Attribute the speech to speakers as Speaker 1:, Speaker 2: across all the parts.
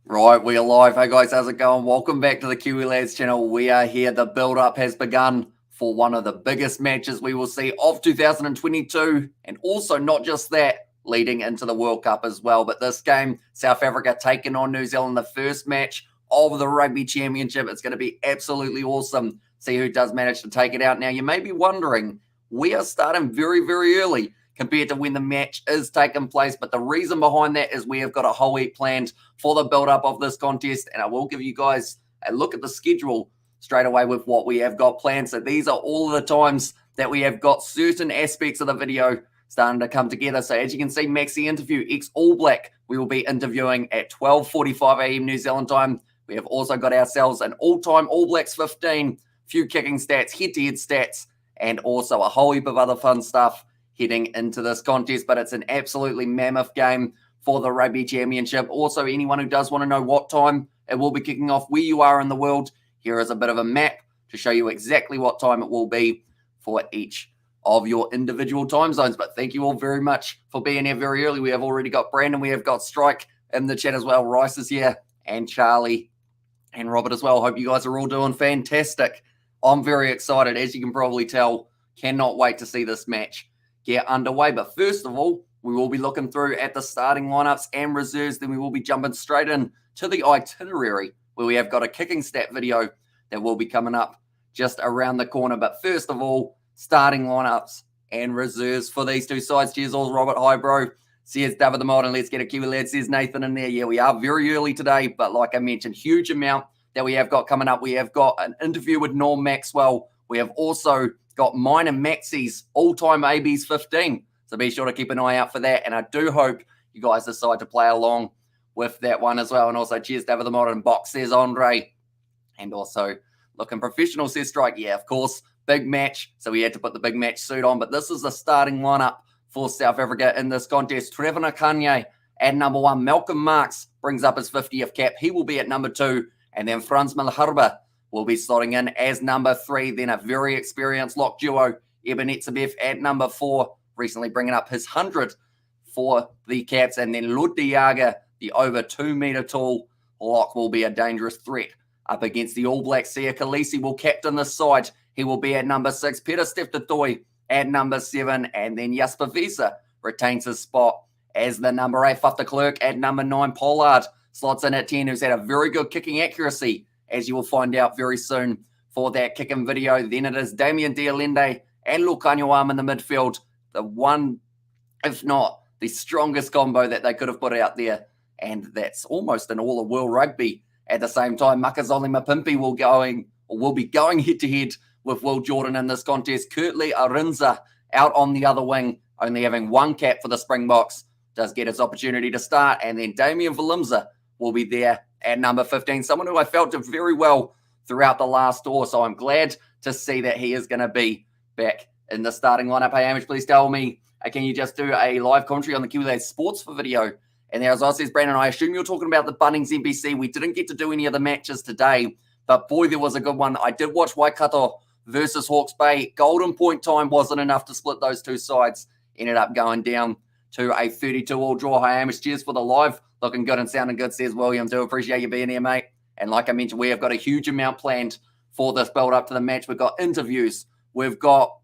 Speaker 1: Right, we are live. Hey guys, how's it going? Welcome back to the Kiwi Lads channel. We are here. The build-up has begun for one of the biggest matches we will see of 2022. And also not just that, leading into the World Cup as well. But this game, South Africa taking on New Zealand, the first match of the Rugby Championship. It's going to be absolutely awesome. See who does manage to take it out. Now, you may be wondering, we are starting very, very early compared to when the match is taking place. But the reason behind that is we have got a whole week planned for the build-up of this contest. And I will give you guys a look at the schedule straight away with what we have got planned. So these are all of the times that we have got certain aspects of the video starting to come together. So as you can see, Maxi interview, ex-All Black, we will be interviewing at 12:45 a.m. New Zealand time. We have also got ourselves an all-time All Blacks 15, few kicking stats, head-to-head stats, and also a whole heap of other fun stuff heading into this contest. But it's an absolutely mammoth game for the Rugby Championship. Also, anyone who does want to know what time it will be kicking off, where you are in the world, here is a bit of a map to show you exactly what time it will be for each of your individual time zones. But thank you all very much for being here very early. We have already got Brandon, we have got Strike in the chat as well. Rice is here, and Charlie and Robert as well. Hope you guys are all doing fantastic. I'm very excited, as you can probably tell. Cannot wait to see this match get underway. But first of all, we will be looking through at the starting lineups and reserves. Then we will be jumping straight in to the itinerary, where we have got a kicking stat video that will be coming up just around the corner. But first of all, starting lineups and reserves for these two sides. Cheers all, Robert. Hi, bro. Says David the Mod, and let's get a Kiwi Lad. Says Nathan in there. Yeah, we are very early today, but like I mentioned, huge amount that we have got coming up. We have got an interview with Norm Maxwell. We have also got mine and Maxi's all-time ABs 15. So be sure to keep an eye out for that. And I do hope you guys decide to play along with that one as well. And also, cheers, David the Modern Box, says Andre. And also, looking professional, says Strike. Yeah, of course, big match. So we had to put the big match suit on. But this is the starting lineup for South Africa in this contest. Trevor Nakanye at number 1. Malcolm Marx brings up his 50th cap. He will be at number 2. And then Franz Malherbe will be slotting in as number 3. Then a very experienced lock duo, Eben Etzebeth at number 4, recently bringing up his 100 for the Caps. And then Lud de Jager, the over 2 meter tall lock, will be a dangerous threat up against the All Blacks. Sia Khaleesi will captain this side. He will be at number 6. Peter Steptotoy at number 7. And then Jasper Wiese retains his spot as the number 8. Faf de Klerk at number 9. Pollard slots in at 10, who's had a very good kicking accuracy, as you will find out very soon for that kicking video. Then it is Damien Dialende and Lukanyuam in the midfield. The one, if not the strongest combo that they could have put out there. And that's almost in all of World Rugby. At the same time, Makazole Mapimpi will be going head-to-head with Will Jordan in this contest. Kurtley Arinza out on the other wing, only having 1 cap for the Springboks, does get his opportunity to start. And then Damian Valimza will be there at number 15, someone who I felt did very well throughout the last tour. So I'm glad to see that he is going to be back in the starting lineup. Hey, Amish, please tell me, can you just do a live commentary on the Kiwi Lads Sports for video? And there, as I says, Brandon, I assume you're talking about the Bunnings NBC. We didn't get to do any of the matches today, but boy, there was a good one. I did watch Waikato versus Hawke's Bay. Golden point time wasn't enough to split those two sides. Ended up going down to a 32-all draw. Hey, Amish, cheers for the live. Looking good and sounding good, says William. Do appreciate you being here, mate. And like I mentioned, we have got a huge amount planned for this build-up to the match. We've got interviews. We've got,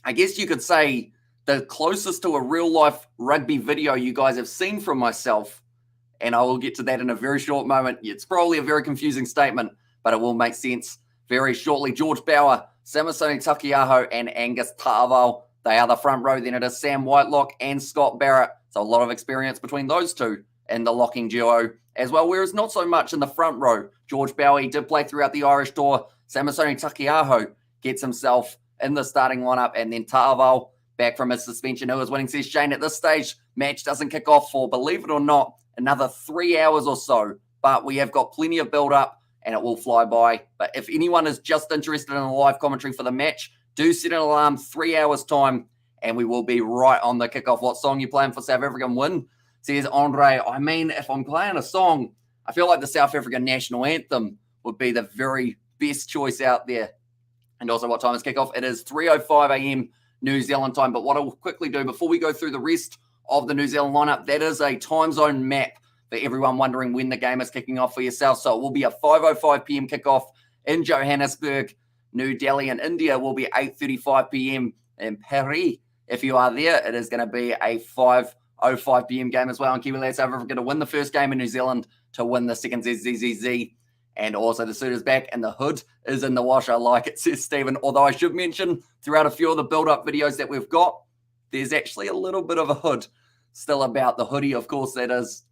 Speaker 1: I guess you could say, the closest to a real-life rugby video you guys have seen from myself. And I will get to that in a very short moment. It's probably a very confusing statement, but it will make sense very shortly. George Bauer, Samisoni Takiaho, and Angus Ta'aval. They are the front row. Then it is Sam Whitelock and Scott Barrett. So a lot of experience between those two in the locking duo as well, whereas not so much in the front row. George Bowie did play throughout the Irish tour. Samisoni Takiaho gets himself in the starting lineup, and then Ta'aval back from his suspension, who is winning, says Shane. At this stage, match doesn't kick off for, believe it or not, another 3 hours or so, but we have got plenty of build-up, and it will fly by. But if anyone is just interested in a live commentary for the match, do set an alarm, 3 hours time, and we will be right on the kickoff. What song you playing for South African win? Says Andre. I mean, if I'm playing a song, I feel like the South African national anthem would be the very best choice out there. And also, what time is kickoff? It is 3:05 a.m. New Zealand time. But what I'll quickly do before we go through the rest of the New Zealand lineup, that is a time zone map for everyone wondering when the game is kicking off for yourself. So it will be a 5:05 p.m. kickoff in Johannesburg. New Delhi in India will be 8:35 p.m. in Paris. If you are there, it is going to be a 5:05 p.m. game as well. And Kiwi Lads South Africa to win the first game in New Zealand, to win the second ZZZ. And also the suit is back and the hood is in the wash. I like it, says Stephen. Although I should mention, throughout a few of the build-up videos that we've got, there's actually a little bit of a hood still about the hoodie, of course that is.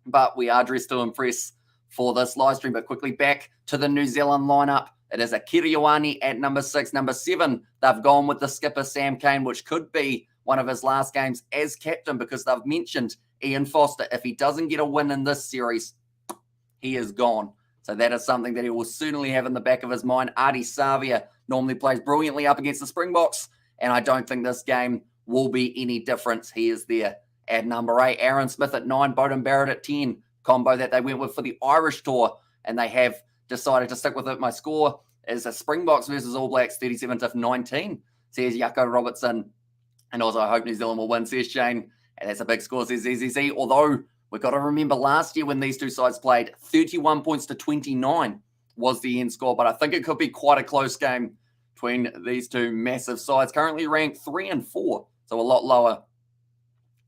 Speaker 1: But we are dressed to impress for this live stream. But quickly back to the New Zealand lineup. It is a Kiriwani at number 6. Number 7, they've gone with the skipper Sam Cane, which could be one of his last games as captain, because they've mentioned Ian Foster. If he doesn't get a win in this series, he is gone. So that is something that he will certainly have in the back of his mind. Adi Savia normally plays brilliantly up against the Springboks, and I don't think this game will be any different. He is there at number 8. Aaron Smith at 9, Beauden Barrett at 10. Combo that they went with for the Irish tour, and they have decided to stick with it. My score is a Springboks versus All Blacks 37-19, says Jaco Robertson. And also, I hope New Zealand will win, says Shane. And that's a big score, says ZZZ. Although, we've got to remember last year when these two sides played, 31 points to 29 was the end score. But I think it could be quite a close game between these two massive sides. Currently ranked 3 and 4, so a lot lower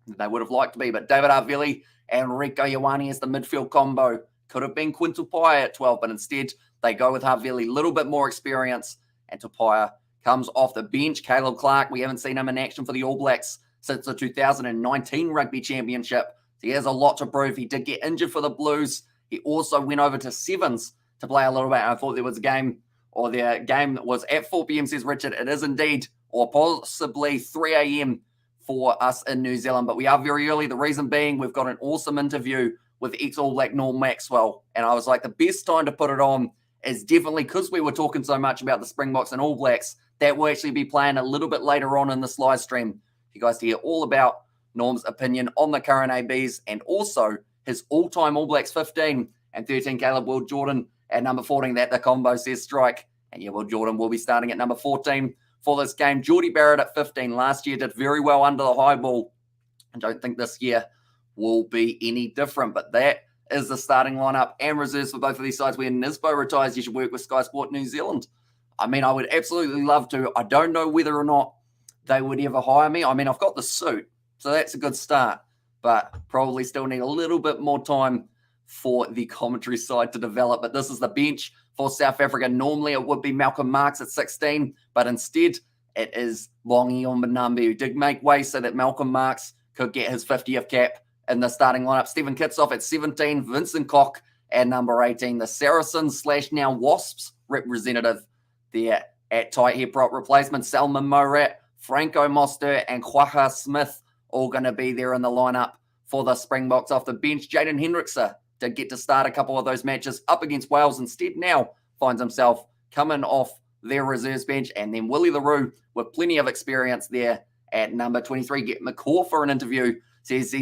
Speaker 1: than they would have liked to be. But David Arveli and Rico Ioane as the midfield combo. Could have been Quinn Tupaia at 12, but instead they go with Havili. A little bit more experience, and Tupaia comes off the bench. Caleb Clark, we haven't seen him in action for the All Blacks since the 2019 Rugby Championship. So he has a lot to prove. He did get injured for the Blues. He also went over to Sevens to play a little bit. I thought there was a game, or their game was at 4 p.m, says Richard. It is indeed, or possibly 3 a.m. for us in New Zealand. But we are very early. The reason being, we've got an awesome interview with ex-All Black Norm Maxwell. And I was like, the best time to put it on is definitely because we were talking so much about the Springboks and All Blacks, that will actually be playing a little bit later on in this live stream. You guys to hear all about Norm's opinion on the current ABs, and also his all-time All Blacks 15 and 13 Caleb Will Jordan at number 14. That the combo says strike. And yeah, Will Jordan will be starting at number 14 for this game. Geordie Barrett at 15. Last year did very well under the high ball. I don't think this year will be any different, but that is the starting lineup and reserves for both of these sides. When Nisbo retires, you should work with Sky Sport New Zealand. I mean, I would absolutely love to. I don't know whether or not they would ever hire me. I mean, I've got the suit, so that's a good start, but probably still need a little bit more time for the commentary side to develop. But this is the bench for South Africa. Normally it would be Malcolm Marx at 16, but instead it is Longi Ombanambi, who did make way so that Malcolm Marx could get his 50th cap in the starting lineup. Stephen Kitsoff at 17, Vincent Koch at number 18. The Saracens / now Wasps representative there at tight head prop replacement. Salman Morat, Franco Moster, and Quaha Smith all going to be there in the lineup for the Springboks. Off the bench, Jaden Hendrickse did get to start a couple of those matches up against Wales. Instead now finds himself coming off their reserves bench. And then Willie LaRue with plenty of experience there at number 23. Get McCaw for an interview, says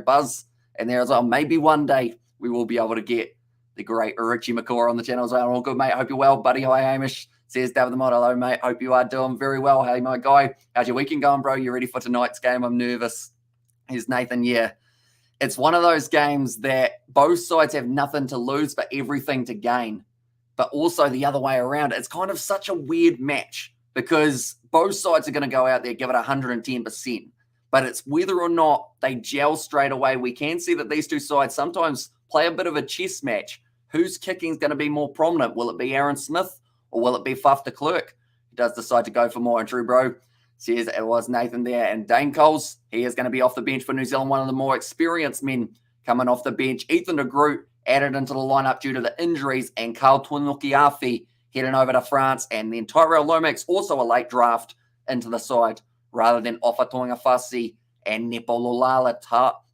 Speaker 1: Buzz. And there as well, maybe one day we will be able to get the great Richie McCaw on the channel as well. All good, mate. Hope you're well, buddy. Hi, Hamish, says David the Mod. Hello, mate. Hope you are doing very well. Hey, my guy. How's your weekend going, bro? You ready for tonight's game? I'm nervous. Here's Nathan. Yeah. It's one of those games that both sides have nothing to lose but everything to gain. But also the other way around. It's kind of such a weird match because both sides are going to go out there, give it 110%. But it's whether or not they gel straight away. We can see that these two sides sometimes play a bit of a chess match. Whose kicking is going to be more prominent? Will it be Aaron Smith or will it be Faf de Klerk? He does decide to go for more. And True Bro says it was Nathan there. And Dane Coles, he is going to be off the bench for New Zealand, one of the more experienced men coming off the bench. Ethan de Groot added into the lineup due to the injuries, and Carl Tuinukiafi heading over to France. And then Tyrell Lomax, also a late draft, into the side rather than Ofa Tuingafasi and Nepololala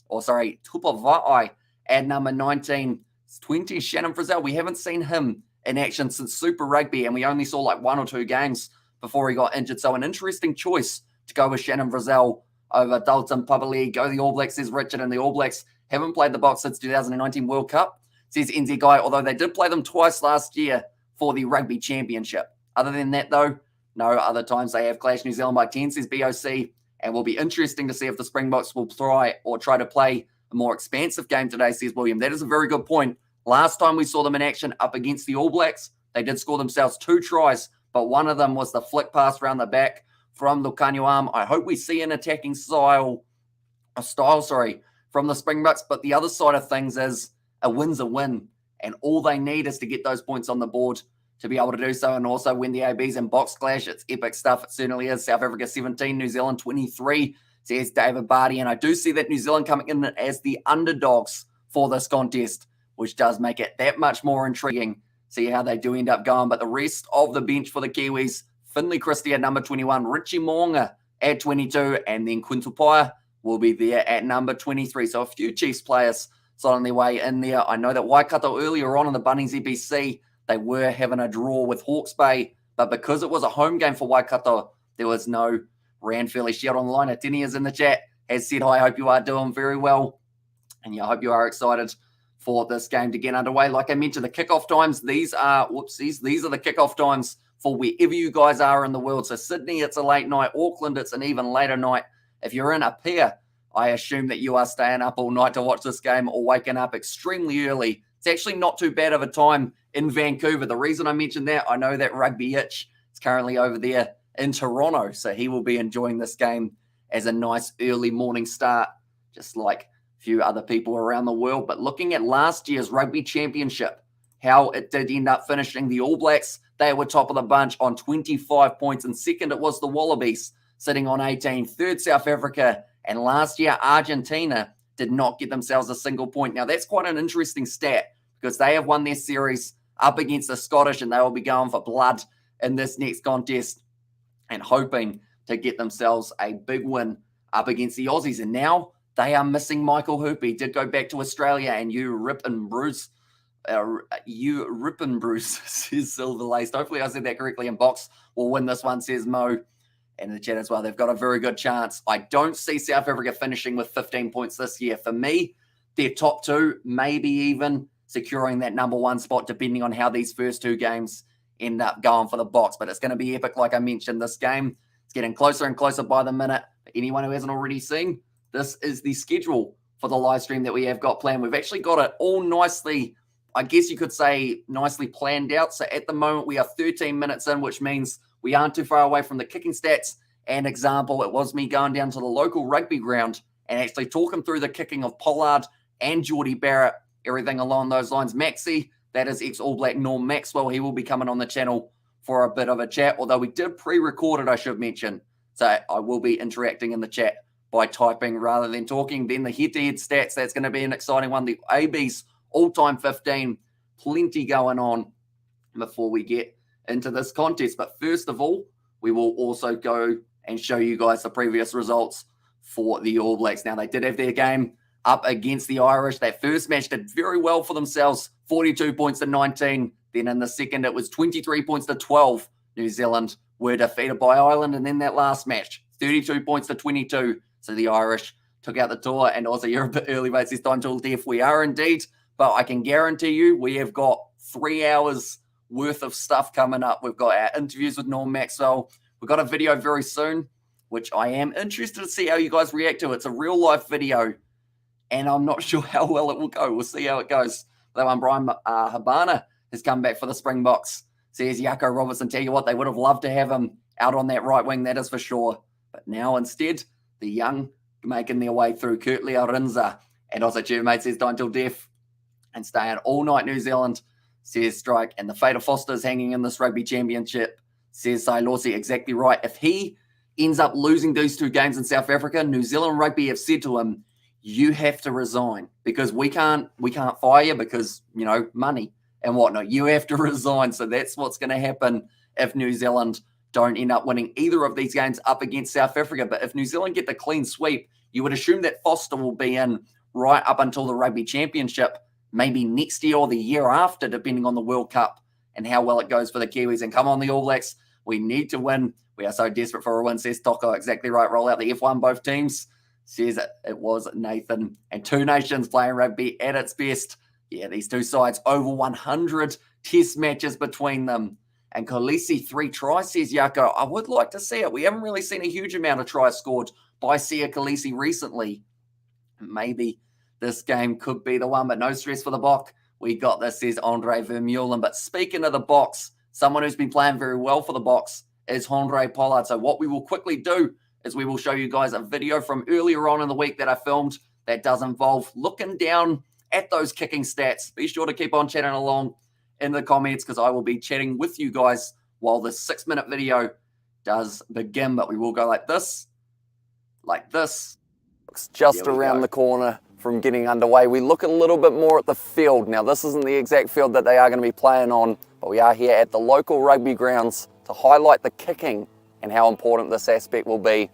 Speaker 1: Tupavai at number 19. 20, Shannon Frizzell. We haven't seen him in action since Super Rugby, and we only saw like 1 or 2 games before he got injured. So an interesting choice to go with Shannon Frizzell over Dalton Papali. Go the All Blacks, says Richard, and the All Blacks haven't played the Box since 2019 World Cup, says NZ Guy, although they did play them twice last year for the Rugby Championship. Other than that, though, no other times they have clashed. New Zealand by 10, says BOC, and will be interesting to see if the Springboks will try to play a more expansive game today, says William. That is a very good point. Last time we saw them in action up against the All Blacks, they did score themselves 2 tries, but one of them was the flick pass around the back from Lukanyuam. I hope we see an attacking style from the Springboks, but the other side of things is a win's a win, and all they need is to get those points on the board to be able to do so, and also win the ABs and box clash. It's epic stuff. It certainly is. South Africa 17, New Zealand 23, says David Barty, and I do see that New Zealand coming in as the underdogs for this contest, which does make it that much more intriguing. See how they do end up going, but the rest of the bench for the Kiwis, Finlay Christie at number 21, Richie Mo'unga at 22, and then Quintupaia will be there at number 23. So a few Chiefs players on their way in there. I know that Waikato earlier on in the Bunnings EBC, they were having a draw with Hawke's Bay, but because it was a home game for Waikato, there was no Rand Fairley Shield on the line. Atini is in the chat, has said, hi, I hope you are doing very well. And yeah, I hope you are excited for this game to get underway. Like I mentioned, the kickoff times, these are the kickoff times for wherever you guys are in the world. So Sydney, it's a late night. Auckland, it's an even later night. If you're in up here, I assume that you are staying up all night to watch this game or waking up extremely early. It's actually not too bad of a time in Vancouver. The reason I mentioned that, I know that Rugby Itch is currently over there in Toronto, so he will be enjoying this game as a nice early morning start, just like a few other people around the world. But looking at last year's Rugby Championship, how it did end up finishing, the All Blacks, they were top of the bunch on 25 points, and second it was the Wallabies sitting on 18, third South Africa, and last year Argentina did not get themselves a single point. Now that's quite an interesting stat because they have won their series up against the Scottish, and they will be going for blood in this next contest and hoping to get themselves a big win up against the Aussies. And now they are missing Michael Hoop. He did go back to Australia, and you rip and bruise, says Silver Laced. Hopefully I said that correctly. And Box will win this one, says Mo. And in the chat as well, they've got a very good chance. I don't see South Africa finishing with 15 points this year. For me, they're top 2, maybe even securing that number 1 spot, depending on how these first 2 games end up going for the Box. But it's going to be epic, like I mentioned. This game, it's getting closer and closer by the minute. For anyone who hasn't already seen, this is the schedule for the live stream that we have got planned. We've actually got it all nicely, I guess you could say, nicely planned out. So at the moment, we are 13 minutes in, which means we aren't too far away from the kicking stats. And example, it was me going down to the local rugby ground and actually talking through the kicking of Pollard and Geordie Barrett, everything along those lines. Maxi, that is ex-All Black Norm Maxwell. He will be coming on the channel for a bit of a chat, although we did pre-record it, I should mention. So I will be interacting in the chat by typing rather than talking. Then the head-to-head stats, that's going to be an exciting one. The AB's all-time 15, plenty going on before we get into this contest. But first of all, we will also go and show you guys the previous results for the All Blacks. Now, they did have their game up against the Irish. That first match did very well for themselves, 42 points to 19. Then in the second, it was 23 points to 12. New Zealand were defeated by Ireland. And then that last match, 32 points to 22. So the Irish took out the tour. And also, you're a bit early, mate, this time till death. We are indeed. But I can guarantee you, we have got 3 hours worth of stuff coming up. We've got our interviews with Norm Maxwell. We've got a video very soon, which I am interested to see how you guys react to. It's a real life video, and I'm not sure how well it will go. We'll see how it goes. That one, Brian Habana has come back for the Springboks. Says Jaco Robertson, tell you what, they would have loved to have him out on that right wing, that is for sure. But now instead, the young making their way through. Kurtley Arinza, and also Mates says die until death and staying all night New Zealand, says Strike. And the fate of Foster's hanging in this Rugby Championship, says Sailorsi. Exactly right. If he ends up losing these 2 games in South Africa, New Zealand Rugby have said to him, you have to resign because we can't fire you because, you know, money and whatnot. You have to resign. So that's what's going to happen if New Zealand don't end up winning either of these games up against South Africa. But if New Zealand get the clean sweep, you would assume that Foster will be in right up until the Rugby Championship, maybe next year or the year after, depending on the World Cup and how well it goes for the Kiwis. And come on, the All Blacks, we need to win. We are so desperate for a win, says Toko. Exactly right. Roll out the F1, both teams, says it was Nathan. And 2 nations playing rugby at its best. Yeah, these 2 sides, over 100 test matches between them. And Khaleesi 3 tries, says Jaco. I would like to see it. We haven't really seen a huge amount of tries scored by Sia Khaleesi recently. Maybe this game could be the one, but no stress for the Bok. We got this, says Andre Vermeulen. But speaking of the Boks, someone who's been playing very well for the Boks is Handré Pollard. So what we will quickly do is we will show you guys a video from earlier on in the week that I filmed that does involve looking down at those kicking stats. Be sure to keep on chatting along in the comments because I will be chatting with you guys while this 6-minute video does begin. But we will go like this. It's just around the corner from getting underway. We look a little bit more at the field. Now, this isn't the exact field that they are going to be playing on, but we are here at the local rugby grounds to highlight the kicking and how important this aspect will be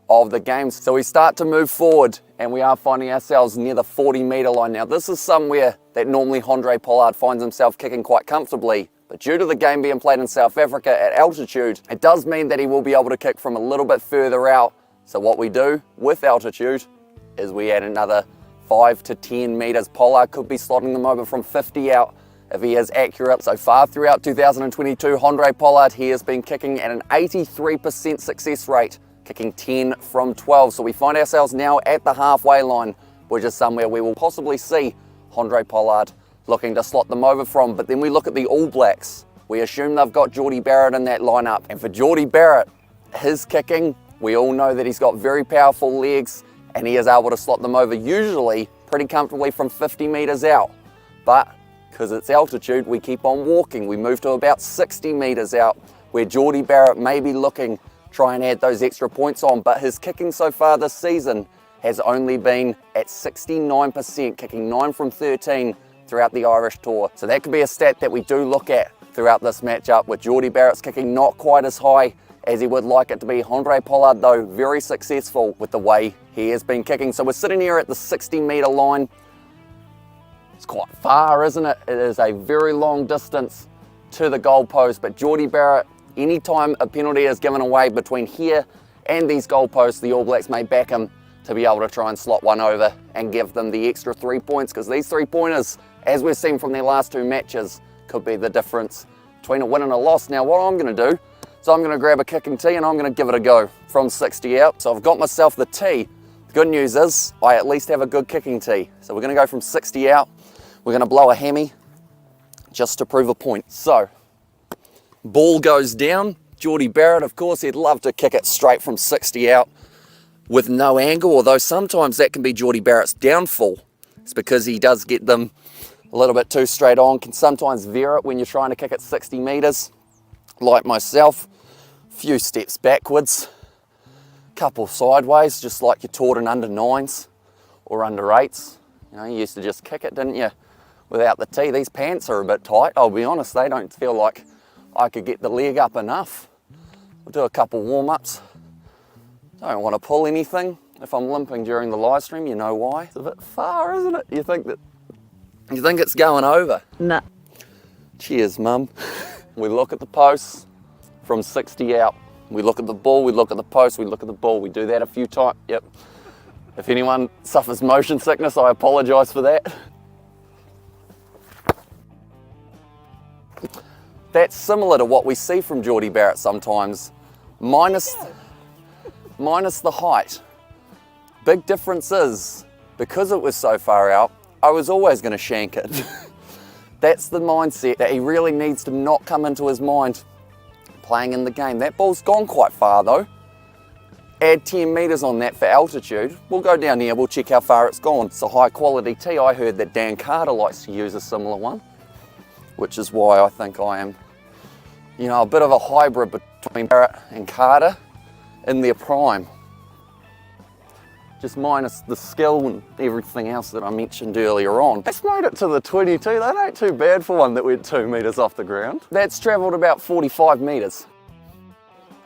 Speaker 1: of the game. So we start to move forward and we are finding ourselves near the 40-metre line. Now, this is somewhere that normally Handré Pollard finds himself kicking quite comfortably, but due to the game being played in South Africa at altitude, it does mean that he will be able to kick from a little bit further out. So what we do with altitude is we add another 5 to 10 metres. Pollard could be slotting them over from 50 out if he is accurate. So far throughout 2022, Handré Pollard, he has been kicking at an 83% success rate, kicking 10 from 12. So we find ourselves now at the halfway line, which is somewhere we will possibly see Handré Pollard looking to slot them over from. But then we look at the All Blacks. We assume they've got Jordie Barrett in that lineup. And for Jordie Barrett, his kicking, we all know that he's got very powerful legs and he is able to slot them over usually pretty comfortably from 50 metres out. But because it's altitude, we keep on walking. We move to about 60 metres out where Jordie Barrett may be looking, try and add those extra points on. But his kicking so far this season has only been at 69%, kicking 9 from 13 throughout the Irish tour. So that could be a stat that we do look at throughout this matchup, with Jordie Barrett's kicking not quite as high as he would like it to be. Handré Pollard, though, very successful with the way he has been kicking. So we're sitting here at the 60-metre line. It's quite far, isn't it? It is a very long distance to the goalpost, but Jordie Barrett, anytime a penalty is given away between here and these goalposts, the All Blacks may back him to be able to try and slot one over and give them the extra 3 points, because these 3-pointers, as we've seen from their last 2 matches, could be the difference between a win and a loss. Now, what I'm going to do, so I'm going to grab a kicking tee and I'm going to give it a go from 60 out. So I've got myself the tee. The good news is I at least have a good kicking tee. So we're going to go from 60 out. We're going to blow a hammy just to prove a point. So ball goes down. Jordie Barrett, of course, he'd love to kick it straight from 60 out with no angle, although sometimes that can be Jordie Barrett's downfall. It's because he does get them a little bit too straight on, can sometimes veer it when you're trying to kick at 60 metres, like myself. Few steps backwards, couple sideways, just like you're taught in under 9s or under 8s. You know, you used to just kick it, didn't you, without the tee. These pants are a bit tight, I'll be honest. They don't feel like I could get the leg up enough. We'll do a couple warm-ups. Don't want to pull anything. If I'm limping during the live stream, you know why. It's a bit far, isn't it? You think it's going over?
Speaker 2: No.
Speaker 1: Cheers, Mum. We look at the posts from 60 out. We look at the ball, we look at the post, we look at the ball. We do that a few times. Yep. If anyone suffers motion sickness, I apologise for that. That's similar to what we see from Jordie Barrett sometimes, minus the height. Big difference is, because it was so far out, I was always going to shank it. That's the mindset that he really needs to not come into his mind playing in the game. That ball's gone quite far though. Add 10 metres on that for altitude. We'll go down here, we'll check how far it's gone. It's a high quality tee. I heard that Dan Carter likes to use a similar one, which is why I think I am, you know, a bit of a hybrid between Barrett and Carter in their prime. Just minus the skill and everything else that I mentioned earlier on. It's made it to the 22. That ain't too bad for one that went 2 metres off the ground. That's travelled about 45 metres.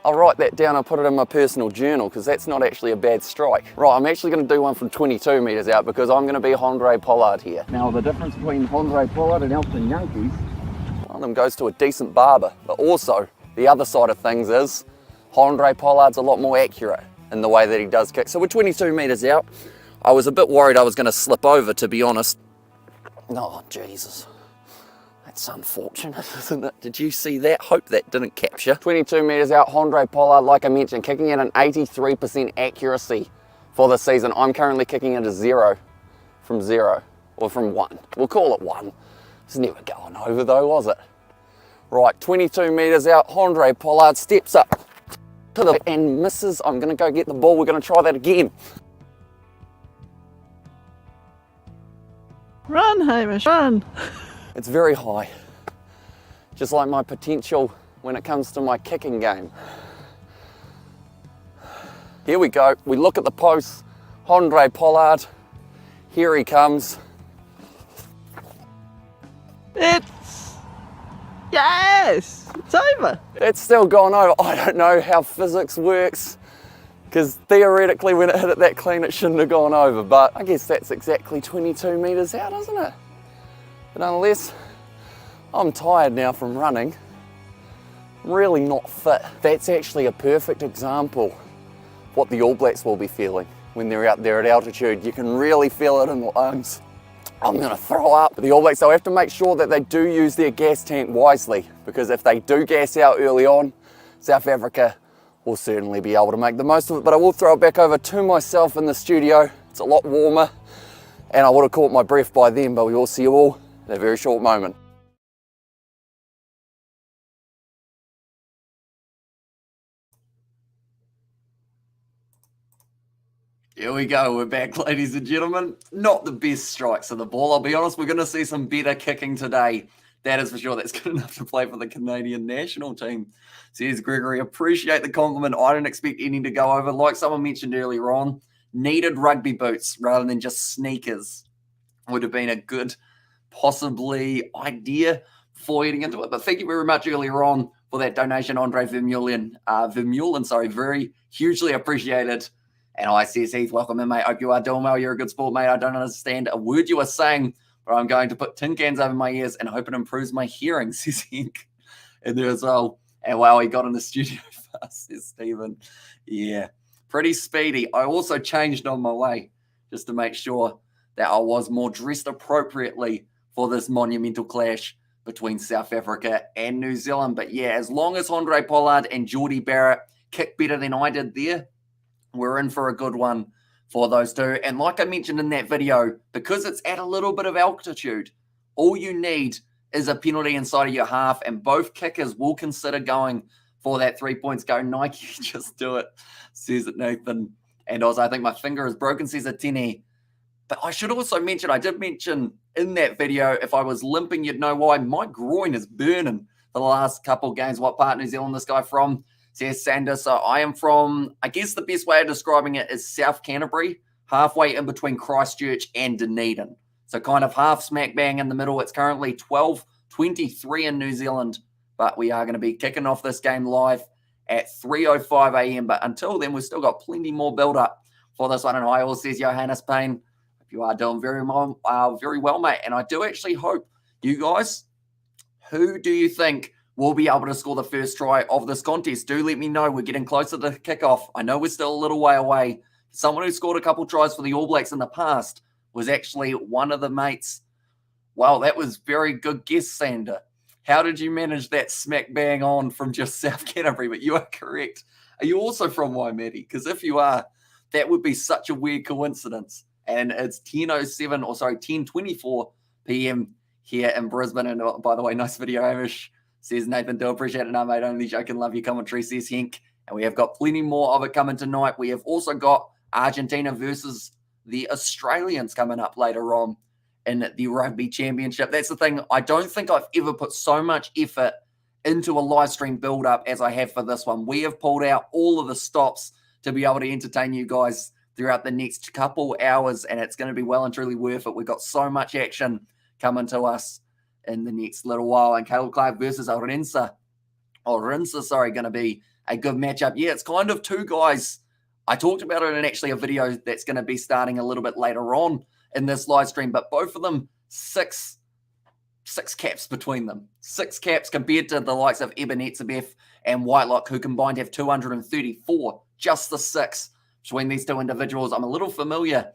Speaker 1: I'll write that down and put it in my personal journal, because that's not actually a bad strike. Right, I'm actually going to do one from 22 metres out, because I'm going to be Handré Pollard here. Now, the difference between Handré Pollard and Elton Yankees, one of them goes to a decent barber, but also the other side of things is Handré Pollard's a lot more accurate in the way that he does kick. So we're 22 metres out. I was a bit worried I was going to slip over, to be honest. Oh, Jesus. That's unfortunate, isn't it? Did you see that? Hope that didn't capture. 22 metres out, Handré Pollard, like I mentioned, kicking at an 83% accuracy for the season. I'm currently kicking at a 0
Speaker 2: from 0, or from 1. We'll call it 1. It's never going over though, was it? Right, 22 metres out, Andre Pollard steps up to the and misses. I'm going to go get the ball. We're going to try that again.
Speaker 3: Run, Hamish, run.
Speaker 2: It's very high, just like my potential when it comes to my kicking game. Here we go. We look at the post. Andre Pollard, here he comes.
Speaker 3: Yes, it's over.
Speaker 2: It's still gone over. I don't know how physics works, because theoretically when it hit it that clean it shouldn't have gone over, but I guess that's exactly 22 metres out, isn't it? But nonetheless, I'm tired now from running. I'm really not fit. That's actually a perfect example of what the All Blacks will be feeling when they're out there at altitude. You can really feel it in the lungs. I'm going to throw up. The All Blacks, they'll have to make sure that they do use their gas tank wisely, because if they do gas out early on, South Africa will certainly be able to make the most of it. But I will throw it back over to myself in the studio. It's a lot warmer, and I would have caught my breath by then, but we will see you all in a very short moment.
Speaker 1: Here we go, we're back, ladies and gentlemen. Not the best strikes of the ball, I'll be honest. We're going to see some better kicking today. That is for sure. That's good enough to play for the Canadian national team. Says Gregory, appreciate the compliment. I don't expect any to go over. Like someone mentioned earlier on, needed rugby boots rather than just sneakers would have been a good, possibly, idea for getting into it. But thank you very much earlier on for that donation, Andre Vermeulen. Very hugely appreciated. And I says, Heath, welcome in, mate. Hope you are doing well. You're a good sport, mate. I don't understand a word you are saying, but I'm going to put tin cans over my ears and hope it improves my hearing, says Hank in there as well. And wow, he got in the studio fast, says Stephen. Yeah, pretty speedy. I also changed on my way just to make sure that I was more dressed appropriately for this monumental clash between South Africa and New Zealand. But yeah, as long as Andre Pollard and Jordie Barrett kick better than I did there, we're in for a good one for those two. And like I mentioned in that video, because it's at a little bit of altitude, all you need is a penalty inside of your half, and both kickers will consider going for that 3 points. Go Nike, just do it, says it Nathan. And also, I think my finger is broken, says it Tenny. But I should also mention, I did mention in that video, if I was limping, you'd know why. My groin is burning for the last couple of games. What part of New Zealand this guy from? Says Sander. So I am from, I guess the best way of describing it is South Canterbury, halfway in between Christchurch and Dunedin. So kind of half smack bang in the middle. It's currently 12:23 in New Zealand, but we are going to be kicking off this game live at 3:05 a.m. But until then, we've still got plenty more build up for this one. And hi, all, says Johannes Payne. Hope you are doing very well, mate. And I do actually hope you guys, who do you think will be able to score the first try of this contest? Do let me know. We're getting closer to kickoff. I know we're still a little way away. Someone who scored a couple tries for the All Blacks in the past was actually one of the mates. Wow, that was very good guess, Sander. How did you manage that smack bang on from just South Canterbury? But you are correct. Are you also from Waimate? Because if you are, that would be such a weird coincidence. And it's 10:24 p.m. here in Brisbane. And by the way, nice video, Hamish. Says Nathan, do appreciate it. No, mate, only joking. Love your commentary, says Henk. And we have got plenty more of it coming tonight. We have also got Argentina versus the Australians coming up later on in the Rugby Championship. That's the thing. I don't think I've ever put so much effort into a live stream build-up as I have for this one. We have pulled out all of the stops to be able to entertain you guys throughout the next couple hours, and it's going to be well and truly worth it. We've got so much action coming to us in the next little while. And Caleb Clark versus Orensa, going to be a good matchup. Yeah, it's kind of two guys. I talked about it in actually a video that's going to be starting a little bit later on in this live stream, but both of them, six caps between them. 6 caps compared to the likes of Eben Etzebeth and Whitelock, who combined have 234. Just the 6 between these two individuals. I'm a little familiar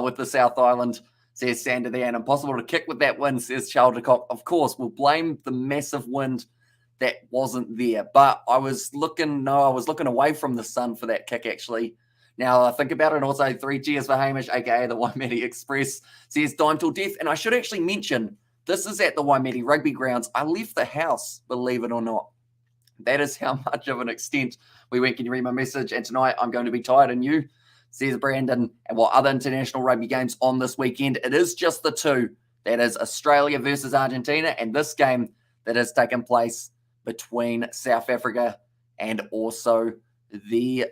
Speaker 1: with the South Island, says Sander there, and impossible to kick with that wind, says Chaldercock. Of course, we'll blame the massive wind that wasn't there. But I was looking away from the sun for that kick, actually, Now, think about it. Also, 3 cheers for Hamish, aka the Waimea Express, says Dime Till Death. And I should actually mention, this is at the Waimea Rugby Grounds. I left the house, believe it or not. That is how much of an extent we went. Can you read my message? And tonight I'm going to be tired and you, says Brandon. And while other international rugby games on this weekend, it is just the two. That is Australia versus Argentina, and this game that has taken place between South Africa and also the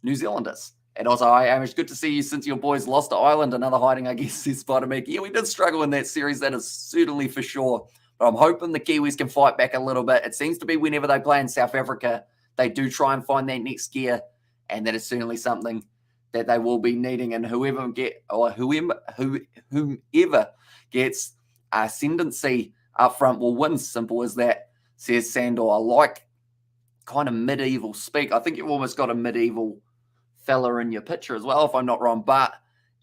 Speaker 1: New Zealanders. And also, hi, Hamish, good to see you since your boys lost to Ireland. Another hiding, I guess, says Spider-Man. Yeah, we did struggle in that series, that is certainly for sure. But I'm hoping the Kiwis can fight back a little bit. It seems to be whenever they play in South Africa, they do try and find that next gear, and that is certainly something that they will be needing. And whoever gets ascendancy up front will win. Simple as that, says Sandor. I like kind of medieval speak. I think you've almost got a medieval fella in your picture as well, if I'm not wrong. But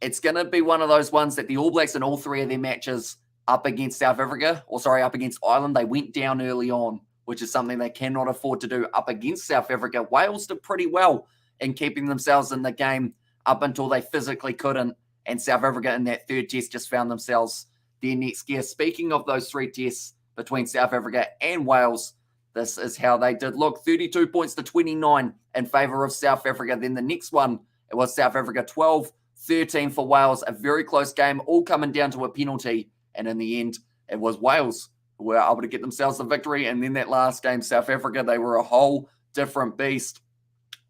Speaker 1: it's going to be one of those ones that the All Blacks in all 3 of their matches up against up against Ireland, they went down early on, which is something they cannot afford to do up against South Africa. Wales did pretty well in keeping themselves in the game up until they physically couldn't. And South Africa in that 3rd test just found themselves their next gear. Speaking of those 3 tests between South Africa and Wales, this is how they did look. 32 points to 29 in favour of South Africa. Then the next one, it was South Africa 12-13 for Wales. A very close game, all coming down to a penalty. And in the end, it was Wales who were able to get themselves the victory. And then that last game, South Africa, they were a whole different beast.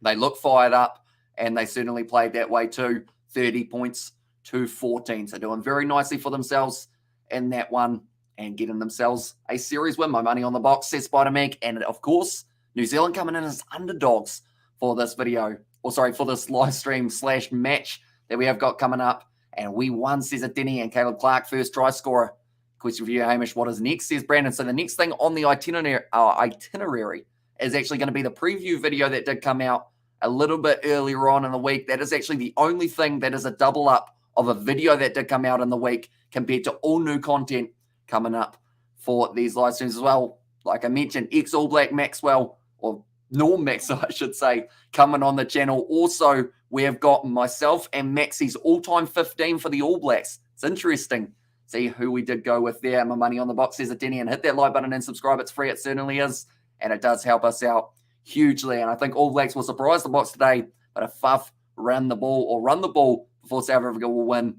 Speaker 1: They looked fired up, and they certainly played that way too. 30 points to 14. So doing very nicely for themselves in that one and getting themselves a series win. My money on the box, says Spider-Man. And of course, New Zealand coming in as underdogs for this video. For this live stream / match that we have got coming up. And we won, says Denny, and Caleb Clark, first try scorer. Question for you, Hamish. What is next, says Brandon. So the next thing on the itinerary is actually going to be the preview video that did come out a little bit earlier on in the week. That is actually the only thing that is a double up of a video that did come out in the week compared to all new content coming up for these live streams as well. Like I mentioned, ex-All Black Maxwell, or Norm Maxwell, I should say, coming on the channel. Also, we have got myself and Maxie's all-time 15 for the All Blacks. It's interesting. See who we did go with there. My money on the box, says Denny, and hit that like button and subscribe. It's free. It certainly is. And it does help us out hugely. And I think All Blacks will surprise the box today, but if Fuff run the ball before South Africa will win,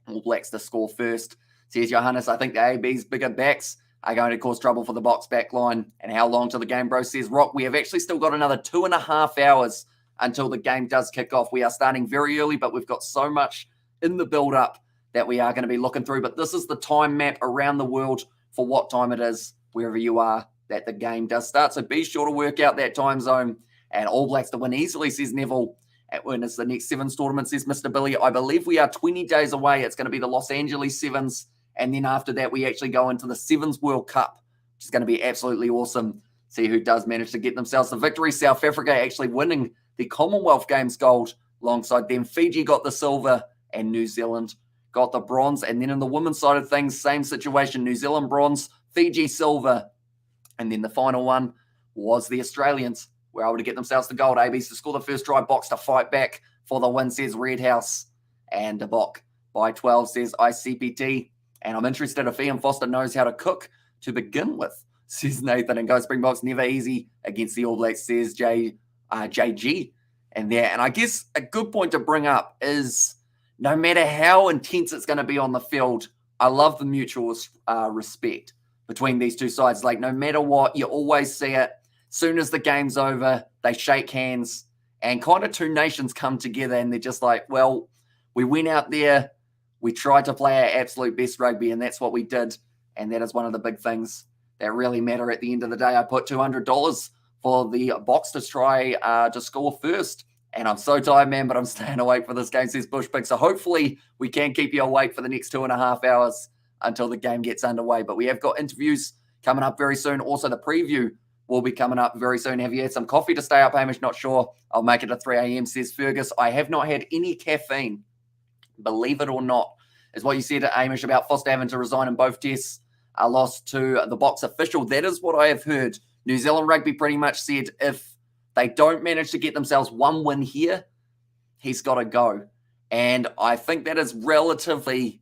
Speaker 1: All Blacks to score first. Says Johannes, I think the AB's bigger backs are going to cause trouble for the box back line. And how long till the game, bro, says Rock. We have actually still got another 2.5 hours until the game does kick off. We are starting very early, but we've got so much in the build-up that we are going to be looking through. But this is the time map around the world for what time it is, wherever you are, that the game does start. So be sure to work out that time zone. And All Blacks to win easily, says Neville. At when it's the next Sevens tournament, says Mr. Billy. I believe we are 20 days away. It's going to be the Los Angeles Sevens. And then after that, we actually go into the Sevens World Cup, which is going to be absolutely awesome. See who does manage to get themselves the victory. South Africa actually winning the Commonwealth Games gold alongside them. Fiji got the silver and New Zealand got the bronze. And then in the women's side of things, same situation. New Zealand bronze, Fiji silver. And then the final one was the Australians were able to get themselves the gold. ABs to score the first try, Box to fight back for the win, says Red House. And a Bok by 12, says ICPT. And I'm interested if Ian Foster knows how to cook to begin with, says Nathan. And Go Springboks, never easy against the All Blacks, says JG. And I guess a good point to bring up is no matter how intense it's going to be on the field, I love the mutual respect between these two sides. Like, no matter what, you always see it. Soon as the game's over, they shake hands and kind of two nations come together and they're just like, well, we went out there, we tried to play our absolute best rugby, and that's what we did. And that is one of the big things that really matter at the end of the day. I put $200 for the Box to try to score first. And I'm so tired, man, but I'm staying awake for this game, says Bushpick. So hopefully we can keep you awake for the next 2.5 hours until the game gets underway. But we have got interviews coming up very soon. Also, the preview will be coming up very soon. Have you had some coffee to stay up, Hamish? Not sure. I'll make it at 3 a.m., says Fergus. I have not had any caffeine, believe it or not, is what you said to Hamish about Foster having to resign in both tests. A loss to the Box official. That is what I have heard. New Zealand Rugby pretty much said if they don't manage to get themselves one win here, he's got to go. And I think that is relatively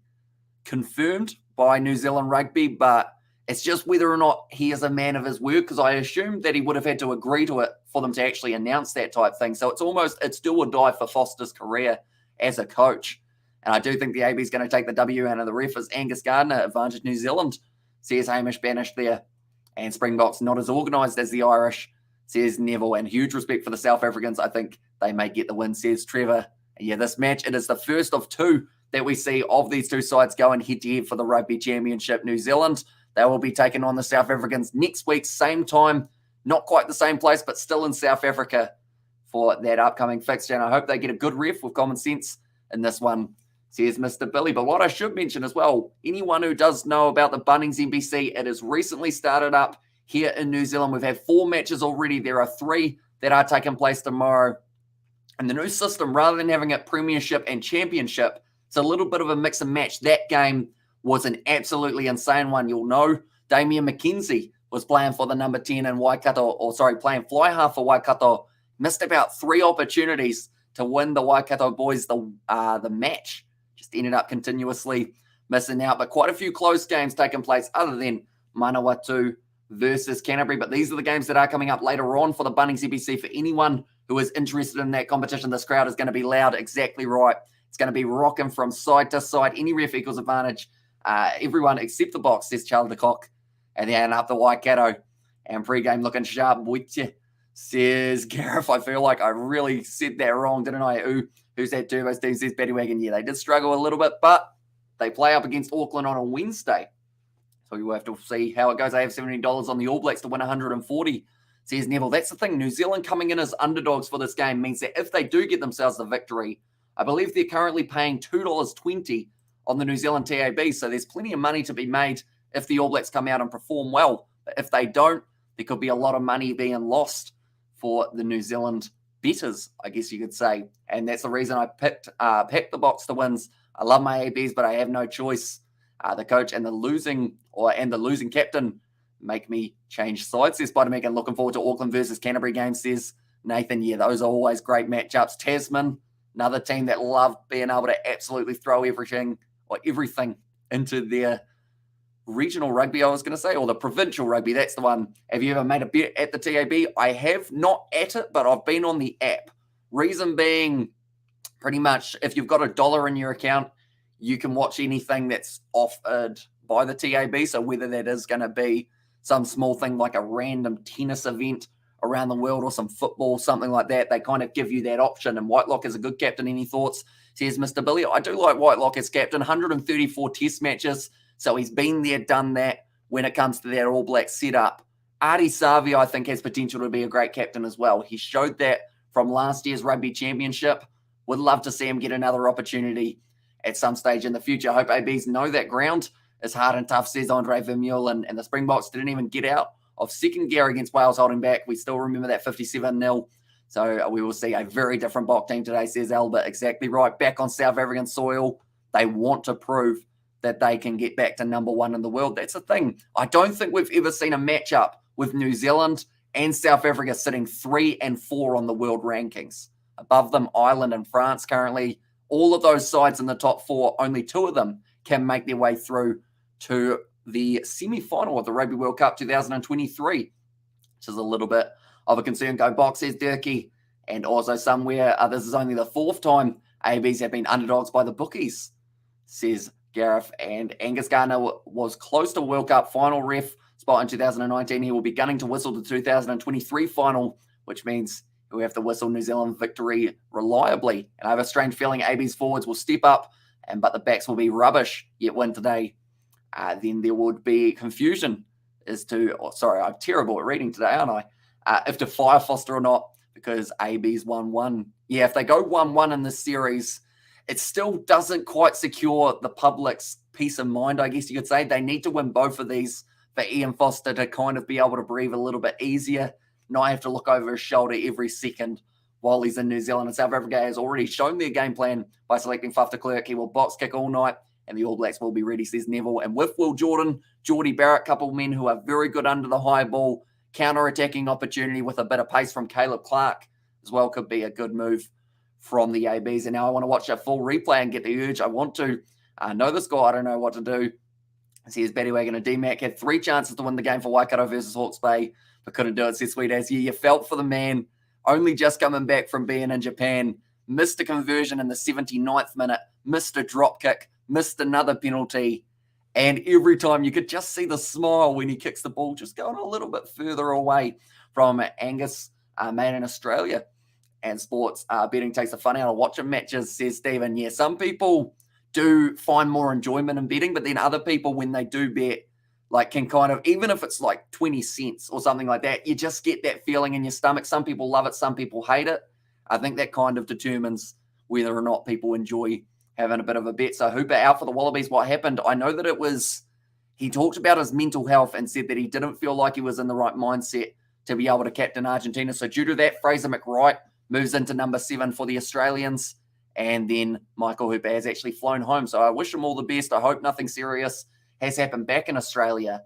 Speaker 1: confirmed by New Zealand Rugby, but it's just whether or not he is a man of his word, because I assume that he would have had to agree to it for them to actually announce that type thing. So it's do or die for Foster's career as a coach. And I do think the AB is going to take the W out of the ref as Angus Gardner, advantage New Zealand, says Hamish Banish there. And Springboks not as organised as the Irish, says Neville. And huge respect for the South Africans. I think they may get the win, says Trevor. And yeah, this match, it is the first of two that we see of these two sides going head-to-head for the Rugby Championship. New Zealand, they will be taking on the South Africans next week, same time, not quite the same place, but still in South Africa for that upcoming fixture. And I hope they get a good ref with common sense in this one, says Mr. Billy. But what I should mention as well, anyone who does know about the Bunnings NBC, it has recently started up here in New Zealand. We've had 4 matches already. There are 3 that are taking place tomorrow. And the new system, rather than having it Premiership and Championship, it's a little bit of a mix and match. That game was an absolutely insane one. You'll know Damian McKenzie was playing for the number 10 in Waikato, playing fly half for Waikato. Missed about 3 opportunities to win the Waikato boys the match. Just ended up continuously missing out. But quite a few close games taking place other than Manawatu versus Canterbury. But these are the games that are coming up later on for the Bunnings NBC. For anyone who is interested in that competition, this crowd is going to be loud, exactly right. It's going to be rocking from side to side. Any ref equals advantage. Everyone except the box, says Charles de Kock. And then up the Waikato. And pre-game looking sharp. Boitje, says Gareth. I feel like I really said that wrong, didn't I? Who's that Turbo's team, says Betty Wagon. Yeah, they did struggle a little bit, but they play up against Auckland on a Wednesday. So you will have to see how it goes. I have $70 on the All Blacks to win 140, says Neville. That's the thing. New Zealand coming in as underdogs for this game means that if they do get themselves the victory, I believe they're currently paying $2.20 on the New Zealand TAB. So there's plenty of money to be made if the All Blacks come out and perform well. But if they don't, there could be a lot of money being lost for the New Zealand bettors, I guess you could say. And that's the reason I picked the Box to wins. I love my ABs, but I have no choice. The coach and the losing captain make me change sides, says Spider Megan. Looking forward to Auckland versus Canterbury game, says Nathan. Yeah, those are always great matchups. Tasman, another team that love being able to absolutely throw everything into their regional rugby, I was going to say, or the provincial rugby. That's the one. Have you ever made a bet at the TAB? I have not at it, but I've been on the app. Reason being, pretty much, if you've got $1 in your account, you can watch anything that's offered by the TAB. So whether that is going to be some small thing like a random tennis event around the world or some football, something like that, they kind of give you that option. And Whitelock is a good captain. Any thoughts? Says Mr. Billy. I do like Whitelock as captain. 134 test matches. So he's been there, done that when it comes to that All Black setup. Artie Savi, I think, has potential to be a great captain as well. He showed that from last year's Rugby Championship. Would love to see him get another opportunity at some stage in the future. I hope ABs know that ground is hard and tough, says Andre Vermeulen. And the Springboks didn't even get out of second gear against Wales holding back. We still remember that 57-0. So we will see a very different Bok team today, says Albert. Exactly right. Back on South African soil. They want to prove that they can get back to number 1 in the world. That's the thing. I don't think we've ever seen a matchup with New Zealand and South Africa sitting 3 and 4 on the world rankings. Above them, Ireland and France currently. All of those sides in the top 4, only 2 of them can make their way through to the semi-final of the Rugby World Cup 2023, which is a little bit of a concern. Go Box, says Durkee. And also somewhere, this is only the 4th time ABs have been underdogs by the bookies, says Gareth. And Angus Gardner was close to World Cup final ref spot in 2019. He will be gunning to whistle the 2023 final, which means we have to whistle New Zealand victory reliably. And I have a strange feeling AB's forwards will step up, but the backs will be rubbish yet win today. Then there would be confusion as to, I'm terrible at reading today, aren't I? If to fire Foster or not, because AB's 1-1. Yeah, if they go 1-1 in this series, it still doesn't quite secure the public's peace of mind, I guess you could say. They need to win both of these for Ian Foster to kind of be able to breathe a little bit easier, not have to look over his shoulder every second while he's in New Zealand. And South Africa has already shown their game plan by selecting Faf de Klerk. He will box kick all night, and the All Blacks will be ready, says Neville. And with Will Jordan, Geordie Barrett, couple of men who are very good under the high ball, counter-attacking opportunity with a bit of pace from Caleb Clark as well could be a good move from the ABs. And now I want to watch a full replay and get the urge. I want to know the score. I don't know what to do. Says Battywagon and DMAC had 3 chances to win the game for Waikato versus Hawke's Bay, but couldn't do it. Says Sweet As. Yeah, you felt for the man. Only just coming back from being in Japan. Missed a conversion in the 79th minute. Missed a drop kick. Missed another penalty. And every time you could just see the smile when he kicks the ball, just going a little bit further away from Angus, made in Australia. And sports betting takes the fun out of watching matches, says Stephen. Yeah, some people do find more enjoyment in betting, but then other people, when they do bet, like can kind of, even if it's like 20 cents or something like that, you just get that feeling in your stomach. Some people love it, some people hate it. I think that kind of determines whether or not people enjoy having a bit of a bet. So Hooper out for the Wallabies. What happened? I know that it was, he talked about his mental health and said that he didn't feel like he was in the right mindset to be able to captain Argentina. So due to that, Fraser McWright moves into number 7 for the Australians. And then Michael Hooper has actually flown home. So I wish him all the best. I hope nothing serious has happened back in Australia.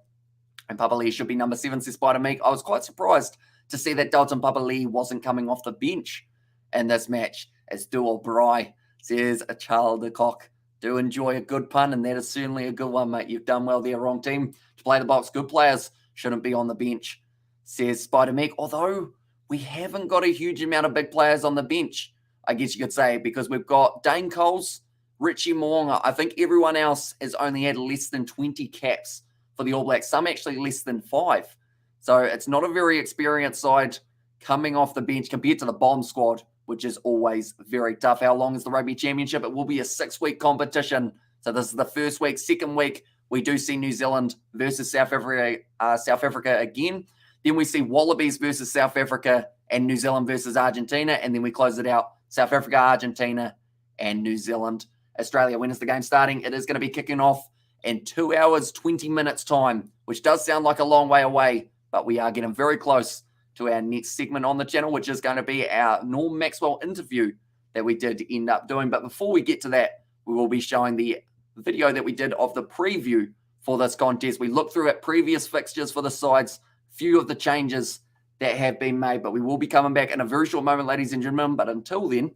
Speaker 1: And Papali'i should be number 7, says Spider Meek. I was quite surprised to see that Dalton Papali'i wasn't coming off the bench in this match, as Dual Bry says a child de cock. Do enjoy a good pun, and that is certainly a good one, mate. You've done well there. Wrong team to play the box. Good players shouldn't be on the bench, says Spider Meek. Although we haven't got a huge amount of big players on the bench, I guess you could say, because we've got Dane Coles, Richie Mo'unga. I think everyone else has only had less than 20 caps for the All Blacks, some actually less than 5. So it's not a very experienced side coming off the bench compared to the bomb squad, which is always very tough. How long is the Rugby Championship? It will be a 6-week competition. So this is the first week. Second week, we do see New Zealand versus South Africa again. Then we see Wallabies versus South Africa and New Zealand versus Argentina. And then we close it out. South Africa, Argentina, and New Zealand, Australia. When is the game starting? It is going to be kicking off in 2 hours, 20 minutes time, which does sound like a long way away, but we are getting very close to our next segment on the channel, which is going to be our Norm Maxwell interview that we did end up doing. But before we get to that, we will be showing the video that we did of the preview for this contest. We looked through at previous fixtures for the sides, few of the changes that have been made, but we will be coming back in a very short moment, ladies and gentlemen. But until then,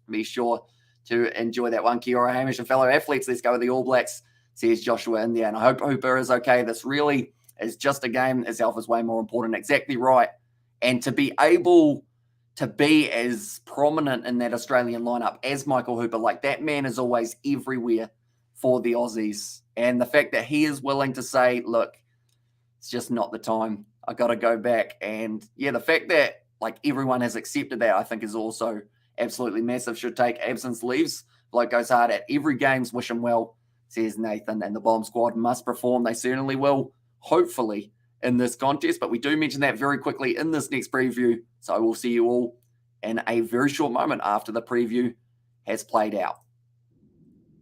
Speaker 1: be sure to enjoy that one. Kia ora, Hamish and fellow athletes. Let's go with the All Blacks, says Joshua in there. And I hope Hooper is okay. This really is just a game. His health is way more important. Exactly right. And to be able to be as prominent in that Australian lineup as Michael Hooper, like that man is always everywhere for the Aussies. And the fact that he is willing to say, look, it's just not the time. I got to go back. And yeah, the fact that like everyone has accepted that, I think is also absolutely massive. Should take absence leaves. Bloke goes hard at every games. Wish him well, says Nathan. And the bomb squad must perform. They certainly will, hopefully, in this contest. But we do mention that very quickly in this next preview. So I will see you all in a very short moment after the preview has played out.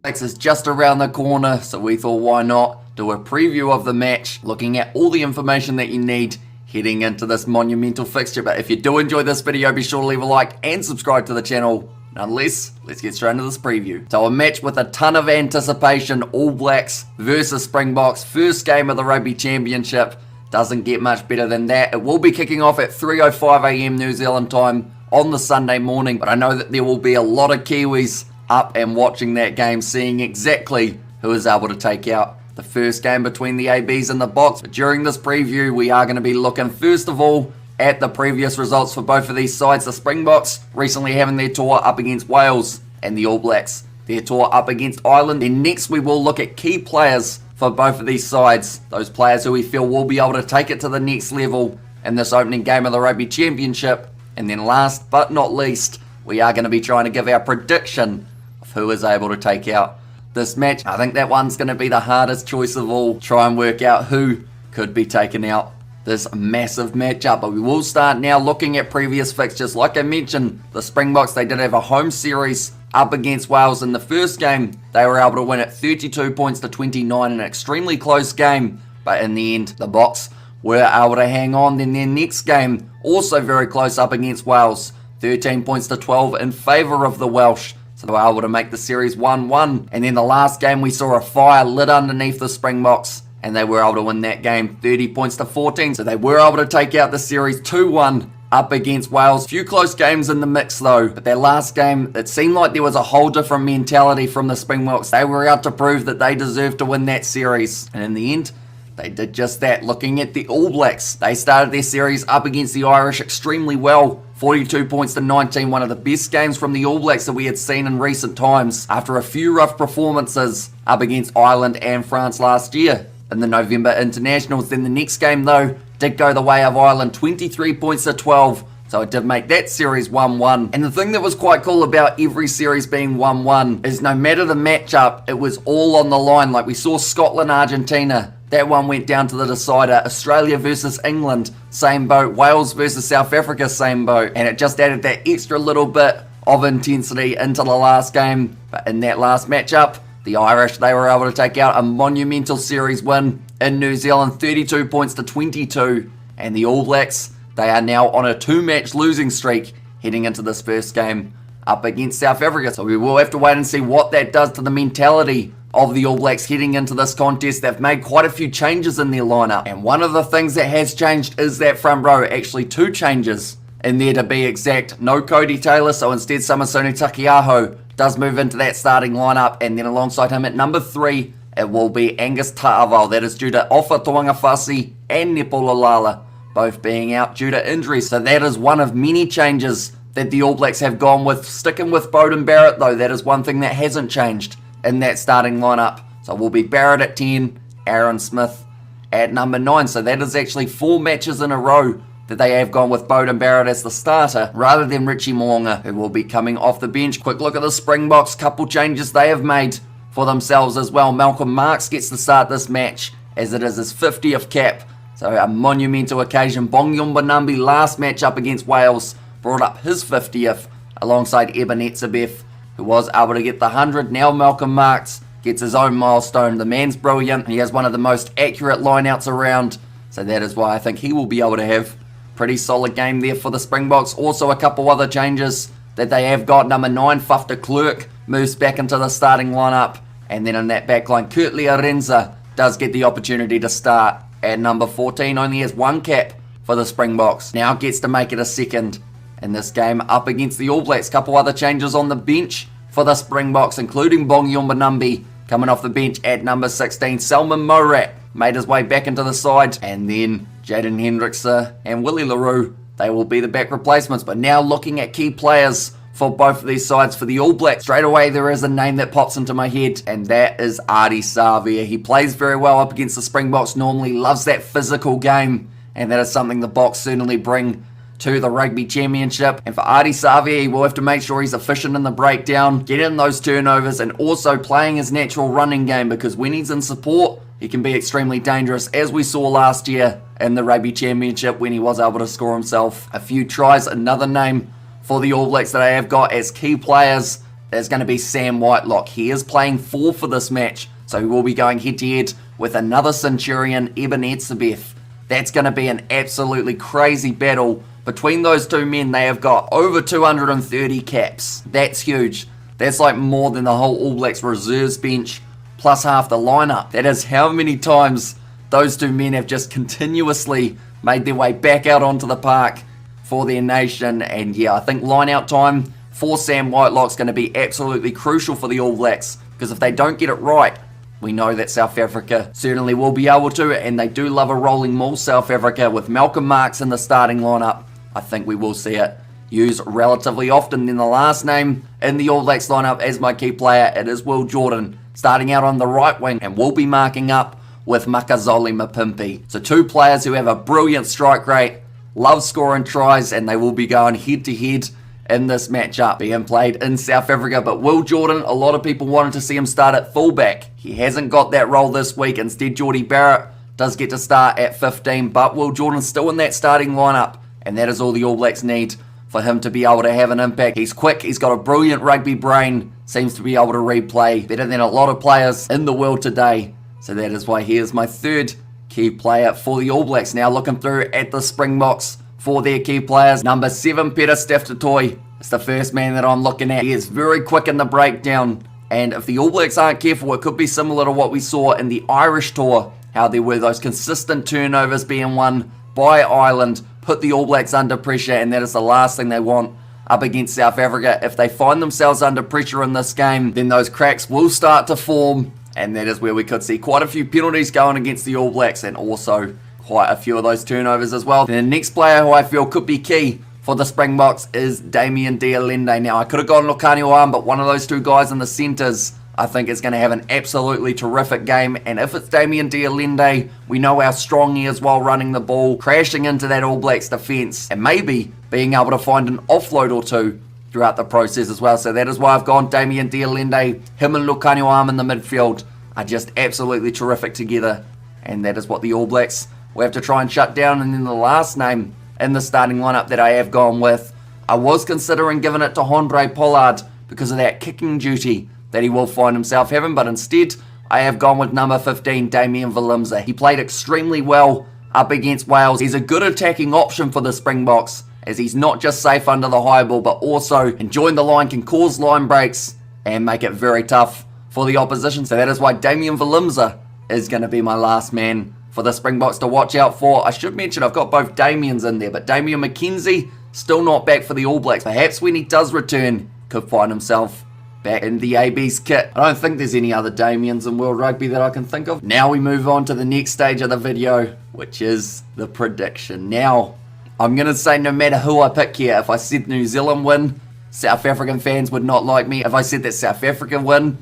Speaker 1: Alex is just around the corner, so we thought, why not do a preview of the match, looking at all the information that you need heading into this monumental fixture. But if you do enjoy this video, be sure to leave a like and subscribe to the channel. Nonetheless, let's get straight into this preview. So a match with a ton of anticipation, All Blacks versus Springboks, first game of the Rugby Championship. Doesn't get much better than that. It will be kicking off at 3:05 AM New Zealand time on the Sunday morning, but I know that there will be a lot of Kiwis up and watching that game, seeing exactly who is able to take out the first game between the ABs and the Boks. But during this preview, we are going to be looking first of all at the previous results for both of these sides. The Springboks recently having their tour up against Wales, and the All Blacks their tour up against Ireland. Then next we will look at key players for both of these sides, those players who we feel will be able to take it to the next level in this opening game of the Rugby Championship. And then last but not least, we are going to be trying to give our prediction of who is able to take out this match. I think that one's going to be the hardest choice of all. Try and work out who could be taking out this massive matchup. But we will start now looking at previous fixtures. Like I mentioned, the Springboks, they did have a home series up against Wales in the first game. They were able to win it 32 points to 29, an extremely close game. But in the end, the Boks were able to hang on. Then their next game, also very close up against Wales, 13 points to 12 in favour of the Welsh. So they were able to make the series 1-1. And then the last game, we saw a fire lit underneath the Springboks, and they were able to win that game 30 points to 14. So they were able to take out the series 2-1 up against Wales. Few close games in the mix though, but that last game, it seemed like there was a whole different mentality from the Springboks. They were out to prove that they deserved to win that series, and in the end, they did just that. Looking at the All Blacks, they started their series up against the Irish extremely well. 42 points to 19, one of the best games from the All Blacks that we had seen in recent times, after a few rough performances up against Ireland and France last year in the November internationals. Then the next game though did go the way of Ireland, 23 points to 12, so it did make that series 1-1. And the thing that was quite cool about every series being 1-1 is no matter the matchup, it was all on the line. Like we saw Scotland-Argentina, that one went down to the decider. Australia versus England, same boat. Wales versus South Africa, same boat. And it just added that extra little bit of intensity into the last game. But in that last matchup, the Irish, they were able to take out a monumental series win in New Zealand, 32 points to 22. And the All Blacks, they are now on a 2-match losing streak heading into this first game up against South Africa. So we will have to wait and see what that does to the mentality of the All Blacks heading into this contest. They've made quite a few changes in their lineup. And one of the things that has changed is that front row. Actually 2 changes in there to be exact. No Cody Taylor, so instead Samisoni Takiaho does move into that starting lineup, and then alongside him at number 3, it will be Angus Ta'avao. That is due to Ofa Tuangafasi and Nepola Lala both being out due to injuries. So that is one of many changes that the All Blacks have gone with. Sticking with Beauden Barrett though, that is one thing that hasn't changed in that starting lineup. So we'll be Barrett at 10, Aaron Smith at number 9. So that is actually 4 matches in a row that they have gone with Beauden Barrett as the starter rather than Richie Mo'unga, who will be coming off the bench. Quick look at the Springboks, couple changes they have made for themselves as well. Malcolm Marx gets to start this match as it is his 50th cap, so a monumental occasion. Bongyumba Nambi, last match up against Wales, brought up his 50th alongside Eben Etzebeth, who was able to get the 100. Now Malcolm Marx gets his own milestone. The man's brilliant. He has one of the most accurate lineouts around, so that is why I think he will be able to have pretty solid game there for the Springboks. Also a couple other changes that they have got. Number 9, Faf de Klerk, moves back into the starting lineup. And then in that back line, Kurt Learenza does get the opportunity to start at number 14. Only has 1 cap for the Springboks. Now gets to make it a second in this game up against the All Blacks. Couple other changes on the bench for the Springboks, including Bongyumba Nambi coming off the bench at number 16. Selman Morat made his way back into the side. And then Jaden Hendrickse and Willie LaRue, they will be the back replacements. But now looking at key players for both of these sides. For the All Blacks, straight away there is a name that pops into my head, and that is Ardie Savea. He plays very well up against the Springboks normally, loves that physical game, and that is something the Boks certainly bring to the Rugby Championship. And for Ardie Savea, he will have to make sure he's efficient in the breakdown, get in those turnovers, and also playing his natural running game, because when he's in support, he can be extremely dangerous, as we saw last year in the Rugby Championship when he was able to score himself a few tries. Another name for the All Blacks that I have got as key players is going to be Sam Whitelock. He is playing 4 for this match, so he will be going head-to-head with another Centurion, Eben Etzebeth. That's going to be an absolutely crazy battle. Between those two men, they have got over 230 caps. That's huge. That's like more than the whole All Blacks reserves bench plus half the lineup. That is how many times those two men have just continuously made their way back out onto the park for their nation. And yeah, I think line-out time for Sam Whitelock's going to be absolutely crucial for the All Blacks, because if they don't get it right, we know that South Africa certainly will be able to, and they do love a rolling maul, South Africa. With Malcolm Marx in the starting lineup, I think we will see it used relatively often. Then the last name in the All Blacks lineup as my key player, it is Will Jordan, starting out on the right wing, and will be marking up with Makazole Mapimpi. So 2 players who have a brilliant strike rate, love scoring tries, and they will be going head-to-head in this matchup being played in South Africa. But Will Jordan, a lot of people wanted to see him start at fullback. He hasn't got that role this week. Instead, Geordie Barrett does get to start at 15, but Will Jordan's still in that starting lineup, and that is all the All Blacks need for him to be able to have an impact. He's quick, he's got a brilliant rugby brain, seems to be able to read play better than a lot of players in the world today. So that is why he is my 3rd key player for the All Blacks. Now looking through at the Springboks for their key players. Number 7, Peter Steph-Totoy. It's the first man that I'm looking at. He is very quick in the breakdown, and if the All Blacks aren't careful, it could be similar to what we saw in the Irish tour, how there were those consistent turnovers being won by Ireland, put the All Blacks under pressure, and that is the last thing they want up against South Africa. If they find themselves under pressure in this game, then those cracks will start to form, and that is where we could see quite a few penalties going against the All Blacks, and also quite a few of those turnovers as well. Then the next player who I feel could be key for the Springboks is Damian Dialende. Now, I could have gone Lukhanyo, but one of those two guys in the centres I think is going to have an absolutely terrific game. And if it's Damian Dialende, we know how strong he is while running the ball, crashing into that All Blacks defence, and maybe being able to find an offload or two throughout the process as well. So that is why I've gone Damian Dialende. Him and Lukhanyo in the midfield are just absolutely terrific together, and that is what the All Blacks will have to try and shut down. And then the last name in the starting lineup that I have gone with, I was considering giving it to Handré Pollard because of that kicking duty that he will find himself having, but instead I have gone with number 15, Damian Willemse. He played extremely well up against Wales. He's a good attacking option for the Springboks, as he's not just safe under the high ball, but also enjoying the line, can cause line breaks and make it very tough for the opposition. So that is why Damian Willemse is going to be my last man for the Springboks to watch out for. I should mention I've got both Damians in there, but Damian McKenzie still not back for the All Blacks. Perhaps when he does return, could find himself back in the AB's kit. I don't think there's any other Damians in World Rugby that I can think of. Now we move on to the next stage of the video, which is the prediction. Now, I'm going to say no matter who I pick here, if I said New Zealand win, South African fans would not like me. If I said that South Africa win,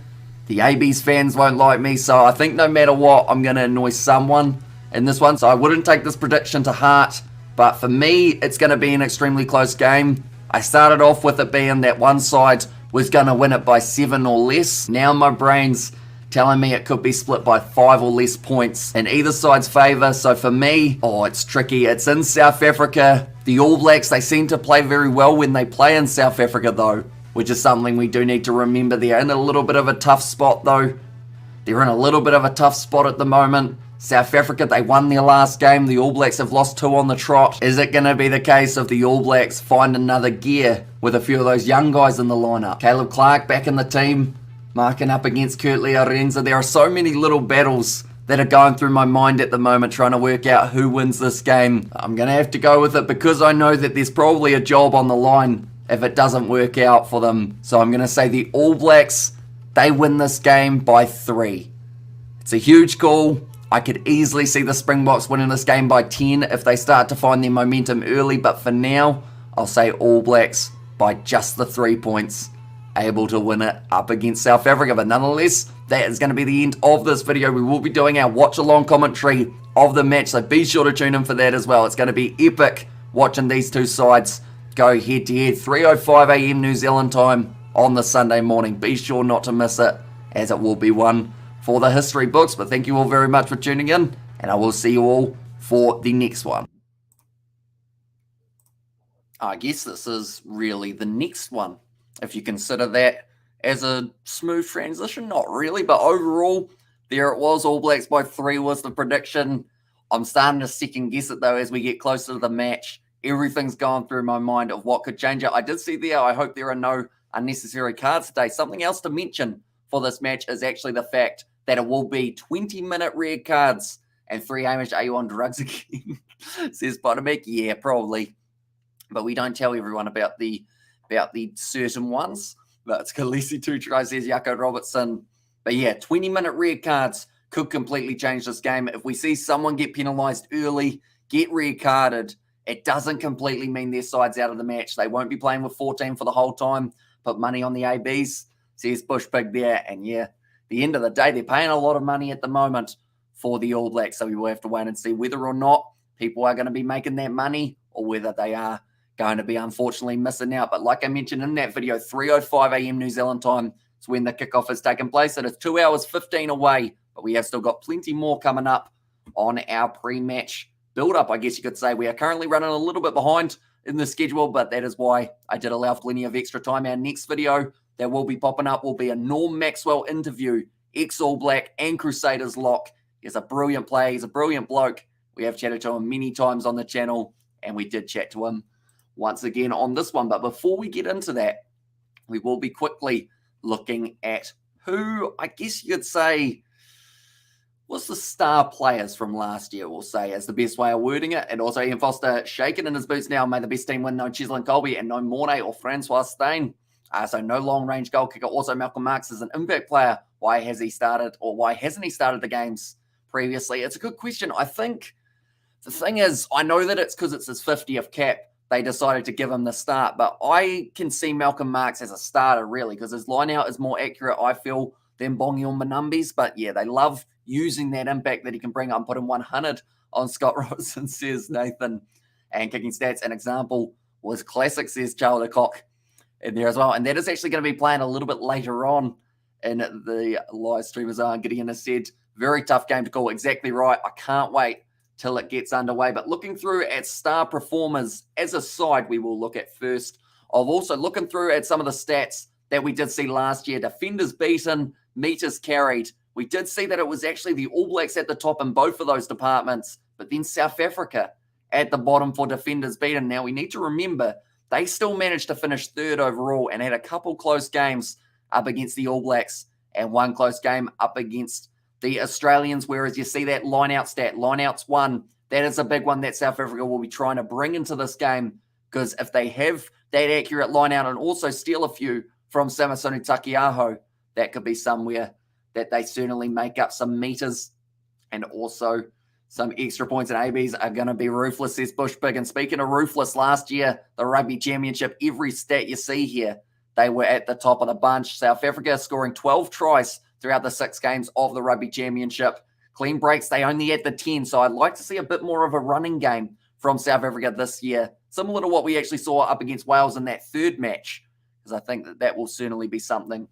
Speaker 1: the AB's fans won't like me. So I think no matter what, I'm going to annoy someone in this one. So I wouldn't take this prediction to heart. But for me, it's going to be an extremely close game. I started off with it being that one side was going to win it by 7 or less. Now my brain's telling me it could be split by 5 or less points in either side's favour. So for me, it's tricky. It's in South Africa. The All Blacks, they seem to play very well when they play in South Africa though, which is something we do need to remember. They're in a little bit of a tough spot though. They're in a little bit of a tough spot at the moment. South Africa, they won their last game. The All Blacks have lost 2 on the trot. Is it going to be the case of the All Blacks find another gear with a few of those young guys in the lineup? Caleb Clark back in the team, marking up against Kurtley Arenza. There are so many little battles that are going through my mind at the moment, trying to work out who wins this game. I'm going to have to go with it because I know that there's probably a job on the line if it doesn't work out for them. So I'm going to say the All Blacks, they win this game by 3. It's a huge call. I could easily see the Springboks winning this game by 10 if they start to find their momentum early, but for now, I'll say All Blacks by just the 3 points, able to win it up against South Africa. But nonetheless, that is going to be the end of this video. We will be doing our watch-along commentary of the match, so be sure to tune in for that as well. It's going to be epic watching these two sides go head-to-head, 3:05 AM New Zealand time on the Sunday morning. Be sure not to miss it, as it will be one for the history books. But thank you all very much for tuning in, and I will see you all for the next one. I guess this is really the next one, if you consider that as a smooth transition. Not really, but overall, there it was. All Blacks by 3 was the prediction. I'm starting to second guess it though as we get closer to the match. Everything's going through my mind of what could change it. I did see there, I hope there are no unnecessary cards today. Something else to mention for this match is actually the fact that it will be 20-minute red cards. And 3 Hamish, are you on drugs again? Says Potomac. Yeah, probably. But we don't tell everyone about the certain ones. But it's Khaleesi 2 tries, says Yako Robertson. But yeah, 20-minute red cards could completely change this game. If we see someone get penalised early, get red carded, it doesn't completely mean their side's out of the match. They won't be playing with 14 for the whole time. Put money on the ABs, says Bush Pig there. And yeah, the end of the day, they're paying a lot of money at the moment for the All Blacks. So we will have to wait and see whether or not people are going to be making that money or whether they are going to be unfortunately missing out. But like I mentioned in that video, 3:05 AM New Zealand time is when the kickoff has taken place. It is 2 hours 15 away, but we have still got plenty more coming up on our pre-match build-up, I guess you could say. We are currently running a little bit behind in the schedule, but that is why I did allow plenty of extra time. Our next video that will be popping up will be a Norm Maxwell interview, ex-All Black and Crusaders lock. He's a brilliant player. He's a brilliant bloke. We have chatted to him many times on the channel, and we did chat to him once again on this one. But before we get into that, we will be quickly looking at who, I guess you could say, what's the star players from last year, we'll say, as the best way of wording it. And also Ian Foster shaking in his boots now, made the best team win, no Cheslin Colby and no Mornay or Francois Stein. So no long-range goal kicker. Also, Malcolm Marx is an impact player. Why hasn't he started the games previously? It's a good question. I think the thing is, I know that it's because it's his 50th cap. They decided to give him the start, but I can see Malcolm Marx as a starter, really, because his line-out is more accurate, I feel, than Bongi or Manumbi's. But yeah, they love using that impact that he can bring up and put in 100 on Scott Robertson, says Nathan. And kicking stats, an example was classic, says Charles Lecoq in there as well. And that is actually going to be playing a little bit later on in the live stream, as Gideon has said. Very tough game to call. Exactly right. I can't wait till it gets underway. But looking through at star performers as a side, we will look at first. Of also looking through at some of the stats that we did see last year. Defenders beaten, meters carried. We did see that it was actually the All Blacks at the top in both of those departments, but then South Africa at the bottom for defenders beaten. Now, we need to remember they still managed to finish third overall and had a couple close games up against the All Blacks and one close game up against the Australians, whereas you see that line-out stat, line-outs won. That is a big one that South Africa will be trying to bring into this game, because if they have that accurate line-out and also steal a few from Samisoni Takiaho, that could be somewhere that they certainly make up some meters and also some extra points. And ABs are going to be ruthless, says Bush Big. And speaking of ruthless, last year, the Rugby Championship, every stat you see here, they were at the top of the bunch. South Africa scoring 12 tries throughout the 6 games of the Rugby Championship. Clean breaks, they only had the 10. So I'd like to see a bit more of a running game from South Africa this year, similar to what we actually saw up against Wales in that third match, because I think that will certainly be something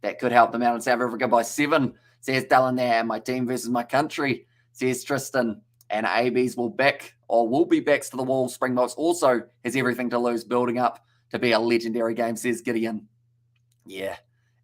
Speaker 1: that could help them out in South Africa by 7, says Dylan there. My team versus my country, says Tristan. And ABs will be backs to the wall. Springboks also has everything to lose, building up to be a legendary game, says Gideon. Yeah,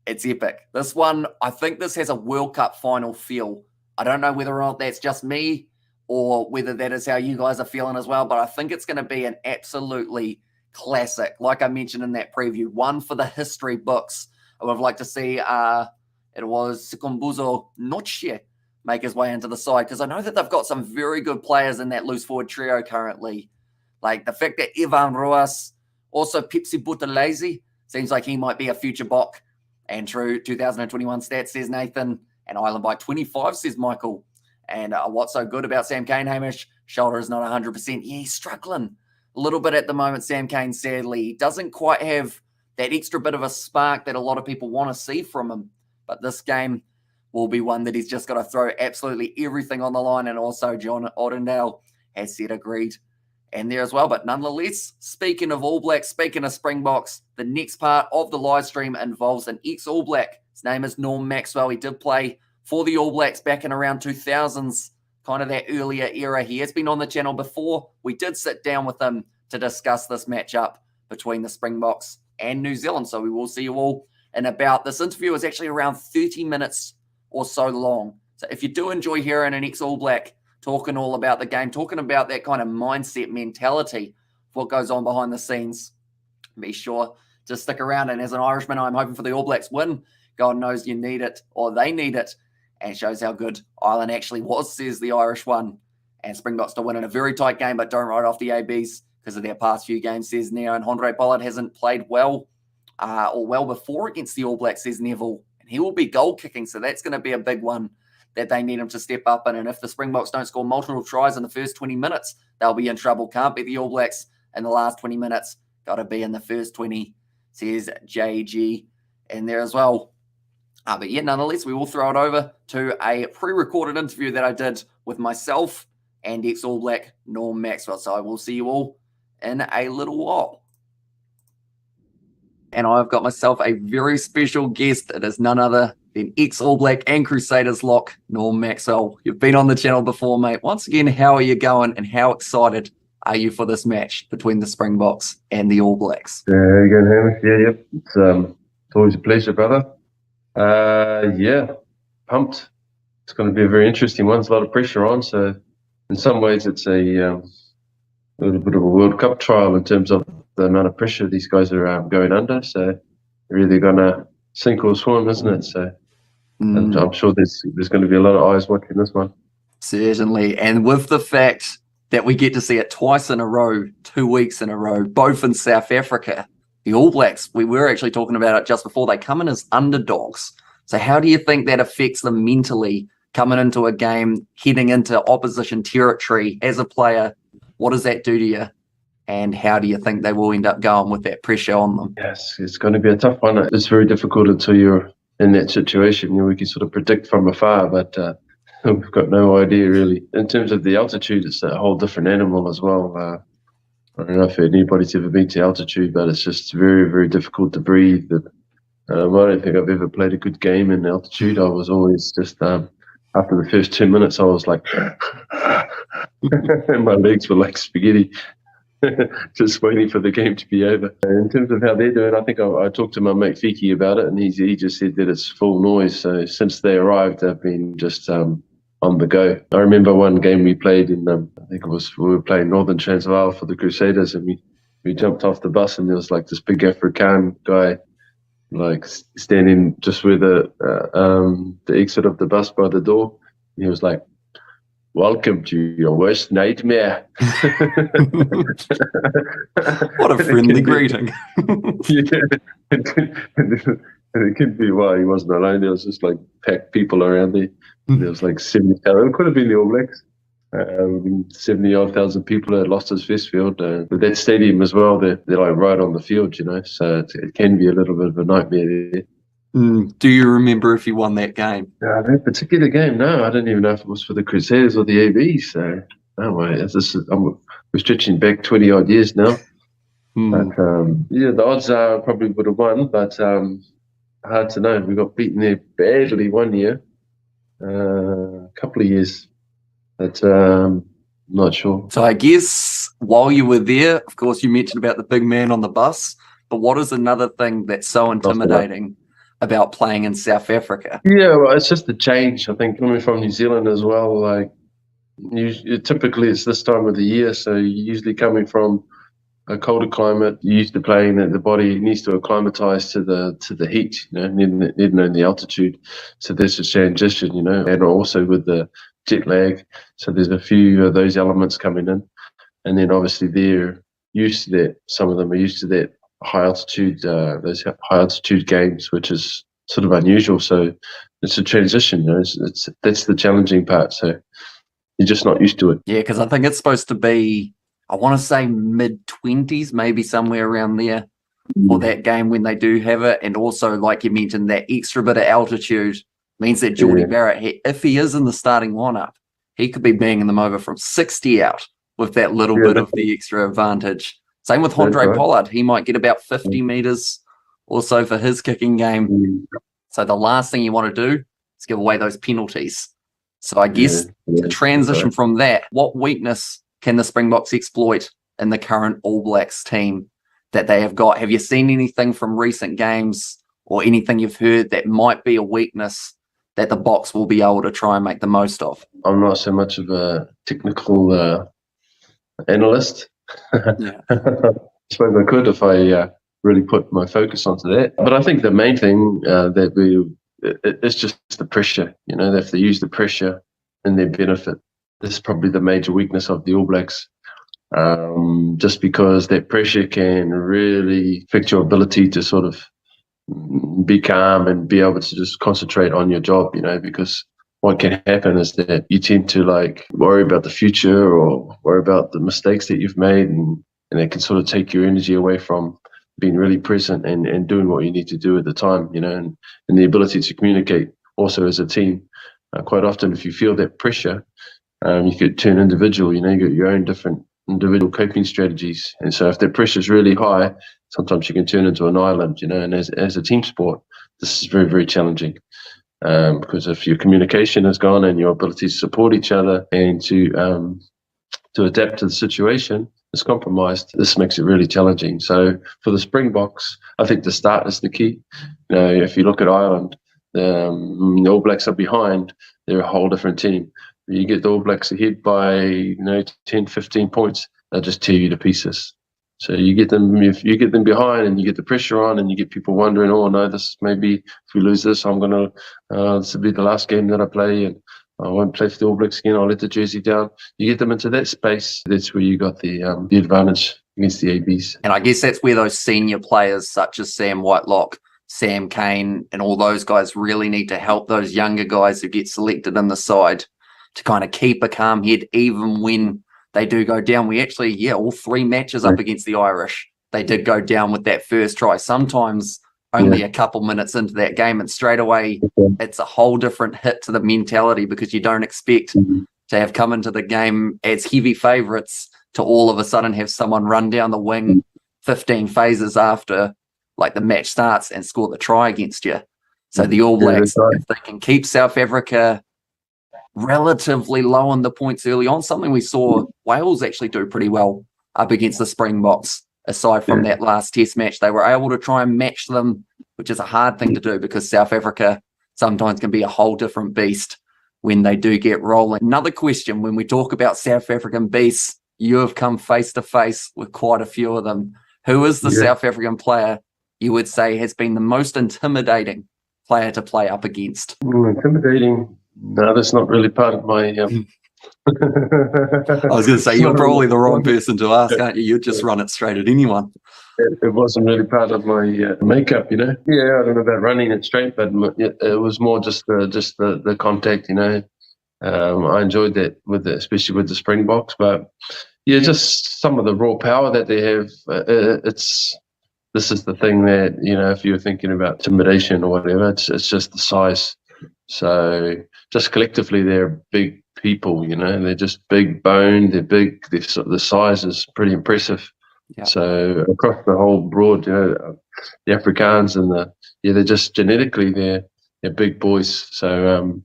Speaker 1: it's epic. This one, I think this has a World Cup final feel. I don't know whether or not that's just me or whether that is how you guys are feeling as well, but I think it's going to be an absolutely classic. Like I mentioned in that preview, one for the history books. I would like to see it was Sikombuzo Noche make his way into the side, because I know that they've got some very good players in that loose forward trio currently. Like the fact that Ivan Ruas, also Pepsi Buthelezi, seems like he might be a future Bok. And true 2021 stats, says Nathan. And Ireland by 25, says Michael. And what's so good about Sam Cane, Hamish? Shoulder is not 100%. Yeah, he's struggling a little bit at the moment, Sam Cane, sadly. He doesn't quite have that extra bit of a spark that a lot of people want to see from him. But this game will be one that he's just got to throw absolutely everything on the line. And also John Ottendale has said agreed and there as well. But nonetheless, speaking of All Blacks, speaking of Springboks, the next part of the live stream involves an ex-All Black. His name is Norm Maxwell. He did play for the All Blacks back in around 2000s, kind of that earlier era. He has been on the channel before. We did sit down with him to discuss this matchup between the Springboks and New Zealand. So we will see you all in about. This interview is actually around 30 minutes or so long. So if you do enjoy hearing an ex-All Black talking all about the game, talking about that kind of mindset, mentality, what goes on behind the scenes, be sure to stick around. And as an Irishman, I'm hoping for the All Blacks win. God knows you need it, or they need it, and it shows how good Ireland actually was, says the Irish one. And Springboks to win in a very tight game, but don't write off the ABs because of their past few games, says Neo. And Andre Pollard hasn't played well or well before against the All Blacks, says Neville. And he will be goal kicking, so that's going to be a big one that they need him to step up in. And if the Springboks don't score multiple tries in the first 20 minutes, they'll be in trouble. Can't beat the All Blacks in the last 20 minutes. Got to be in the first 20, says JG in there as well. But yeah, nonetheless, we will throw it over to a pre-recorded interview that I did with myself and ex-All Black Norm Maxwell. So I will see you all in a little while. And I've got myself a very special guest. It is none other than ex-All Black and Crusaders lock, Norm Maxwell. You've been on the channel before, mate. Once again, how are you going and how excited are you for this match between the Springboks and the All Blacks?
Speaker 4: How you going, Hamish? Yeah. It's always a pleasure, brother. Yeah, pumped. It's going to be a very interesting one. There's a lot of pressure on, so in some ways it's a little bit of a World Cup trial in terms of the amount of pressure these guys are going under. So they're either going to sink or swim, isn't it? So And I'm sure there's going to be a lot of eyes watching this one.
Speaker 1: Certainly. And with the fact that we get to see it twice in a row, 2 weeks in a row, both in South Africa, the All Blacks, we were actually talking about it just before, they come in as underdogs. So how do you think that affects them mentally coming into a game, heading into opposition territory as a player? What does that do to you? And how do you think they will end up going with that pressure on them?
Speaker 4: Yes, it's going to be a tough one. It's very difficult until you're in that situation. You know, we can sort of predict from afar, but we've got no idea really. In terms of the altitude, it's a whole different animal as well. I don't know if anybody's ever been to altitude, but it's just very, very difficult to breathe. I don't think I've ever played a good game in altitude. I was always just, after the first 2 minutes, I was like, and my legs were like spaghetti, just waiting for the game to be over. In terms of how they're doing, I think I talked to my mate Fiki about it, and he just said that it's full noise. So since they arrived, they've been just on the go. I remember one game we played in, I think we were playing Northern Transvaal for the Crusaders, and we jumped off the bus, and there was like this big Afrikaan guy, like standing just where the exit of the bus by the door. He was like, "Welcome to your worst nightmare."
Speaker 1: What a friendly greeting.
Speaker 4: Yeah. And it could be why he wasn't alone. There was just like packed people around there. There was like 70,000. It could have been the All Blacks. 70,000 people at Losters Festfield. But that stadium as well, they're like right on the field, you know. So it can be a little bit of a nightmare there.
Speaker 1: Do you remember if you won that game?
Speaker 4: That particular game, no, I don't even know if it was for the Crusaders or the AB. So, no way. We're stretching back 20 odd years now. But yeah, the odds are probably would have won, but hard to know. We got beaten there badly one year, a couple of years, but not sure.
Speaker 1: So I guess while you were there, of course, you mentioned about the big man on the bus, but what is another thing that's so intimidating about playing in South Africa?
Speaker 4: Yeah, well, it's just the change. I think coming from New Zealand as well, like typically it's this time of the year, so you're usually coming from a colder climate, you're used to playing that the body needs to acclimatise to the heat, you know, in the altitude. So there's a transition, you know, and also with the jet lag. So there's a few of those elements coming in, and then obviously they're used to that. Some of them are used to that high altitude, those high altitude games, which is sort of unusual. So it's a transition, you know. That's the challenging part. So you're just not used to it.
Speaker 1: Yeah, because I think it's supposed to be, I want to say mid-20s, maybe somewhere around there for that game when they do have it. And also, like you mentioned, that extra bit of altitude means that Geordie Barrett, if he is in the starting lineup, he could be banging them over from 60 out with that little bit of the extra advantage. Same with Andre Pollard. He might get about 50 metres or so for his kicking game. So the last thing you want to do is give away those penalties. So I guess the transition from that, what weakness can the Springboks exploit in the current All Blacks team that they have got? Have you seen anything from recent games or anything you've heard that might be a weakness that the Boks will be able to try and make the most of?
Speaker 4: I'm not so much of a technical analyst.
Speaker 1: Yeah.
Speaker 4: I suppose I could if I really put my focus onto that. But I think the main thing it's just the pressure. You know, if they use the pressure in their benefit, this is probably the major weakness of the All Blacks. Just because that pressure can really affect your ability to sort of be calm and be able to just concentrate on your job, you know, because what can happen is that you tend to like worry about the future or worry about the mistakes that you've made, and it can sort of take your energy away from being really present and doing what you need to do at the time, you know, and the ability to communicate also as a team. Quite often, if you feel that pressure, you could turn individual, you know, you got your own different individual coping strategies. And so if that pressure is really high, sometimes you can turn into an island, you know, and as a team sport, this is very, very challenging. Because if your communication is gone and your ability to support each other and to adapt to the situation is compromised, this makes it really challenging. So for the Springboks, I think the start is the key. You know, if you look at Ireland, the All Blacks are behind, they're a whole different team. You get the All Blacks ahead by 10, 15 points, they'll just tear you to pieces. So you get them, if you get them behind and you get the pressure on and you get people wondering, oh no, this maybe if we lose this, I'm gonna this will be the last game that I play and I won't play for the All Blacks again. I'll let the jersey down. You get them into that space. That's where you got the advantage against the ABs.
Speaker 1: And I guess that's where those senior players such as Sam Whitelock, Sam Kane, and all those guys really need to help those younger guys who get selected in the side to kind of keep a calm head even when they do go down. We actually, all 3 matches up against the Irish, they did go down with that first try. Sometimes only a couple minutes into that game, and straight away it's a whole different hit to the mentality because you don't expect to have come into the game as heavy favourites to all of a sudden have someone run down the wing 15 phases after like the match starts and score the try against you. So the All Blacks, if they can keep South Africa relatively low on the points early on, something we saw Wales actually do pretty well up against the Springboks. Aside from that last test match, they were able to try and match them, which is a hard thing to do because South Africa sometimes can be a whole different beast when they do get rolling. Another question, when we talk about South African beasts, you have come face to face with quite a few of them. Who is the South African player you would say has been the most intimidating player to play up against?
Speaker 4: Intimidating? No, that's not really part of my...
Speaker 1: I was going to say, you're probably the wrong person to ask, aren't you? You'd just run it straight at anyone.
Speaker 4: It wasn't really part of my makeup, you know. Yeah, I don't know about running it straight, but it was more just the contact, you know. I enjoyed that especially with the Springboks, but yeah, just some of the raw power that they have. This is the thing that, you know, if you're thinking about intimidation or whatever, it's just the size. So just collectively, they're big people, you know. They're just big boned. They're big. The size is pretty impressive. Yeah. So across the whole broad, you know, the Afrikaans and they're just genetically they're big boys. So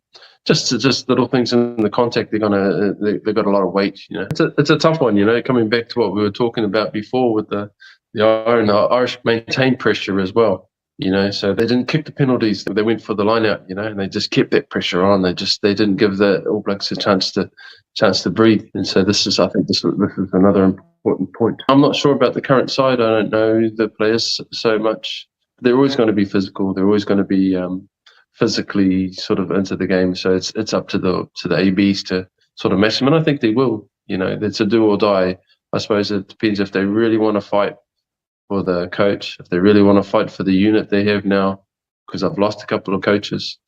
Speaker 4: just little things in the contact, they've got a lot of weight. You know, it's a tough one. You know, coming back to what we were talking about before with the Irish maintain pressure as well. You know, so they didn't kick the penalties. They went for the line out, you know, and they just kept that pressure on. They didn't give the All Blacks a chance to breathe. And so I think this is another important point. I'm not sure about the current side. I don't know the players so much. They're always going to be physical. They're always going to be physically sort of into the game. So it's up to the ABs to sort of match them, and I think they will. You know, it's a do or die. I suppose it depends if they really want to fight for the coach, if they really want to fight for the unit they have now, because I've lost a couple of coaches,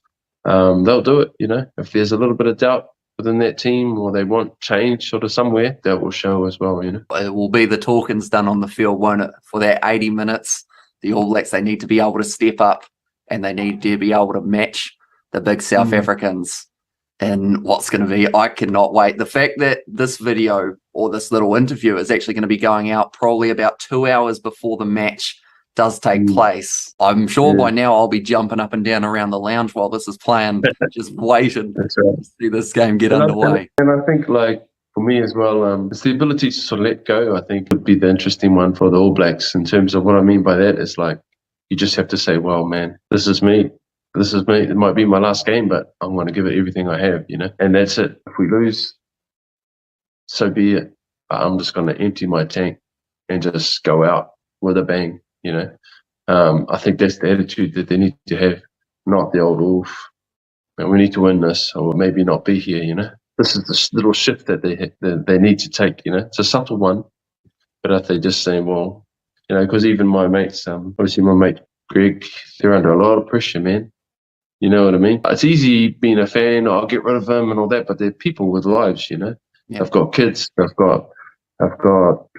Speaker 4: they'll do it, you know. If there's a little bit of doubt within that team or they want change sort of somewhere, that will show as well, you know.
Speaker 1: It will be the talkings done on the field, won't it? For that 80 minutes, the All Blacks, they need to be able to step up and they need to be able to match the big South Africans. And what's going to be, I cannot wait. The fact that this video or this little interview is actually going to be going out probably about 2 hours before the match does take place. I'm sure by now I'll be jumping up and down around the lounge while this is playing, just waiting to see this game get underway.
Speaker 4: And I think, like, for me as well, it's the ability to sort of let go, I think, would be the interesting one for the All Blacks. In terms of what I mean by that is, like, you just have to say, well, man, this is me. This is me. It might be my last game, but I'm going to give it everything I have, you know. And that's it. If we lose, so be it. I'm just going to empty my tank and just go out with a bang, you know. I think that's the attitude that they need to have, not the old oof. We need to win this, or maybe not be here, you know. This is this little shift that they need to take, you know. It's a subtle one, but if they just say, well, you know, because even my mates, obviously my mate Greg, they're under a lot of pressure, man. You know what I mean? It's easy being a fan, I'll get rid of them and all that, but they're people with lives, you know. Yeah. They've got kids, they've got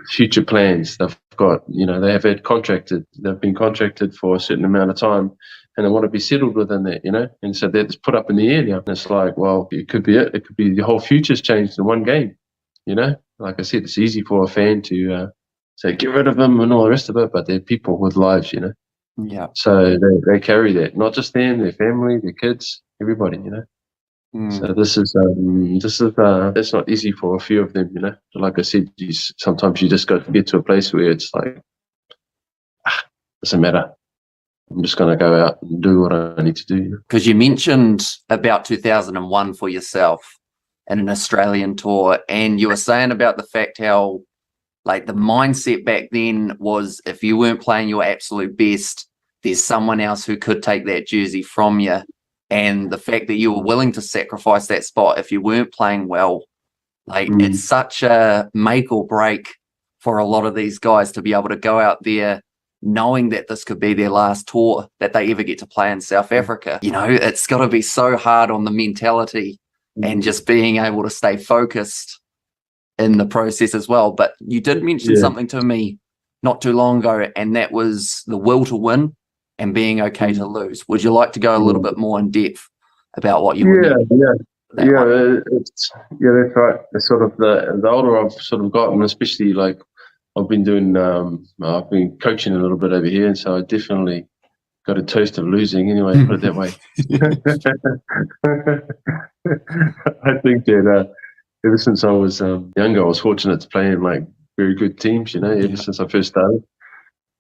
Speaker 4: future plans, they've got, you know, they've been contracted for a certain amount of time and they want to be settled within that, you know. And so they're just put up in the air now. And it's like, well, it could be it. It could be your whole future's changed in one game, you know. Like I said, it's easy for a fan to say, get rid of them and all the rest of it, but they're people with lives, you know.
Speaker 1: Yeah.
Speaker 4: So they carry that, not just them, their family, their kids, everybody, you know. So this is it's not easy for a few of them, you know. Like I said, sometimes you just got to get to a place where it's like, doesn't matter. I'm just going to go out and do what I need to do.
Speaker 1: Because you mentioned about 2001 for yourself and an Australian tour, and you were saying about the fact how Like the mindset back then was if you weren't playing your absolute best, there's someone else who could take that jersey from you. And the fact that you were willing to sacrifice that spot if you weren't playing well, like it's such a make or break for a lot of these guys to be able to go out there knowing that this could be their last tour that they ever get to play in South Africa. You know, it's got to be so hard on the mentality and just being able to stay focused in the process as well. But you did mention something to me not too long ago, and that was the will to win and being okay to lose. Would you like to go a little bit more in depth about what you mean?
Speaker 4: That's right. It's sort of the older I've sort of gotten, especially like I've been doing, I've been coaching a little bit over here, and so I definitely got a taste of losing anyway, put it that way. I think that ever since I was younger, I was fortunate to play in like very good teams, you know, ever since I first started.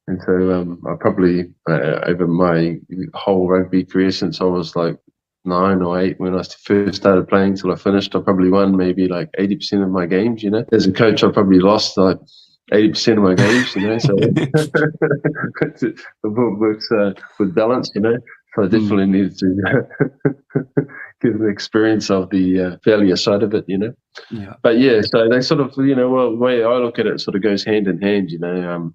Speaker 4: And so I probably, over my whole rugby career since I was like 9 or 8 when I first started playing till I finished, I probably won maybe like 80% of my games, you know. As a coach, I probably lost like 80% of my games, you know, so the book works with balance, you know. So I definitely needed to get an experience of the failure side of it, you know.
Speaker 1: Yeah.
Speaker 4: But yeah, so they sort of, you know, well, the way I look at it sort of goes hand in hand, you know.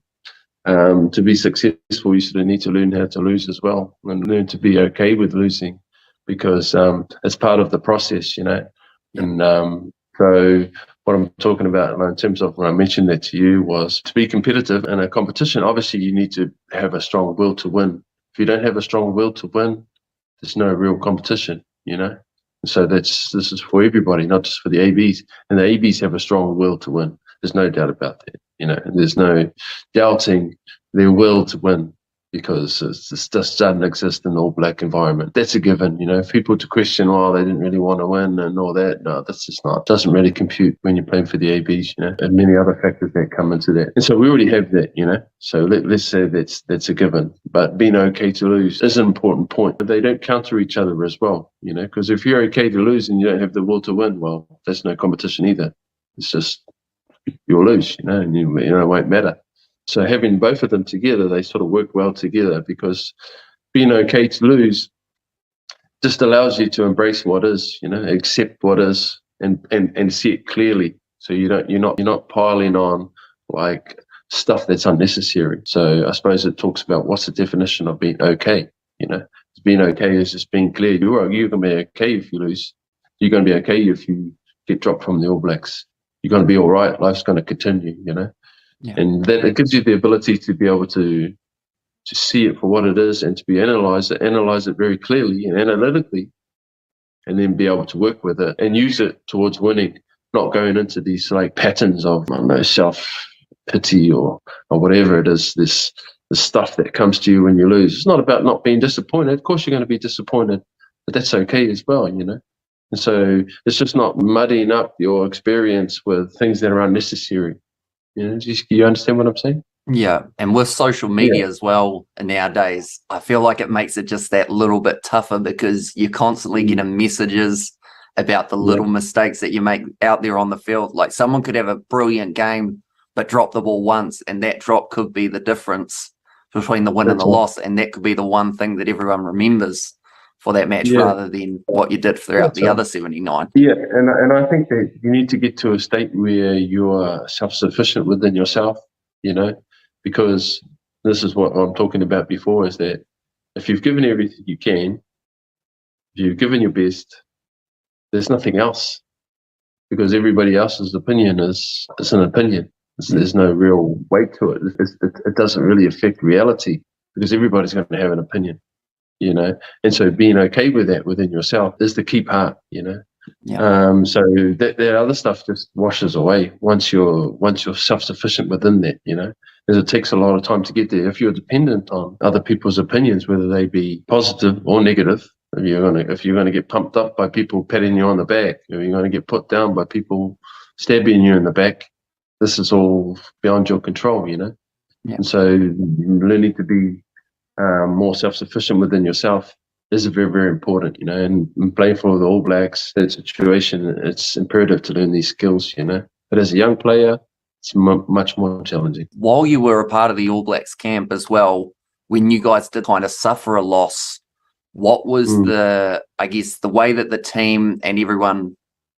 Speaker 4: To be successful, you sort of need to learn how to lose as well, and learn to be okay with losing, because it's part of the process, you know. Yeah. And so what I'm talking about in terms of when I mentioned that to you was to be competitive in a competition. Obviously, you need to have a strong will to win. If you don't have a strong will to win, there's no real competition, you know. And so this is for everybody, not just for the ABs. And the ABs have a strong will to win. There's no doubt about that, you know. And there's no doubting their will to win, because it just doesn't exist in the All Black environment. That's a given, you know. People to question, well, they didn't really want to win and all that. No, that's just not. Doesn't really compute when you're playing for the ABs, you know, and many other factors that come into that. And so we already have that, you know. So let's say that's a given. But being okay to lose is an important point. But they don't counter each other as well, you know, because if you're okay to lose and you don't have the will to win, well, that's no competition either. It's just you'll lose, you know, and you know, it won't matter. So having both of them together, they sort of work well together, because being okay to lose just allows you to embrace what is, you know, accept what is, and see it clearly. So you're not piling on like stuff that's unnecessary. So I suppose it talks about what's the definition of being okay. You know, being okay is just being clear. You're going to be okay if you lose. You're going to be okay if you get dropped from the All Blacks. You're going to be all right. Life's going to continue, you know. Yeah. And that it gives you the ability to be able to see it for what it is, and to be analyze it very clearly and analytically, and then be able to work with it and use it towards winning, not going into these like patterns of, I don't know, self-pity or whatever it is, this stuff that comes to you when you lose. It's not about not being disappointed. Of course you're going to be disappointed, but that's okay as well, you know. And so it's just not muddying up your experience with things that are unnecessary. You know, do you understand what I'm saying?
Speaker 1: Yeah, and with social media as well nowadays, I feel like it makes it just that little bit tougher, because you're constantly getting messages about the little mistakes that you make out there on the field. Like someone could have a brilliant game but drop the ball once, and that drop could be the difference between the win and the loss, and that could be the one thing that everyone remembers for that match, rather than what you did throughout the other 79.
Speaker 4: Yeah, and I think that you need to get to a state where you're self-sufficient within yourself, you know, because this is what I'm talking about before, is that if you've given everything you can, if you've given your best, there's nothing else, because everybody else's opinion is an opinion. There's no real weight to it. It doesn't really affect reality, because everybody's going to have an opinion. You know, and so being okay with that within yourself is the key part, you know. So that other stuff just washes away once you're self-sufficient within that, you know, because it takes a lot of time to get there. If you're dependent on other people's opinions, whether they be positive or negative, if you're gonna get pumped up by people patting you on the back, or you're gonna get put down by people stabbing you in the back, this is all beyond your control, you know. And so learning to be more self-sufficient within yourself is very, very important, you know. And playing for the All Blacks, that situation, it's imperative to learn these skills, you know. But as a young player, it's much more challenging.
Speaker 1: While you were a part of the All Blacks camp as well, when you guys did kind of suffer a loss, what was the way that the team and everyone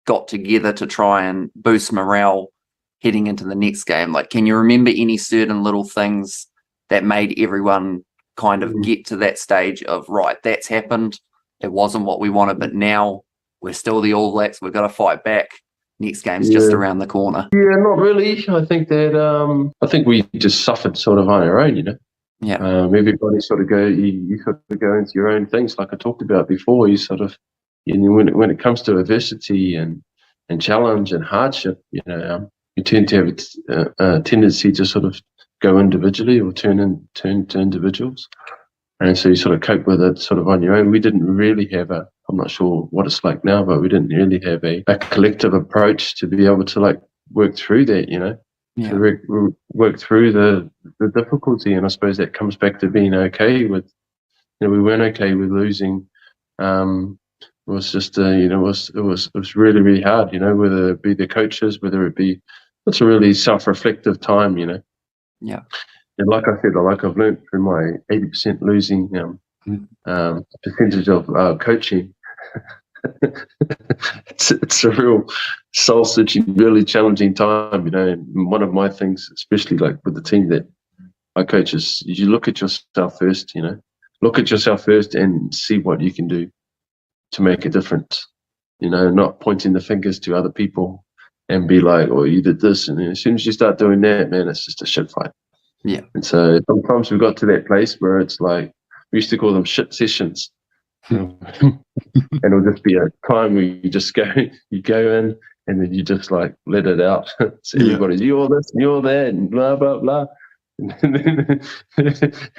Speaker 1: got together to try and boost morale heading into the next game? Like, can you remember any certain little things that made everyone kind of get to that stage of, right, that's happened, it wasn't what we wanted, but now we're still the All Blacks, we've got to fight back, next game's just around the corner?
Speaker 4: Yeah, not really. I think we just suffered sort of on our own, you know.
Speaker 1: Yeah.
Speaker 4: Everybody sort of you sort of go into your own things, like I talked about before. You sort of, when it comes to adversity and challenge and hardship, you know, you tend to have a tendency to sort of go individually or turn to individuals, and so you sort of cope with it sort of on your own. We didn't really have I'm not sure what it's like now, but we didn't really have a collective approach to be able to like work through that, you know.
Speaker 1: Yeah.
Speaker 4: To work through the difficulty, and I suppose that comes back to being okay with, you know, we weren't okay with losing. It was just, you know, it was really, really hard, you know, whether it be the coaches, whether it be, it's a really self-reflective time, you know.
Speaker 1: Yeah.
Speaker 4: And like I said, like I've learned through my 80% losing percentage of coaching, it's a real soul-searching, really challenging time, you know. And one of my things, especially like with the team that I coach, is you look at yourself first, you know. Look at yourself first and see what you can do to make a difference, you know, not pointing the fingers to other people and be like, oh, you did this. And then as soon as you start doing that, man, it's just a shit fight.
Speaker 1: Yeah.
Speaker 4: And so sometimes we got to that place where it's like, we used to call them shit sessions. And it'll just be a time where you go in and then you just like let it out. So everybody's, you're this and you're that and blah, blah, blah. And then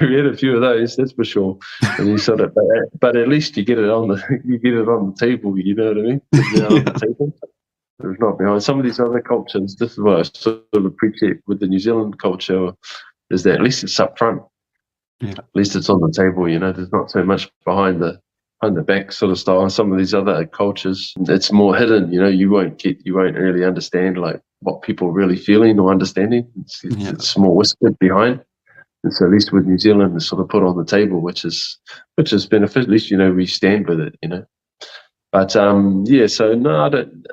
Speaker 4: we had a few of those, that's for sure. And you sort of, but at least you get it on the table, you know what I mean? On the table. It's not behind some of these other cultures. This is what I sort of appreciate with the New Zealand culture, is that at least it's up front.
Speaker 1: Yeah.
Speaker 4: At least it's on the table, you know. There's not so much behind the back sort of style. And some of these other cultures, it's more hidden, you know. You won't really understand like what people are really feeling or understanding. It's more whispered behind. And so at least with New Zealand, it's sort of put on the table, which is beneficial. At least, you know, we stand with it, you know. But so no, I don't.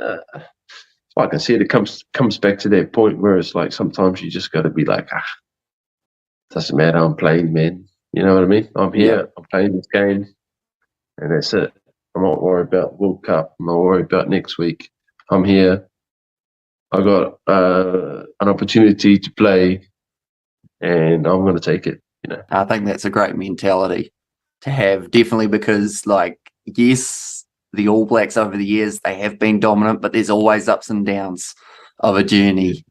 Speaker 4: Like I said, it comes back to that point where it's like sometimes you just got to be like, doesn't matter, I'm playing, man. You know what I mean? I'm here, I'm playing this game, and that's it. I'm not worried about World Cup. I'm not worried about next week. I'm here. I got an opportunity to play, and I'm going to take it. You know,
Speaker 1: I think that's a great mentality to have, definitely, because, like, yes, the All Blacks over the years, they have been dominant, but there's always ups and downs of a journey.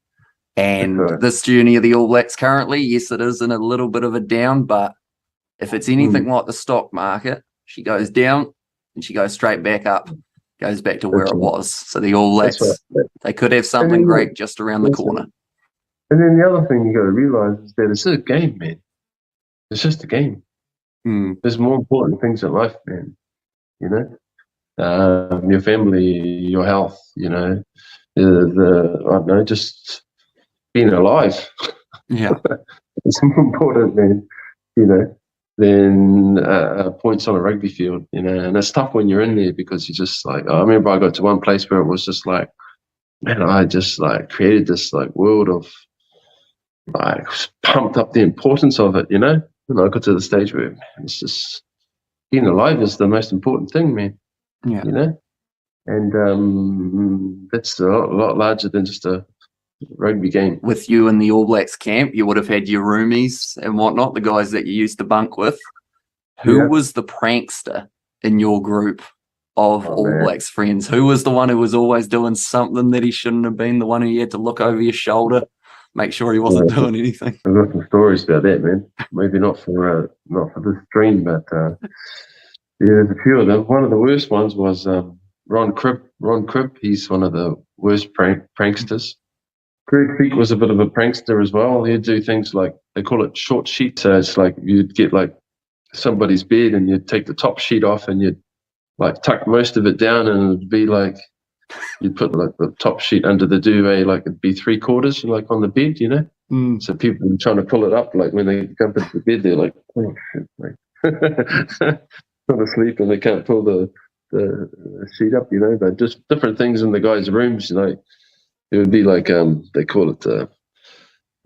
Speaker 1: And this journey of the All Blacks currently, yes, it is in a little bit of a down, but if it's anything like the stock market, she goes down and she goes straight back up, goes back to where it was. So the All Blacks, they could have something great just around the corner.
Speaker 4: And then the other thing you got to realise is that it's a game, man. It's just a game. There's more important things in life, man. You know, your family, your health. You know, I don't know, just being alive.
Speaker 1: Yeah,
Speaker 4: it's more important than, you know, than points on a rugby field. You know, and it's tough when you're in there because you just like. I remember I got to one place where it was just like, man, I just like created this like world of like pumped up the importance of it. You know, and I got to the stage where man, it's just being alive is the most important thing, man.
Speaker 1: Yeah,
Speaker 4: you know, and that's a lot larger than just a rugby game.
Speaker 1: With you in the All Blacks camp, you would have had your roomies and whatnot, the guys that you used to bunk with. Who was the prankster in your group of All Blacks friends? Who was the one who was always doing something that he shouldn't have been, the one who you had to look over your shoulder, make sure he wasn't doing anything?
Speaker 4: I've got some stories about that, man. Maybe not for this stream, but there's a few of them. One of the worst ones was Ron Cribb. He's one of the worst pranksters. Greg Feek was a bit of a prankster as well. He'd do things like, they call it short sheet. So it's like you'd get like somebody's bed and you'd take the top sheet off and you'd like tuck most of it down and it'd be like you'd put like the top sheet under the duvet, like it'd be 3/4, like on the bed, you know. So people are trying to pull it up, like when they jump into the bed, they're like, oh shit, like not asleep and they can't pull the sheet up, you know. But just different things in the guys' rooms, you know. It would be like they call it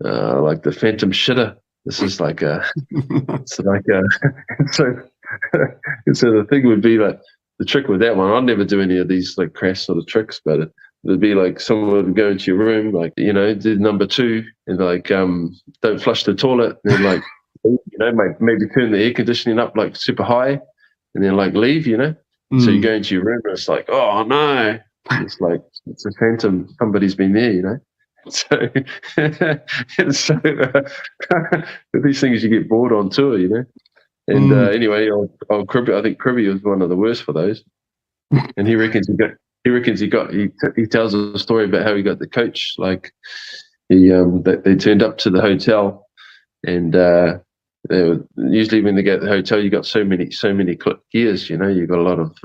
Speaker 4: like the phantom shitter. This is like it's like so so the thing would be like, the trick with that one, I'd never do any of these like crash sort of tricks, but it'd be like someone would go into your room, like, you know, did number 2 and like don't flush the toilet, and then like, you know, maybe turn the air conditioning up like super high and then like leave, you know. So you go into your room and it's like, oh no, it's like it's a phantom, somebody's been there, you know. So, these things you get bored on tour, you know. And anyway, old Cribby, I think Cribby was one of the worst for those. And he tells a story about how he got the coach. Like they turned up to the hotel, and usually when they get to the hotel, you got so many gears. You know, you got a lot of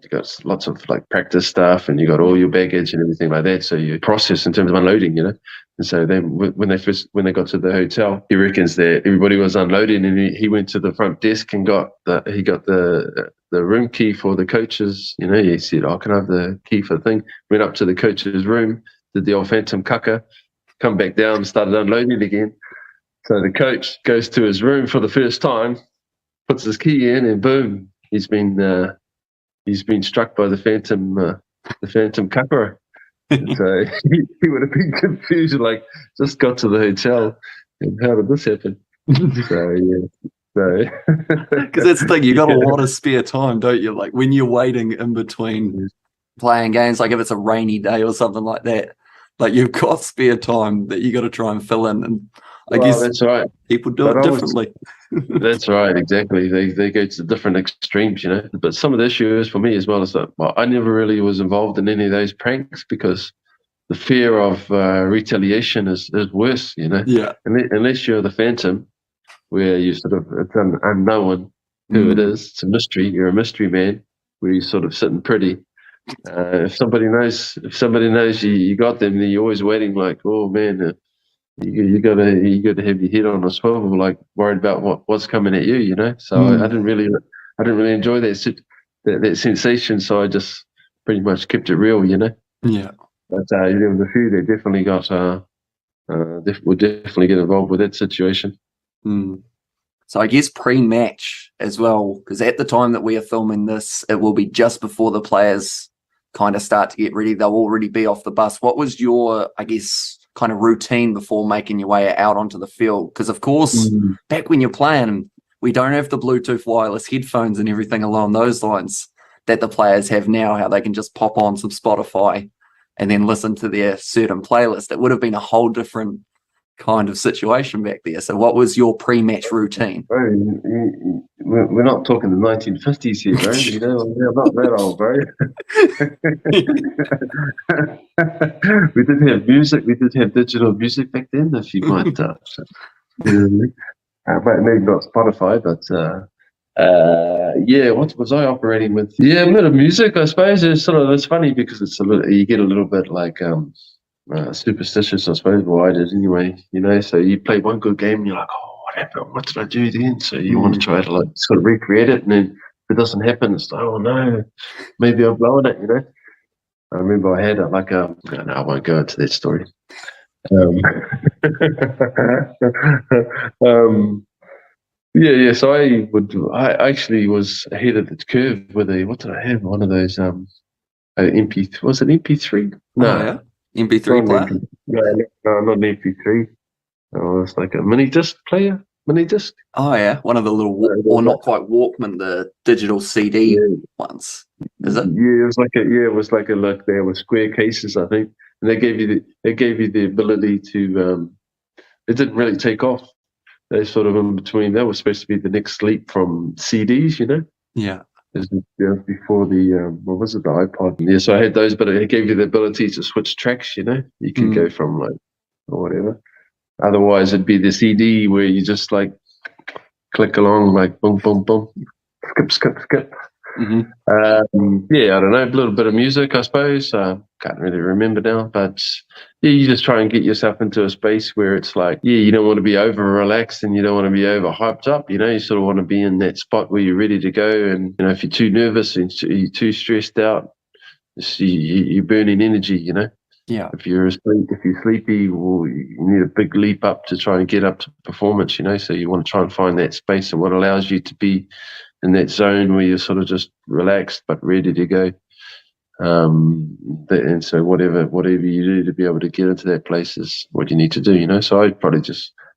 Speaker 4: you got lots of like practice stuff, and you got all your baggage and everything like that. So you process in terms of unloading, you know. And so then when they got to the hotel, he reckons that everybody was unloading, and he went to the front desk and got the room key for the coaches. You know, he said, "Oh, can I have the key for the thing?" Went up to the coach's room, did the old phantom cucker, come back down, started unloading again. So the coach goes to his room for the first time, puts his key in, and boom, he's been struck by the phantom cucker. So he would have been confused, like, just got to the hotel, and how did this happen? So yeah.
Speaker 2: Because that's the thing, you got a lot of spare time, don't you? Like when you're waiting in between
Speaker 1: Playing games, like if it's a rainy day or something like that, like you've got spare time that you got to try and fill in. And I guess
Speaker 4: that's right.
Speaker 1: People do it differently.
Speaker 4: That's right, exactly. They go to different extremes, you know. But some of the issue is for me as well is that, well, I never really was involved in any of those pranks because the fear of retaliation is worse, you know.
Speaker 2: Yeah.
Speaker 4: Unless you're the phantom, where you sort of, it's unknown who it is. It's a mystery. You're a mystery man, where you're sort of sitting pretty. If somebody knows you got them, then you're always waiting, like, oh man. You got to have your head on a swivel, like worried about what's coming at you, you know. So I didn't really enjoy that sensation. So I just pretty much kept it real, you know.
Speaker 2: Yeah.
Speaker 4: But there was a few that definitely got would definitely get involved with that situation.
Speaker 1: So I guess pre-match as well, because at the time that we are filming this, it will be just before the players kind of start to get ready. They'll already be off the bus. What was your, I guess, kind of routine before making your way out onto the field? Because of course, back when you're playing, we don't have the Bluetooth wireless headphones and everything along those lines that the players have now, how they can just pop on some Spotify and then listen to their certain playlist. It would have been a whole different kind of situation back there. So what was your pre-match routine?
Speaker 4: Bro, we're not talking the 1950s here, bro. You know, we're not that old, bro. We did have music. We did have digital music back then, if you might. Maybe not Spotify, but yeah. What was I operating with? Yeah, a bit of music, I suppose. It's funny because you get a little bit like superstitious, I suppose. Well, I did anyway. You know, so you play one good game and you're like, oh, what happened? What did I do then? So you want to try to like sort of recreate it, and then if it doesn't happen, it's like, oh no, maybe I'm blowing it. You know. I remember I had like no, I won't go into that story. Yeah. So I actually was ahead of the curve with what did I have? One of those MP. Was it MP3? No,
Speaker 1: yeah. MP3 player.
Speaker 4: No, not an MP3. Oh, it's like a mini disc player. Mini disc.
Speaker 1: Oh yeah, one of the little or not quite Walkman, the digital CD ones. Is it?
Speaker 4: Yeah, it was like they were square cases, I think, and they gave you the ability to. It didn't really take off. They sort of in between. That was supposed to be the next leap from CDs, you know.
Speaker 2: Yeah.
Speaker 4: Before the what was it, the iPod? Yeah, so I had those, but it gave you the ability to switch tracks. You know, you could go from like or whatever. Otherwise, it'd be the CD where you just like click along, like boom, boom, boom, skip. Yeah, I don't know, a little bit of music, I suppose. Can't really remember now, but yeah, you just try and get yourself into a space where it's like, yeah, you don't want to be over relaxed and you don't want to be over hyped up. You know, you sort of want to be in that spot where you're ready to go. And you know, if you're too nervous and you're too stressed out, you're burning energy. You know.
Speaker 1: Yeah.
Speaker 4: If you're sleepy, well, you need a big leap up to try and get up to performance. You know, so you want to try and find that space and what allows you to be in that zone where you're sort of just relaxed but ready to go. And so whatever you do to be able to get into that place is what you need to do, you know. So I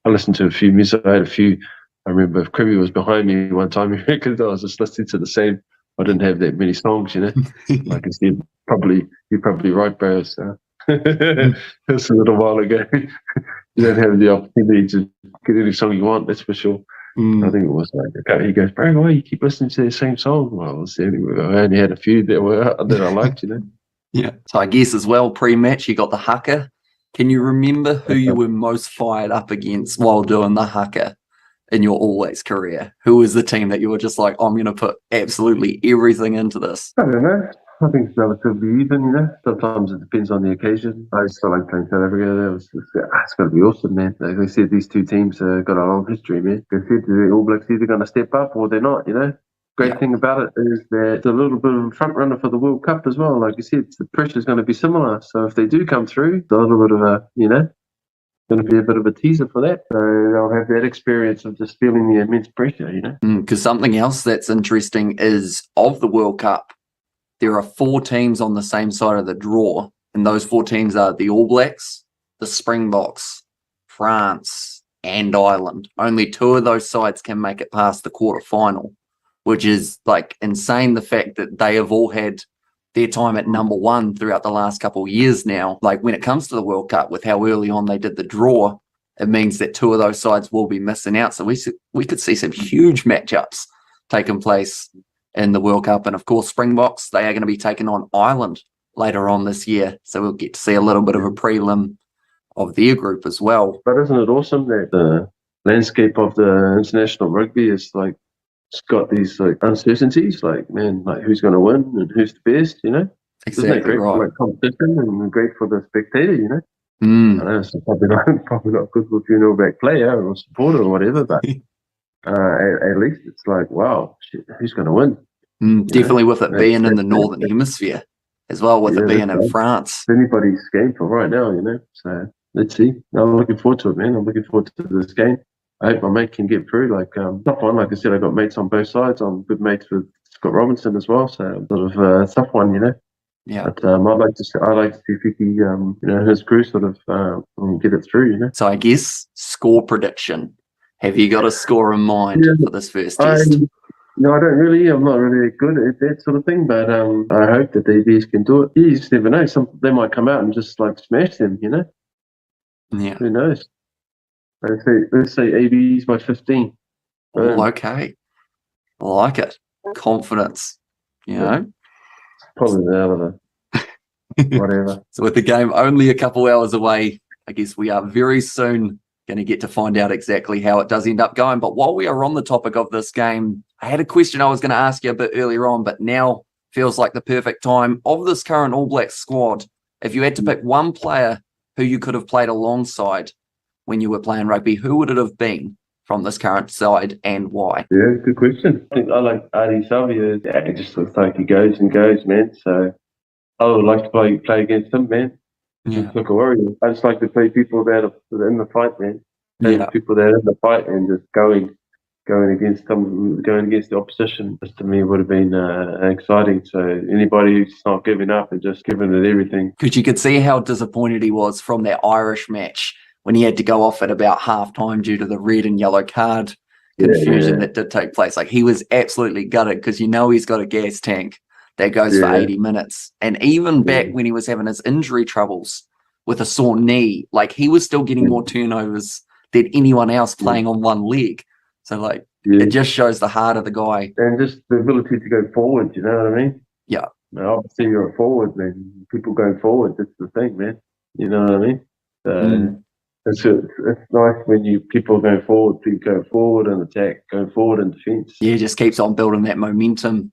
Speaker 4: listened to a few music. I remember if Cribby was behind me one time, he reckoned I was just listening to the same. I didn't have that many songs, you know. Like I said, you're probably right, bro. So that's a little while ago. You don't have the opportunity to get any song you want, that's for sure. I think it was like, okay, he goes, bro, why you keep listening to the same song? Well, I only had a few that I liked, you know.
Speaker 1: Yeah. So I guess as well, pre-match, you got the haka. Can you remember who you were most fired up against while doing the haka in your All Blacks career? Who was the team that you were just like, I'm going to put absolutely everything into this?
Speaker 4: I don't know. I think it's relatively even, you know. Sometimes it depends on the occasion. I just like playing South Africa. It's got to be awesome, man. Like I said, these two teams got a long history, man. They said the All Blacks either going to step up or they're not, you know. Great thing about it is that it's a little bit of a front runner for the World Cup as well. Like you said, the pressure's going to be similar. So if they do come through, it's a little bit of a, you know, going to be a bit of a teaser for that. So they'll have that experience of just feeling the immense pressure, you know.
Speaker 1: Because something else that's interesting is of the World Cup, there are 4 teams on the same side of the draw, and those 4 teams are the All Blacks, the Springboks, France, and Ireland. Only 2 of those sides can make it past the quarterfinal, which is like insane. The fact that they have all had their time at number 1 throughout the last couple of years now. Like when it comes to the World Cup, with how early on they did the draw, it means that 2 of those sides will be missing out. So we could see some huge matchups taking place in the World Cup. And of course, Springboks, they are going to be taking on Ireland later on this year. So we'll get to see a little bit of a prelim of their group as well.
Speaker 4: But isn't it awesome that the landscape of the international rugby is like, it's got these like uncertainties, like, man, like who's going to win and who's the best, you know?
Speaker 1: Exactly.
Speaker 4: Isn't that great for like competition and great for the spectator, you know? I know it's probably not good for an All Black player or supporter or whatever, but at least it's like, wow, shit, who's going to win?
Speaker 1: Definitely with it being in the Northern Hemisphere as well, with it being in France.
Speaker 4: It's anybody's game for right now, you know. So let's see. I'm looking forward to it, man. I'm looking forward to this game. I hope my mate can get through. Like, tough one. Like I said, I got mates on both sides. I'm good mates with Scott Robinson as well. So sort of tough one, you know.
Speaker 1: Yeah.
Speaker 4: But I'd like to see Fiki, you know, his crew sort of get it through, you know.
Speaker 1: So I guess score prediction. Have you got a score in mind for this first test?
Speaker 4: No, I don't really. I'm not really good at that sort of thing, but I hope that the ABs can do it. You just never know. They might come out and just like smash them, you know?
Speaker 1: Yeah.
Speaker 4: Who knows? Let's say ABs by 15.
Speaker 1: Oh, okay. I like it. Confidence, you know?
Speaker 4: Probably the other. Whatever.
Speaker 1: So with the game only a couple hours away, I guess we are very soon going to get to find out exactly how it does end up going. But while we are on the topic of this game, I had a question I was going to ask you a bit earlier on, but now feels like the perfect time. Of this current All Blacks squad, if you had to pick one player who you could have played alongside when you were playing rugby, who would it have been from this current side and why?
Speaker 4: Yeah, good question. I think I like Adi Savio. Yeah, it just looks like he goes and goes, man. So I would like to play against him, man.
Speaker 1: Yeah.
Speaker 4: Look a warrior. I just like to play people that are in the fight, man. People that are in the fight and just going against the opposition. Just to me would have been exciting. So anybody who's not giving up and just giving it everything.
Speaker 1: Because you could see how disappointed he was from that Irish match when he had to go off at about half-time due to the red and yellow card confusion that did take place. Like, he was absolutely gutted because you know he's got a gas tank that goes for 80 minutes. And even back when he was having his injury troubles with a sore knee, like, he was still getting more turnovers than anyone else playing on one leg. So, like, it just shows the heart of the guy.
Speaker 4: And just the ability to go forward, you know what I mean?
Speaker 1: Yeah.
Speaker 4: Now, obviously, you're a forward, man. People going forward, that's the thing, man. You know what I mean? It's nice when people go forward and attack, go forward and defence.
Speaker 1: Yeah, it just keeps on building that momentum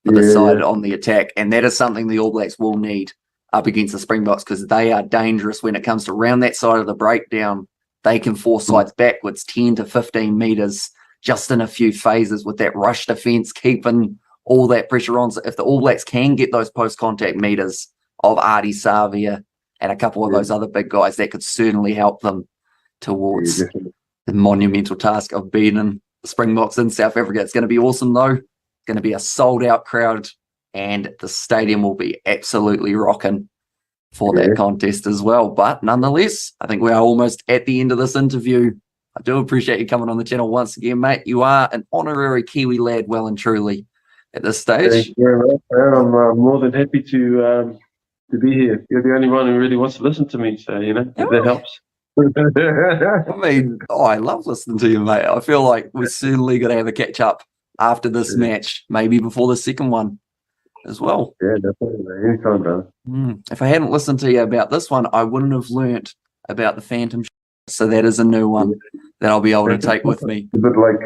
Speaker 1: for the side on the attack. And that is something the All Blacks will need up against the Springboks, because they are dangerous when it comes to round that side of the breakdown. They can force sides backwards 10 to 15 metres just in a few phases with that rush defence, keeping all that pressure on. So if the All Blacks can get those post-contact metres of Artie Savia and a couple of those other big guys, that could certainly help them towards the monumental task of beating the Springboks in South Africa. It's going to be awesome, though. It's going to be a sold-out crowd, and the stadium will be absolutely rocking for that contest as well. But nonetheless, I think we are almost at the end of this interview. I do appreciate you coming on the channel once again, mate. You are an honorary Kiwi lad, well and truly, at this stage.
Speaker 4: Thank you very much, man. I'm more than happy to be here. You're the only one who really wants to listen to me, so, if that helps.
Speaker 1: I mean, I love listening to you, mate. I feel like we're certainly going to have a catch-up after this match, maybe before the second one as well.
Speaker 4: Yeah, definitely. Anytime, brother.
Speaker 1: If I hadn't listened to you about this one, I wouldn't have learnt about the Phantom. So that is a new one that I'll be able to take with me.
Speaker 4: A bit like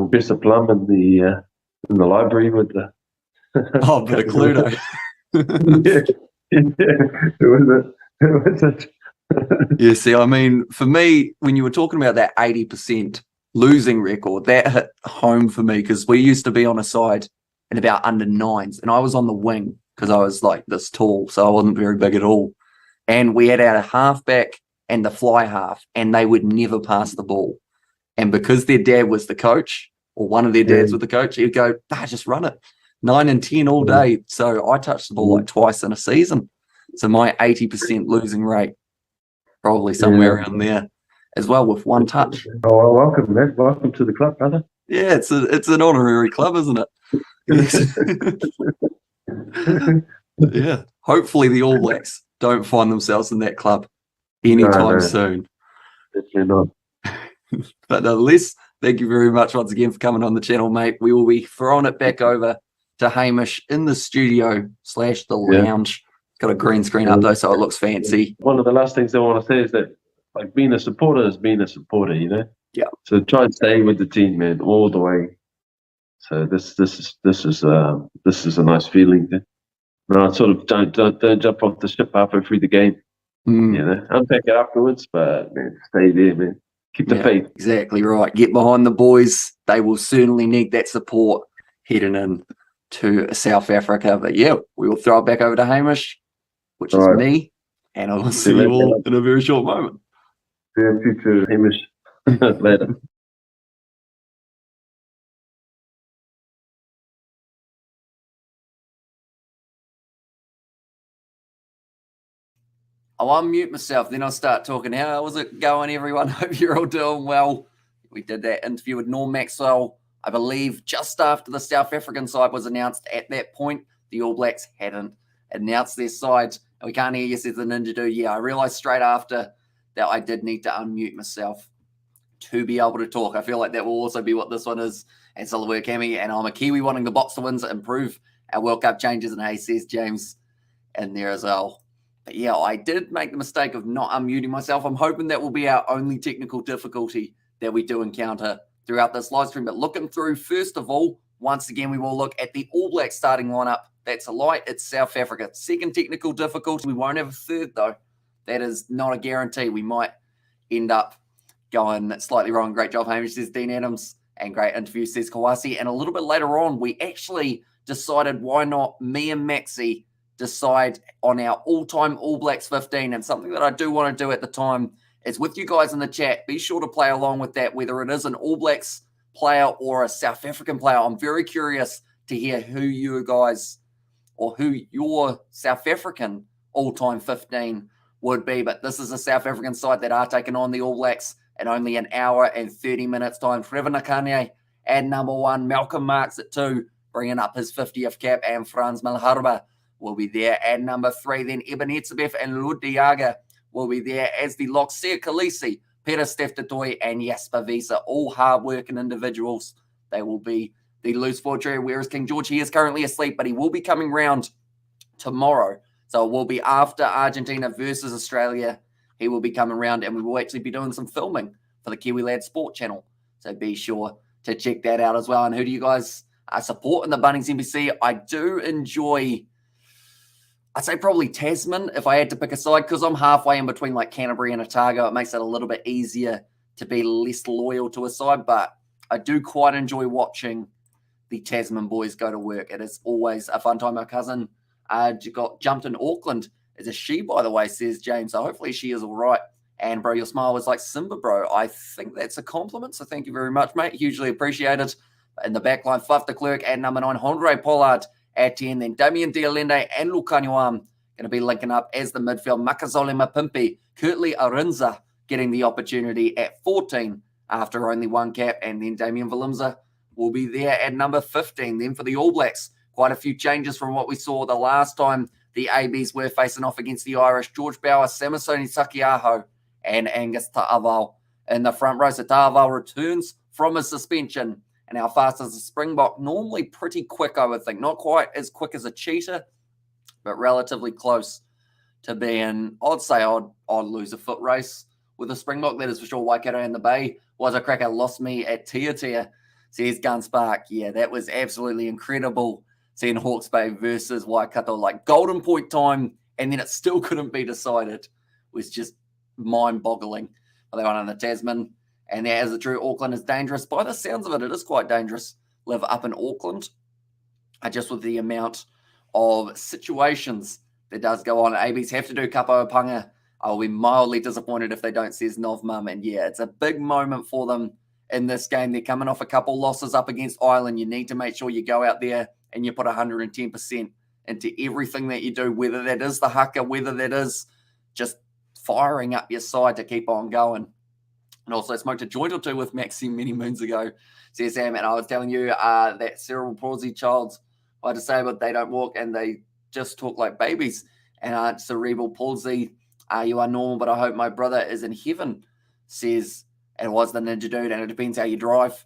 Speaker 4: Professor Plum in the library with the...
Speaker 1: Oh, a bit of Cluedo.
Speaker 4: It was it.
Speaker 1: Yeah, see, I mean, for me, when you were talking about that 80% losing record, that hit home for me, because we used to be on a side in about under nines, and I was on the wing because I was like this tall, so I wasn't very big at all. And we had our halfback and the fly half, and they would never pass the ball. And because their dad was the coach, or one of their dads was the coach, he'd go, just run it. 9 and 10 all day. So I touched the ball like twice in a season. So my 80% losing rate, probably somewhere around there as well, with one touch.
Speaker 4: Oh, well, welcome, man. Welcome to the club, brother.
Speaker 1: Yeah, it's an honorary club, isn't it? Yeah. Hopefully the All Blacks don't find themselves in that club anytime soon.
Speaker 4: Definitely not.
Speaker 1: But nonetheless, thank you very much once again for coming on the channel, mate. We will be throwing it back over to Hamish in the studio / the lounge. Got a green screen up though, so it looks fancy.
Speaker 4: One of the last things I want to say is that, like, being a supporter is being a supporter,
Speaker 1: Yeah.
Speaker 4: So try and stay with the team, man, all the way. So this is a nice feeling. No, sort of don't jump off the ship halfway through the game. Unpack it afterwards, but man, stay there, man. Keep the faith.
Speaker 1: Exactly right. Get behind the boys. They will certainly need that support heading in to South Africa. But yeah, we will throw it back over to Hamish, which is me, and I will see you all in a very short moment.
Speaker 4: See you too, Hamish. Later.
Speaker 1: I'll unmute myself, then I'll start talking. How was it going, everyone? Hope you're all doing well. We did that interview with Norm Maxwell, I believe, just after the South African side was announced. At that point, the All Blacks hadn't announced their side. And we can't hear you, says the Ninja Dude. Yeah, I realised straight after that I did need to unmute myself to be able to talk. I feel like that will also be what this one is. And so we're Cammy, and I'm a Kiwi wanting the Boxer wins to improve our World Cup changes. And hey, says James in there as well. But yeah, I did make the mistake of not unmuting myself. I'm hoping that will be our only technical difficulty that we do encounter throughout this live stream. But looking through, first of all, once again, we will look at the All Blacks starting lineup. That's a lie. It's South Africa. Second technical difficulty. We won't have a third, though. That is not a guarantee. We might end up going slightly wrong. Great job, Hamish, says Dean Adams. And great interview, says Kawasi. And a little bit later on, we actually decided why not me and Maxie decide on our all-time All Blacks 15. And something that I do want to do at the time is with you guys in the chat, be sure to play along with that, whether it is an All Blacks player or a South African player. I'm very curious to hear who you guys or who your South African all-time 15 would be. But this is a South African side that are taking on the All Blacks in only an hour and 30 minutes time. Trevor Nakane at number 1, Malcolm Marks at 2, bringing up his 50th cap, and Franz Malherbe will be there at number 3. Then Eben Etzebeth and Ludiaga will be there as the locks. Sia Khaleesi, Peter Steftatoy, and Jasper Wiese, all hard-working individuals. They will be the loose forward trio, whereas King George, he is currently asleep, but he will be coming round tomorrow. So it will be after Argentina versus Australia. He will be coming round, and we will actually be doing some filming for the Kiwi Lad Sport channel. So be sure to check that out as well. And who do you guys support in the Bunnings NPC. I do enjoy, I'd say probably Tasman if I had to pick a side, because I'm halfway in between like Canterbury and Otago. It makes it a little bit easier to be less loyal to a side, but I do quite enjoy watching the Tasman boys go to work. It is always a fun time. My cousin got jumped in Auckland. Is a she, by the way, says James. So hopefully she is all right. And, bro, your smile was like Simba, bro. I think that's a compliment, so thank you very much, mate. Hugely appreciated. In the back line, Fluff de Klerk at number 9, Andre Pollard at 10. Then Damien Dialende and Lukanyuam going to be linking up as the midfield. Makazole Mapimpi, Kurtley Arinza getting the opportunity at 14 after only one cap. And then Damien Valimza will be there at number 15. Then for the All Blacks, quite a few changes from what we saw the last time the ABs were facing off against the Irish. George Bauer, Samasoni Sakiaho, and Angus Ta'aval in the front row. So Ta'aval returns from his suspension. And how fast is a Springbok? Normally pretty quick, I would think. Not quite as quick as a cheetah, but relatively close to being, I'd lose a foot race with a Springbok. That is for sure. Waikato in the Bay was a cracker. Lost me at Tia. Says Gunspark. Yeah, that was absolutely incredible. Seeing Hawke's Bay versus Waikato, like golden point time, and then it still couldn't be decided. It was just mind-boggling. They won in the Tasman. And as a true, Auckland is dangerous. By the sounds of it, it is quite dangerous. Live up in Auckland, just with the amount of situations that does go on. ABs have to do Kapo Panga. I will be mildly disappointed if they don't, says Novmum. And yeah, it's a big moment for them in this game. They're coming off a couple losses up against Ireland. You need to make sure you go out there and you put 110% into everything that you do, whether that is the haka, whether that is just firing up your side to keep on going. And also smoked a joint or two with Maxi many moons ago, says Sam. And I was telling you that cerebral palsy child's disabled, they don't walk and they just talk like babies. And cerebral palsy, you are normal, but I hope my brother is in heaven, says, it was the ninja dude, and it depends how you drive,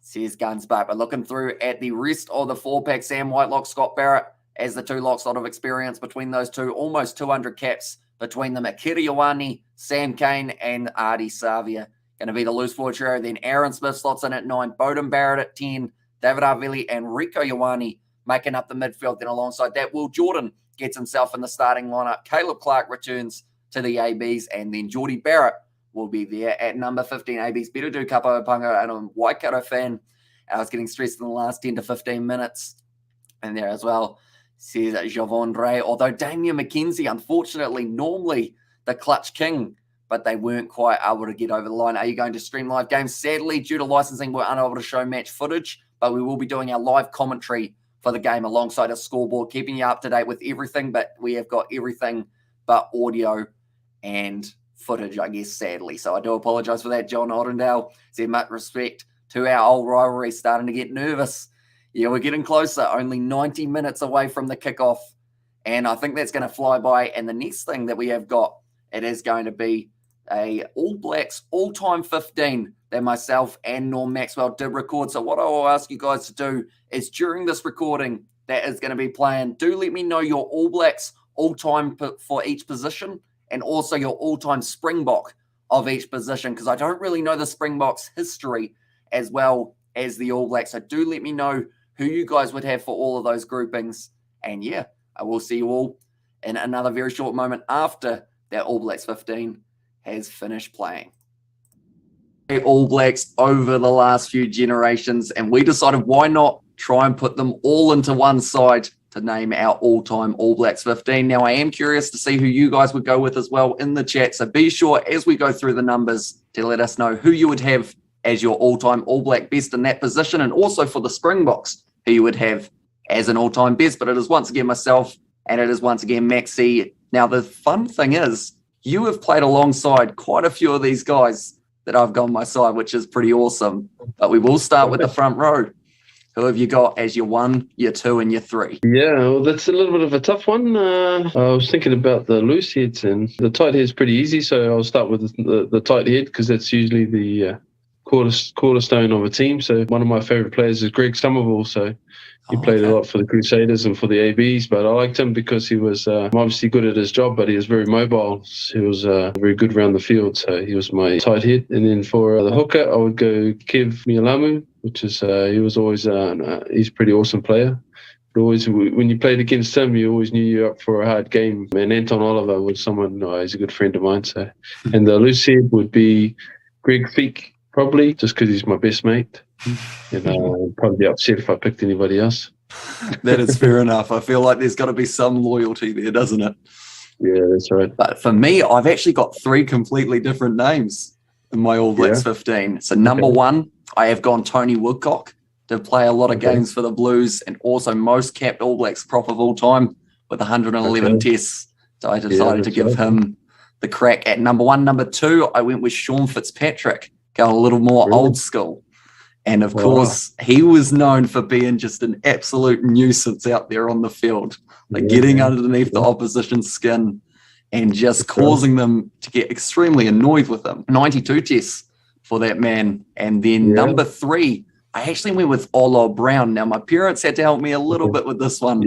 Speaker 1: says Gunspark. But looking through at the rest of the 4-pack, Sam Whitelock, Scott Barrett, as the two locks, a lot of experience between those two, almost 200 caps between them. Akira Ioane, Sam Kane, and Artie Savia going to be the loose forward trio. Then Aaron Smith slots in at 9, Bowden Barrett at 10, David Arvili and Rico Ioane making up the midfield. Then alongside that, Will Jordan gets himself in the starting lineup. Caleb Clark returns to the ABs, and then Geordie Barrett will be there at number 15. ABs better do Kapo Panga, and I'm a Waikato fan. I was getting stressed in the last 10 to 15 minutes. And there as well, says Javon Ray. Although Damien McKenzie, unfortunately, normally the clutch king, but they weren't quite able to get over the line. Are you going to stream live games? Sadly, due to licensing, we're unable to show match footage, but we will be doing our live commentary for the game alongside a scoreboard, keeping you up to date with everything, but we have got everything but audio and footage, I guess, sadly. So I do apologize for that. John Ottendale said much respect to our old rivalry, starting to get nervous. Yeah, we're getting closer, only 90 minutes away from the kickoff, and I think that's going to fly by. And the next thing that we have got, it is going to be a All Blacks all-time 15 that myself and Norm Maxwell did record. So what I will ask you guys to do is during this recording that is going to be playing, do let me know your All Blacks all-time for each position and also your all-time Springbok of each position, because I don't really know the Springboks history as well as the All Blacks. So do let me know who you guys would have for all of those groupings. And yeah, I will see you all in another very short moment after that All Blacks 15 has finished playing. All Blacks over the last few generations, and we decided why not try and put them all into one side to name our all-time All Blacks 15. Now, I am curious to see who you guys would go with as well in the chat, so be sure as we go through the numbers to let us know who you would have as your all-time All Black best in that position, and also for the Springboks, who you would have as an all-time best. But it is once again myself, and it is once again Maxi. Now, the fun thing is, you have played alongside quite a few of these guys that I've gone my side, which is pretty awesome. But we will start with the front row. Who have you got as your 1, your 2, and your 3?
Speaker 4: Yeah, well, that's a little bit of a tough one. I was thinking about the loose heads, and the tight head's pretty easy, so I'll start with the tight head, because that's usually the cornerstone of a team. So one of my favourite players is Greg Somerville. So he played a lot for the Crusaders and for the ABs, but I liked him because he was obviously good at his job, but he was very mobile. He was very good around the field, so he was my tight head. And then for the hooker, I would go Kev Mialamu, which is he was always he's a pretty awesome player. But always, when you played against him, you always knew you were up for a hard game. And Anton Oliver was someone, he's a good friend of mine. So, and the loose head would be Greg Feek, probably, just because he's my best mate. And I'd probably be upset if I picked anybody else.
Speaker 1: That is fair enough. I feel like there's got to be some loyalty there, doesn't it?
Speaker 4: Yeah, that's right.
Speaker 1: But for me, I've actually got 3 completely different names in my All Blacks 15. So number 1, I have gone Tony Woodcock to play a lot of games for the Blues and also most capped All Blacks prop of all time with 111 tests. So I decided to give him the crack at number 1. Number 2, I went with Sean Fitzpatrick, going a little more old school. And of course, he was known for being just an absolute nuisance out there on the field, like getting underneath the opposition's skin and just causing them to get extremely annoyed with him. 92 tests for that man. And then number 3, I actually went with Olo Brown. Now, my parents had to help me a little bit with this one.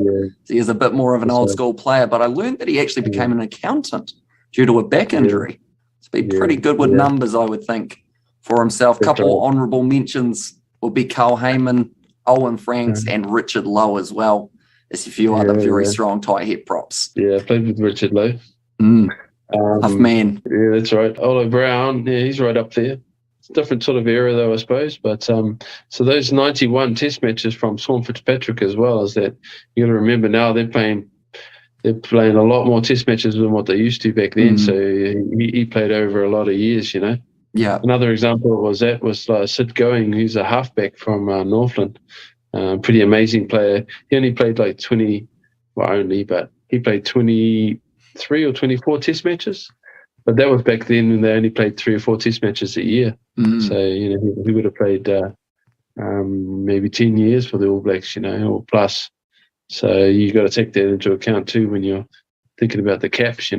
Speaker 1: He is a bit more of an old school player, but I learned that he actually became an accountant due to a back injury. To be pretty good with numbers, I would think, for himself. A couple of honourable mentions would be Carl Heyman, Owen Franks, and Richard Lowe as well. There's a few other very strong tight head props.
Speaker 4: Yeah, I played with Richard Lowe.
Speaker 1: Tough man.
Speaker 4: Yeah, that's right. Olo Brown, he's right up there. It's a different sort of era, though, I suppose. But so those 91 test matches from Sean Fitzpatrick as well, is that you got to remember now they're playing a lot more test matches than what they used to back then. So he played over a lot of years,
Speaker 1: Yeah.
Speaker 4: Another example was Sid Going, who's a halfback from Northland. Pretty amazing player. He only played like he played 23 or 24 test matches. But that was back then when they only played 3 or 4 test matches a year. So, he would have played maybe 10 years for the All Blacks, or plus. So you got to take that into account too when you're thinking about the caps,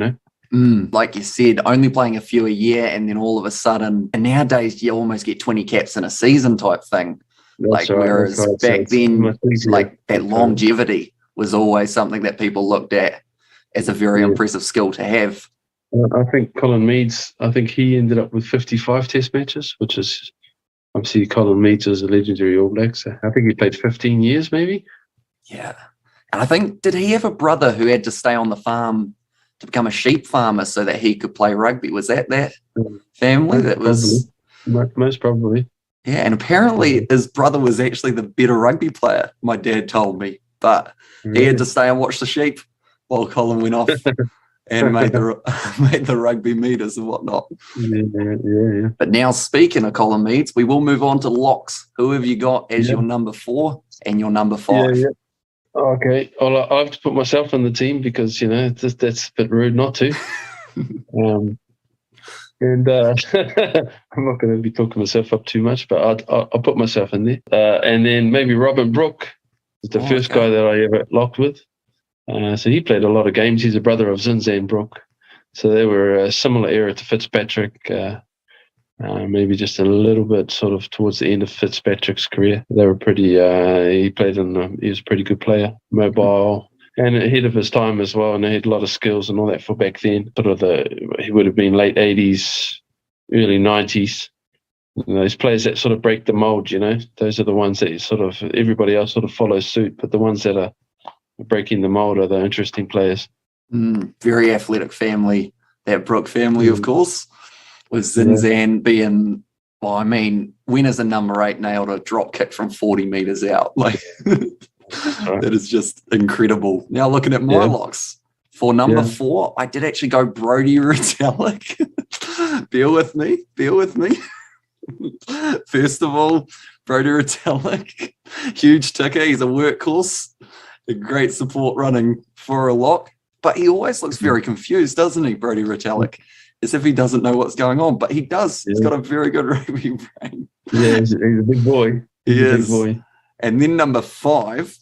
Speaker 1: Like you said, only playing a few a year and then all of a sudden, and nowadays you almost get 20 caps in a season type thing. Whereas back then, like that longevity was always something that people looked at as a very impressive skill to have.
Speaker 4: I think Colin Meads, he ended up with 55 test matches, which is, obviously Colin Meads is a legendary All Black. So I think he played 15 years maybe. Yeah.
Speaker 1: And I think, did he have a brother who had to stay on the farm to become a sheep farmer so that he could play rugby? Was that family? That was
Speaker 4: most probably.
Speaker 1: Yeah, and apparently his brother was actually the better rugby player, my dad told me. But he had to stay and watch the sheep while Colin went off and made the rugby meters and whatnot.
Speaker 4: Yeah.
Speaker 1: But now, speaking of Colin Meads, we will move on to locks. Who have you got as your number 4 and your number 5?
Speaker 4: Yeah. Okay. Well, I have to put myself in the team because, that's a bit rude not to. I'm not going to be talking myself up too much, but I'll put myself in there. And then maybe Robin Brooke is the first guy that I ever locked with. So he played a lot of games. He's a brother of Zinzan Brooke. So they were a similar era to Fitzpatrick, maybe just a little bit sort of towards the end of Fitzpatrick's career. They were pretty, he was a pretty good player, mobile, and ahead of his time as well. And he had a lot of skills and all that for back then. He would have been late 80s, early 90s. Those players that sort of break the mold, those are the ones that everybody else sort of follows suit. But the ones that are breaking the mold are the interesting players.
Speaker 1: Very athletic family, that Brooke family, of course, with Zinzan being, when is a number 8 nailed a drop kick from 40 metres out? That is just incredible. Now looking at my locks, for number 4, I did actually go Brodie Retallick. Bear with me. First of all, Brodie Retallick, huge ticker. He's a workhorse. A great support running for a lock, but he always looks very confused, doesn't he, Brodie Retallick? As if he doesn't know what's going on, but he does. He's got a very good rugby brain.
Speaker 4: Yeah, he's a big boy.
Speaker 1: He is. Big boy. And then number 5,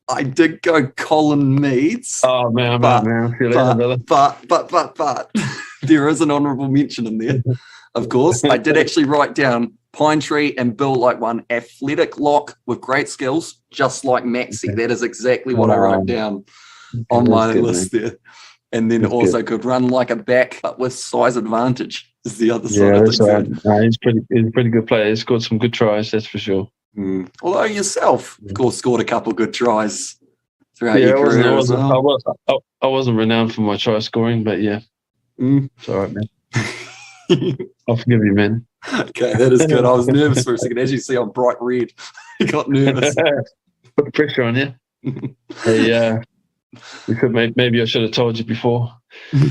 Speaker 1: I did go Colin Meads.
Speaker 4: Oh man, man. Feel that, brother.
Speaker 1: But There is an honourable mention in there, of course. I did actually write down Pine Tree and Bill like one athletic lock with great skills, just like Maxi.
Speaker 5: Okay.
Speaker 1: That is exactly what I wrote down on
Speaker 5: that's
Speaker 1: my
Speaker 5: good,
Speaker 1: list there. And then
Speaker 5: That's
Speaker 1: also could run like a back, but with size advantage is the other side
Speaker 5: Yeah,
Speaker 1: of
Speaker 5: that's
Speaker 1: things.
Speaker 5: right. He's a pretty good player. He's scored some good tries, that's for sure.
Speaker 1: Although yourself, of course, scored a couple good tries throughout
Speaker 5: Yeah,
Speaker 1: your career as well.
Speaker 5: I wasn't renowned for my try scoring, but yeah, it's all right, man. I'll forgive you, man.
Speaker 1: Okay, that is good. I was nervous for a second. As you see, I'm bright red. I got nervous.
Speaker 5: Put the pressure on you. Hey, we could maybe I should have told you before. You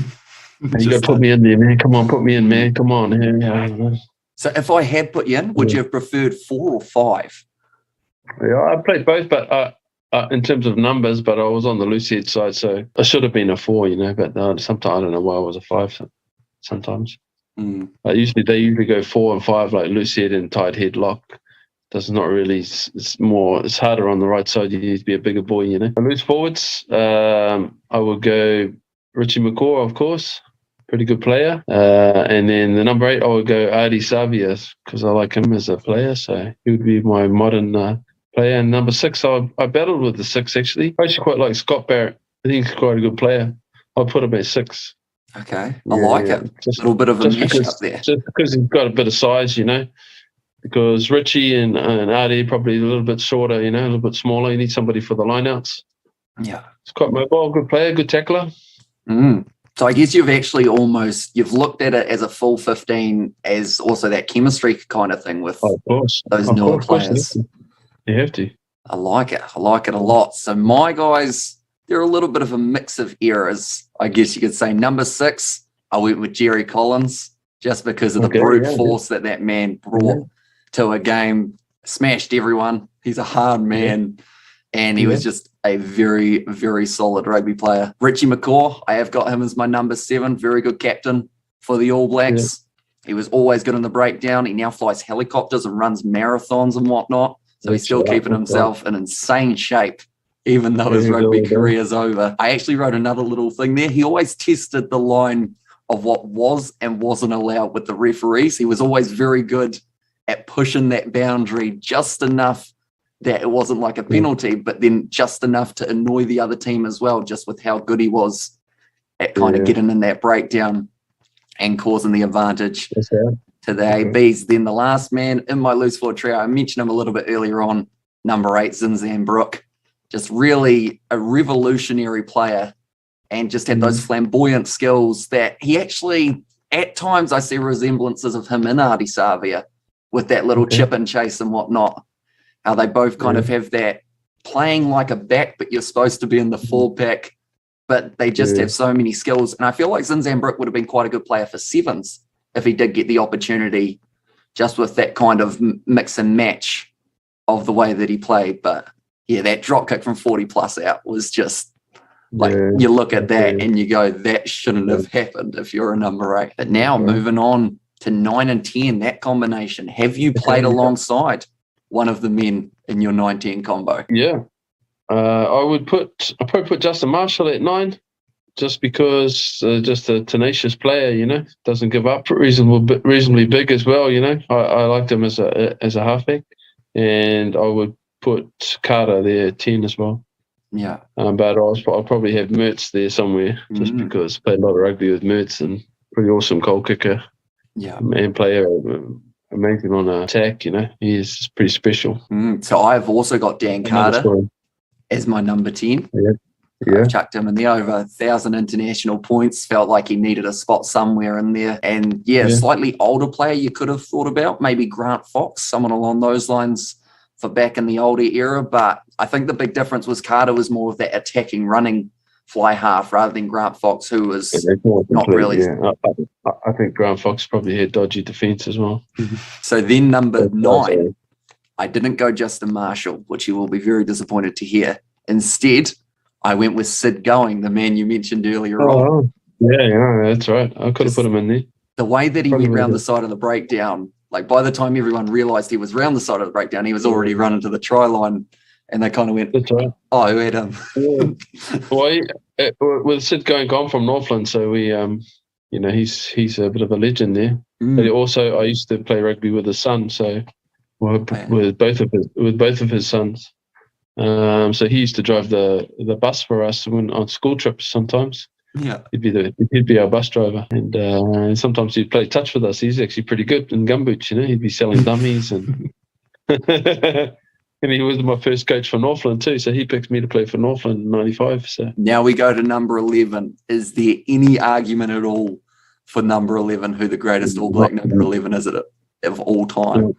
Speaker 5: got to put me in there, man. Come on, put me in, man. Come on. Yeah.
Speaker 1: So if I had put you in, would you have preferred 4 or 5?
Speaker 5: Yeah, I played both, but in terms of numbers, but I was on the loose head side, so I should have been a 4, but sometimes I don't know why I was a 5 sometimes. They usually go 4 and 5, like loose head and tight head lock. That's not really, it's harder on the right side. You need to be a bigger boy, Loose forwards, I would go Richie McCaw, of course. Pretty good player. And then the number 8, I would go Adi Savia because I like him as a player. So he would be my modern player. And number 6, I battled with the 6, actually. I actually quite like Scott Barrett. I think he's quite a good player. I'll put him at 6.
Speaker 1: Okay, I like it. Just a little bit of a mesh up there.
Speaker 5: Just because he's got a bit of size, because Richie and Adi probably a little bit shorter, a little bit smaller. You need somebody for the lineouts.
Speaker 1: Yeah.
Speaker 5: He's quite mobile, good player, good tackler.
Speaker 1: So I guess you've looked at it as a full 15 as also that chemistry kind of thing with those newer players.
Speaker 5: You have to.
Speaker 1: I like it. I like it a lot. So my guys, they're a little bit of a mix of eras, I guess you could say. Number 6, I went with Jerry Collins just because of the brute force that man brought to a game, smashed everyone. He's a hard man, and he was just a very, very solid rugby player. Richie McCaw, I have got him as my number 7, very good captain for the All Blacks. He was always good in the breakdown. He now flies helicopters and runs marathons and whatnot. So he's still keeping himself in insane shape, even though his rugby career is over. I actually wrote another little thing there. He always tested the line of what was and wasn't allowed with the referees. He was always very good at pushing that boundary just enough that it wasn't like a penalty, but then just enough to annoy the other team as well, just with how good he was at kind of getting in that breakdown and causing the advantage to the ABs. Then the last man in my loose forward trio, I mentioned him a little bit earlier on, number 8, Zinzan Brook. Just really a revolutionary player and just had those flamboyant skills that he actually, at times I see resemblances of him in Adi Savia with that little chip and chase and whatnot. How they both kind of have that playing like a back, but you're supposed to be in the full pack, but they just have so many skills. And I feel like Zinzan Brook would have been quite a good player for 7s if he did get the opportunity, just with that kind of mix and match of the way that he played. But yeah, that drop kick from 40 plus out was just like, you look at that and you go, that shouldn't have happened if you're a number 8. But now moving on to 9 and 10, that combination, have you played alongside one of the men in your 9-10 combo?
Speaker 5: Yeah. I'd probably put Justin Marshall at 9, just because just a tenacious player, doesn't give up. Reasonably big as well, I liked him as a halfback, and I would put Carter there at 10 as well.
Speaker 1: Yeah.
Speaker 5: But I'll probably have Mertz there somewhere, just because I played a lot of rugby with Mertz, and pretty awesome goal kicker. Yeah. And player. Amazing on attack, he's pretty special.
Speaker 1: So I've also got Dan Carter as my number 10. I've chucked him in there, over 1,000 international points. Felt like he needed a spot somewhere in there. And slightly older player you could have thought about, maybe Grant Fox, someone along those lines for back in the older era. But I think the big difference was Carter was more of that attacking, running fly half rather than Grant Fox, who was not really.
Speaker 5: I think Grant Fox probably had dodgy defence as well.
Speaker 1: So then number 9, I didn't go Justin Marshall, which you will be very disappointed to hear. Instead, I went with Sid Going, the man you mentioned earlier on.
Speaker 5: Yeah, that's right. I could have put him in there.
Speaker 1: The way that he went round the side of the breakdown, like by the time everyone realised he was round the side of the breakdown, he was already running to the try line. And they kind of went, oh, who had him?
Speaker 5: Well, with Sid Going gone from Northland, so we you know, he's a bit of a legend there. But also, I used to play rugby with his son, so with both of his sons. So he used to drive the bus for us on school trips sometimes.
Speaker 2: Yeah.
Speaker 5: He'd be our bus driver, and sometimes he'd play touch with us. He's actually pretty good in gumboots, you know. He'd be selling dummies and and he was my first coach for Northland too. So he picked me to play for Northland in '95. So
Speaker 2: now we go to number 11. Is there any argument at all for number 11? Who the greatest All Black number 11 is it of all time?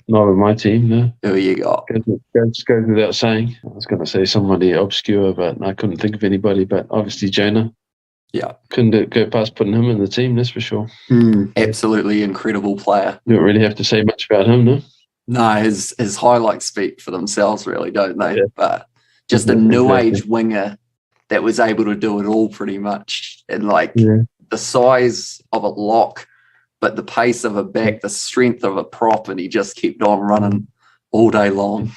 Speaker 5: Not with my team, no.
Speaker 2: Who you got?
Speaker 5: Goes without saying. I was going to say somebody obscure, but I couldn't think of anybody. But obviously Jonah.
Speaker 2: Yeah.
Speaker 5: Couldn't go past putting him in the team, that's for sure.
Speaker 2: Absolutely incredible player.
Speaker 5: You don't really have to say much about him, no?
Speaker 2: No, his highlights speak for themselves, really, don't they? Yeah. But just a new age winger that was able to do it all pretty much. And the size of a lock, but the pace of a back, the strength of a prop, and he just kept on running all day long.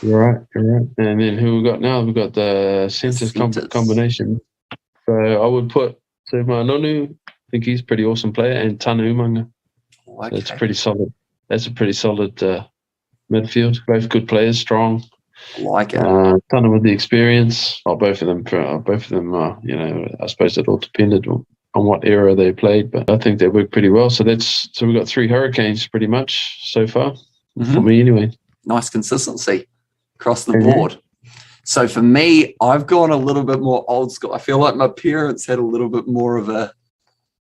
Speaker 5: You're right. And then who we got now? We've got the centres combination. So I would put Manonu, I think he's a pretty awesome player, and Tanu Umanga.
Speaker 2: Okay.
Speaker 5: So it's pretty solid. That's a pretty solid midfield. Both good players, strong.
Speaker 2: I like it.
Speaker 5: Tanu with the experience. Both of them are, you know, I suppose it all depended on what era they played, but I think they worked pretty well. So we've got 3 Hurricanes pretty much so far, for me anyway.
Speaker 2: Nice consistency across the board. So for me, I've gone a little bit more old school. I feel like my parents had a little bit more of a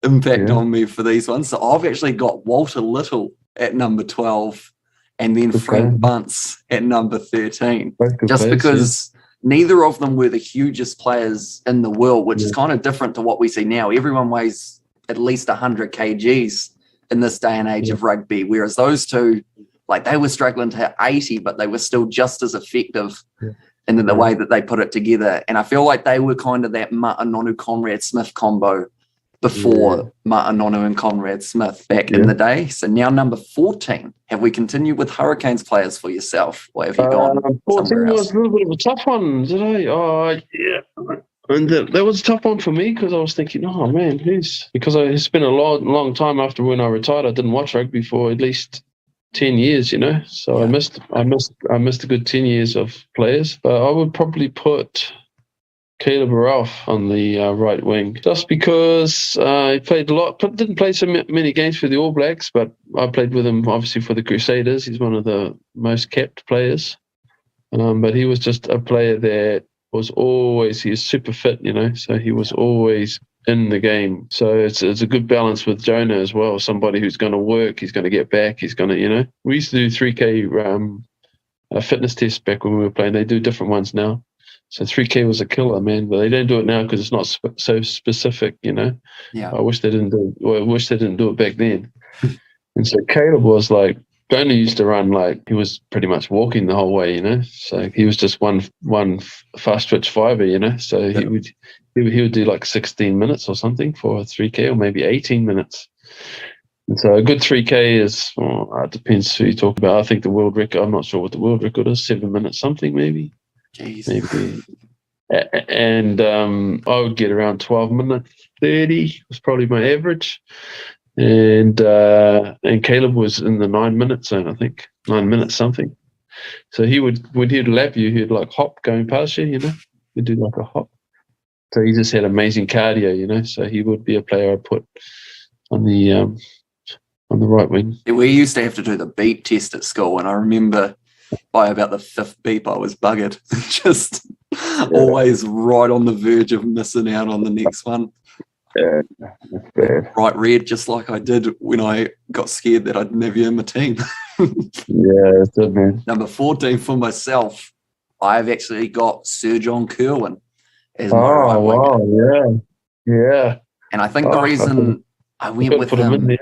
Speaker 2: impact on me for these ones. So I've actually got Walter Little at number 12 and then Frank Bunce at number 13. Just because neither of them were the hugest players in the world, which is kind of different to what we see now. Everyone weighs at least 100 kgs in this day and age of rugby, whereas those two, like, they were struggling to hit 80, but they were still just as effective in the way that they put it together. And I feel like they were kind of that Ma'anonu-Conrad Smith combo before Ma'anonu and Conrad Smith back in the day. So now number 14. Have we continued with Hurricanes players for yourself, or have you gone
Speaker 5: 14 was a little bit of a tough one, did I? Oh, yeah. And that was a tough one for me because I was thinking, oh man, because it's been a long time after when I retired. I didn't watch rugby for at least 10 years, you know. So I missed a good 10 years of players. But I would probably put Caleb Ralph on the right wing, just because he played a lot, but didn't play so many games for the All Blacks, but I played with him obviously for the Crusaders. He's one of the most kept players, but he was just a player that was super fit, you know, so he was always in the game. So it's a good balance with Jonah as well, somebody who's going to work, he's going to get back, he's going to, you know. We used to do 3K fitness tests back when we were playing. They do different ones now. So 3K was a killer, man, but they don't do it now because it's not so specific, you know.
Speaker 2: Yeah.
Speaker 5: I wish they didn't do it back then. And so Caleb was like, Jonah used to run like he was pretty much walking the whole way, you know. So he was just one fast twitch fiber, you know. So he would do like 16 minutes or something for a 3K, or maybe 18 minutes. And so a good 3K is, it depends who you talk about. I think the world record, I'm not sure what the world record is, 7 minutes something maybe.
Speaker 2: Jeez.
Speaker 5: Maybe. And I would get around 12 minutes 30 was probably my average. And Caleb was in the 9 minute zone, I think. 9 minutes something. So when he'd lap you, he'd like hop going past you, you know. He'd do like a hop. So he just had amazing cardio, you know. So he would be a player I'd put on the right wing.
Speaker 2: We used to have to do the beep test at school, and I remember by about the 5th beep I was buggered. Just always right on the verge of missing out on the next one.
Speaker 5: Yeah, that's bad.
Speaker 2: Right red, just like I did when I got scared that I didn't have you in my team.
Speaker 5: Yeah, that's good, man.
Speaker 2: Number 14 for myself, I've actually got Sir John Kerwin as my right winger.
Speaker 5: Yeah.
Speaker 2: And I think the reason I went with him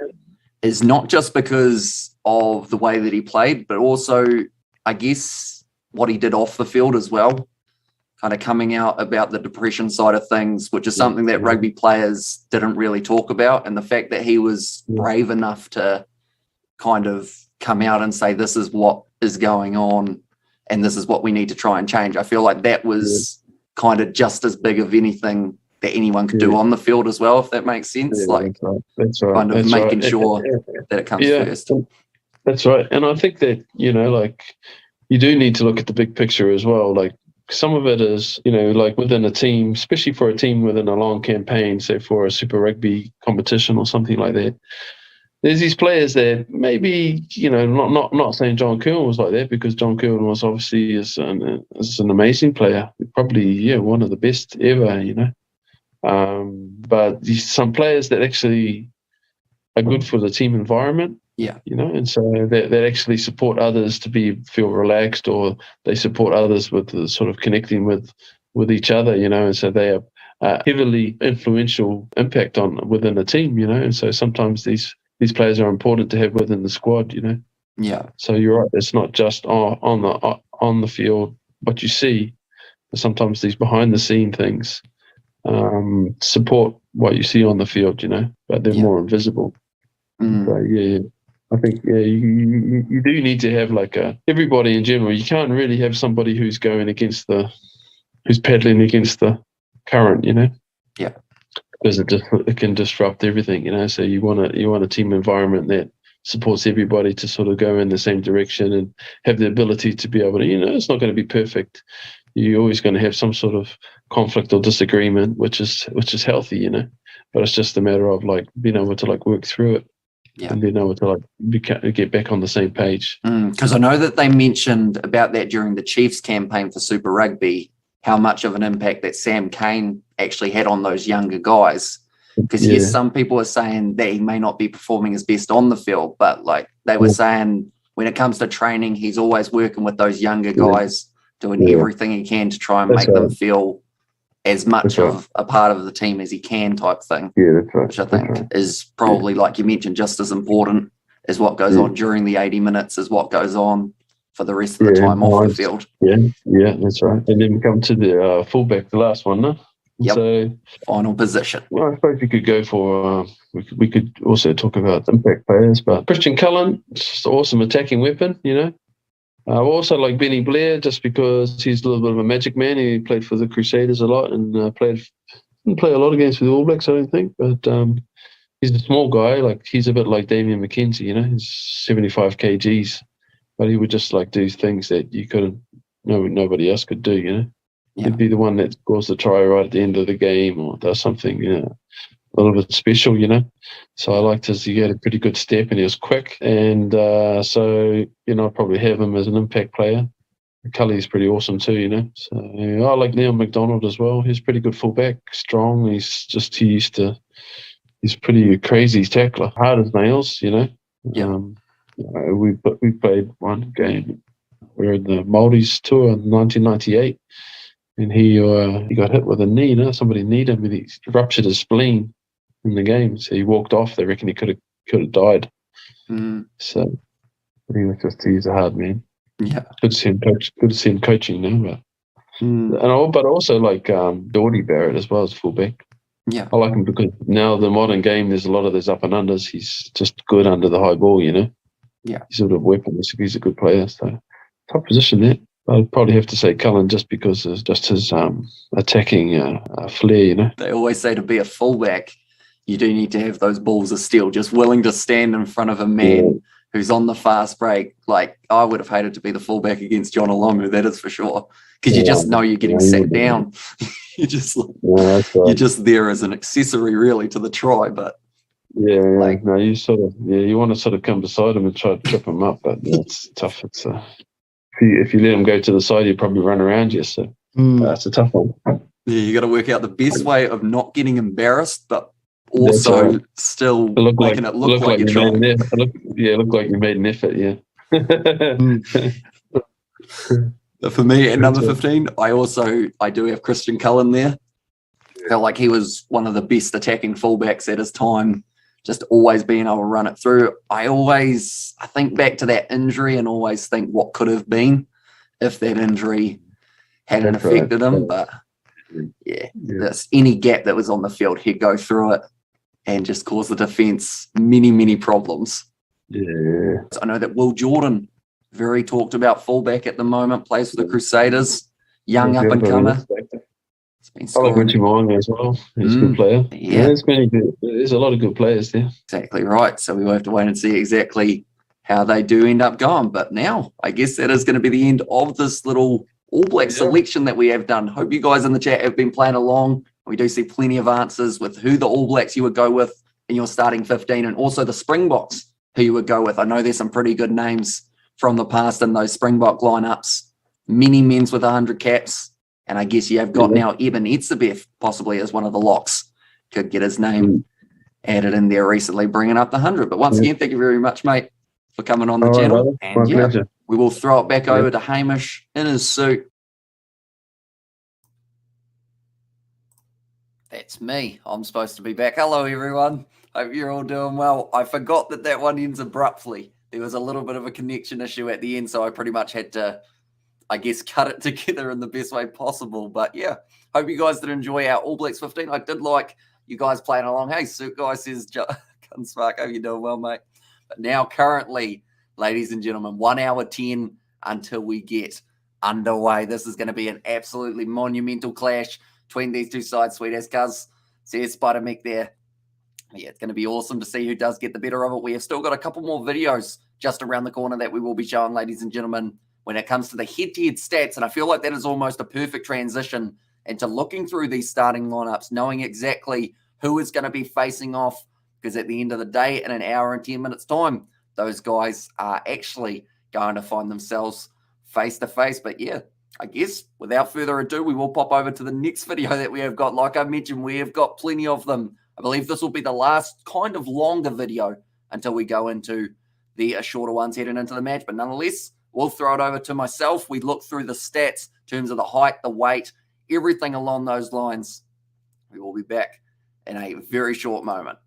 Speaker 2: is not just because of the way that he played, but also, I guess, what he did off the field as well. Kind of coming out about the depression side of things, which is something that rugby players didn't really talk about. And the fact that he was brave enough to kind of come out and say, this is what is going on and this is what we need to try and change. I feel like that was kind of just as big of anything
Speaker 1: that anyone could do on the field as well, if that makes sense.
Speaker 5: Yeah,
Speaker 1: like
Speaker 5: that's right.
Speaker 1: kind of
Speaker 5: That's
Speaker 1: making
Speaker 5: right.
Speaker 1: sure that it comes first.
Speaker 5: That's right. And I think that, like you do need to look at the big picture as well. Like some of it is, like within a team, especially for a team within a long campaign, say for a Super Rugby competition or something like that. There's these players that maybe, not saying John Curlin was like that, because John Curlin was obviously is an amazing player, probably one of the best ever, but some players that actually are good for the team environment, and so that actually support others to feel relaxed, or they support others with the sort of connecting with each other, and so they have heavily influential impact within a team, and so sometimes these players are important to have within the squad,
Speaker 1: Yeah.
Speaker 5: So you're right. It's not just on the field what you see, but sometimes these behind the scene things support what you see on the field, but they're more invisible. So I think you do need to have like everybody in general. You can't really have somebody who's going who's paddling against the current,
Speaker 1: Yeah.
Speaker 5: Because it can disrupt everything, So you want a team environment that supports everybody to sort of go in the same direction and have the ability to be able to, it's not going to be perfect. You're always going to have some sort of conflict or disagreement, which is healthy, But it's just a matter of like being able to like work through it and being able to like get back on the same page.
Speaker 1: Because I know that they mentioned about that during the Chiefs campaign for Super Rugby, how much of an impact that Sam Cane actually had on those younger guys. Because yes, some people are saying that he may not be performing his best on the field, but like they were saying, when it comes to training, he's always working with those younger guys, doing everything he can to try and make them feel as much of a part of the team as he can, type thing.
Speaker 5: Yeah, that's right.
Speaker 1: Which I think is probably, like you mentioned, just as important as what goes on during the 80 minutes as what goes on for the rest of the time off the field.
Speaker 5: Yeah, that's right. And then we come to the fullback, the last one, no?
Speaker 1: Yep.
Speaker 5: So,
Speaker 1: final position.
Speaker 5: Well, I suppose we could go for, we could also talk about impact players, but Christian Cullen, just an awesome attacking weapon, I also like Benny Blair, just because he's a little bit of a magic man. He played for the Crusaders a lot and didn't play a lot of games for the All Blacks, I don't think, but he's a small guy. Like he's a bit like Damien McKenzie, he's 75 kgs, but he would just like do things that nobody else could do, He'd be the one that scores the try right at the end of the game or does something, a little bit special, So I liked he had a pretty good step and he was quick. And so, I'd probably have him as an impact player. Cully's pretty awesome too, So I like Neil McDonald as well. He's pretty good fullback, strong. He's pretty crazy tackler, hard as nails, We played one game. We were in the Maldives tour in 1998. And he got hit with a knee. Somebody kneed him, and he ruptured his spleen in the game. So he walked off. They reckon he could have died. So he's a hard man.
Speaker 1: Yeah,
Speaker 5: good to see him coach. Good to see him coaching now. But also like Geordie Barrett as well as fullback.
Speaker 1: Yeah,
Speaker 5: I like him because now the modern game, there's a lot of those up and unders. He's just good under the high ball. Yeah, he's sort of weapon. He's a good player. So top position there. I'd probably have to say Cullen just because of just his attacking flair,
Speaker 1: They always say to be a fullback, you do need to have those balls of steel, just willing to stand in front of a man who's on the fast break. Like, I would have hated to be the fullback against John Olomu, that is for sure. Because you just know you're getting sat down. You're just there as an accessory, really, to the try. But
Speaker 5: you want to sort of come beside him and try to trip him up, but it's tough. It's if you let him go to the side, he'd probably run around you. So it's a tough one.
Speaker 1: Yeah, you got to work out the best way of not getting embarrassed, but also still making it look like you're trying.
Speaker 5: Look like you made an effort. Yeah.
Speaker 1: But for me, at number 15, I do have Christian Cullen there. I felt like he was one of the best attacking fullbacks at his time. Just always being able to run it through. I think back to that injury and always think what could have been if that injury hadn't affected him. But any gap that was on the field, he'd go through it and just cause the defence many, many problems.
Speaker 5: Yeah.
Speaker 1: So I know that Will Jordan, very talked about fullback at the moment, plays for the Crusaders, young up and comer. Been
Speaker 5: I like
Speaker 1: scoring.
Speaker 5: Richie Moanga as well. He's a good player.
Speaker 1: Yeah.
Speaker 5: There's a lot of good players there.
Speaker 1: Exactly right. So we will have to wait and see exactly how they do end up going. But now, I guess that is going to be the end of this little All Black selection that we have done. Hope you guys in the chat have been playing along. We do see plenty of answers with who the All Blacks you would go with in your starting 15 and also the Springboks who you would go with. I know there's some pretty good names from the past in those Springbok lineups. Many men's with 100 caps. And I guess you have got now Eben Etzebeth possibly as one of the locks. Could get his name added in there recently, bringing up the 100. But once again, thank you very much, mate, for coming on the channel. And
Speaker 4: pleasure.
Speaker 1: we will throw it back over to Hamish in his suit. That's me. I'm supposed to be back. Hello, everyone. Hope you're all doing well. I forgot that one ends abruptly. There was a little bit of a connection issue at the end, so I pretty much had to, I guess, cut it together in the best way possible. But yeah, hope you guys did enjoy our All Blacks 15. I did like you guys playing along. Hey, Suit Guy says, Gunspark, hope you're doing well, mate. But now currently, ladies and gentlemen, 1 hour 10 until we get underway. This is going to be an absolutely monumental clash between these two sides. Sweet as cuz. See Spider Mick there. Yeah, it's going to be awesome to see who does get the better of it. We have still got a couple more videos just around the corner that we will be showing, ladies and gentlemen, when it comes to the head-to-head stats. And I feel like that is almost a perfect transition into looking through these starting lineups, knowing exactly who is going to be facing off, because at the end of the day, in an hour and 10 minutes time, those guys are actually going to find themselves face-to-face. But yeah, I guess without further ado, we will pop over to the next video that we have got. Like I mentioned, we have got plenty of them. I believe this will be the last kind of longer video until we go into the shorter ones heading into the match. But nonetheless, we'll throw it over to myself. We look through the stats in terms of the height, the weight, everything along those lines. We will be back in a very short moment.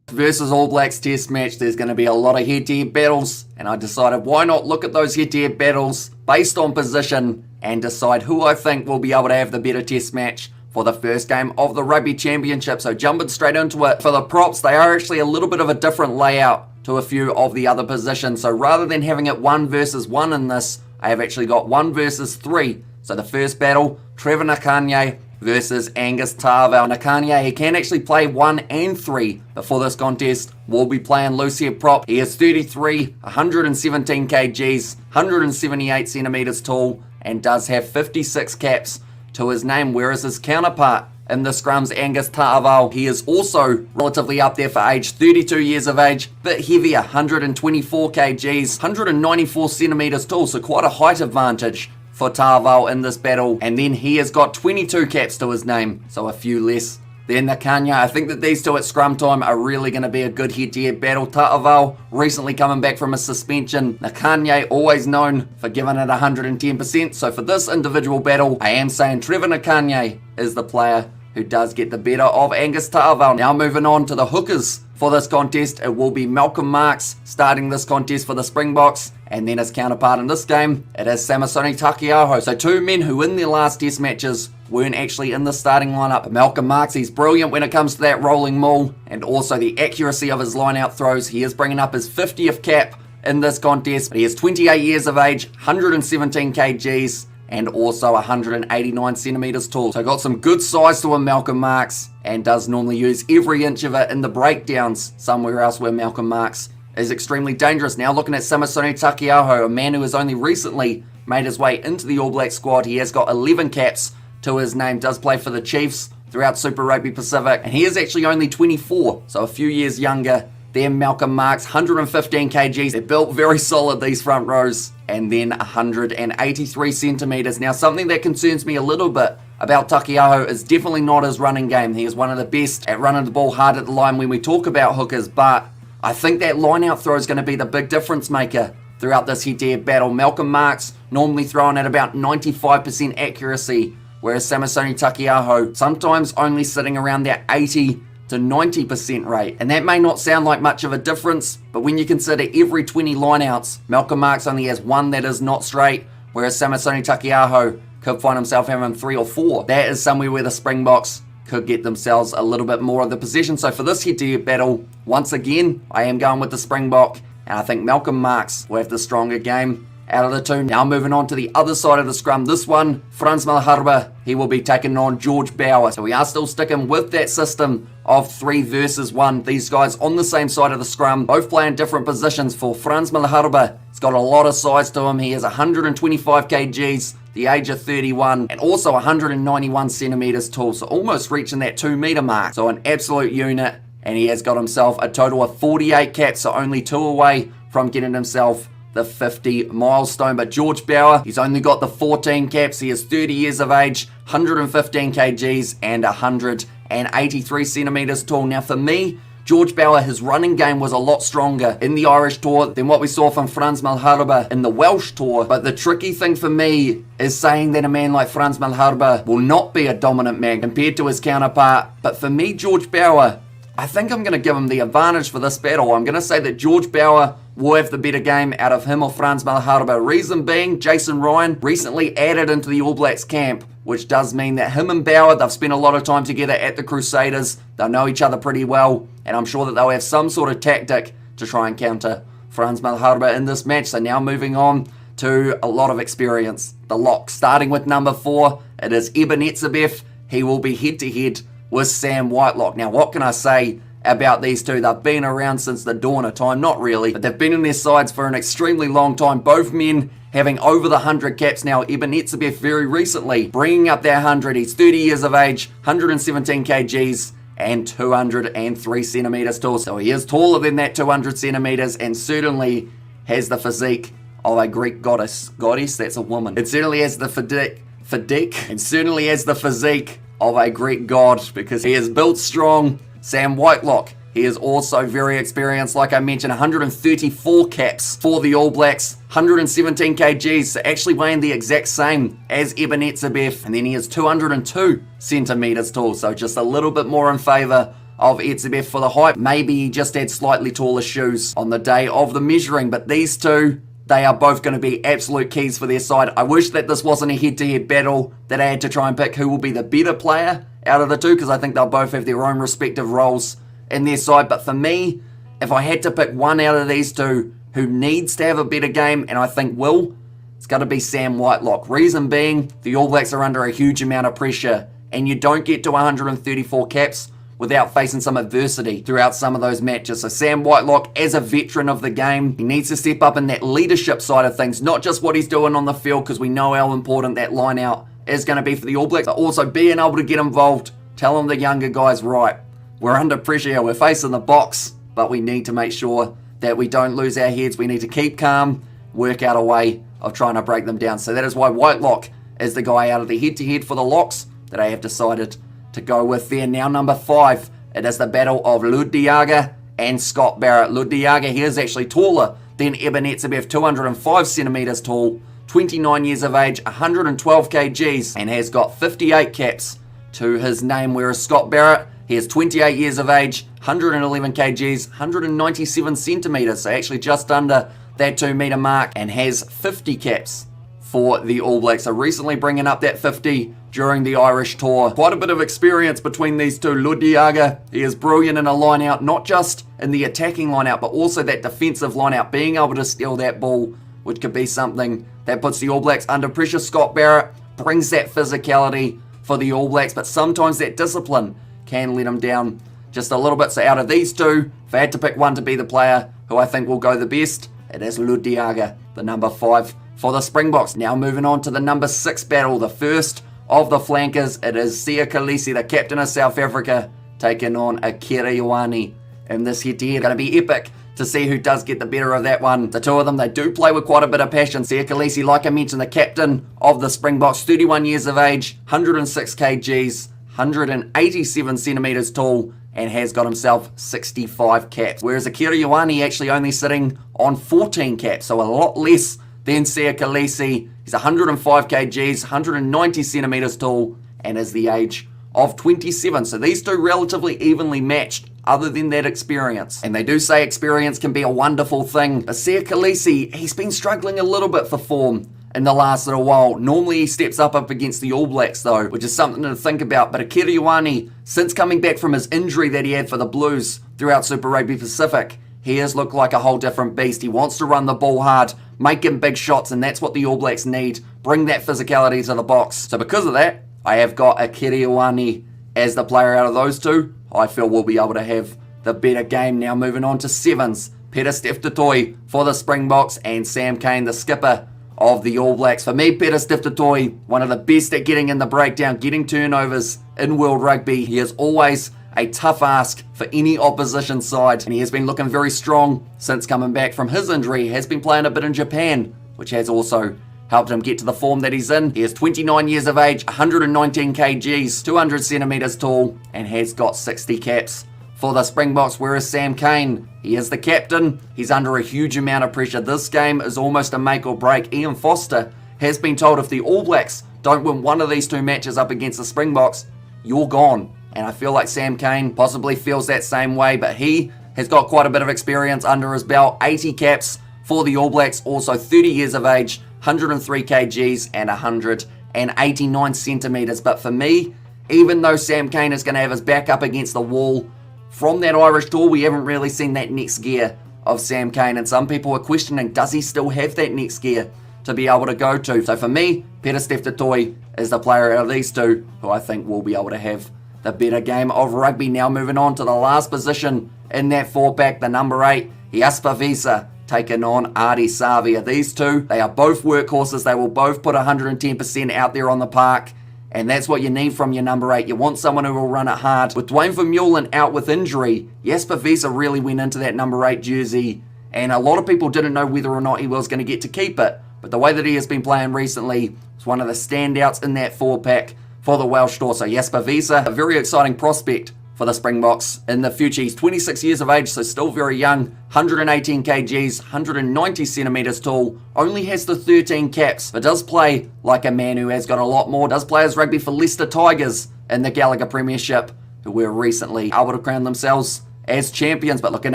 Speaker 1: Versus All Blacks test match, there's going to be a lot of head-to-head battles, and I decided why not look at those head-to-head battles based on position and decide who I think will be able to have the better test match for the first game of the Rugby Championship. So jumping straight into it, for the props, they are actually a little bit of a different layout to a few of the other positions. So rather than having it 1 versus 1 in this, I have actually got 1 versus 3. So the first battle, Trevor Nakanye versus Angus Tarval. Nakanye, he can actually play 1 and 3 before this contest. We'll be playing loose head prop. He is 33, 117 kgs, 178 centimeters tall, and does have 56 caps to his name, whereas his counterpart in the scrums, Angus Tarval, he is also relatively up there for age, 32 years of age, bit heavier, 124 kgs, 194 centimeters tall, so quite a height advantage for Tarval in this battle. And then he has got 22 caps to his name, so a few less than Nakanye. I think that these two at scrum time are really going to be a good head-to-head battle. Tarval recently coming back from a suspension. Nakanye always known for giving it 110%. So for this individual battle, I am saying Trevor Nakanye is the player who does get the better of Angus Tarval. Now moving on to the hookers for this contest, it will be Malcolm Marx starting this contest for the Springboks, and then his counterpart in this game, it is Samisoni Taukei'aho. So two men who in their last test matches weren't actually in the starting lineup. Malcolm Marx, he's brilliant when it comes to that rolling maul and also the accuracy of his line-out throws. He is bringing up his 50th cap in this contest. He is 28 years of age, 117 kgs, and also 189 centimeters tall. So got some good size to him, Malcolm Marx, and does normally use every inch of it in the breakdowns somewhere else where Malcolm Marx is extremely dangerous. Now looking at Samisoni Taukei'aho, a man who has only recently made his way into the All Black squad. He has got 11 caps to his name, does play for the Chiefs throughout Super Rugby Pacific, and he is actually only 24, so a few years younger than Malcolm Marx. 115 kgs, they're built very solid, these front rows, and then 183 centimeters. Now something that concerns me a little bit about Taukei'aho is definitely not his running game. He is one of the best at running the ball hard at the line when we talk about hookers, but I think that line out throw is going to be the big difference maker throughout this head-to-head battle. Malcolm Marx normally throwing at about 95% accuracy, whereas Samisoni Taukei'aho sometimes only sitting around that 80 to 90% rate. And that may not sound like much of a difference, but when you consider every 20 lineouts, Malcolm Marx only has 1 that is not straight, whereas Samisoni Taukei'aho could find himself having 3 or 4. That is somewhere where the Springboks could get themselves a little bit more of the possession. So for this head-to-head battle, once again, I am going with the Springbok, and I think Malcolm Marx will have the stronger game out of the two. Now moving on to the other side of the scrum. This one, Frans Malherbe, he will be taking on George Bower. So we are still sticking with that system of 3 versus 1. These guys on the same side of the scrum, both playing different positions. For Frans Malherbe, he's got a lot of size to him. He is 125 kgs, the age of 31, and also 191 centimeters tall, so almost reaching that 2 meter mark. So an absolute unit, and he has got himself a total of 48 caps, so only 2 away from getting himself the 50 milestone. But George Bower, he's only got the 14 caps. He is 30 years of age, 115 kgs, and 183 centimeters tall. Now for me, George Bower, his running game was a lot stronger in the Irish tour than what we saw from Frans Malherbe in the Welsh tour. But the tricky thing for me is saying that a man like Frans Malherbe will not be a dominant man compared to his counterpart. But for me, George Bower, I think I'm going to give him the advantage for this battle. I'm going to say that George Bower will have the better game out of him or Frans Malherbe. Reason being, Jason Ryan recently added into the All Blacks camp, which does mean that him and Bower, they've spent a lot of time together at the Crusaders. They'll know each other pretty well, and I'm sure that they'll have some sort of tactic to try and counter Frans Malherbe in this match. So now moving on to a lot of experience. The lock, starting with number 4, it is Eben Etzebeth. He will be head-to-head with Sam Whitelock. Now, what can I say about these two? They've been around since the dawn of time. Not really, but they've been in their sides for an extremely long time. Both men having over the 100 caps now. Eben Etzebeth very recently bringing up that 100. He's 30 years of age, 117 kgs, and 203 centimeters tall. So he is taller than that 200 centimeters and certainly has the physique of a Greek goddess. Goddess? That's a woman. It certainly has the physique. It certainly has the physique of a Greek god because he is built strong. Sam Whitelock, he is also very experienced. Like I mentioned, 134 caps for the All Blacks, 117 kgs, so actually weighing the exact same as Eben Etzebeth. And then he is 202 centimeters tall, so just a little bit more in favour of Etzebeth for the height. Maybe he just had slightly taller shoes on the day of the measuring, but these two, they are both going to be absolute keys for their side. I wish that this wasn't a head-to-head battle that I had to try and pick who will be the better player out of the two, because I think they'll both have their own respective roles in their side. But for me, if I had to pick one out of these two who needs to have a better game, and I think will, it's got to be Sam Whitelock. Reason being, the All Blacks are under a huge amount of pressure, and you don't get to 134 caps without facing some adversity throughout some of those matches. So Sam Whitelock, as a veteran of the game, he needs to step up in that leadership side of things, not just what he's doing on the field, because we know how important that line out is going to be for the All Blacks, but also being able to get involved, telling the younger guys, right, we're under pressure here, we're facing the box, but we need to make sure that we don't lose our heads. We need to keep calm, work out a way of trying to break them down. So that is why Whitelock is the guy out of the head-to-head for the locks that I have decided to go with there. Now number 5, it is the battle of Lud de Jager and Scott Barrett. Lud de Jager, he is actually taller than Eben Etzebeth, 205 centimeters tall, 29 years of age, 112 kgs, and has got 58 caps to his name, whereas Scott Barrett, he is 28 years of age, 111 kgs, 197 centimeters, so actually just under that 2 meter mark, and has 50 caps for the All Blacks. So recently bringing up that 50 during the Irish tour. Quite a bit of experience between these two. Lud de Jager, he is brilliant in a line-out, not just in the attacking line-out, but also that defensive line-out, being able to steal that ball, which could be something that puts the All Blacks under pressure. Scott Barrett brings that physicality for the All Blacks, but sometimes that discipline can let them down just a little bit. So out of these two, if I had to pick one to be the player who I think will go the best, it is Lud de Jager, the number 5 for the Springboks. Now moving on to the number 6 battle, the first of the flankers. It is Siya Kolisi, the captain of South Africa, taking on Akira Ioane in this head-to-head. Going to be epic to see who does get the better of that one. The two of them, they do play with quite a bit of passion. Siya Kolisi, like I mentioned, the captain of the Springboks, 31 years of age, 106 kgs, 187 centimeters tall, and has got himself 65 caps. Whereas Akira Ioane actually only sitting on 14 caps, so a lot less than Siya Kolisi. He's 105 kgs, 190 centimeters tall, and is the age of 27. So these two relatively evenly matched, other than that experience. And they do say experience can be a wonderful thing. But Siya Kolisi, he's been struggling a little bit for form in the last little while. Normally he steps up against the All Blacks though, which is something to think about. But Akira Ioane, since coming back from his injury that he had for the Blues throughout Super Rugby Pacific, he has looked like a whole different beast. He wants to run the ball hard, making big shots, and that's what the All Blacks need. Bring that physicality to the box. So because of that, I have got Akira Ioane as the player out of those two. I feel we'll be able to have the better game. Now moving on to sevens. Peter Steph-Tutoi for the Springboks and Sam Cane, the skipper of the All Blacks. For me, Peter Steph-Tutoi, one of the best at getting in the breakdown, getting turnovers in World Rugby. He is always a tough ask for any opposition side, and he has been looking very strong since coming back from his injury. He has been playing a bit in Japan, which has also helped him get to the form that he's in. He is 29 years of age, 119 kgs, 200 centimeters tall, and has got 60 caps for the Springboks, whereas Sam Cane, he is the captain. He's under a huge amount of pressure. This game is almost a make or break. Ian Foster has been told if the All Blacks don't win one of these two matches up against the Springboks, you're gone. And I feel like Sam Cane possibly feels that same way, but he has got quite a bit of experience under his belt. 80 caps for the All Blacks, also 30 years of age, 103 kgs and 189 centimeters. But for me, even though Sam Cane is going to have his back up against the wall, from that Irish tour, we haven't really seen that next gear of Sam Cane, and some people are questioning, does he still have that next gear to be able to go to? So for me, Peter Steph-Tutoi is the player out of these two who I think will be able to have the better game of rugby. Now moving on to the last position in that four-pack, the number 8, Jasper Wiese, taking on Ardie Savia. These two, they are both workhorses. They will both put 110% out there on the park, and that's what you need from your number 8. You want someone who will run it hard. With Dwayne Vermeulen out with injury, Jasper Wiese really went into that number 8 jersey, and a lot of people didn't know whether or not he was going to get to keep it. But the way that he has been playing recently is one of the standouts in that four-pack for the Welsh tour. So Jasper Wiese, a very exciting prospect for the Springboks in the future. He's 26 years of age, so still very young. 118 kgs, 190 centimeters tall, only has the 13 caps, but does play like a man who has got a lot more. Does play his rugby for Leicester Tigers in the Gallagher Premiership, who were recently able to crown themselves as champions. But looking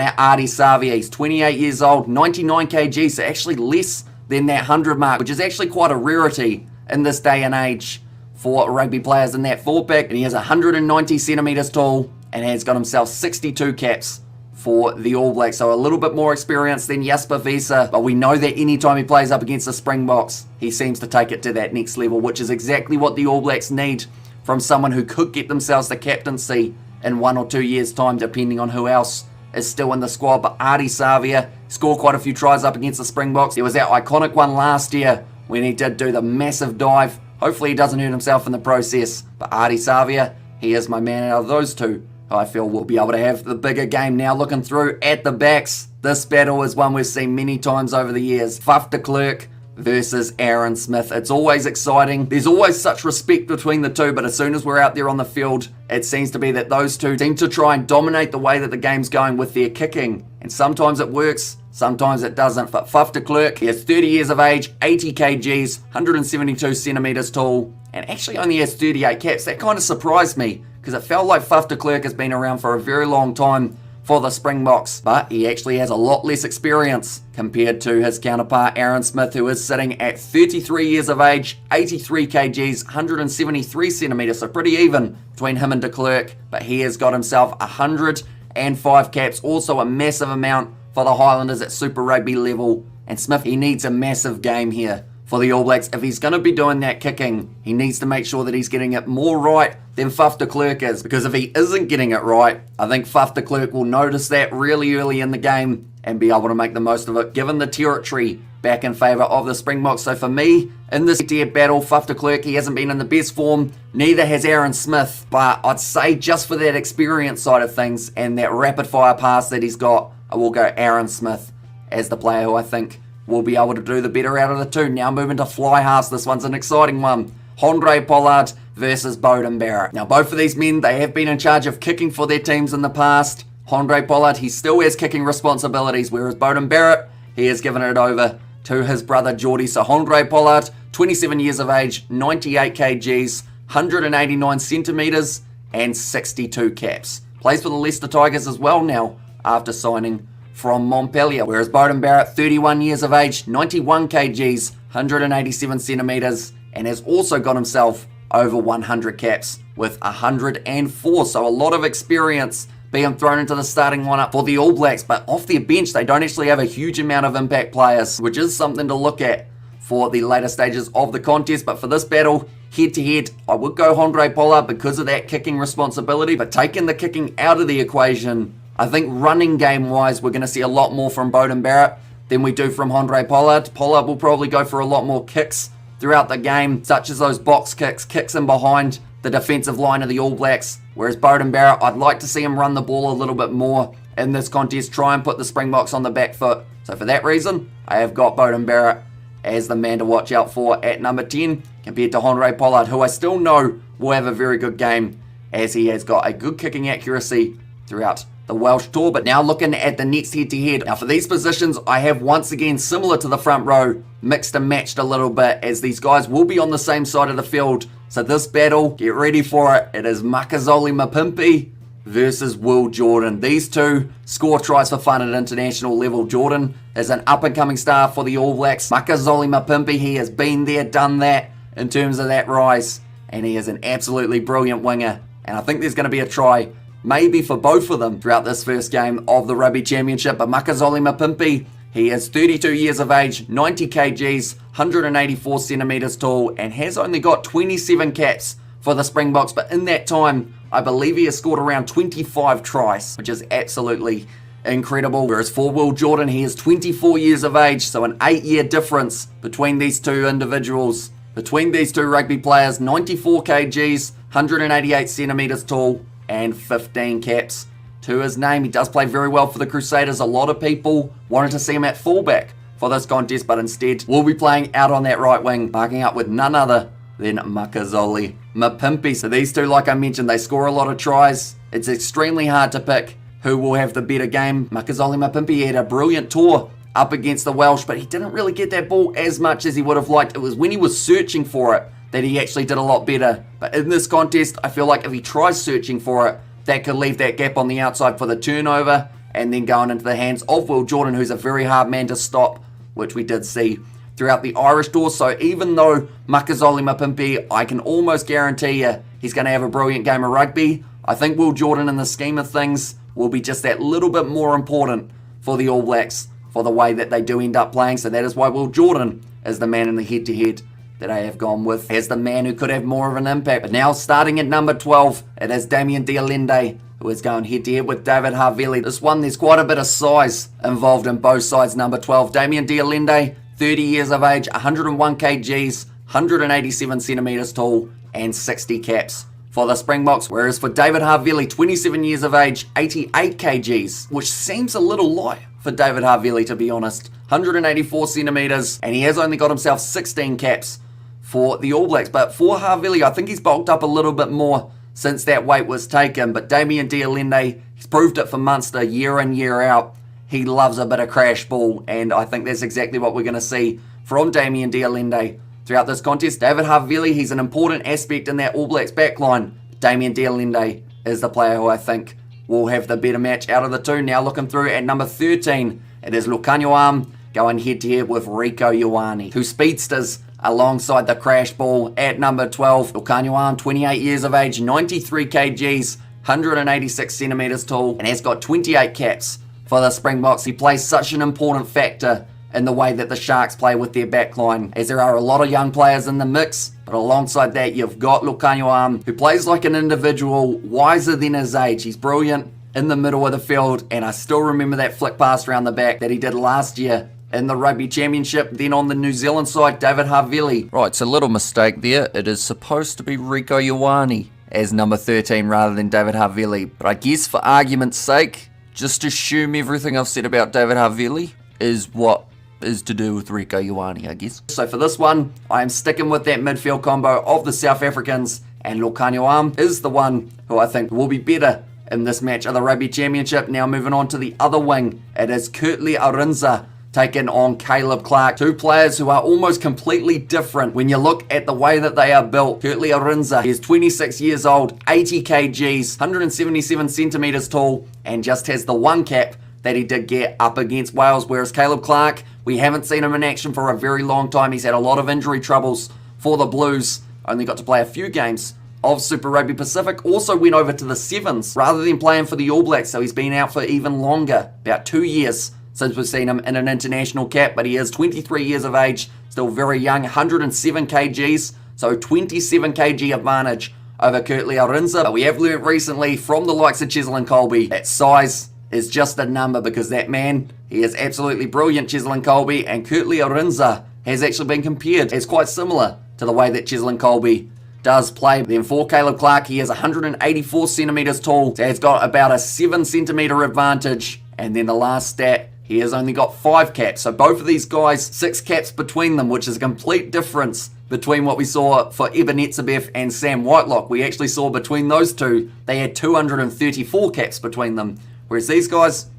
Speaker 1: at Ardie Savia, he's 28 years old, 99 kgs, so actually less than that 100 mark, which is actually quite a rarity in this day and age for rugby players in that four-pack. And he is 190 centimeters tall and has got himself 62 caps for the All Blacks. So a little bit more experience than Jasper Wiese, but we know that anytime he plays up against the Springboks, he seems to take it to that next level, which is exactly what the All Blacks need from someone who could get themselves the captaincy in 1 or 2 years' time, depending on who else is still in the squad. But Ardie Savia scored quite a few tries up against the Springboks. There was that iconic one last year when he did do the massive dive. Hopefully he doesn't hurt himself in the process. But Ardie Savia, he is my man out of those two. I feel we'll be able to have the bigger game. Now looking through at the backs, this battle is one we've seen many times over the years. Faf de Klerk versus Aaron Smith. It's always exciting. There's always such respect between the two, but as soon as we're out there on the field, it seems to be that those two seem to try and dominate the way that the game's going with their kicking. And sometimes it works, sometimes it doesn't. But Faf de Klerk, he is 30 years of age, 80 kgs, 172 centimeters tall, and actually only has 38 caps. That kind of surprised me, because it felt like Faf de Klerk has been around for a very long time for the Springboks, but he actually has a lot less experience compared to his counterpart Aaron Smith, who is sitting at 33 years of age, 83 kgs, 173 centimeters, so pretty even between him and de Klerk, but he has got himself 105 caps, also a massive amount for the Highlanders at Super Rugby level, and Smith, he needs a massive game here for the All Blacks. If he's going to be doing that kicking, he needs to make sure that he's getting it more right than Faf de Klerk is, because if he isn't getting it right, I think Faf de Klerk will notice that really early in the game and be able to make the most of it, given the territory back in favour of the Springboks. So for me, in this dead battle, Faf de Klerk, he hasn't been in the best form, neither has Aaron Smith, but I'd say just for that experience side of things and that rapid fire pass that he's got, I will go Aaron Smith as the player who I think will be able to do the better out of the two. Now moving to fly halves, this one's an exciting one. Handré Pollard versus Beauden Barrett. Now both of these men, they have been in charge of kicking for their teams in the past. Handré Pollard, he still has kicking responsibilities, whereas Beauden Barrett, he has given it over to his brother Geordie. So Handré Pollard, 27 years of age, 98 kgs, 189 centimetres and 62 caps. Plays for the Leicester Tigers as well now after signing from Montpellier, whereas Beauden Barrett, 31 years of age, 91 kgs, 187 centimetres, and has also got himself over 100 caps with 104. So a lot of experience being thrown into the starting lineup for the All Blacks, but off their bench, they don't actually have a huge amount of impact players, which is something to look at for the later stages of the contest. But for this battle, head-to-head, I would go Handré Pollard because of that kicking responsibility, but taking the kicking out of the equation, I think running game-wise, we're going to see a lot more from Beauden Barrett than we do from Handré Pollard. Pollard will probably go for a lot more kicks throughout the game, such as those box kicks, kicks in behind the defensive line of the All Blacks, whereas Beauden Barrett, I'd like to see him run the ball a little bit more in this contest, try and put the Springboks on the back foot. So for that reason, I have got Beauden Barrett as the man to watch out for at number 10, compared to Handré Pollard, who I still know will have a very good game, as he has got a good kicking accuracy throughout the Welsh tour. But now looking at the next head-to-head. Now for these positions, I have once again, similar to the front row, mixed and matched a little bit, as these guys will be on the same side of the field. So this battle, get ready for it. It is Makazole Mapimpi versus Will Jordan. These two score tries for fun at international level. Jordan is an up-and-coming star for the All Blacks. Makazole Mapimpi, he has been there, done that in terms of that rise, and he is an absolutely brilliant winger. And I think there's going to be a try, maybe for both of them, throughout this first game of the Rugby Championship. But Makazole Mapimpi, he is 32 years of age, 90 kgs, 184 centimetres tall, and has only got 27 caps for the Springboks. But in that time, I believe he has scored around 25 tries, which is absolutely incredible. Whereas for Will Jordan, he is 24 years of age, so an 8-year difference between these two individuals. Between these two rugby players, 94 kgs, 188 centimetres tall, and 15 caps to his name. He does play very well for the Crusaders. A lot of people wanted to see him at fullback for this contest, but instead will be playing out on that right wing, marking up with none other than Makazole Mapimpi. So these two, like I mentioned, they score a lot of tries. It's extremely hard to pick who will have the better game. Makazole Mapimpi had a brilliant tour up against the Welsh, but he didn't really get that ball as much as he would have liked. It was when he was searching for it that he actually did a lot better. But in this contest, I feel like if he tries searching for it, that could leave that gap on the outside for the turnover, and then going into the hands of Will Jordan, who's a very hard man to stop, which we did see throughout the Irish tour. So even though Makazole Mapimpi, I can almost guarantee you he's going to have a brilliant game of rugby, I think Will Jordan, in the scheme of things, will be just that little bit more important for the All Blacks for the way that they do end up playing. So that is why Will Jordan is the man in the head-to-head that I have gone with as the man who could have more of an impact. But now starting at number 12, it is Damien de Allende, who is going head-to-head with David Havili. This one, there's quite a bit of size involved in both sides. Number 12, Damien de Allende, 30 years of age, 101 kgs, 187 centimetres tall, and 60 caps for the Springboks. Whereas for David Havili, 27 years of age, 88 kgs, which seems a little light for David Havili, to be honest. 184 centimetres, and he has only got himself 16 caps for the All Blacks. But for Havili, I think he's bulked up a little bit more since that weight was taken. But Damien de Allende, he's proved it for Munster year in, year out. He loves a bit of crash ball, and I think that's exactly what we're going to see from Damien de Allende throughout this contest. David Havili, he's an important aspect in that All Blacks backline. Damien de Allende is the player who I think will have the better match out of the two. Now looking through at number 13, it is Lukhanyo going head-to-head with Rieko Ioane, who speedsters alongside the crash ball at number 12. Lukhanyo, 28 years of age, 93 kgs, 186 centimetres tall, and has got 28 caps for the Springboks. He plays such an important factor in the way that the Sharks play with their backline, as there are a lot of young players in the mix, but alongside that you've got Lukhanyo, who plays like an individual, wiser than his age. He's brilliant in the middle of the field, and I still remember that flick pass around the back that he did last year in the Rugby Championship. Then on the New Zealand side, David Havili.
Speaker 6: Right, it's a little mistake there. It is supposed to be Rieko Ioane as number 13 rather than David Havili. But I guess for argument's sake, just assume everything I've said about David Havili is what is to do with Rieko Ioane, I guess.
Speaker 1: So for this one, I am sticking with that midfield combo of the South Africans, and Lukhanyo is the one who I think will be better in this match of the Rugby Championship. Now moving on to the other wing, it is Kurtley Arunza taking on Caleb Clark. Two players who are almost completely different when you look at the way that they are built. Kurtley Arunza is 26 years old, 80 kgs, 177 centimetres tall, and just has the one cap that he did get up against Wales. Whereas Caleb Clark, we haven't seen him in action for a very long time. He's had a lot of injury troubles for the Blues. Only got to play a few games of Super Rugby Pacific, also went over to the Sevens rather than playing for the All Blacks, so he's been out for even longer, about 2 years since we've seen him in an international cap, but he is 23 years of age, still very young, 107 kgs, so 27 kg advantage over Kurtley Arinza. But we have learnt recently from the likes of Cheslin Colby that size is just a number, because that man, he is absolutely brilliant, Cheslin Colby, and Kurtley Arinza has actually been compared as quite similar to the way that Cheslin Colby does play. Then for Caleb Clarke, he is 184 centimetres tall, so he's got about a 7 centimetre advantage, and then the last stat, he has only got 5 caps. So both of these guys, 6 caps between them, which is a complete difference between what we saw for Eben Etzebeth and Sam Whitelock. We actually saw between those two, they had 234 caps between them, whereas these guys,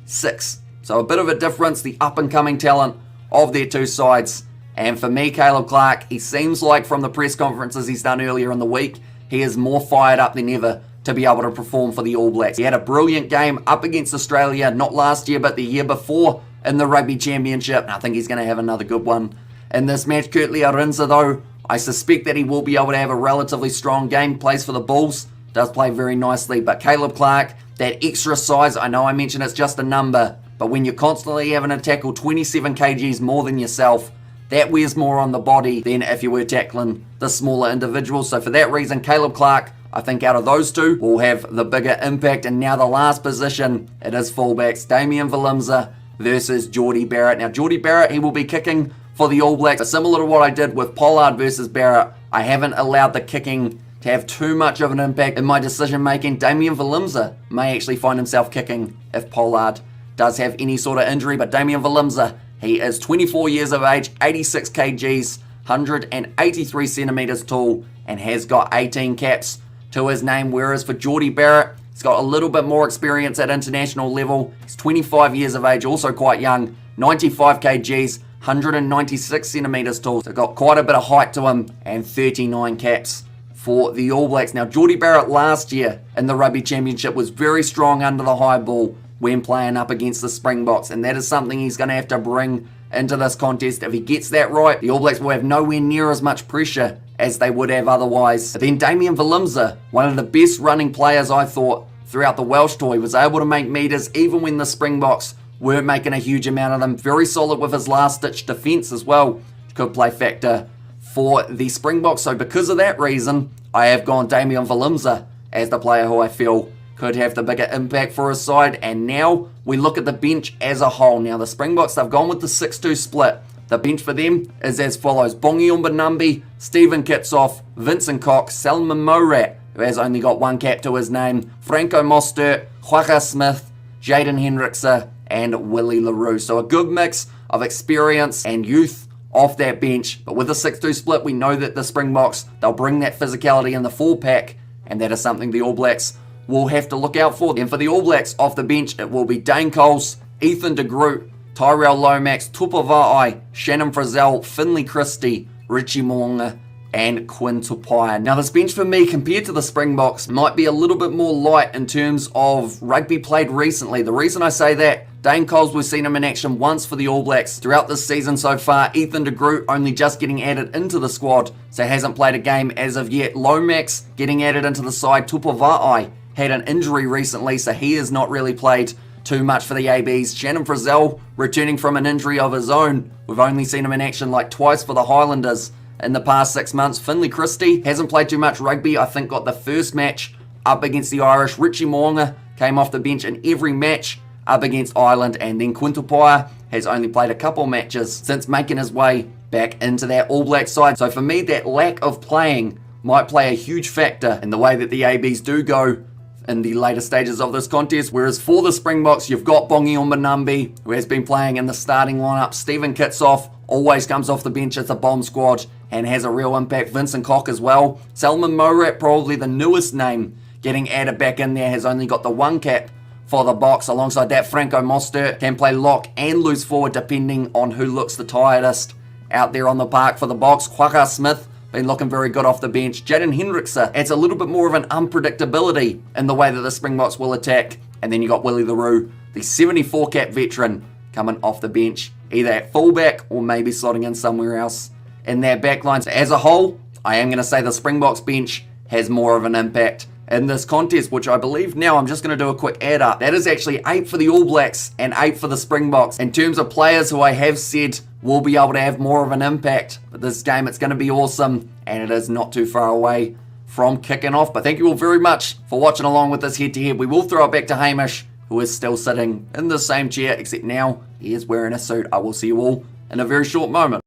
Speaker 1: 6. So a bit of a difference, the up-and-coming talent of their two sides. And for me, Caleb Clarke, he seems like from the press conferences he's done earlier in the week, he is more fired up than ever to be able to perform for the All Blacks. He had a brilliant game up against Australia, not last year, but the year before in the Rugby Championship. And I think he's going to have another good one in this match. Kurtley Arinza, though, I suspect that he will be able to have a relatively strong game. Plays for the Bulls, does play very nicely. But Caleb Clarke, that extra size, I know I mentioned it's just a number, but when you're constantly having to tackle 27 kgs more than yourself, that wears more on the body than if you were tackling the smaller individuals. So for that reason, Caleb Clarke, I think out of those two, will have the bigger impact. And now the last position, it is fullbacks. Damian Valimza versus Geordie Barrett. Now Geordie Barrett, he will be kicking for the All Blacks. Similar to what I did with Pollard versus Barrett, I haven't allowed the kicking to have too much of an impact in my decision making. Damian Valimza may actually find himself kicking if Pollard does have any sort of injury. But Damian Valimza, he is 24 years of age, 86 kgs, 183 centimetres tall, and has got 18 caps to his name. Whereas for Geordie Barrett, he's got a little bit more experience at international level. He's 25 years of age, also quite young, 95 kgs, 196 centimetres tall. So got quite a bit of height to him, and 39 caps for the All Blacks. Now Geordie Barrett last year in the Rugby Championship was very strong under the high ball when playing up against the Springboks, and that is something he's going to have to bring into this contest. If he gets that right, the All Blacks will have nowhere near as much pressure as they would have otherwise. But then Damian Valimza, one of the best running players I thought throughout the Welsh tour, he was able to make meters even when the Springboks weren't making a huge amount of them. Very solid with his last-ditch defence as well. Could play factor for the Springboks. So because of that reason, I have gone Damian Valimza as the player who I feel could have the bigger impact for his side. And now we look at the bench as a whole. Now the Springboks, they've gone with the 6-2 split. The bench for them is as follows: Bongi Umbanambi, Stephen Kitsoff, Vincent Cox, Salman Morat, who has only got 1 cap to his name, Franco Mostert, Quagga Smith, Jaden Hendrickse, and Willie LaRue. So a good mix of experience and youth off that bench. But with the 6-2 split, we know that the Springboks, they'll bring that physicality in the full pack, and that is something the All Blacks will have to look out for. And for the All Blacks off the bench, it will be Dane Coles, Ethan de Groot, Tyrell Lomax, Tupa Va'ai, Shannon Frizzell, Finley Christie, Richie Mo'unga, and Quinn Tupai. Now this bench for me, compared to the Springboks, might be a little bit more light in terms of rugby played recently. The reason I say that, Dane Coles, we've seen him in action once for the All Blacks throughout this season so far. Ethan de Groot only just getting added into the squad, so hasn't played a game as of yet. Lomax getting added into the side. Tupa Va'ai had an injury recently, so he has not really played too much for the ABs. Shannon Frizzell returning from an injury of his own. We've only seen him in action like twice for the Highlanders in the past 6 months. Finley Christie hasn't played too much rugby. I think got the first match up against the Irish. Richie Mo'unga came off the bench in every match up against Ireland. And then Quinn Tupai has only played a couple matches since making his way back into that All Black side. So for me, that lack of playing might play a huge factor in the way that the ABs do go in the later stages of this contest. Whereas for the Springboks, you've got Bongi Umbanambi, who has been playing in the starting lineup. Stephen Kitsoff always comes off the bench as a bomb squad and has a real impact. Vincent Cock as well. Salman Morat, probably the newest name getting added back in there, has only got the 1 cap for the Boks. Alongside that, Franco Mostert can play lock and loose forward depending on who looks the tiredest out there on the park for the Boks. Quagga Smith been looking very good off the bench. Jaden Hendrickse adds a little bit more of an unpredictability in the way that the Springboks will attack. And then you got Willie LaRue, the 74 cap veteran, coming off the bench, either at fullback or maybe slotting in somewhere else in their backline. So as a whole, I am going to say the Springboks bench has more of an impact in this contest, which I believe now, I'm just going to do a quick add up. That is actually 8 for the All Blacks and 8 for the Springboks. In terms of players who I have said will be able to have more of an impact, but this game, it's going to be awesome, and it is not too far away from kicking off. But thank you all very much for watching along with this head-to-head. We will throw it back to Hamish, who is still sitting in the same chair, except now he is wearing a suit. I will see you all in a very short moment.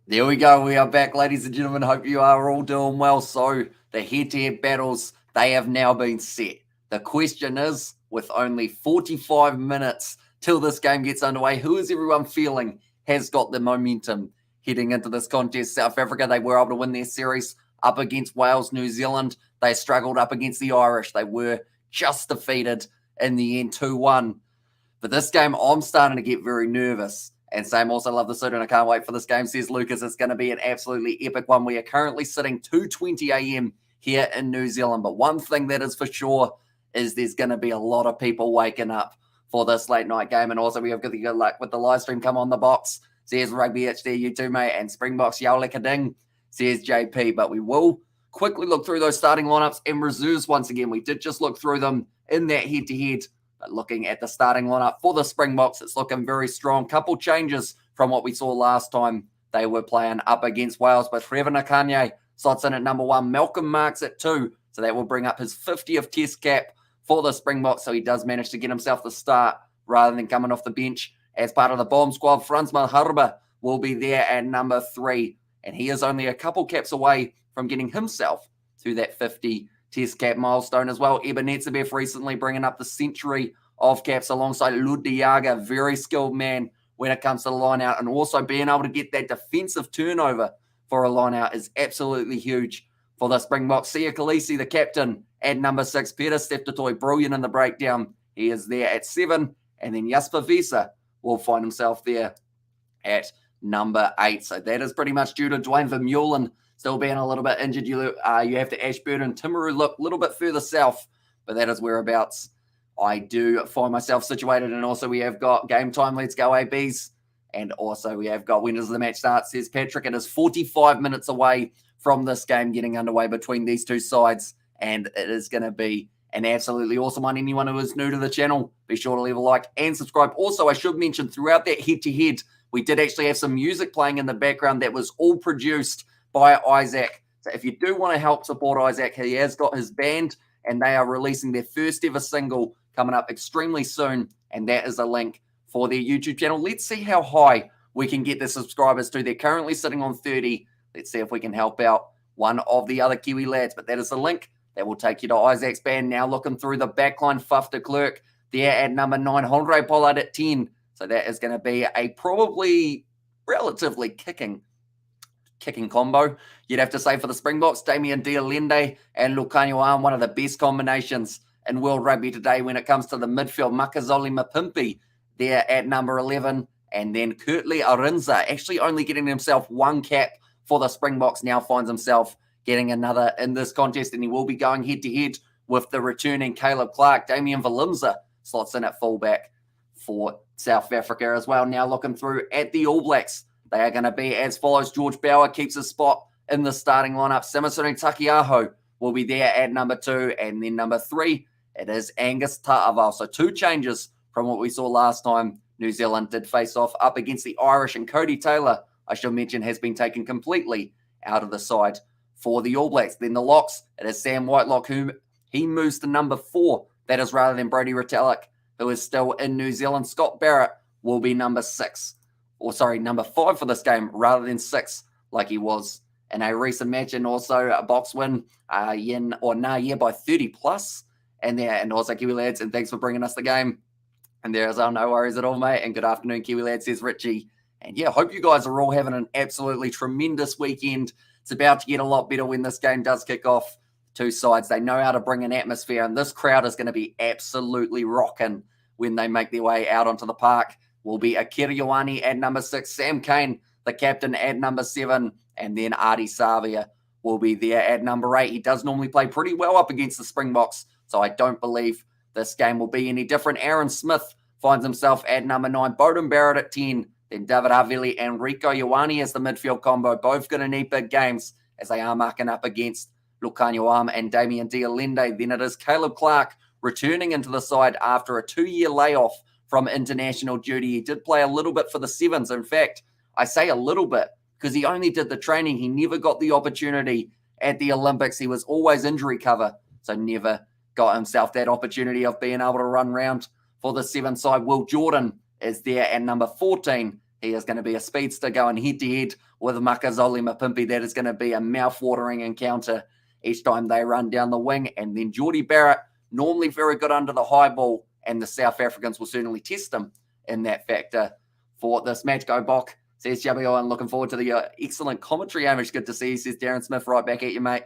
Speaker 1: There we go. We are back, ladies and gentlemen. Hope you are all doing well. So the head-to-head battles, they have now been set. The question is, with only 45 minutes till this game gets underway, who is everyone feeling has got the momentum heading into this contest? South Africa, they were able to win their series up against Wales. New Zealand, they struggled up against the Irish. They were just defeated in the end 2-1. But this game, I'm starting to get very nervous. And Sam also love the suit, and I can't wait for this game, says Lucas. It's going to be an absolutely epic one. We are currently sitting 2:20 a.m. here in New Zealand. But one thing that is for sure is there's going to be a lot of people waking up for this late night game. And also we have good luck with the live stream. Come on the box, says Rugby HD, you too, mate. And Springboks Yowlek Kading, says JP. But we will quickly look through those starting lineups and reserves once again. We did just look through them in that head-to-head. But looking at the starting lineup for the Springboks, it's looking very strong. Couple changes from what we saw last time they were playing up against Wales. But Trevor Nakanye slots in at number 1. Malcolm Marks at 2. So that will bring up his 50th test cap for the Springboks. So he does manage to get himself the start rather than coming off the bench as part of the bomb squad. Franz Maharba will be there at number 3. And he is only a couple caps away from getting himself to that 50 test cap milestone as well. Eben Etzebeff recently bringing up the century of caps alongside Ludiaga, very skilled man when it comes to the line out, and also being able to get that defensive turnover for a line out is absolutely huge for the Springboks. Sia Khaleesi, the captain, at number 6. Peter Steptotoy, brilliant in the breakdown. He is there at 7. And then Jasper Visa will find himself there at number 8. So that is pretty much due to Dwayne Vermeulen still being a little bit injured. You have to Ashburn and Timaru look a little bit further south, but that is whereabouts I do find myself situated. And also we have got game time. Let's go ABs. And also we have got when does the match start, says Patrick. It is 45 minutes away from this game getting underway between these two sides. And it is going to be an absolutely awesome one. Anyone who is new to the channel, be sure to leave a like and subscribe. Also, I should mention throughout that head-to-head, we did actually have some music playing in the background that was all produced by Isaac. So if you do want to help support Isaac, he has got his band and they are releasing their first ever single coming up extremely soon. And that is a link for their YouTube channel. Let's see how high we can get the subscribers to. They're currently sitting on 30. Let's see if we can help out one of the other Kiwi lads. But that is the link that will take you to Isaac's band. Now looking through the backline, Faf de Klerk there at number 9. Andre Pollard at 10. So that is going to be a probably relatively kicking combo, you'd have to say, for the Springboks. Damien Dialende and Lukanyuan, one of the best combinations in World Rugby today when it comes to the midfield. Makazole Mapimpi there at number 11. And then Kurtley Arinza, actually only getting himself 1 cap for the Springboks, now finds himself getting another in this contest. And he will be going head-to-head with the returning Caleb Clark. Damian Valimza slots in at fullback for South Africa as well. Now looking through at the All Blacks, they are going to be as follows. George Bauer keeps his spot in the starting lineup. Samisoni Takiaho will be there at number 2. And then number 3, it is Angus Ta'aval. So 2 changes from what we saw last time New Zealand did face off up against the Irish. And Cody Taylor, I should mention, has been taken completely out of the side for the All Blacks. Then the locks, it is Sam Whitelock, who he moves to number 4. That is rather than Brody Retallick, who is still in New Zealand. Scott Barrett will be number 5 for this game rather than 6 like he was in a recent match. And also a box win by 30 plus. And also Kiwi lads, and thanks for bringing us the game. And there's no worries at all, mate. And good afternoon, Kiwi lads, says Richie. And yeah, hope you guys are all having an absolutely tremendous weekend. It's about to get a lot better when this game does kick off. 2 sides, they know how to bring an atmosphere, and this crowd is going to be absolutely rocking when they make their way out onto the park. Will be Akira Ioane at number 6, Sam Cane, the captain, at number 7, and then Artie Savia will be there at number 8. He does normally play pretty well up against the Springboks, so I don't believe this game will be any different. Aaron Smith finds himself at number 9, Bowden Barrett at 10, Then David Havili and Rieko Ioane as the midfield combo, both going to need big games as they are marking up against Lukhanyo and Damien Dialende. Then it is Caleb Clark returning into the side after a 2-year layoff from international duty. He did play a little bit for the Sevens. In fact, I say a little bit because he only did the training. He never got the opportunity at the Olympics. He was always injury cover, so never got himself that opportunity of being able to run round for the Seven side. Will Jordan is there at number 14. He is going to be a speedster going head-to-head with Makazole Mapimpi. That is going to be a mouth-watering encounter each time they run down the wing. And then Geordie Barrett, normally very good under the high ball, and the South Africans will certainly test him in that factor for this match. Go Bok, says Jabby, and looking forward to the excellent commentary, Amish. Good to see you, says Darren Smith, right back at you, mate.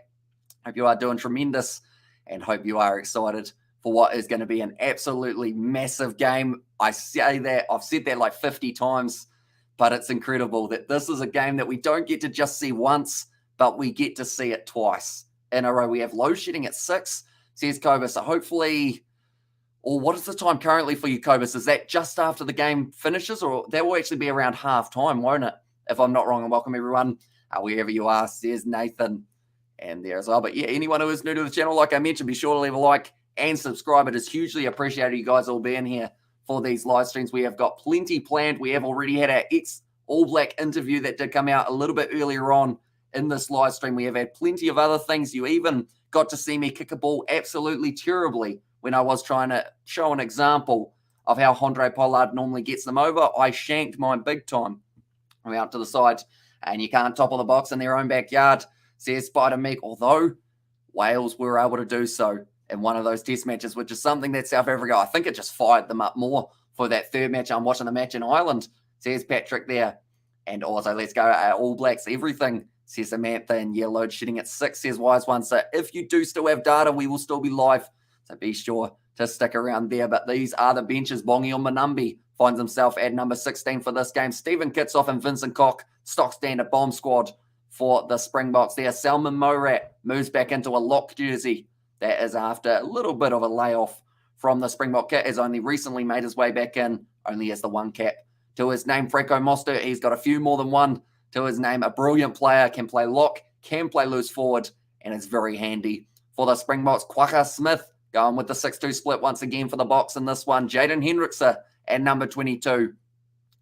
Speaker 1: Hope you are doing tremendous and hope you are excited for what is going to be an absolutely massive game. I say that, I've said that like 50 times, but it's incredible that this is a game that we don't get to just see once, but we get to see it twice in a row. We have load shedding at 6, says Cobus. So hopefully, or what is the time currently for you, Cobus? Is that just after the game finishes, or that will actually be around half time, won't it? If I'm not wrong. And welcome everyone, wherever you are, says Nathan, and there as well. But yeah, anyone who is new to the channel, like I mentioned, be sure to leave a like and subscribe. It is hugely appreciated, you guys all being here for these live streams. We have got plenty planned. We have already had our ex-All Black interview that did come out a little bit earlier on in this live stream. We have had plenty of other things. You even got to see me kick a ball absolutely terribly when I was trying to show an example of how Andre Pollard normally gets them over. I shanked mine big time. I'm out to the side, and you can't topple the box in their own backyard, says Spider Meek, although Wales were able to do so in one of those test matches, which is something that South Africa, I think it just fired them up more for that third match. I'm watching the match in Ireland, says Patrick there. And also, let's go All Blacks, everything, says Samantha. And yeah, load shedding at 6, says Wise One. So if you do still have data, we will still be live. So be sure to stick around there. But these are the benches. Bongi Manumbi finds himself at number 16 for this game. Stephen Kitsoff and Vincent Koch, stock standard bomb squad for the Springboks there. Salman Morat moves back into a lock jersey. That is after a little bit of a layoff from the Springbok kit. Has only recently made his way back in, only has the one cap to his name. Franco Moster, he's got a few more than one to his name. A brilliant player, can play lock, can play loose forward, and it's very handy for the Springboks. Kwaka Smith going with the 6-2 split once again for the Boks in this one. Jaden Hendrickse at number 22.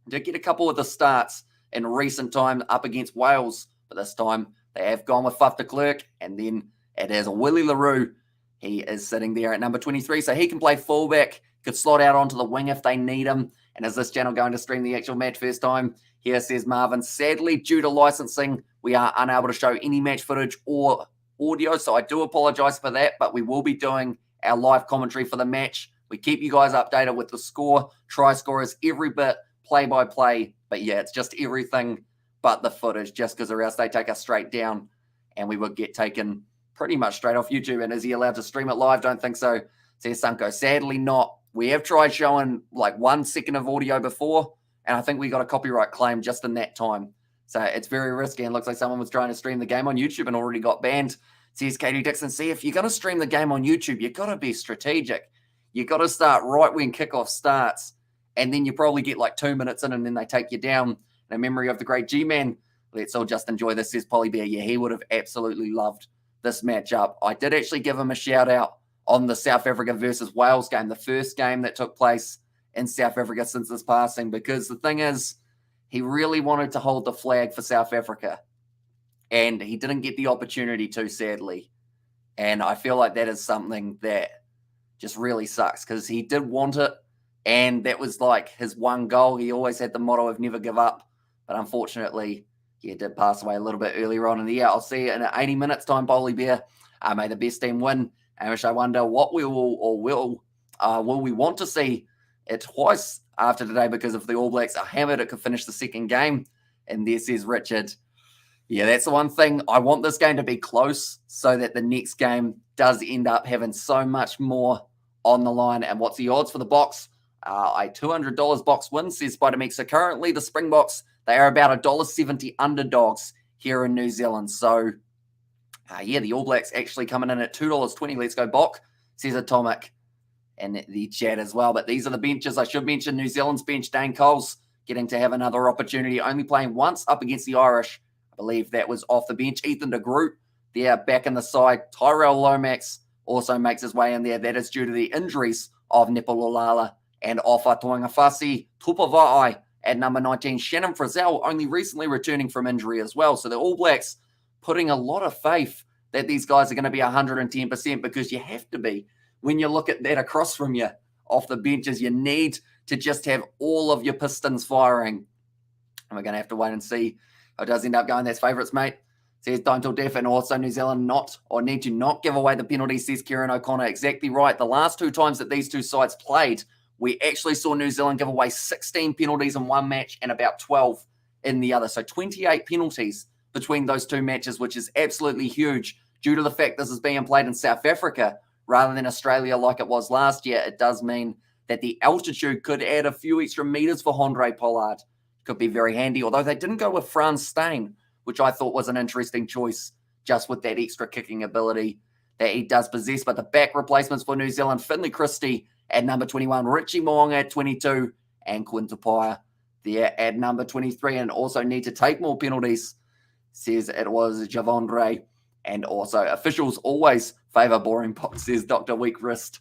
Speaker 1: Did get a couple of the starts in recent time up against Wales, but this time they have gone with Faf de Klerk, and then it is Willie LaRue. He is sitting there at number 23, so he can play fullback, could slot out onto the wing if they need him. And is this channel going to stream the actual match first time? Here, says Marvin. Sadly, due to licensing, we are unable to show any match footage or audio, so I do apologize for that, but we will be doing our live commentary for the match. We keep you guys updated with the score, try scorers, every bit, play-by-play. But yeah, it's just everything but the footage, just because or else they take us straight down, and we would get taken pretty much straight off YouTube. And is he allowed to stream it live? Don't think so, says Sunko. Sadly not. We have tried showing like 1 second of audio before, and I think we got a copyright claim just in that time. So it's very risky, and looks like someone was trying to stream the game on YouTube and already got banned, says Katie Dixon. See, if you're going to stream the game on YouTube, you've got to be strategic. You've got to start right when kickoff starts, and then you probably get like 2 minutes in, and then they take you down. In memory of the great G-Man, let's all just enjoy this, says Polly Bear. Yeah, he would have absolutely loved this matchup. I did actually give him a shout out on the South Africa versus Wales game, the first game that took place in South Africa since his passing, because the thing is, he really wanted to hold the flag for South Africa, and he didn't get the opportunity to, sadly. And I feel like that is something that just really sucks, because he did want it, and that was like his one goal. He always had the motto of never give up, but unfortunately, he did pass away a little bit earlier on in the year. I'll see you in 80 minutes time, Bowley Bear. May the best team win. And I wonder what we will we want to see it twice after today, because if the All Blacks are hammered, it could finish the second game. And there says Richard. Yeah, that's the one thing. I want this game to be close so that the next game does end up having so much more on the line. And what's the odds for the Boks? A $200 Boks win, says Spider Meek. So currently the Springboks, they are about $1.70 underdogs here in New Zealand. So, yeah, the All Blacks actually coming in at $2.20. Let's go, Bok, says Atomic. And the chat as well. But these are the benches. I should mention New Zealand's bench. Dane Coles getting to have another opportunity, only playing once up against the Irish. I believe that was off the bench. Ethan de Groot there back in the side. Tyrell Lomax also makes his way in there. That is due to the injuries of Nepalolala and Ofa Toangafasi. Tupavai at number 19. Shannon Frizzell only recently returning from injury as well. So the All Blacks putting a lot of faith that these guys are going to be 110% because you have to be. When you look at that across from you off the benches, you need to just have all of your pistons firing. And we're going to have to wait and see how it does end up going. That's favourites, mate. Says Don't Till Deaf, and also New Zealand need to not give away the penalty, says Kieran O'Connor. Exactly right. The last two times that these two sides played, we actually saw New Zealand give away 16 penalties in one match and about 12 in the other. So 28 penalties between those two matches, which is absolutely huge. Due to the fact this is being played in South Africa rather than Australia like it was last year, it does mean that the altitude could add a few extra meters for Handré Pollard. Could be very handy, although they didn't go with Frans Steyn, which I thought was an interesting choice, just with that extra kicking ability that he does possess. But the back replacements for New Zealand, Finlay Christie at number 21, Richie Mo'unga at 22, and Quinn Tupaia there at number 23, and also need to take more penalties, says it was Javondre. And also, officials always favour boring box, says Dr. Weak Wrist,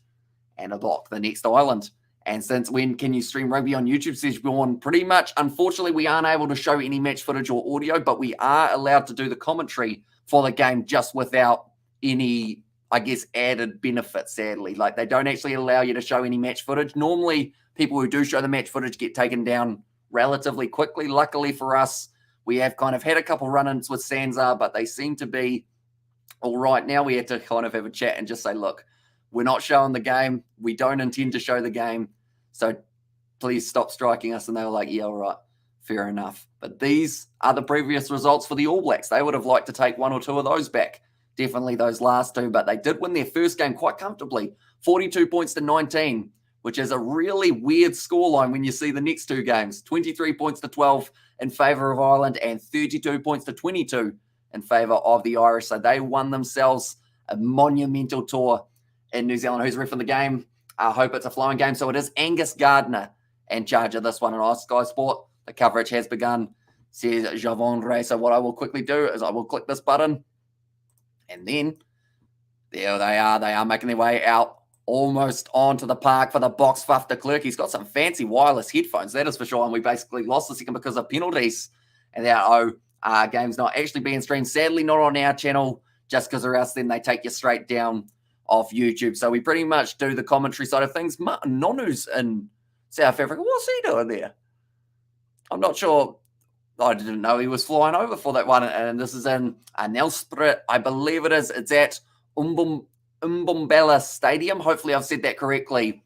Speaker 1: and a block the next island. And since when can you stream rugby on YouTube, says Bjorn? Pretty much, unfortunately, we aren't able to show any match footage or audio, but we are allowed to do the commentary for the game just without any, I guess, added benefits, sadly. Like, they don't actually allow you to show any match footage. Normally, people who do show the match footage get taken down relatively quickly. Luckily for us, we have kind of had a couple run-ins with Sanzar, but they seem to be all right. Now we have to kind of have a chat and just say, look, we're not showing the game. We don't intend to show the game. So please stop striking us. And they were like, yeah, all right, fair enough. But these are the previous results for the All Blacks. They would have liked to take one or two of those back. Definitely those last two. But they did win their first game quite comfortably. 42 points to 19, which is a really weird scoreline when you see the next two games. 23 points to 12 in favour of Ireland and 32 points to 22 in favour of the Irish. So they won themselves a monumental tour in New Zealand. Who's ref in the game? I hope it's a flowing game. So it is Angus Gardner in charge of this one on Sky Sport. The coverage has begun, says Javondre. So what I will quickly do is I will click this button. And then there they are. They are making their way out almost onto the park for the box fuff de Klerk. He's got some fancy wireless headphones, that is for sure. And we basically lost the second because of penalties. And that game's not actually being streamed. Sadly, not on our channel, just because or else then they take you straight down off YouTube. So we pretty much do the commentary side of things. Martin Nonu's in South Africa. What's he doing there? I'm not sure. I didn't know he was flying over for that one. And this is in Nelspruit, I believe it is. It's at Mbombela Stadium. Hopefully I've said that correctly.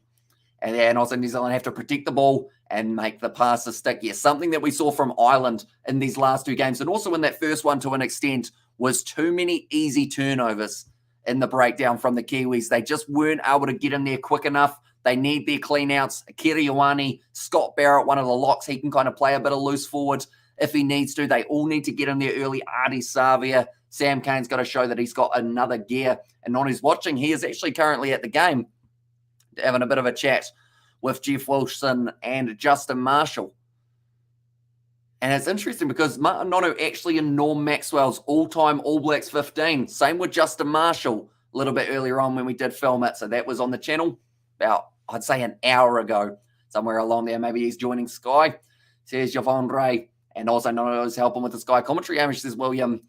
Speaker 1: And also New Zealand have to protect the ball and make the passes stick. Yes, something that we saw from Ireland in these last two games, and also in that first one to an extent, was too many easy turnovers in the breakdown from the Kiwis. They just weren't able to get in there quick enough. They need their clean-outs. Akira Ioane, Scott Barrett, one of the locks, he can kind of play a bit of loose forward if he needs to. They all need to get in there early. Artie Savia, Sam Kane's got to show that he's got another gear. And on who's watching, he is actually currently at the game, having a bit of a chat with Jeff Wilson and Justin Marshall. And it's interesting because Martin Nonu actually in Norm Maxwell's all-time All Blacks 15. Same with Justin Marshall a little bit earlier on when we did film it. So that was on the channel about, I'd say, an hour ago, somewhere along there. Maybe he's joining Sky, says Javondre. And also Nonu's helping with the Sky commentary. Amish says William.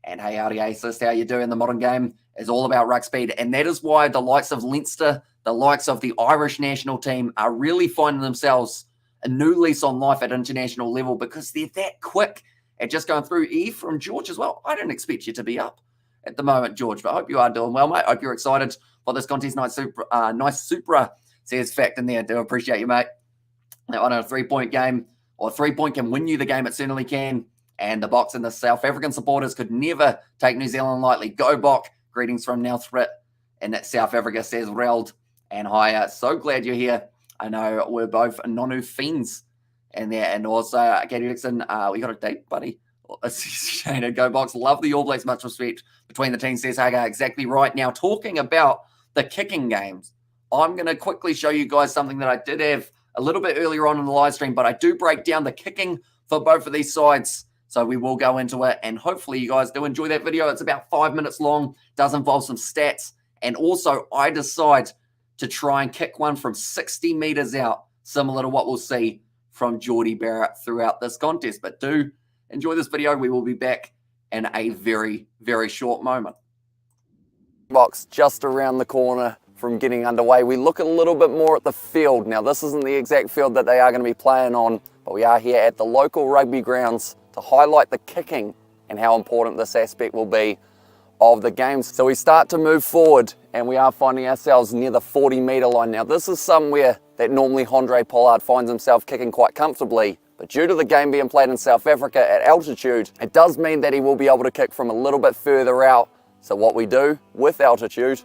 Speaker 1: And hey, howdy, Aces, how you doing? The modern game is all about ruck speed. And that is why the likes of Leinster, the likes of the Irish national team are really finding themselves a new lease on life at international level because they're that quick at just going through. Eve from George as well. I didn't expect you to be up at the moment, George, but I hope you are doing well, mate. I hope you're excited for this contest. Nice Supra, says Fact in there. I do appreciate you, mate. That one, a 3-point game, or a 3-point can win you the game. It certainly can. And the Box and the South African supporters could never take New Zealand lightly. Go Bok. Greetings from Nelspruit in South Africa, says Reld. And hi, so glad you're here. I know we're both Nonu fiends in there. And also, Katie Dixon, we got a date, buddy. Shana, Go Box. Love the All Blacks. Much respect between the teams, says Hagar. Exactly right. Now, talking about the kicking games, I'm going to quickly show you guys something that I did have a little bit earlier on in the live stream, but I do break down the kicking for both of these sides. So we will go into it, and hopefully you guys do enjoy that video. It's about 5 minutes long, does involve some stats, and also I decide to try and kick one from 60 meters out, similar to what we'll see from Jordie Barrett throughout this contest. But do enjoy this video. We will be back in a very, very short moment.
Speaker 2: Box just around the corner from getting underway. We look a little bit more at the field. Now, this isn't the exact field that they are going to be playing on, but we are here at the local rugby grounds to highlight the kicking and how important this aspect will be of the games. So we start to move forward and we are finding ourselves near the 40-meter line. Now, this is somewhere that normally Handré Pollard finds himself kicking quite comfortably, but due to the game being played in South Africa at altitude, it does mean that he will be able to kick from a little bit further out. So what we do with altitude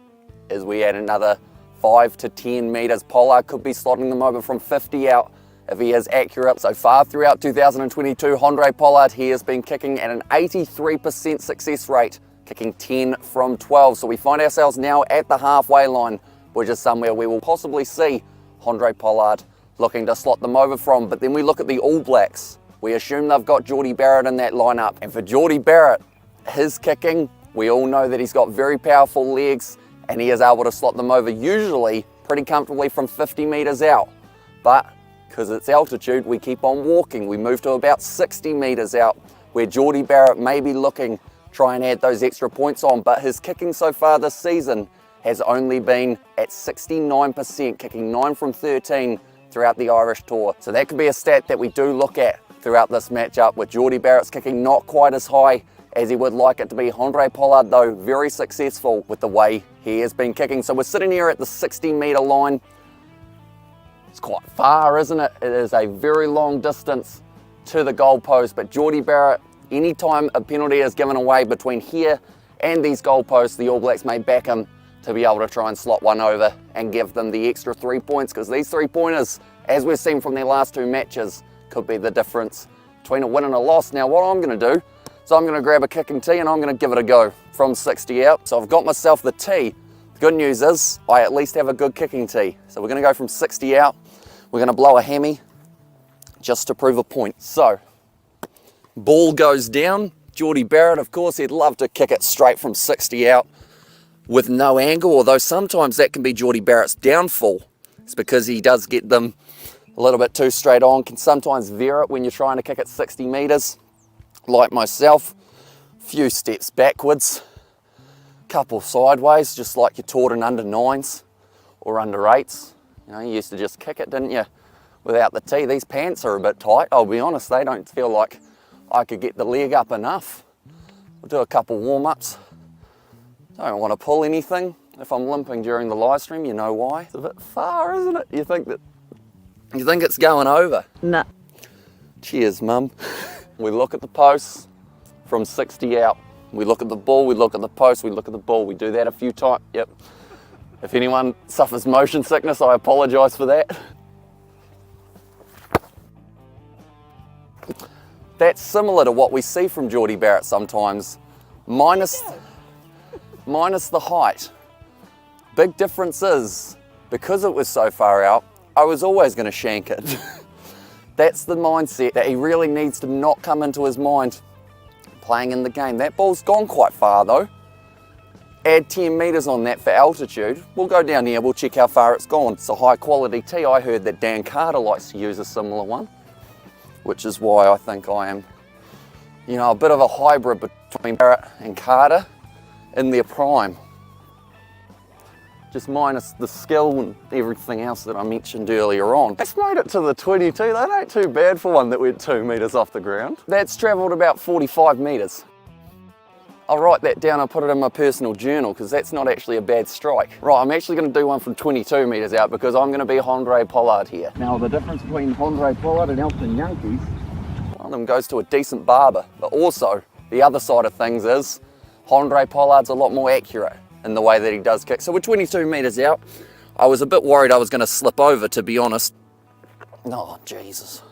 Speaker 2: is we add another 5 to 10 meters. Pollard could be slotting them over from 50 out if he is accurate. So far throughout 2022, Handré Pollard, he has been kicking at an 83% success rate, kicking 10 from 12. So we find ourselves now at the halfway line, which is somewhere we will possibly see Handré Pollard looking to slot them over from. But then we look at the All Blacks. We assume they've got Jordie Barrett in that lineup. And for Jordie Barrett, his kicking, we all know that he's got very powerful legs and he is able to slot them over usually pretty comfortably from 50 meters out. But because it's altitude, we keep on walking. We move to about 60 meters out where Jordie Barrett may be looking, try and add those extra points on. But his kicking so far this season has only been at 69%, kicking 9 from 13 throughout the Irish tour. So that could be a stat that we do look at throughout this matchup, with Jordie Barrett's kicking not quite as high as he would like it to be. Handré Pollard, though, very successful with the way he has been kicking. So we're sitting here at the 60-meter line. It's quite far, isn't it? It is a very long distance to the goalpost, but Jordie Barrett, anytime a penalty is given away between here and these goalposts, the All Blacks may back him to be able to try and slot one over and give them the extra 3 points, because these 3-pointers, as we've seen from their last 2 matches, could be the difference between a win and a loss. Now, what I'm going to do, so I'm going to grab a kicking tee and I'm going to give it a go from 60 out. So I've got myself the tee. The good news is I at least have a good kicking tee. So we're going to go from 60 out. We're going to blow a hammy just to prove a point. So ball goes down. Jordie Barrett, of course, he'd love to kick it straight from 60 out with no angle, although sometimes that can be Jordie Barrett's downfall. It's because he does get them a little bit too straight on, can sometimes veer it when you're trying to kick at 60 meters. Like myself, few steps backwards, couple sideways, just like you're taught in under 9s or under 8s. You know, you used to just kick it, didn't you, without the tee. These pants are a bit tight, I'll be honest. They don't feel like I could get the leg up enough. We'll do a couple warm-ups. Don't want to pull anything. If I'm limping during the live stream, you know why. It's a bit far, isn't it? You think it's going over?
Speaker 3: Nah.
Speaker 2: Cheers, Mum. We look at the posts from 60 out. We look at the ball, we look at the post, we look at the ball. We do that a few times. Yep. If anyone suffers motion sickness, I apologise for that. That's similar to what we see from Jordie Barrett sometimes, minus the height. Big difference is, because it was so far out, I was always going to shank it. That's the mindset that he really needs to not come into his mind playing in the game. That ball's gone quite far though. Add 10 meters on that for altitude. We'll go down here, we'll check how far it's gone. It's a high quality tee. I heard that Dan Carter likes to use a similar one, which is why I think I am, you know, a bit of a hybrid between Barrett and Carter in their prime. Just minus the skill and everything else that I mentioned earlier on. It's made it to the 22, that ain't too bad for one that went 2 meters off the ground. That's travelled about 45 meters. I'll write that down and put it in my personal journal, because that's not actually a bad strike. Right, I'm actually going to do one from 22 meters out, because I'm going to be Handré Pollard here. Now, the difference between Handré Pollard and Elton Yankees, one of them goes to a decent barber, but also the other side of things is Handré Pollard's a lot more accurate in the way that he does kick. So we're 22 meters out. I was a bit worried I was going to slip over, to be honest. Oh, Jesus.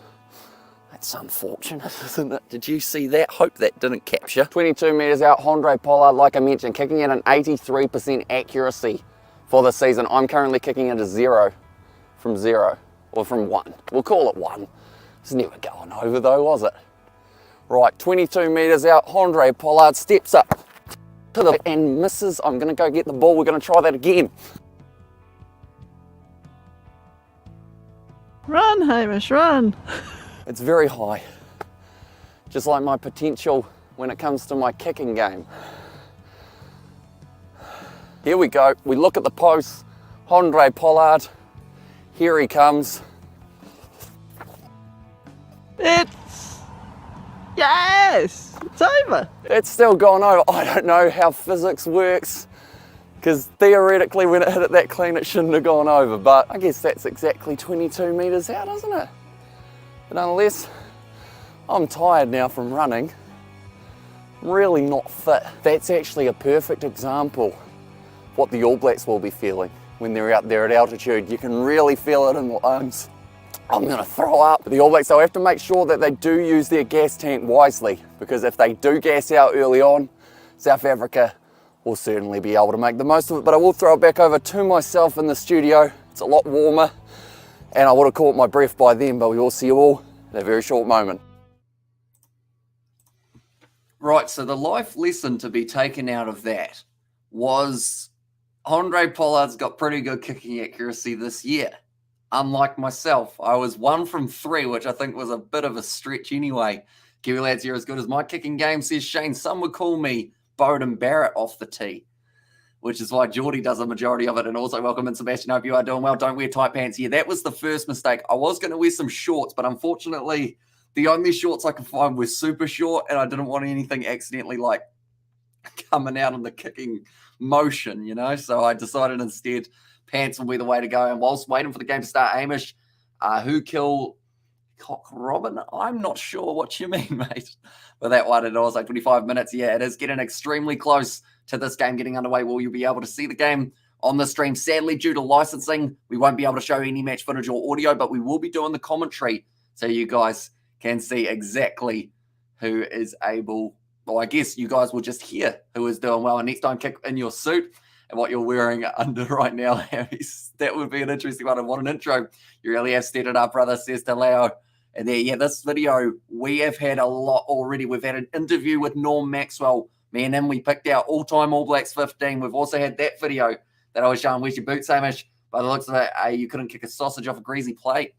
Speaker 2: That's unfortunate, isn't it? Did you see that? Hope that didn't capture. 22 meters out, Handré Pollard, like I mentioned, kicking at an 83% accuracy for the season. I'm currently kicking at a 0 from 0. or from 1. We'll call it 1. It's never going over though, was it? Right, 22 metres out, Andre Pollard steps up to the and misses. I'm going to go get the ball. We're going to try that again.
Speaker 3: Run, Hamish, run.
Speaker 2: It's very high, just like my potential when it comes to my kicking game. Here we go. We look at the post. Andre Pollard. Here he comes.
Speaker 3: Yes! It's over.
Speaker 2: It's still gone over. I don't know how physics works, because theoretically when it hit it that clean it shouldn't have gone over, but I guess that's exactly 22 metres out, isn't it? But unless I'm tired now from running, I'm really not fit. That's actually a perfect example of what the All Blacks will be feeling when they're out there at altitude. You can really feel it in the lungs. I'm going to throw up. The All Blacks, they'll have to make sure that they do use their gas tank wisely, because if they do gas out early on, South Africa will certainly be able to make the most of it. But I will throw it back over to myself in the studio. It's a lot warmer, and I would have caught my breath by then, but we will see you all in a very short moment.
Speaker 1: Right, so the life lesson to be taken out of that was Andre Pollard's got pretty good kicking accuracy this year. Unlike myself, I was 1 from 3, which I think was a bit of a stretch anyway. Kiwi lads, you're as good as my kicking game, says Shane. Some would call me Bowden Barrett off the tee, which is why Geordie does a majority of it. And also welcome in, Sebastian. Hope you are doing well. Don't wear tight pants here. That was the first mistake. I was going to wear some shorts, but unfortunately, the only shorts I could find were super short, and I didn't want anything accidentally like coming out in the kicking motion, you know? So I decided instead pants will be the way to go. And whilst waiting for the game to start, Hamish, who killed Cock Robin? I'm not sure what you mean, mate. But that one, it was like 25 minutes. Yeah, it is getting extremely close to this game getting underway. Will you be able to see the game on the stream? Sadly, due to licensing, we won't be able to show any match footage or audio, but we will be doing the commentary so you guys can see exactly who is able. Well, I guess you guys will just hear who is doing well. And next time, kick in your suit and what you're wearing under right now. That would be an interesting one. And what an intro. You really have set it up, brother, says to Leo. And there, yeah, this video, we have had a lot already. We've had an interview with Norm Maxwell. Me and him, we picked our all-time All Blacks 15. We've also had that video that I was showing. Where's your boots, Hamish? By the looks of it, you couldn't kick a sausage off a greasy plate.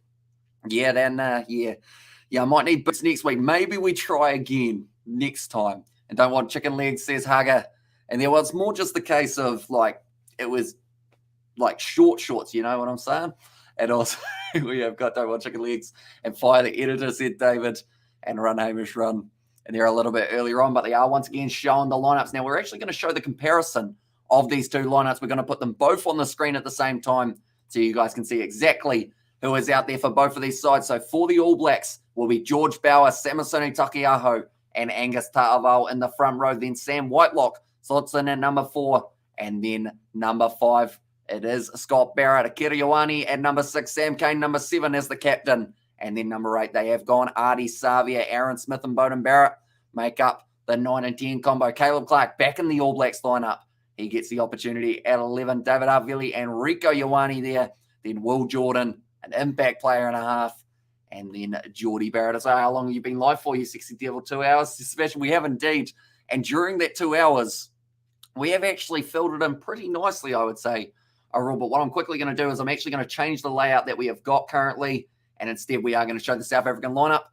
Speaker 1: Yeah, then, yeah, I might need boots next week. Maybe we try again next time. And don't want chicken legs, says Haga. And there was more just the case of, like, it was like shorts, you know what I'm saying? And also, we have got Don't Want Chicken Legs and Fire the Editor, said David, and Run Hamish Run. And they're a little bit earlier on, but they are once again showing the lineups. Now, we're actually going to show the comparison of these two lineups. We're going to put them both on the screen at the same time so you guys can see exactly who is out there for both of these sides. So for the All Blacks will be George Bauer, Samisoni Takiaho, and Angus Ta'avao in the front row. Then Sam Whitelock slots in at number 4. And then number 5, it is Scott Barrett, Akira Ioane at number 6, Sam Cane, number 7 as the captain. And then number 8, they have gone Artie Savia, Aaron Smith, and Bowden Barrett make up the 9 and 10 combo. Caleb Clark back in the All Blacks lineup. He gets the opportunity at 11. David Havili and Rico Ioane there. Then Will Jordan, an impact player and a half. And then Geordie Barrett. So how long have you been live for, you sexy devil? 2 hours? Especially, we have indeed. And during that 2 hours, we have actually filled it in pretty nicely, I would say, But what I'm quickly going to do is I'm actually going to change the layout that we have got currently. And instead, we are going to show the South African lineup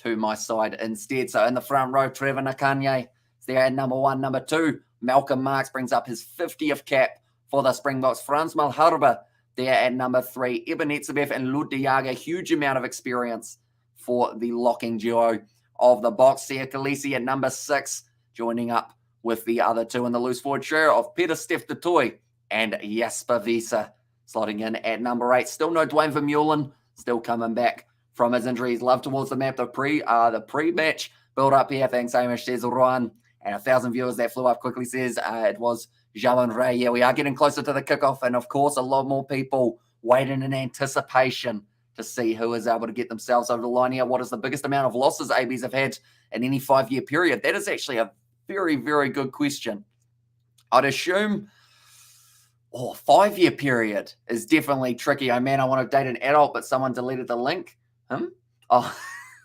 Speaker 1: to my side instead. So in the front row, Trevor Nakanye is there at number 1. Number 2, Malcolm Marks brings up his 50th cap for the Springboks. Frans Malherbe there at number 3. Eben Etzebeth and Lud de Jager, huge amount of experience for the locking duo of the box. Sia Khaleesi at number 6, joining up with the other two in the loose forward share of Peter Steph de Toy and Jasper Visa slotting in at number 8. Still no Dwayne Vermeulen, still coming back from his injuries. Love towards the map, the pre-match build up here. Thanks, Hamish, says Rowan. And 1,000 viewers that flew up quickly says it was Jalan Ray. Yeah, we are getting closer to the kickoff. And of course, a lot more people waiting in anticipation to see who is able to get themselves over the line here. What is the biggest amount of losses ABs have had in any 5-year period? That is actually a very, very good question. I'd assume, Oh, 5-year period is definitely tricky. Oh man, I want to date an adult, but someone deleted the link. Oh,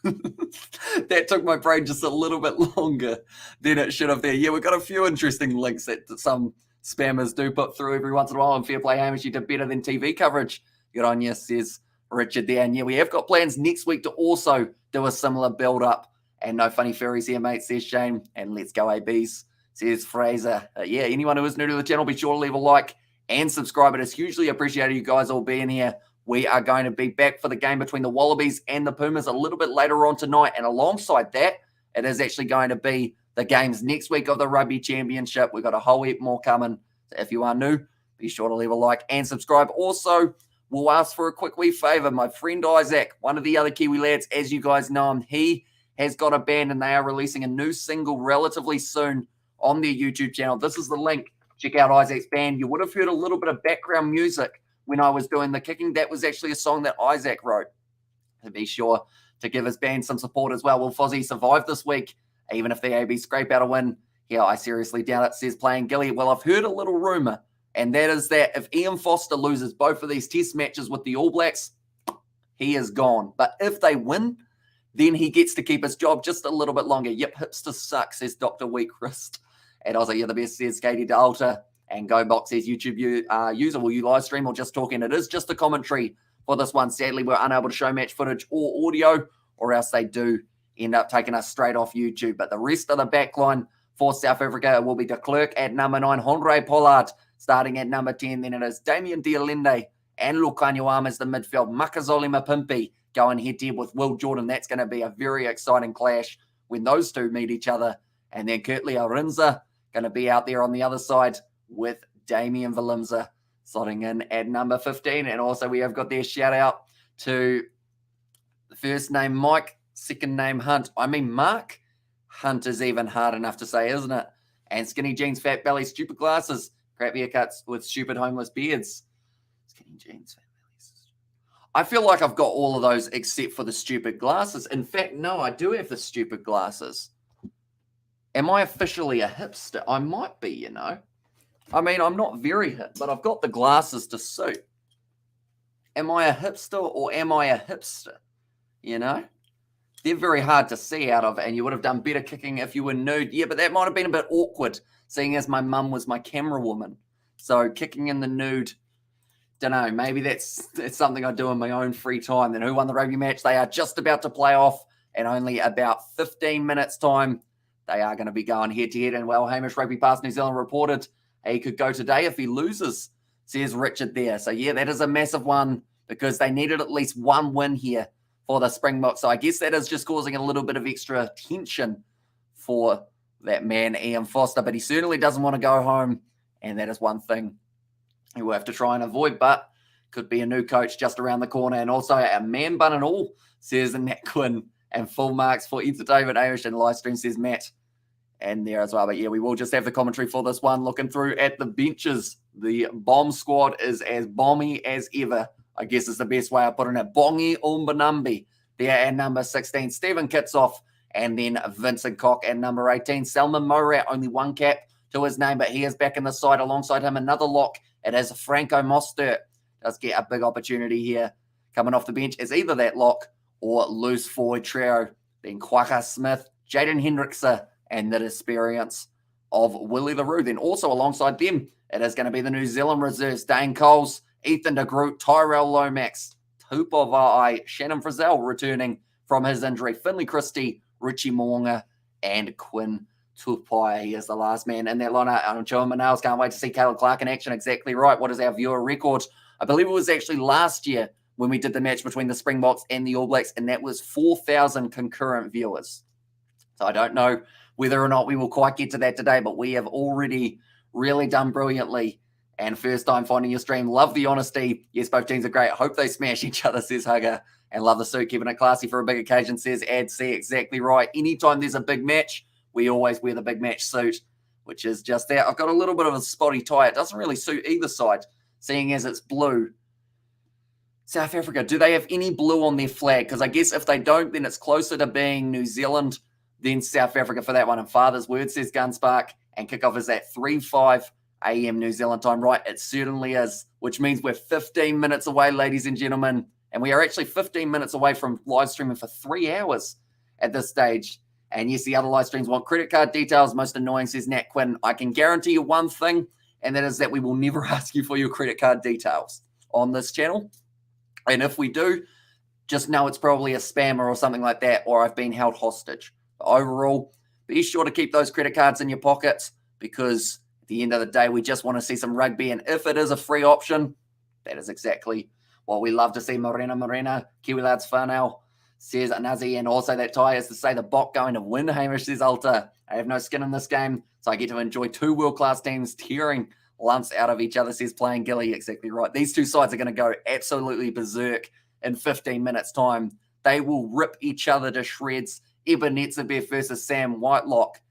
Speaker 1: that took my brain just a little bit longer than it should have there. Yeah, we've got a few interesting links that some spammers do put through every once in a while. And fair play, Hamish, you did better than TV coverage. Good on you, says Richard there. And yeah, we have got plans next week to also do a similar build-up. And no funny fairies here, mate, says Shane. And let's go ABs, says Fraser. Yeah, anyone who is new to the channel, be sure to leave a like and subscribe. It is hugely appreciated you guys all being here. We are going to be back for the game between the Wallabies and the Pumas a little bit later on tonight. And alongside that, it is actually going to be the games next week of the Rugby Championship. We've got a whole heap more coming. So if you are new, be sure to leave a like and subscribe. Also, we'll ask for a quick wee favour. My friend Isaac, one of the other Kiwi lads, as you guys know him, he has got a band and they are releasing a new single relatively soon on their YouTube channel. This is the link. Check out Isaac's band. You would have heard a little bit of background music when I was doing the kicking. That was actually a song that Isaac wrote. So be sure to give his band some support as well. Will Fozzie survive this week, even if the AB scrape out a win? Yeah, I seriously doubt it, says Playing Gilly. Well, I've heard a little rumour, and that is that if Ian Foster loses both of these test matches with the All Blacks, he is gone. But if they win, then he gets to keep his job just a little bit longer. Yep, hipster sucks, says Dr. Weakrist. And I was like, yeah, the best, says Katie Dalta. And GoBox says, YouTube user, will you live stream or just talking? It is just a commentary for this one. Sadly, we're unable to show match footage or audio, or else they do end up taking us straight off YouTube. But the rest of the backline for South Africa will be de Klerk at number 9, Honore Pollard starting at number 10. Then it is Damien Dialende and Lukanyuam as the midfield. Makazole Mapimpi going head-to-head with Will Jordan. That's going to be a very exciting clash when those two meet each other. And then Kurtley Arinza going to be out there on the other side with Damien Valimza slotting in at number 15. And also we have got their shout out to the first name Mike, second name Hunt. I mean, Mark Hunt is even hard enough to say, isn't it? And Skinny Jeans, Fat Belly, Stupid Glasses, crap haircuts with stupid homeless beards. Skinny Jeans, Fat Bellies. I feel like I've got all of those except for the stupid glasses. In fact, no, I do have the stupid glasses. Am I officially a hipster? I might be, you know. I mean, I'm not very hip, but I've got the glasses to suit. Am I a hipster or am I a hipster? You know? They're very hard to see out of, and you would have done better kicking if you were nude. Yeah, but that might have been a bit awkward, seeing as my mum was my camera woman. So kicking in the nude, don't know, maybe that's something I do in my own free time. Then who won the rugby match? They are just about to play off in only about 15 minutes' time. They are going to be going head-to-head, and well, Hamish Rugby Pass New Zealand reported he could go today if he loses, says Richard there. So, yeah, that is a massive one because they needed at least one win here for the Springboks. So I guess that is just causing a little bit of extra tension for that man, Ian Foster. But he certainly doesn't want to go home, and that is one thing he will have to try and avoid. But could be a new coach just around the corner. And also a man bun and all, says Nat Quinn. And full marks for entertainment, Amish, and Livestream, says Matt. And there as well. But yeah, we will just have the commentary for this one. Looking through at the benches, the bomb squad is as bomby as ever, I guess is the best way of putting it. Bongi Umbanambi there at number 16. Stephen Kitsoff, and then Vincent Koch at number 18. Selman Morat, only one cap to his name, but he is back in the side alongside him. Another lock. It is Franco Mostert. Does get a big opportunity here coming off the bench. Is either that lock or loose forward trio. Then Kwaka Smith, Jaden Hendrickson, and the experience of Willie LaRue. Then also alongside them, it is going to be the New Zealand reserves, Dane Coles, Ethan de Groot, Tyrell Lomax, Tupavai, Shannon Frizzell returning from his injury, Finley Christie, Richie Moonga, and Quinn Tupai. He is the last man in that lineup. I'm Joe Manales. Can't wait to see Caleb Clark in action. Exactly right. What is our viewer record? I believe it was actually last year when we did the match between the Springboks and the All Blacks, and that was 4,000 concurrent viewers. So I don't know whether or not we will quite get to that today, but we have already really done brilliantly. And first time finding your stream. Love the honesty. Yes, both teams are great. Hope they smash each other, says Hugger. And love the suit, keeping it classy for a big occasion, says Ad C. Exactly right. Anytime there's a big match, we always wear the big match suit, which is just that. I've got a little bit of a spotty tie. It doesn't really suit either side, seeing as it's blue. South Africa, do they have any blue on their flag? Because I guess if they don't, then it's closer to being New Zealand than South Africa for that one. And Father's word, says Gunspark. And kickoff is at 3:05 a.m. New Zealand time, right? It certainly is, which means we're 15 minutes away, ladies and gentlemen. And we are actually 15 minutes away from live streaming for 3 hours at this stage. And yes, the other live streams want credit card details. Most annoying, says Nat Quinn. I can guarantee you one thing, and that is that we will never ask you for your credit card details on this channel. And if we do, just know it's probably a spammer or something like that, or I've been held hostage. But overall, be sure to keep those credit cards in your pockets, because at the end of the day, we just want to see some rugby. And if it is a free option, that is exactly what we love to see. Morena, Kiwi lads whanau, says Nazi. And also that tie is to say the bot going to win, Hamish, says Alta. I have no skin in this game, so I get to enjoy two world-class teams tearing lumps out of each other, says Playing Gilly. Exactly right. These two sides are going to go absolutely berserk in 15 minutes' time. They will rip each other to shreds. Ebenezer versus Sam Whitelock.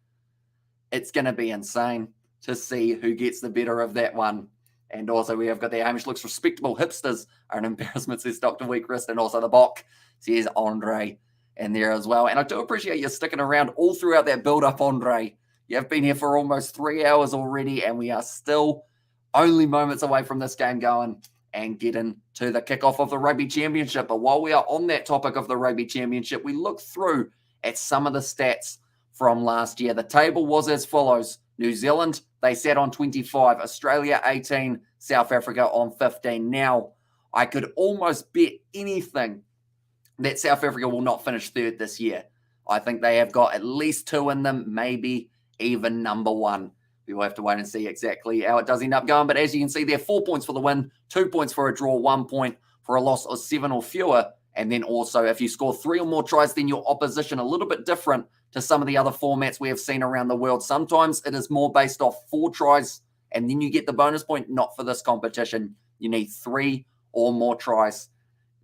Speaker 1: It's going to be insane to see who gets the better of that one. And also we have got the Hamish looks respectable hipsters are an embarrassment, says Dr. Weakrist. And also the Bok, says Andre in there as well. And I do appreciate you sticking around all throughout that build-up, Andre. You have been here for almost 3 hours already, and we are still only moments away from this game going and getting to the kickoff of the Rugby Championship. But while we are on that topic of the Rugby Championship, we look through at some of the stats from last year. The table was as follows. New Zealand, they sat on 25. Australia, 18. South Africa on 15. Now, I could almost bet anything that South Africa will not finish third this year. I think they have got at least two in them, maybe even number one. We will have to wait and see exactly how it does end up going. But as you can see there, 4 points for the win, 2 points for a draw, 1 point for a loss of 7 or fewer. And then also, if you score 3 or more tries than your opposition, a little bit different to some of the other formats we have seen around the world. Sometimes it is more based off 4 tries, and then you get the bonus point. Not for this competition. You need 3 or more tries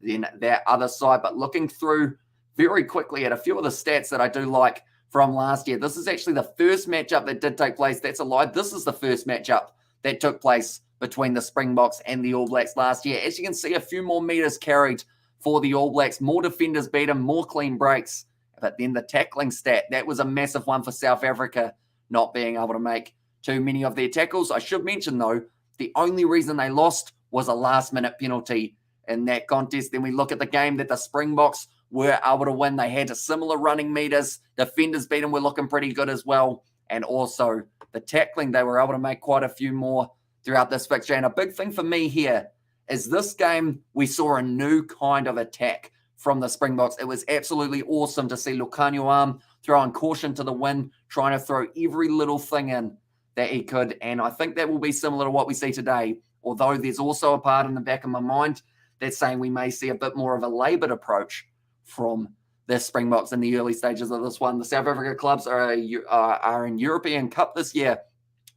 Speaker 1: than that other side. But looking through very quickly at a few of the stats that I do like from last year, this is actually the first matchup that did take place. That's a lie. This is the first matchup that took place between the Springboks and the All Blacks last year. As you can see, a few more meters carried for the All Blacks, more defenders beat them, more clean breaks. But then the tackling stat, that was a massive one for South Africa, not being able to make too many of their tackles. I should mention, though, the only reason they lost was a last-minute penalty in that contest. Then we look at the game that the Springboks were able to win. They had a similar running meters. Defenders beat them, were looking pretty good as well. And also the tackling, they were able to make quite a few more throughout this fixture. And a big thing for me here is this game, we saw a new kind of attack from the Springboks. It was absolutely awesome to see Lukanyo throwing caution to the wind, trying to throw every little thing in that he could. And I think that will be similar to what we see today, although there's also a part in the back of my mind that's saying we may see a bit more of a laboured approach from the Springboks in the early stages of this one. The South Africa clubs are in European Cup this year,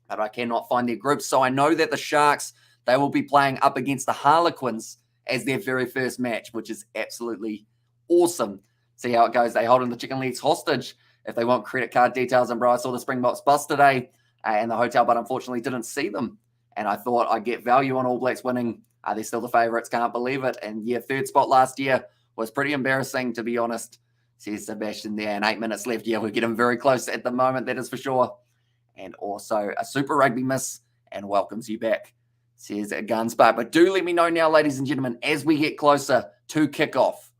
Speaker 1: but I cannot find their groups. So I know that the Sharks, they will be playing up against the Harlequins as their very first match, which is absolutely awesome. See how it goes. They holding the chicken legs hostage if they want credit card details. And bro, I saw the Springboks bus today in the hotel, but unfortunately didn't see them. And I thought I'd get value on All Blacks winning. They're still the favourites, can't believe it. And yeah, third spot last year was pretty embarrassing, to be honest, says Sebastian there. And 8 minutes left. Yeah, we're getting very close at the moment, that is for sure. And also a Super Rugby miss and welcomes you back, says Gunspark. But do let me know now, ladies and gentlemen, as we get closer to kickoff,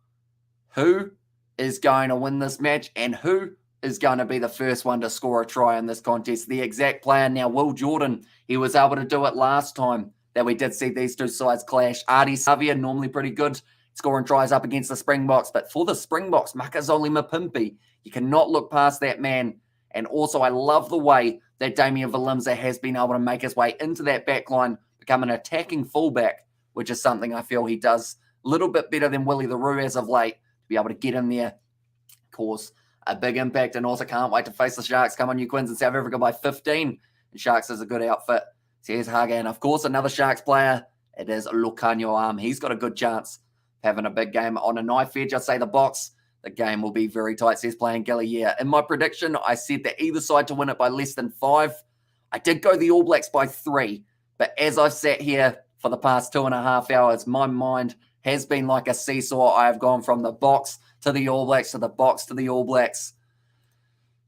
Speaker 1: who is going to win this match and who is going to be the first one to score a try in this contest. The exact player now, Will Jordan, he was able to do it last time that we did see these two sides clash. Artie Xavier, normally pretty good, scoring tries up against the Springboks. But for the Springboks, Makazole Mapimpi, you cannot look past that man. And also, I love the way that Damien Valimza has been able to make his way into that back line, become an attacking fullback, which is something I feel he does a little bit better than Willie the Roo as of late, to be able to get in there, cause a big impact. And also can't wait to face the Sharks. Come on, you Quins in South Africa by 15. And Sharks is a good outfit. Says Haga. And of course, another Sharks player, it is Lukanyo. He's got a good chance of having a big game on a knife edge. I'd say the Box, the game will be very tight, says Playing Gilly. Yeah, in my prediction, I said that either side to win it by less than 5. I did go the All Blacks by 3. But as I've sat here for the past 2.5 hours, my mind has been like a seesaw. I have gone from the Box to the All Blacks to the Box to the All Blacks.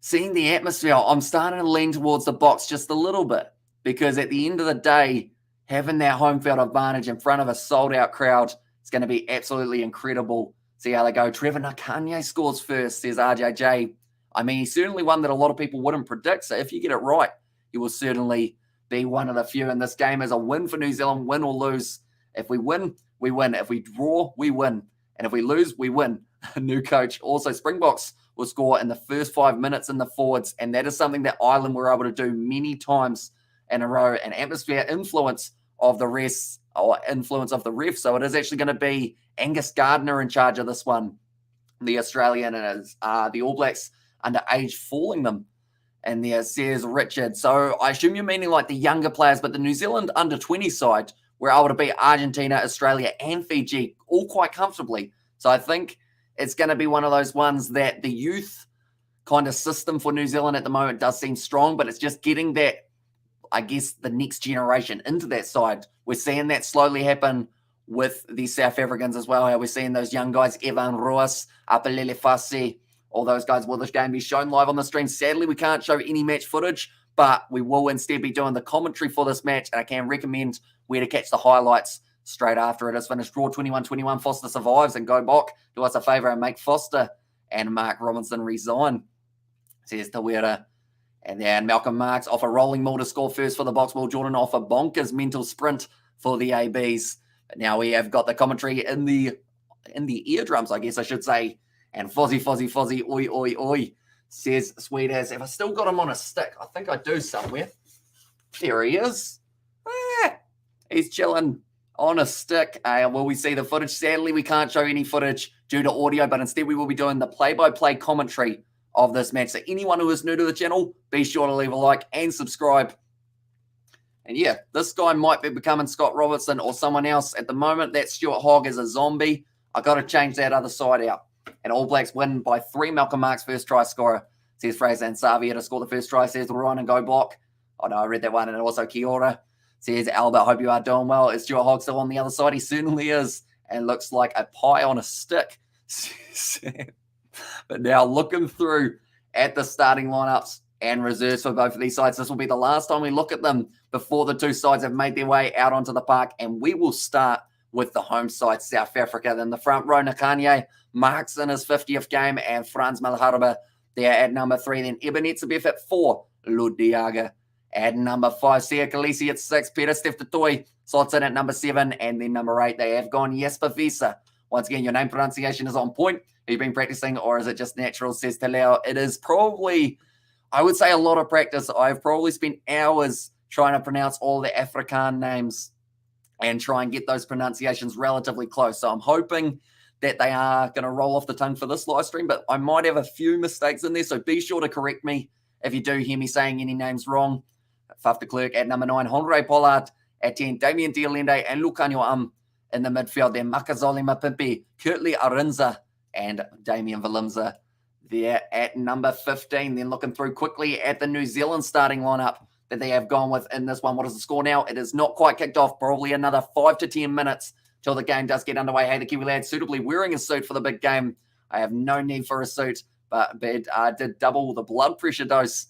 Speaker 1: Seeing the atmosphere, I'm starting to lean towards the Box just a little bit because at the end of the day, having that home field advantage in front of a sold-out crowd is going to be absolutely incredible. See how they go. Trevor Nakanye scores first, says RJJ. I mean, he's certainly one that a lot of people wouldn't predict. So if you get it right, he will certainly be one of the few in this game. As a win for New Zealand, win or lose. If we win, we win. If we draw, we win. And if we lose, we win. New coach. Also, Springboks will score in the first 5 minutes in the forwards. And that is something that Ireland were able to do many times in a row. An atmosphere influence of the refs, or influence of the ref. So it is actually going to be Angus Gardner in charge of this one. The Australian and the All Blacks under age fooling them. And there says Richard. So I assume you're meaning like the younger players, but the New Zealand under 20 side were able to beat Argentina, Australia, and Fiji all quite comfortably. So I think it's going to be one of those ones that the youth kind of system for New Zealand at the moment does seem strong, but it's just getting that, I guess, the next generation into that side. We're seeing that slowly happen with the South Africans as well. We're seeing those young guys, Evan Roas, Apelele Fasi, all those guys. Will this game be shown live on the stream? Sadly, we can't show any match footage, but we will instead be doing the commentary for this match, and I can recommend where to catch the highlights straight after it is finished. Draw 21-21, Foster survives, and go Bok. Do us a favour and make Foster and Mark Robinson resign, says Tawera. And then Malcolm Marks off a rolling maul to score first for the Box. Will Jordan off a bonkers mental sprint for the ABs. But now we have got the commentary in the eardrums, I guess I should say. And Fozzie, oi, oi, oi, says Sweet as. Have I still got him on a stick? I think I do somewhere. There he is. He's chilling on a stick. Will we see the footage? Sadly, we can't show any footage due to audio, but instead we will be doing the play-by-play commentary of this match. So anyone who is new to the channel, be sure to leave a like and subscribe. And yeah, this guy might be becoming Scott Robertson or someone else. At the moment, that Stuart Hogg is a zombie. I got to change that other side out. And All Blacks win by 3. Malcolm Marks, first try scorer, says Fraser. And Savia to score the first try, says Ryan and go block. Oh no, I read that one. And also Kiora, says Albert, hope you are doing well. Is Stuart Hogg still on the other side? He certainly is. And looks like a pie on a stick. But now looking through at the starting lineups and reserves for both of these sides, this will be the last time we look at them before the two sides have made their way out onto the park. And we will start with the home side, South Africa. Then the front row, Nakanye, Marks in his 50th game, and Franz Malharba there at number 3. Then Ebenezer at 4, Ludiaga at number 5, Sia Khaleesi at 6, Peter Steph-Toy slots in at number 7, and then number 8, they have gone Jesper Visa. Once again, your name pronunciation is on point. Have you been practicing, or is it just natural, says Taleo? It is probably, I would say, a lot of practice. I've probably spent hours trying to pronounce all the Afrikaan names and try and get those pronunciations relatively close. So I'm hoping that they are going to roll off the tongue for this live stream, but I might have a few mistakes in there, so be sure to correct me if you do hear me saying any names wrong. Faf de Klerk at number 9, Honore Pollard at 10, Damien Diolende and Lucanio in the midfield. Then Makazole Mapimpi, Kurtley Arinza and Damian Valimza there at number 15. Then looking through quickly at the New Zealand starting lineup that they have gone with in this one. What is the score now? It is not quite kicked off. Probably another 5 to 10 minutes till the game does get underway. Hey, the Kiwi lad suitably wearing a suit for the big game. I have no need for a suit, but did double the blood pressure dose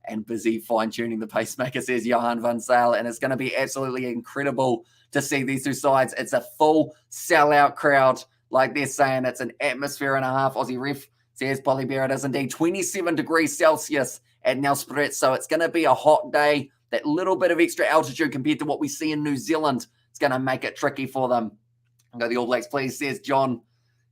Speaker 1: and busy fine-tuning the pacemaker, says Johan van Zyl. And it's going to be absolutely incredible to see these two sides. It's a full sellout crowd. Like they're saying, it's an atmosphere and a half. Aussie ref says Polly Bear, it is indeed 27 degrees Celsius at Nelspruit. So it's going to be a hot day. That little bit of extra altitude compared to what we see in New Zealand, it's going to make it tricky for them. Go the All Blacks, please, says John.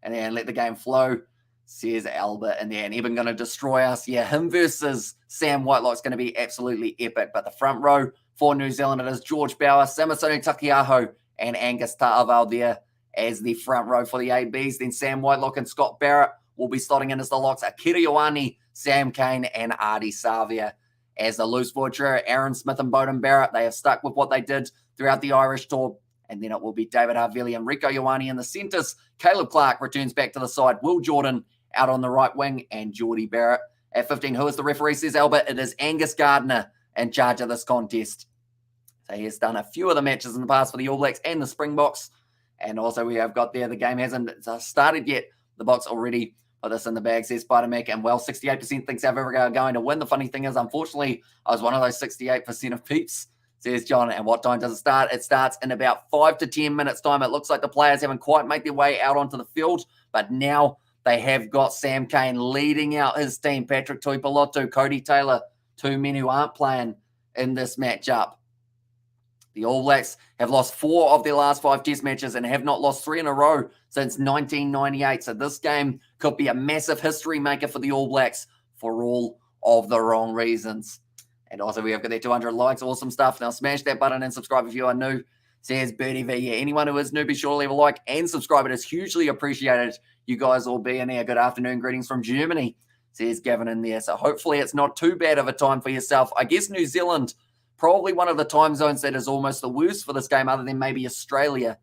Speaker 1: And then let the game flow, says Albert. And then even going to destroy us. Yeah, him versus Sam Whitelock's going to be absolutely epic. But the front row for New Zealand, it is George Bauer, Samasoni Takiaho, and Angus Ta'aval there as the front row for the ABs. Then Sam Whitelock and Scott Barrett will be slotting in as the locks. Akira Ioane, Sam Kane, and Artie Savia as the loose forward trio. Aaron Smith and Bowden Barrett, they have stuck with what they did throughout the Irish tour. And then it will be David Havili and Rieko Ioane in the centres. Caleb Clark returns back to the side. Will Jordan out on the right wing, and Geordie Barrett at 15. Who is the referee, says Albert? It is Angus Gardner in charge of this contest. So he has done a few of the matches in the past for the All Blacks and the Springboks. And also we have got there, the game hasn't started yet. The Box already put this in the bag, says Spider-Mac. And well, 68% thinks South Africa are going to win. The funny thing is, unfortunately, I was one of those 68% of peeps. says John. And what time does it start? It starts in about 5 to 10 minutes time. It looks like the players haven't quite made their way out onto the field, but now they have got Sam Cane leading out his team. Patrick Tuipulotu, Cody Taylor, two men who aren't playing in this matchup. The All Blacks have lost 4 of their last 5 test matches and have not lost 3 in a row since 1998. So this game could be a massive history maker for the All Blacks for all of the wrong reasons. And also we have got their 200 likes. Awesome stuff. Now smash that button and subscribe if you are new. Says Birdie V. Yeah, anyone who is new, be sure to leave a like and subscribe. It is hugely appreciated. You guys all being here. Good afternoon. Greetings from Germany, says Gavin in there. So hopefully it's not too bad of a time for yourself. I guess New Zealand, probably one of the time zones that is almost the worst for this game, other than maybe Australia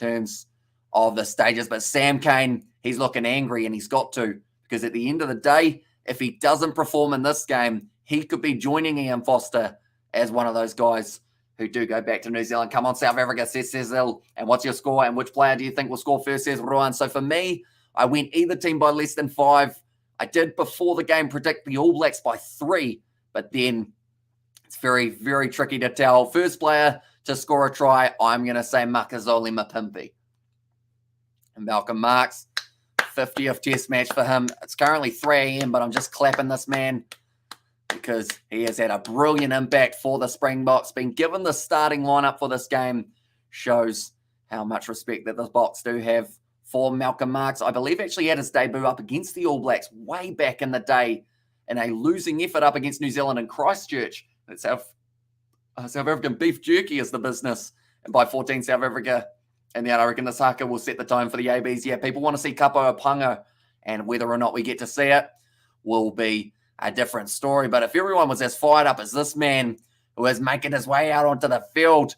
Speaker 1: in terms of the stages. But Sam Cane, he's looking angry, and he's got to, because at the end of the day, if he doesn't perform in this game, he could be joining Ian Foster as one of those guys who do go back to New Zealand. Come on, South Africa, says Cecil. And what's your score? And which player do you think will score first, says Rowan. So for me, I went either team by less than 5. I did before the game predict the All Blacks by 3, but then it's very, very tricky to tell. First player to score a try, I'm going to say Makazole Mapimpi. And Malcolm Marx, 50th test match for him. It's currently 3 a.m., but I'm just clapping this man because he has had a brilliant impact for the Springboks. Being given the starting lineup for this game shows how much respect that the Boks do have for Malcolm Marx. I believe actually had his debut up against the All Blacks way back in the day in a losing effort up against New Zealand in Christchurch. It's South African beef jerky is the business. And by 14, South Africa. And then I reckon this haka will set the tone for the ABs. Yeah, people want to see Kapo Opunga, and whether or not we get to see it will be a different story. But if everyone was as fired up as this man who is making his way out onto the field,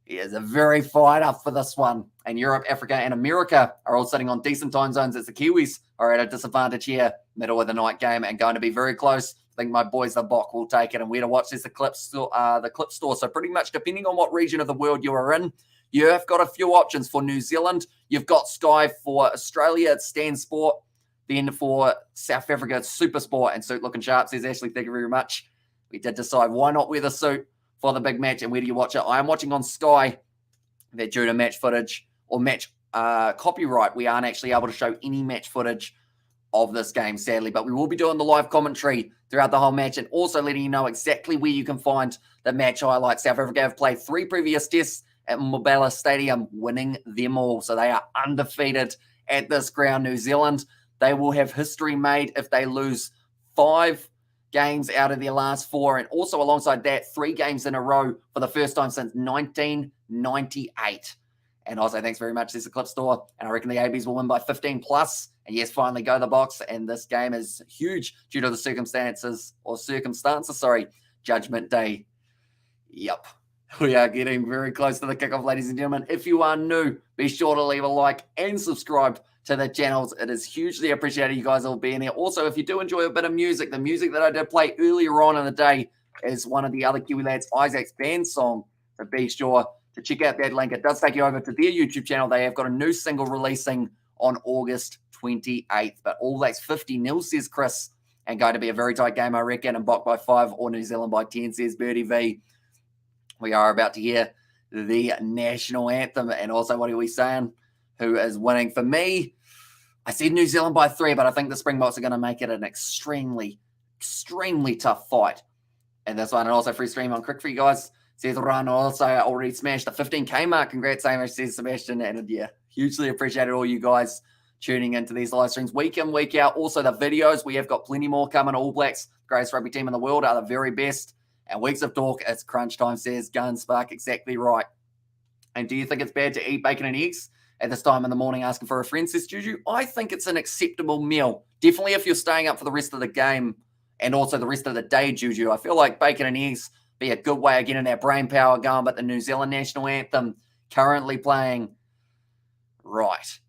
Speaker 1: he is very fired up for this one. And Europe, Africa, and America are all sitting on decent time zones as the Kiwis are at a disadvantage here, middle of the night game, and going to be very close. I think my boys, the Bok, will take it. And where to watch is the clip store. So pretty much depending on what region of the world you are in, you have got a few options for New Zealand. You've got Sky. For Australia, it's Stan Sport. Then for South Africa, it's Super Sport and Suit Looking Sharp, says Ashley. Thank you very much. We did decide why not wear the suit for the big match. And where do you watch it? I am watching on Sky. That due to match footage or match copyright, we aren't actually able to show any match footage of this game, sadly. But we will be doing the live commentary throughout the whole match and also letting you know exactly where you can find the match highlights. South Africa have played 3 previous tests at Mbombela Stadium, winning them all. So they are undefeated at this ground. New Zealand, they will have history made if they lose 5 games out of their last 4. And also alongside that, 3 games in a row for the first time since 1998. And also, thanks very much. There's a clip store. And I reckon the ABs will win by 15 plus. And yes, finally go the Boks. And this game is huge due to the circumstances. Judgment Day. Yep. We are getting very close to the kickoff, ladies and gentlemen. If you are new, be sure to leave a like and subscribe to the channels. It is hugely appreciated you guys all being here. Also, if you do enjoy a bit of music, the music that I did play earlier on in the day is one of the other Kiwi lads, Isaac's band song. So be sure to check out that link. It does take you over to their YouTube channel. They have got a new single releasing on August 28th. But All Blacks 50-0, says Chris, and going to be a very tight game, I reckon, and Bok by 5 or New Zealand by 10, says Birdie V. We are about to hear the national anthem. And also, what are we saying? Who is winning? For me, I said New Zealand by 3, but I think the Springboks are going to make it an extremely, extremely tough fight. And this one, and also free stream on Crick for you guys. Says Run also already smashed the 15K mark. Congrats, Amish, says Sebastian. And yeah, hugely appreciated all you guys tuning into these live streams week in, week out. Also, the videos, we have got plenty more coming. All Blacks, greatest rugby team in the world, are the very best. And weeks of talk, it's crunch time, says Gun Spark. Exactly right. And do you think it's bad to eat bacon and eggs at this time in the morning asking for a friend, says Juju? I think it's an acceptable meal. Definitely if you're staying up for the rest of the game and also the rest of the day, Juju. I feel like bacon and eggs be a good way of getting that brain power going. But the New Zealand national anthem currently playing. Right.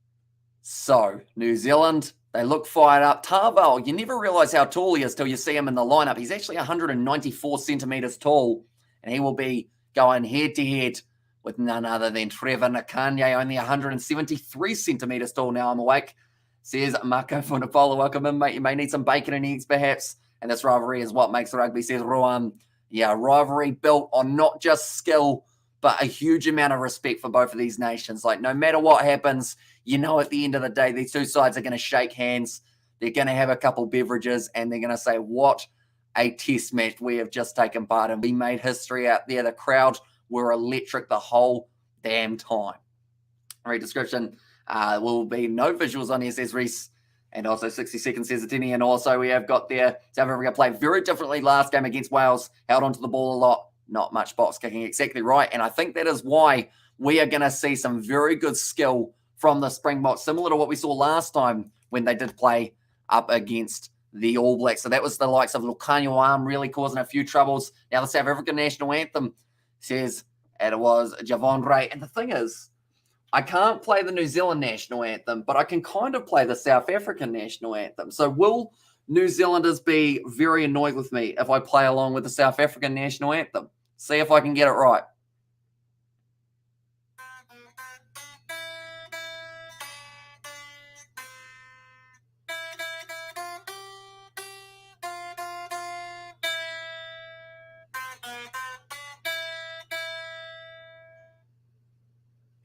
Speaker 1: So, New Zealand, they look fired up. Tarval, you never realise how tall he is till you see him in the lineup. He's actually 194 centimetres tall, and he will be going head-to-head with none other than Trevor Nakanye, only 173 centimetres tall. Now I'm awake, says Marco Funapola. Welcome in, mate. You may need some bacon and eggs, perhaps. And this rivalry is what makes rugby, says Rowan. Yeah, rivalry built on not just skill, but a huge amount of respect for both of these nations. Like, no matter what happens, you know, at the end of the day, these two sides are going to shake hands. They're going to have a couple beverages, and they're going to say, what a test match we have just taken part in. We made history out there. The crowd were electric the whole damn time. All right, description will be no visuals on here, says Reese. And also 60 seconds, says Atini. And also we have got there, South Africa played very differently last game against Wales, held onto the ball a lot, not much box kicking, exactly right. And I think that is why we are going to see some very good skill from the Springboks, similar to what we saw last time when they did play up against the All Blacks. So that was the likes of Lukanyo Arm really causing a few troubles. Now the South African national anthem says it was Javon Ray. And the thing is, I can't play the New Zealand national anthem, but I can kind of play the South African national anthem. So will New Zealanders be very annoyed with me if I play along with the South African national anthem? See if I can get it right.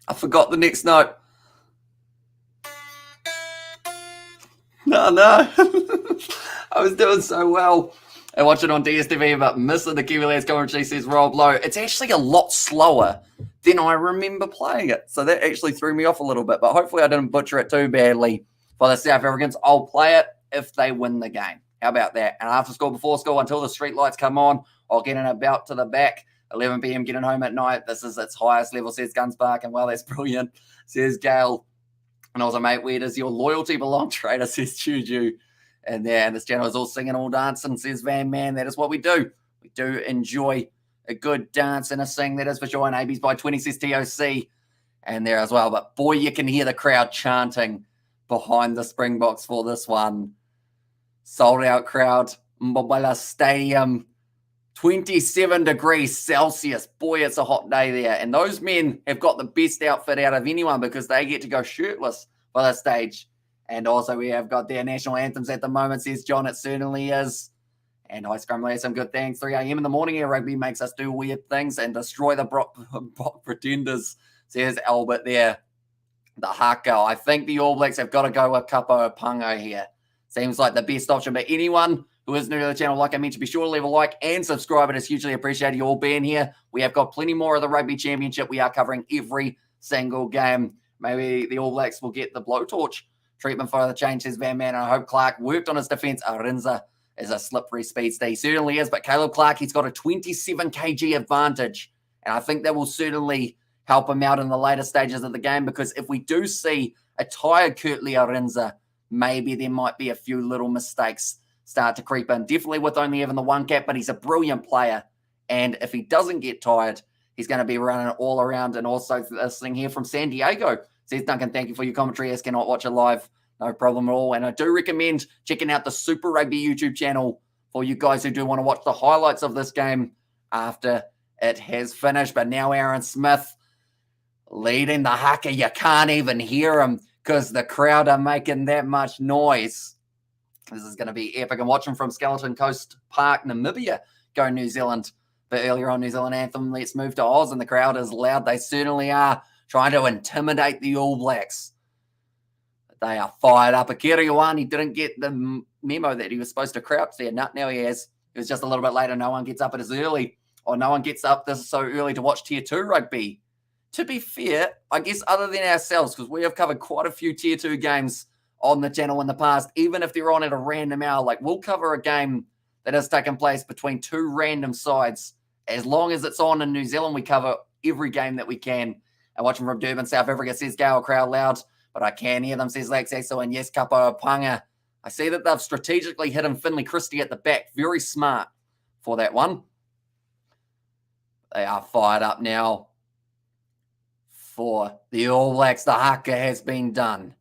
Speaker 1: I forgot the next note. No. I was doing so well. I watch it on DSTV, but missing the Kiwi Lads commentary, says Rob Lowe. It's actually a lot slower than I remember playing it. So that actually threw me off a little bit. But hopefully I didn't butcher it too badly for the South Africans. I'll play it if they win the game. How about that? And after school, before school, until the street lights come on, I'll get in about to the back. 11 p.m. getting home at night. This is its highest level, says Gunspark. And well, that's brilliant, says Gail. And also, mate, where does your loyalty belong, trader, says Juju. And there, this channel is all singing, all dancing, says Van Man. That is what we do. We do enjoy a good dance and a sing, that is for sure. And AB's by 20, says TOC. And there as well. But boy, you can hear the crowd chanting behind the Springboks for this one. Sold out crowd. Mbombela Stadium. 27 degrees Celsius. Boy, it's a hot day there. And those men have got the best outfit out of anyone because they get to go shirtless for the stage. And also we have got their national anthems at the moment, says John. It certainly is. And High Scrum has some good things. 3 a.m. in the morning here, rugby makes us do weird things and destroy the Brock pretenders, says Albert there. The haka. I think the All Blacks have got to go with Kapo Pango here. Seems like the best option. But anyone who is new to the channel, like I mentioned, be sure to leave a like and subscribe. It is hugely appreciated you all being here. We have got plenty more of the Rugby Championship. We are covering every single game. Maybe the All Blacks will get the blowtorch treatment for the change, says Van Man. I hope Clark worked on his defence. Arinza is a slippery speedster. He certainly is. But Caleb Clark, he's got a 27 kg advantage. And I think that will certainly help him out in the later stages of the game, because if we do see a tired Kurtley Arinza, maybe there might be a few little mistakes start to creep in. Definitely with only having the one cap, but he's a brilliant player. And if he doesn't get tired, he's going to be running all around. And also this thing here from San Diego says, Duncan, thank you for your commentary. As cannot watch it live. No problem at all. And I do recommend checking out the Super Rugby YouTube channel for you guys who do want to watch the highlights of this game after it has finished. But now Aaron Smith leading the haka. You can't even hear him because the crowd are making that much noise. This is going to be epic. I'm watching from Skeleton Coast Park, Namibia, go New Zealand. But earlier on, New Zealand anthem, let's move to Oz, and the crowd is loud. They certainly are trying to intimidate the All Blacks. They are fired up. Akira Ioane didn't get the memo that he was supposed to crouch there. Now he has. It was just a little bit later. No one gets up as early, or no one gets up this so early to watch Tier 2 rugby. To be fair, I guess other than ourselves, because we have covered quite a few Tier 2 games on the channel in the past, even if they're on at a random hour. Like, we'll cover a game that has taken place between two random sides. As long as it's on in New Zealand, we cover every game that we can. And watching from Durban, South Africa, says Gale, crowd loud, but I can hear them, says Lex Exo, and yes, Kapo Panga. I see that they've strategically hidden Finley Christie at the back. Very smart for that one. They are fired up now for the All Blacks. The haka has been done.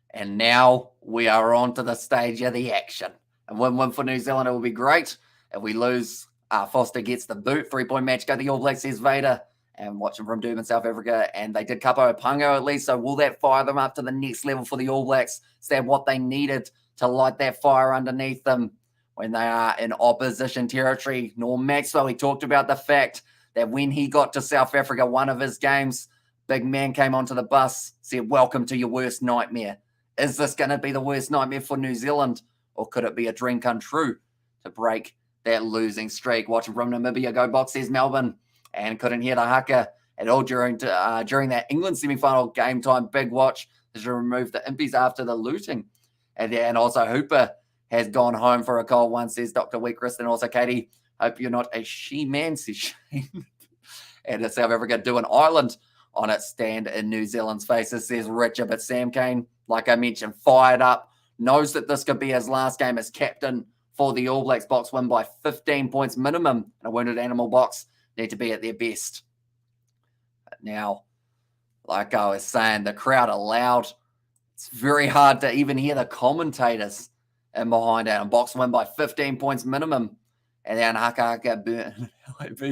Speaker 1: And now we are on to the stage of the action. A win-win for New Zealand, it will be great. If we lose, Foster gets the boot. 3-point match go the All Blacks, says Vader. And watching from Durban, South Africa. And they did Kapo Pango at least. So will that fire them up to the next level for the All Blacks? Is that what they needed to light that fire underneath them? when they are in opposition territory. Norm Maxwell, he talked about the fact that when he got to South Africa, one of his games, big man came onto the bus, said, "Welcome to your worst nightmare." Is this going to be the worst nightmare for New Zealand? Or could it be a dream come true to break that losing streak? Watching from Namibia, go Box, says Melbourne, and couldn't hear the haka at all during that England semi-final game time. Big watch as you remove the impies after the looting. And also Hooper has gone home for a cold one, says Dr. Weakrist. And also Katie, hope you're not a she-man, says Shane. And South Africa do an island on its stand in New Zealand's faces, says Richard. But Sam Cane, like I mentioned, fired up, knows that this could be his last game as captain for the All Blacks. Box win by 15 points minimum. And a wounded animal Box need to be at their best. But now, like I was saying, the crowd are loud. It's very hard to even hear the commentators in behind it. And Box win by 15 points minimum. And then haka burn,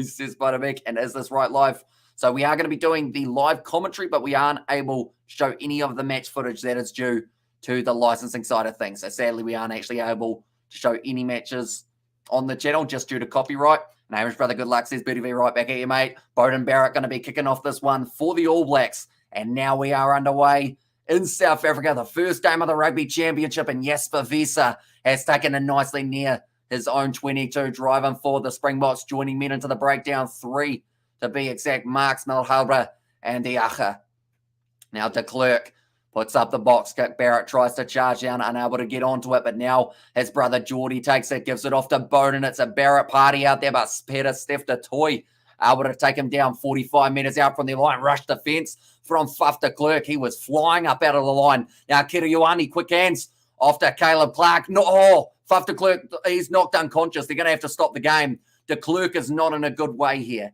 Speaker 1: says Butterbeck. And is this right live? So we are going to be doing the live commentary, but we aren't able to show any of the match footage that is due to the licensing side of things. So sadly, we aren't actually able to show any matches on the channel just due to copyright. And Hamish Brother, good luck, says Booty V, right back at you, mate. Bowden Barrett going to be kicking off this one for the All Blacks. And now we are underway in South Africa, the first game of the Rugby Championship, and Jesper Wiese has taken it nicely near his own 22, driving for the Springboks, joining men into the breakdown 3 to be exact. Marks, Melhalbra, and Diacha. Now de Klerk puts up the box kick. Barrett tries to charge down, unable to get onto it, but now his brother Geordie takes it, gives it off to Bowden. It's a Barrett party out there, but Peter Steph de Toy able to take him down 45 metres out from the line. Rush defence from Faf de Klerk. He was flying up out of the line. Now Kirioani, quick hands off to Caleb Clark. Faf de Klerk, he's knocked unconscious. They're going to have to stop the game. De Klerk is not in a good way here.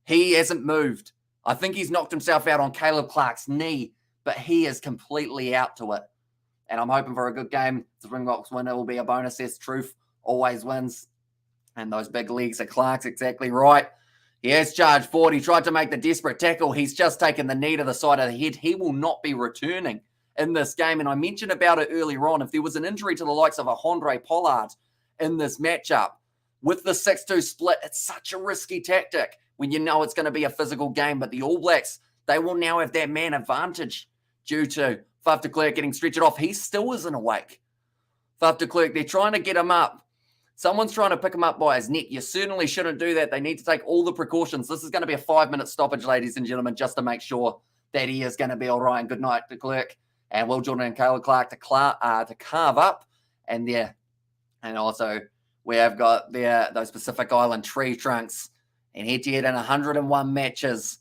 Speaker 1: He hasn't moved. I think he's knocked himself out on Caleb Clark's knee, but he is completely out to it. And I'm hoping for a good game. The Springboks win. It will be a bonus. Says Truth always wins. And those big legs are Clark's, exactly right. He has charged forward. He tried to make the desperate tackle. He's just taken the knee to the side of the head. He will not be returning in this game. And I mentioned about it earlier on. If there was an injury to the likes of a Andre Pollard in this matchup, with the 6-2 split, it's such a risky tactic when you know it's going to be a physical game. But the All Blacks, they will now have that man advantage due to Faf de Klerk getting stretched off. He still isn't awake. Faf de Klerk, they're trying to get him up. Someone's trying to pick him up by his neck. You certainly shouldn't do that. They need to take all the precautions. This is going to be a 5-minute stoppage, ladies and gentlemen, just to make sure that he is going to be all right. And good night to Klerk. And Will Jordan and Caleb Clark to carve up. And there. And also, we have got there those Pacific Island tree trunks. And head-to-head in 101 matches.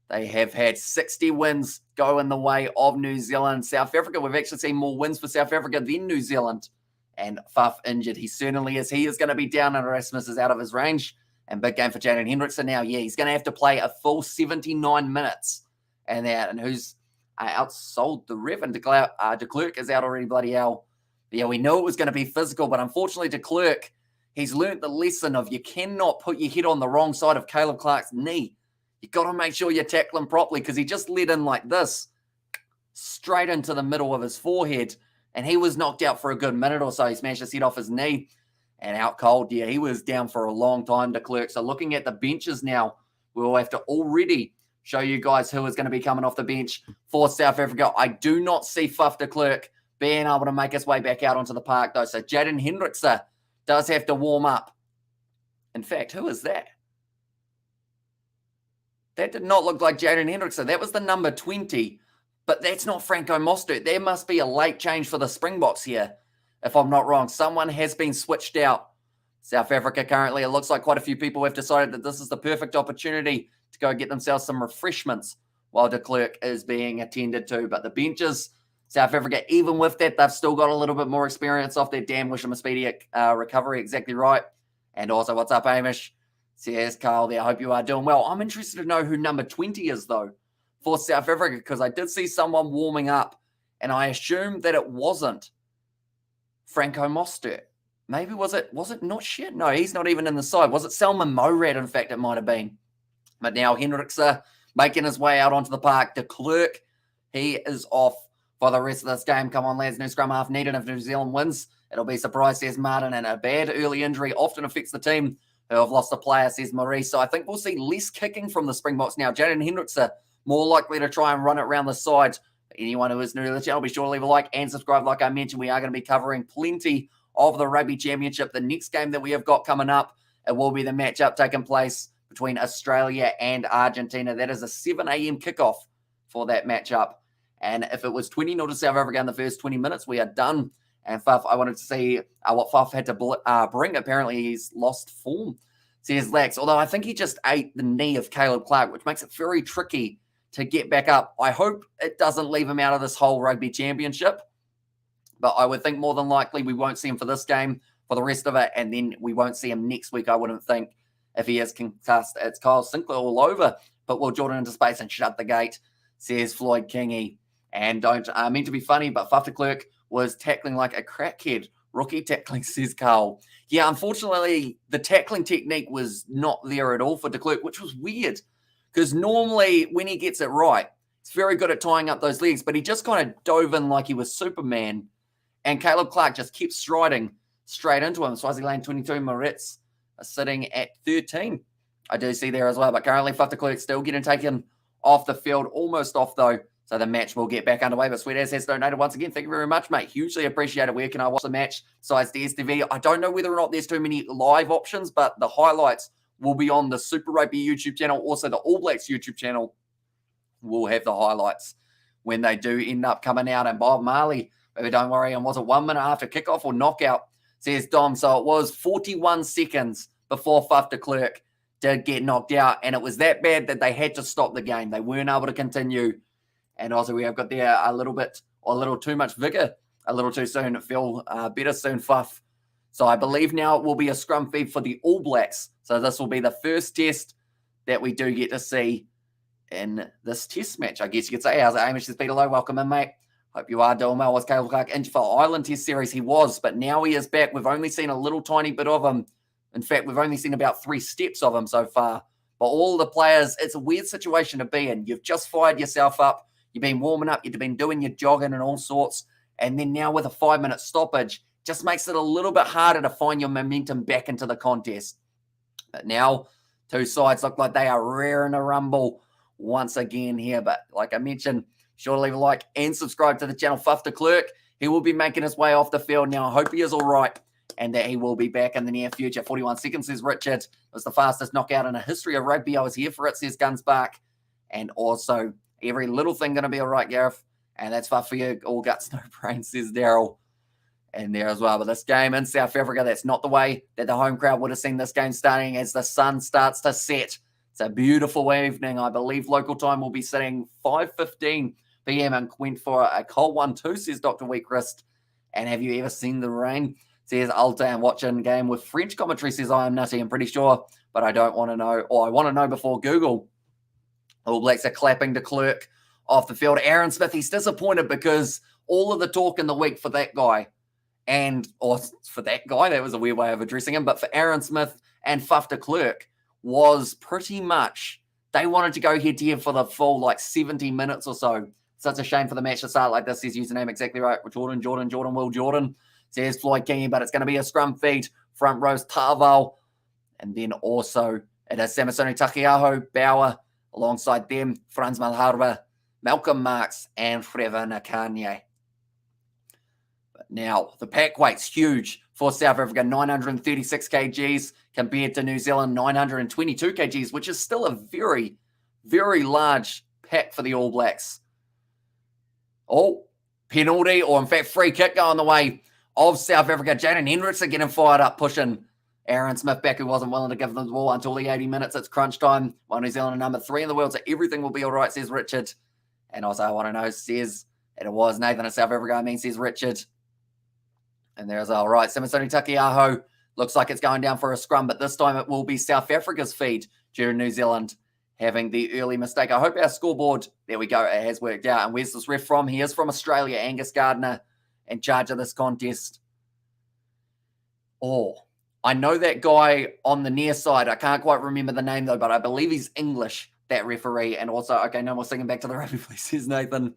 Speaker 1: They have had 60 wins go in the way of New Zealand. South Africa, we've actually seen more wins for South Africa than New Zealand. And Faf injured. He certainly is. He is going to be down, and Erasmus is out of his range. And big game for Jaden Hendrickson now. Yeah, he's going to have to play a full 79 minutes. And who's outsold the Rev. And de Klerk is out already, bloody hell. But yeah, we knew it was going to be physical, but unfortunately de Klerk, he's learnt the lesson of you cannot put your head on the wrong side of Caleb Clark's knee. You got to make sure you tackle him properly, because he just let in like this, straight into the middle of his forehead. And he was knocked out for a good minute or so. He smashed his head off his knee and out cold. Yeah, he was down for a long time, de Klerk. So looking at the benches now, we'll have to already show you guys who is going to be coming off the bench for South Africa. I do not see Faf de Klerk being able to make his way back out onto the park, though. So Jaden Hendrickson does have to warm up. In fact, who is that? That did not look like Jaden Hendrickson. That was the number 20. But that's not Franco Mostert. There must be a late change for the Springboks here, if I'm not wrong. Someone has been switched out. South Africa currently, it looks like quite a few people have decided that this is the perfect opportunity to go get themselves some refreshments while de Klerk is being attended to. But the benches, South Africa, even with that, they've still got a little bit more experience off their damn. Wish them a speedy recovery. Exactly right. And also, what's up, Hamish? Says Carl there. I hope you are doing well. I'm interested to know who number 20 is, though, for South Africa, because I did see someone warming up, and I assumed that it wasn't Franco Mostert. Maybe was it not shit? No, he's not even in the side. Was it Selman Morad? In fact, it might have been. But now Hendrickson making his way out onto the park. De Klerk, he is off for the rest of this game. Come on, lads. New scrum half needed if New Zealand wins. It'll be a surprise, says Martin, and a bad early injury often affects the team who have lost a player, says Maurice. So I think we'll see less kicking from the Springboks now. Jaden Hendricks are more likely to try and run it around the side. Anyone who is new to the channel, be sure to leave a like and subscribe. Like I mentioned, we are going to be covering plenty of the Rugby Championship. The next game that we have got coming up, it will be the matchup taking place between Australia and Argentina. That is a 7 a.m. kickoff for that matchup. And if it was 20-0 to South Africa in the first 20 minutes, we are done. And Faf, I wanted to see what Faf had to bring. Apparently, he's lost form, says Lax. Although I think he just ate the knee of Caleb Clark, which makes it very tricky to get back up. I hope it doesn't leave him out of this whole Rugby Championship. But I would think more than likely we won't see him for this game, for the rest of it. And then we won't see him next week, I wouldn't think, if he is concussed. It's Kyle Sinclair all over. Put Will Jordan into space and shut the gate, says Floyd Kingy. And don't mean to be funny, but Faf de Klerk was tackling like a crackhead. Rookie tackling, says Carl. Yeah, unfortunately, the tackling technique was not there at all for de Klerk, which was weird. Because normally, when he gets it right, he's very good at tying up those legs. But he just kind of dove in like he was Superman. And Caleb Clark just kept striding straight into him. Swaziland 22, Moritz are sitting at 13. I do see there as well. But currently, Faf de Klerk still getting taken off the field. Almost off, though. So the match will get back underway. But Sweet Ass has donated once again. Thank you very much, mate. Hugely appreciate it. Where can I watch the match besides the STV? I don't know whether or not there's too many live options, but the highlights will be on the Super Rugby YouTube channel. Also, the All Blacks YouTube channel will have the highlights when they do end up coming out. And Bob Marley, maybe don't worry, and was it 1 minute after kickoff or knockout, says Dom. So it was 41 seconds before Faf de Klerk did get knocked out. And it was that bad that they had to stop the game. They weren't able to continue. And also we have got there a little too much vigor, a little too soon. Feel better soon, Faf. So I believe now it will be a scrum feed for the All Blacks. So this will be the first test that we do get to see in this test match, I guess you could say. How's it, Hamish? It's Peter Lowe. Welcome in, mate. Hope you are doing well. Was Caleb Clark injured for Ireland Test Series? He was, but now he is back. We've only seen a little tiny bit of him. In fact, we've only seen about 3 steps of him so far. But all the players, it's a weird situation to be in. You've just fired yourself up. You've been warming up. You've been doing your jogging and all sorts. And then now with a 5-minute stoppage, just makes it a little bit harder to find your momentum back into the contest. But now, 2 sides look like they are raring to rumble once again here. But like I mentioned, sure to leave a like and subscribe to the channel. Faf de Klerk, he will be making his way off the field now. I hope he is all right and that he will be back in the near future. 41 seconds, says Richard. It was the fastest knockout in the history of rugby. I was here for it, says Gunspark. And also, every little thing going to be all right, Gareth. And that's Faf for you. All guts, no brains, says Daryl. And there as well. But this game in South Africa, that's not the way that the home crowd would have seen this game starting as the sun starts to set. It's a beautiful evening. I believe local time will be sitting 5:15 p.m. and went for a cold one too, says Dr. Weakrist. And have you ever seen the rain? Says Alta, and watching game with French commentary, says I am nutty. I'm pretty sure, but I don't want to know, or I want to know before Google. All Blacks are clapping de Klerk off the field. Aaron Smith, he's disappointed because all of the talk in the week for that guy, that was a weird way of addressing him, but for Aaron Smith and Faf de Klerk was pretty much, they wanted to go head-to-head for the full, 70 minutes or so. Such a shame for the match to start like this. His username exactly right. Will Jordan, says Floyd Kingy, but it's going to be a scrum feed. Front rows, Tarval. And then also it is Samasoni Takiaho, Bauer, alongside them, Franz Malharba, Malcolm Marks, and Trevor Nakanye. But now, the pack weight's huge for South Africa, 936 kgs compared to New Zealand, 922 kgs, which is still a very, very large pack for the All Blacks. Oh, penalty, or in fact, free kick going the way of South Africa. Jaden Hendricks are getting fired up, pushing Aaron Smith back, who wasn't willing to give them the ball until the 80 minutes. It's crunch time. While New Zealand are number 3 in the world, so everything will be all right, says Richard. And also, I want to know, says, and it was Nathan of South Africa, says Richard. And there's all right. Samasoni Takiaho looks like it's going down for a scrum, but this time it will be South Africa's feed due to New Zealand having the early mistake. I hope our scoreboard, there we go, it has worked out. And where's this ref from? He is from Australia, Angus Gardner, in charge of this contest. Oh, I know that guy on the near side. I can't quite remember the name, though, but I believe he's English, that referee. And also, okay, no more singing back to the rugby, please, says Nathan.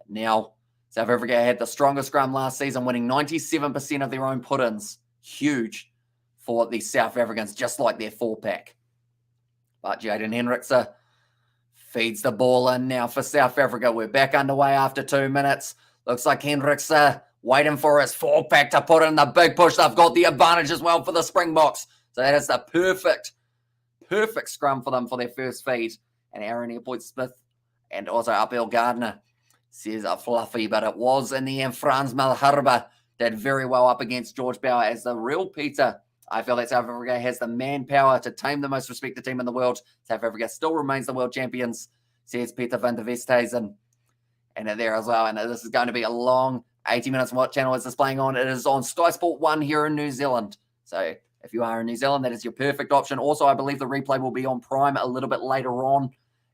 Speaker 1: Now, South Africa had the strongest scrum last season, winning 97% of their own put-ins. Huge for the South Africans, just like their 4-pack. But Jaden Hendrikse feeds the ball in now for South Africa. We're back underway after 2 minutes. Looks like Hendrikse waiting for his 4-pack to put in the big push. They've got the advantage as well for the Springboks. So that is the perfect scrum for them for their first feed. And Aaron Airpoint-Smith and also Uphill Gardner says a fluffy, but it was in the end. Frans Malherbe did very well up against George Bauer as the real Peter. I feel that South Africa has the manpower to tame the most respected team in the world. South Africa still remains the world champions, says Peter van der Westhuizen. And there as well. And this is going to be a long 80 minutes. What channel is this playing on? It is on Sky Sport 1 here in New Zealand. So if you are in New Zealand, that is your perfect option. Also, I believe the replay will be on Prime a little bit later on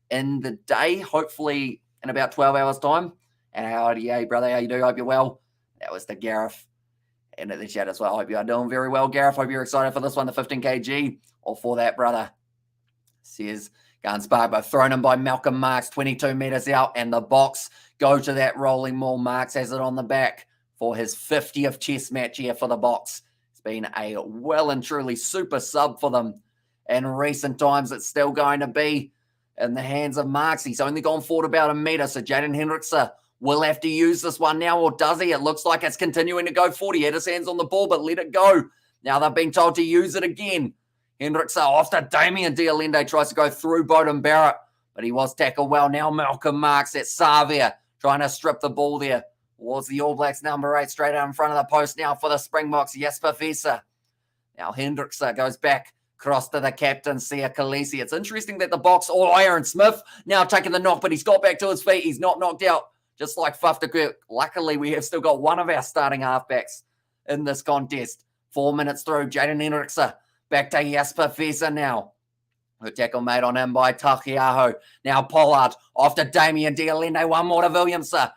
Speaker 1: in the day, hopefully in about 12 hours' time. And howdy, brother, how you do? Hope you're well. That was the Gareth into the chat as well. Hope you are doing very well, Gareth. Hope you're excited for this one, the 15 kg. Or for that, brother. Says Gunspark, but thrown in by Malcolm Marks, 22 metres out, and the box go to that rolling maul. Marks has it on the back for his 50th Test match here for the box. It's been a well and truly super sub for them in recent times. It's still going to be in the hands of Marks. He's only gone forward about a metre, so Jaden Hendrikse will have to use this one now, or does he? It looks like it's continuing to go forward. He had his hands on the ball, but let it go. Now they've been told to use it again. Hendrikse after Damien de Allende tries to go through Beauden Barrett, but he was tackled well. Now Malcolm Marks at Savia trying to strip the ball there. Was the All Blacks number 8 straight out in front of the post now for the Springboks, Jesper Visser. Now Hendrikse goes back, cross to the captain, Sia Khaleesi. It's interesting that the box, Aaron Smith now taking the knock, but he's got back to his feet. He's not knocked out, just like Faf de Klerk. Luckily, we have still got one of our starting halfbacks in this contest. 4 minutes through, Jaden Hendrikse back to Jesper Visser now. Good tackle made on him by Tahiaho. Now Pollard after Damien de Allende. One more to Williamson.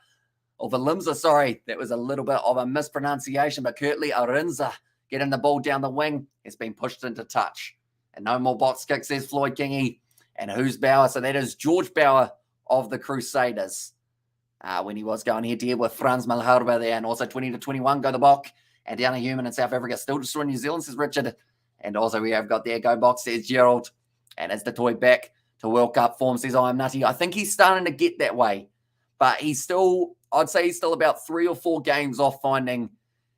Speaker 1: Or Willemse, sorry. That was a little bit of a mispronunciation, but Kurtley Arinza getting the ball down the wing has been pushed into touch. And no more box kicks, says Floyd Kingy. And who's Bauer? So that is George Bauer of the Crusaders. When he was going head-to-head with Frans Malherbe there. And also 20-21 go the Bok. And down a human in South Africa. Still destroying New Zealand, says Richard. And also we have got there go box, says Gerald. And as the toy back to World Cup form, says I'm nutty. I think he's starting to get that way. But he's still, I'd say he's still about 3 or 4 games off finding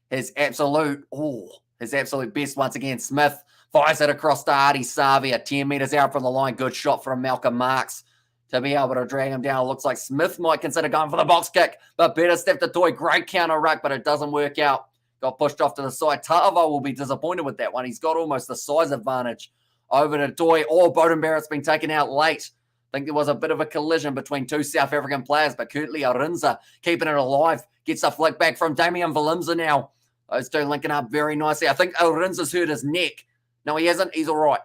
Speaker 1: his absolute best once again. Smith fires it across to Artie Savia, 10 metres out from the line. Good shot from Malcolm Marks to be able to drag him down. It looks like Smith might consider going for the box kick, but better step to toy. Great counter ruck, but it doesn't work out. Got pushed off to the side. Tava will be disappointed with that one. He's got almost the size advantage over to Toy. Beauden Barrett's been taken out late. I think there was a bit of a collision between 2 South African players, but Kurtley Arinza keeping it alive. Gets a flick back from Damien Willemse now. Those two linking up very nicely. I think Arinza's hurt his neck. No, he hasn't. He's all right.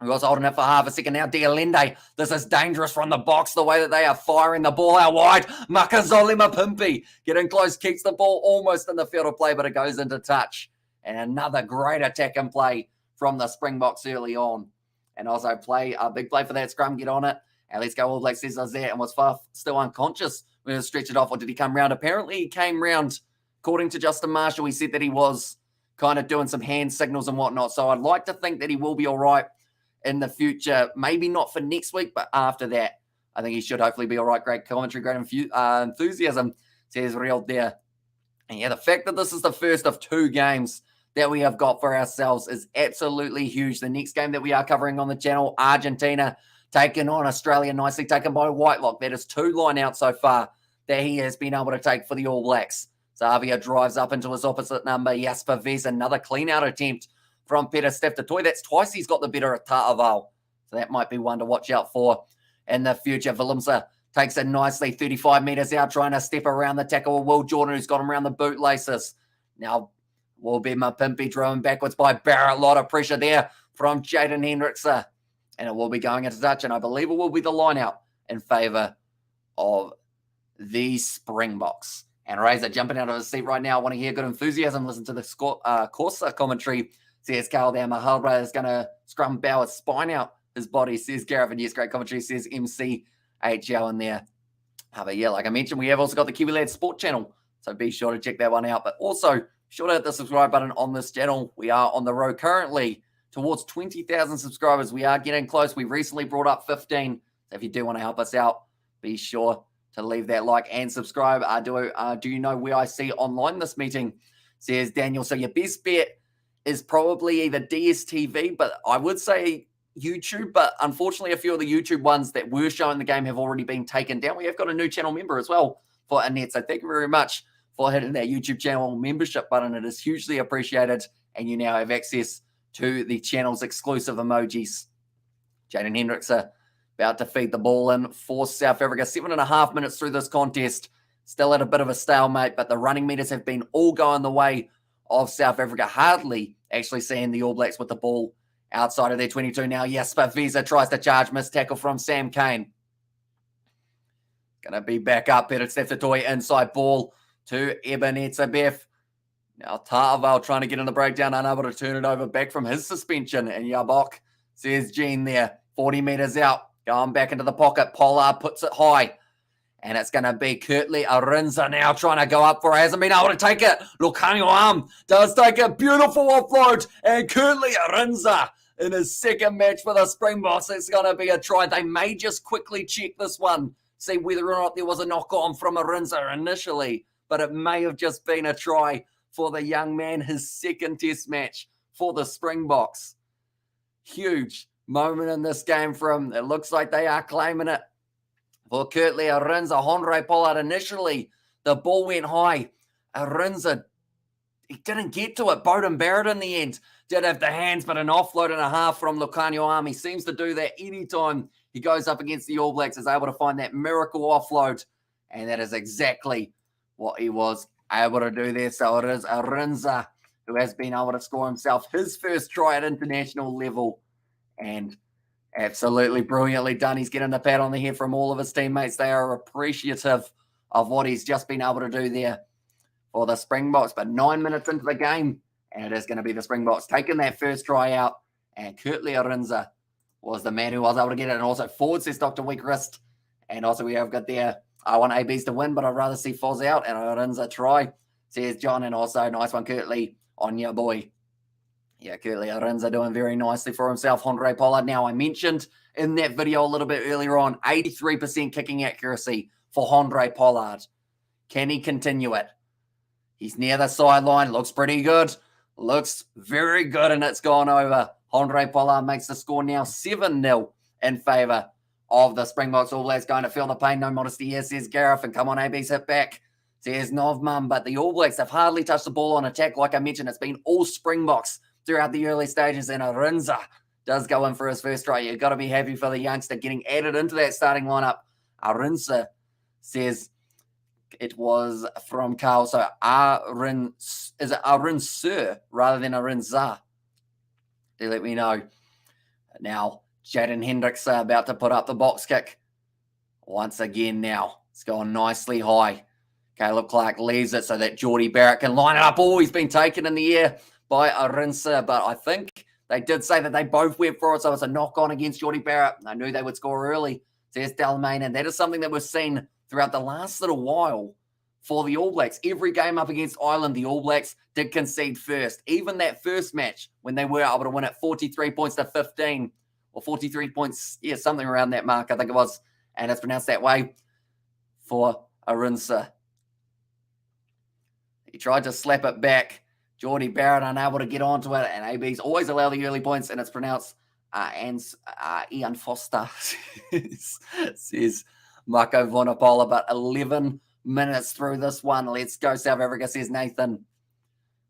Speaker 1: He was holding it for half a second now. De Allende. This is dangerous from the box, the way that they are firing the ball out wide. Makazole Mapimpi getting close, keeps the ball almost in the field of play, but it goes into touch. And another great attack and play from the Springboks early on. And also a big play for that scrum. Get on it. And let's go All Blacks, says that, and was still unconscious when he stretched it off, or did he come round? Apparently he came round. According to Justin Marshall, he said that he was kind of doing some hand signals and whatnot. So I'd like to think that he will be all right in the future. Maybe not for next week, but after that, I think he should hopefully be all right. Great commentary, great enthusiasm, says Real there. And yeah, the fact that this is the first of 2 games that we have got for ourselves is absolutely huge. The next game that we are covering on the channel, Argentina taking on Australia, nicely taken by Whitelock. That is 2 line out so far that he has been able to take for the All Blacks. Xavier drives up into his opposite number. Jasper Vez, another clean-out attempt from Peter Steph-Toy. That's twice he's got the better of Ta'aval. So that might be one to watch out for in the future. Willemse takes it nicely, 35 metres out, trying to step around the tackle. Will Jordan, who's got him around the bootlaces. Now will be Mapimpi driven backwards by Barrett. A lot of pressure there from Jaden Hendrikse. And it will be going into touch, and I believe it will be the line-out in favour of the Springboks. And Razor jumping out of his seat right now. I want to hear good enthusiasm. Listen to the Corsa commentary. Says Carl there. Mahalbra is going to scrum Bauer's spine out his body, says Gareth. And yes, great commentary, says MCHL in there. But yeah, like I mentioned, we have also got the Kiwi Lads Sport channel, so be sure to check that one out. But also, be sure to hit the subscribe button on this channel. We are on the road currently towards 20,000 subscribers. We are getting close. We recently brought up 15. So if you do want to help us out, be sure to leave that like and subscribe. Do you know where I see online this meeting? Says Daniel. So your best bet is probably either DSTV, but I would say YouTube. But unfortunately, a few of the YouTube ones that were showing the game have already been taken down. We have got a new channel member as well for Annette. So thank you very much for hitting that YouTube channel membership button. It is hugely appreciated. And you now have access to the channel's exclusive emojis. Jaden Hendricks about to feed the ball in for South Africa. 7.5 minutes through this contest. Still at a bit of a stalemate, but the running meters have been all going the way of South Africa. Hardly actually seeing the All Blacks with the ball outside of their 22 now. Yes, but Visa tries to charge. Missed tackle from Sam Cane. Going to be back up. Peter Stefatoy inside ball to Ebenezer Beth. Now Tarval trying to get in the breakdown, unable to turn it over back from his suspension. And Yabok says Gene there, 40 meters out, going back into the pocket. Pollard puts it high. And it's going to be Kurtley Arinza now trying to go up for it. Hasn't been able to take it. Lucanio Arm does take a beautiful offload. And Kurtley Arinza in his second match for the Springboks. It's going to be a try. They may just quickly check this one, see whether or not there was a knock-on from Arinza initially. But it may have just been a try for the young man, his second test match for the Springboks. Huge moment in this game for him. It looks like they are claiming it. For Kurtley Arinza, Honore Pollard initially, the ball went high. Arinza, he didn't get to it. Bowden Barrett in the end did have the hands, but an offload and a half from Lucanio Arm. He seems to do that anytime he goes up against the All Blacks, is able to find that miracle offload. And that is exactly what he was able to do there. So it is Arinza who has been able to score himself his first try at international level. And absolutely brilliantly done. He's getting the pat on the head from all of his teammates. They are appreciative of what he's just been able to do there for the Springboks. But 9 minutes into the game, and it is going to be the Springboks taking that first try out. And Kurtley Arinza was the man who was able to get it. And also forward, says Dr. Weakrist. And also we have got there, I want ABs to win, but I'd rather see Foz out. And Arinza try, says John. And also nice one, Kurtley, on your boy. Yeah, Kurtley Arinza doing very nicely for himself. Honore Pollard. Now, I mentioned in that video a little bit earlier on, 83% kicking accuracy for Honore Pollard. Can he continue it? He's near the sideline. Looks pretty good. Looks very good, and it's gone over. Honore Pollard makes the score now 7-0 in favour of the Springboks. All Blacks going to feel the pain. No modesty here, says Gareth. And come on, AB's hit back, says Novman. But the All Blacks have hardly touched the ball on attack. Like I mentioned, it's been all Springboks throughout the early stages, and Arinza does go in for his first try. You've got to be happy for the youngster getting added into that starting lineup. Arinza says it was from Carl. So is it Arinza rather than Arinza? Do let me know. Now, Jaden Hendricks about to put up the box kick. Once again now. It's going nicely high. Caleb Clark leaves it so that Geordie Barrett can line it up. Oh, he's been taken in the air by Arinza, but I think they did say that they both went for it, so it's a knock-on against Geordie Barrett. I knew they would score early, says Dalmain, and that is something that we've seen throughout the last little while for the All Blacks. Every game up against Ireland, the All Blacks did concede first. Even that first match, when they were able to win it 43 points to 15, or 43 points, yeah, something around that mark, I think it was, and it's pronounced that way for Arinza. He tried to slap it back. Geordie Barrett unable to get onto it, and AB's always allow the early points, and it's pronounced Ian Foster, says Marco Vanapola. But 11 minutes through this one. Let's go, South Africa, says Nathan.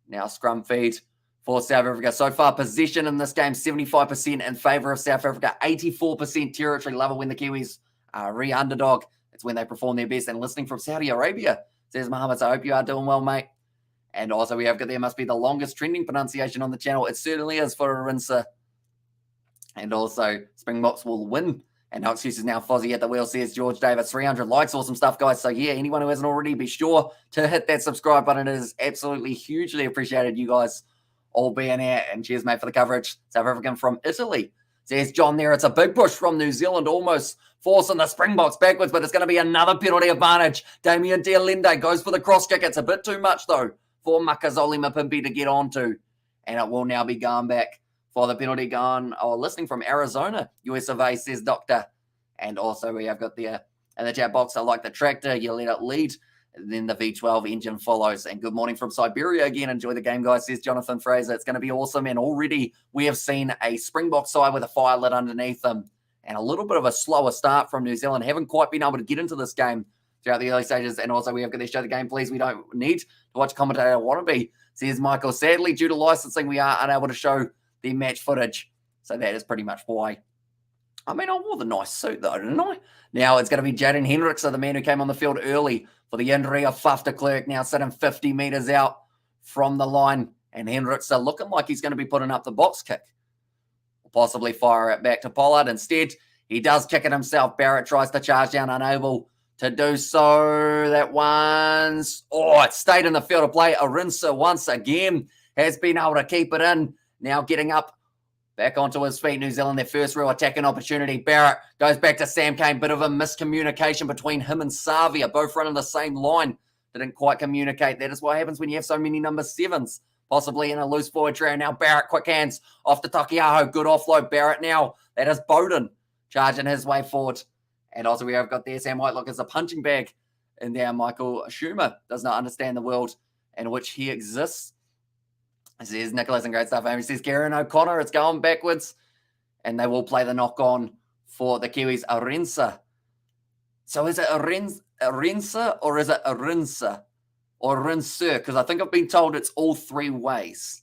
Speaker 1: Now scrum feed for South Africa. So far, possession in this game, 75% in favour of South Africa, 84% territory. Love it when the Kiwis are re-underdog. It's when they perform their best. And listening from Saudi Arabia, says Mohammed, so I hope you are doing well, mate. And also we have got there must be the longest trending pronunciation on the channel. It certainly is for Arinza. And also Springboks will win. And no excuses now. Fozzie at the wheel, says George Davis. 300 likes, awesome stuff, guys. So yeah, anyone who hasn't already, be sure to hit that subscribe button. It is absolutely hugely appreciated, you guys all being here. And cheers, mate, for the coverage. South African from Italy Says John there. It's a big push from New Zealand, almost forcing the Springboks backwards, but it's going to be another penalty advantage. Damien Dialende goes for the cross kick. It's a bit too much, though, for Makazole Mapimpi to get onto. And it will now be going back for the penalty gone. Oh, listening from Arizona, US of A, says Doctor. And also we have got there in the chat box, I like the tractor. You let it lead. And then the V12 engine follows. And good morning from Siberia again. Enjoy the game, guys, says Jonathan Fraser. It's going to be awesome. And already we have seen a Springbok side with a fire lit underneath them. And a little bit of a slower start from New Zealand. Haven't quite been able to get into this game throughout the early stages. And also we have got to show the game, please. We don't need to watch commentator want to be, says Michael. Sadly, due to licensing, we are unable to show the match footage. So that is pretty much why. I mean, I wore the nice suit, though, didn't I? Now it's going to be Jaden Hendrickson, the man who came on the field early for the injury of Faf de Klerk, now sitting 50 metres out from the line. And Hendrickson looking like he's going to be putting up the box kick. Possibly fire it back to Pollard. Instead, he does kick it himself. Barrett tries to charge down, unable to do so. That one's... Oh, it stayed in the field of play. Arinsa once again has been able to keep it in. Now getting up back onto his feet. New Zealand, their first real attacking opportunity. Barrett goes back to Sam Cane. Bit of a miscommunication between him and Savia. Both running the same line. Didn't quite communicate. That is what happens when you have so many number 7s. Possibly in a loose forward trio. Now Barrett, quick hands off to Takiaho. Good offload. Barrett now. That is Bowden charging his way forward. And also we have got there Sam Whitelock as a punching bag. And there Michael Schumer does not understand the world in which he exists. Says Nicholas and great stuff. Amy says Kieran O'Connor. It's going backwards. And they will play the knock on for the Kiwis. Arinsa. So is it Arinsa or is it Arinsa? Or Rinser? Because I think I've been told it's all three ways.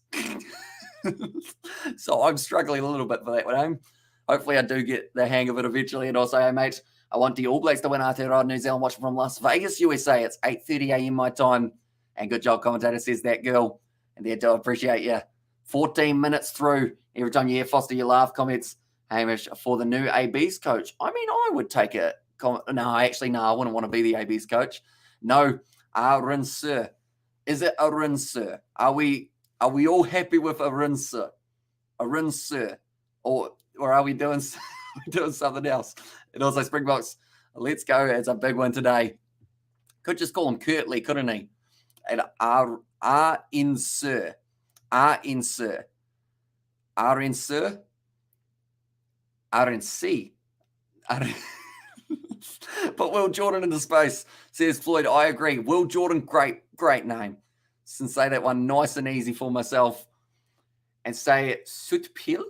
Speaker 1: So I'm struggling a little bit for that one. Hopefully I do get the hang of it eventually. And also, hey, mate, I want the All Blacks to win Aotearoa New Zealand watching from Las Vegas, USA. It's 8:30 a.m. my time. And good job, commentator, says that girl. And there, do appreciate you. 14 minutes through. Every time you hear Foster, you laugh. Comments, Hamish, for the new AB's coach. I mean, I would take it. No, I wouldn't want to be the AB's coach. No, Arinser. Is it Arinser? Are we all happy with Arinser? Arinser. Or are we doing something else? And also Springboks, let's go. It's a big one today. Could just call him Kurtley, couldn't he? And Arinser. Put Will Jordan into space, says Floyd. I agree. Will Jordan, great name. Since say that one nice and easy for myself. And say Sutpil.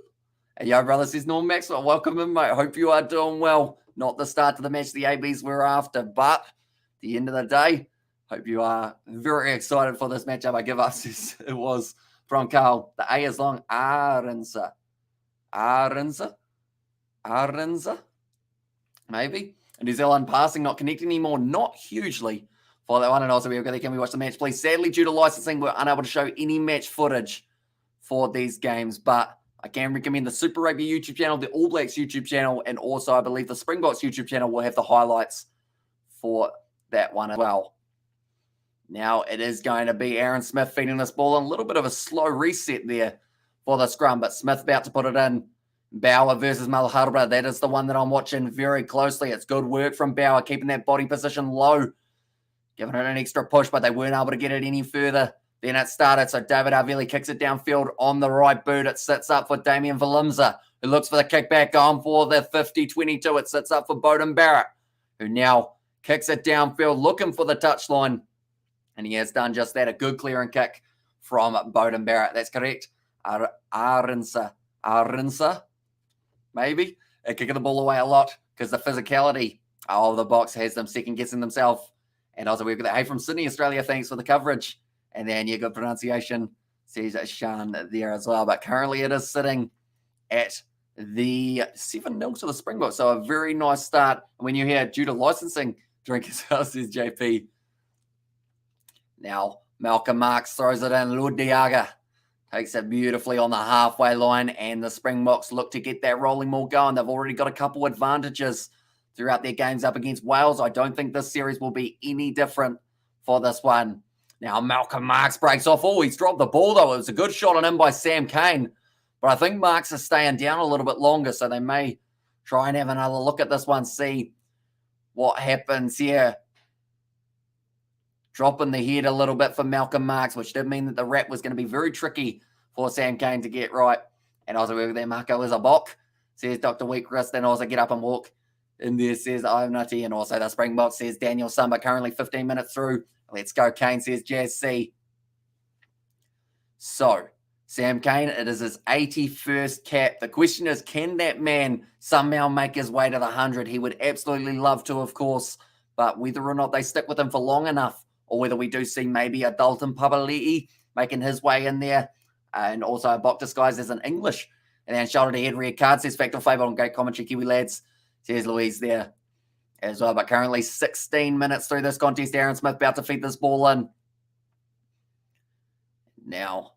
Speaker 1: And yo, brother, says Norm Maxwell. Welcome in, mate. Hope you are doing well. Not the start to the match the ABs were after, but at the end of the day, hope you are very excited for this matchup. I give up, says it was from Carl. The A is long. Arinsa. Maybe. New Zealand passing, not connecting anymore, not hugely for that one. And also, can we watch the match, please? Sadly, due to licensing, we're unable to show any match footage for these games, but I can recommend the Super Rugby YouTube channel, the All Blacks YouTube channel, and also I believe the Springboks YouTube channel will have the highlights for that one as well. Now it is going to be Aaron Smith feeding this ball. A little bit of a slow reset there for the scrum, but Smith about to put it in. Bauer versus Malharba. That is the one that I'm watching very closely. It's good work from Bauer, keeping that body position low, giving it an extra push, but they weren't able to get it any further than it started. So David Havili kicks it downfield on the right boot. It sits up for Damien Valimza, who looks for the kickback, going for the 50-22. It sits up for Bowden Barrett, who now kicks it downfield, looking for the touchline. And he has done just that. A good clearing kick from Bowden Barrett. That's correct. Arinsa, maybe. They're kicking the ball away a lot because the physicality of the box has them second-guessing themselves. And also we've got the Hey from Sydney, Australia. Thanks for the coverage. And then good pronunciation, says Sean there as well. But currently it is sitting at the 7-0 to the Springboks. So a very nice start. And when you hear due to licensing, drink as well, says JP. Now Malcolm Marks throws it in. Ludiaga takes it beautifully on the halfway line. And the Springboks look to get that rolling ball going. They've already got a couple advantages throughout their games up against Wales. I don't think this series will be any different for this one. Now Malcolm Marks breaks off. Oh, he's dropped the ball, though. It was a good shot on him by Sam Cane. But I think Marks is staying down a little bit longer, so they may try and have another look at this one, see what happens here. Dropping the head a little bit for Malcolm Marks, which did mean that the wrap was going to be very tricky for Sam Cane to get right. And also over there, Marco is a bok, says Dr. Weakrist, and also get up and walk. In there says I'm nutty, and also the Springboks says Daniel Sumba, currently 15 minutes through. Let's go, Cane, says Jazz C. So, Sam Cane, it is his 81st cap. The question is, can that man somehow make his way to the 100? He would absolutely love to, of course, but whether or not they stick with him for long enough, or whether we do see maybe a Dalton Papali'i making his way in there, and also a Bok disguised as an English. And then shoulder to head red card, says Factor Favour on great commentary, Kiwi lads. Says Louise there as well. But currently 16 minutes through this contest. Aaron Smith about to feed this ball in. Now,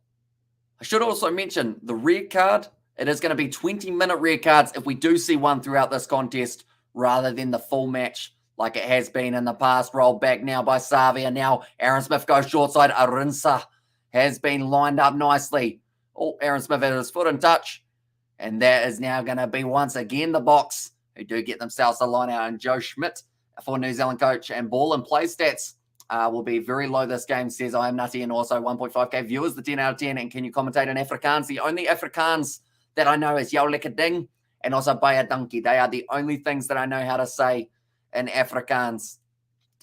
Speaker 1: I should also mention the red card. It is going to be 20-minute red cards if we do see one throughout this contest rather than the full match like it has been in the past. Rolled back now by Savia. Now Aaron Smith goes short side. Arinsa has been lined up nicely. Oh, Aaron Smith had his foot in touch. And that is now going to be once again the Boks who do get themselves the line out. And Joe Schmidt for New Zealand coach and ball and play stats will be very low this game, says I am nutty, and also 1.5k viewers, the 10 out of 10. And can you commentate in Afrikaans? The only Afrikaans that I know is Jou Lekker Ding and also Baie Dankie. They are the only things that I know how to say in Afrikaans.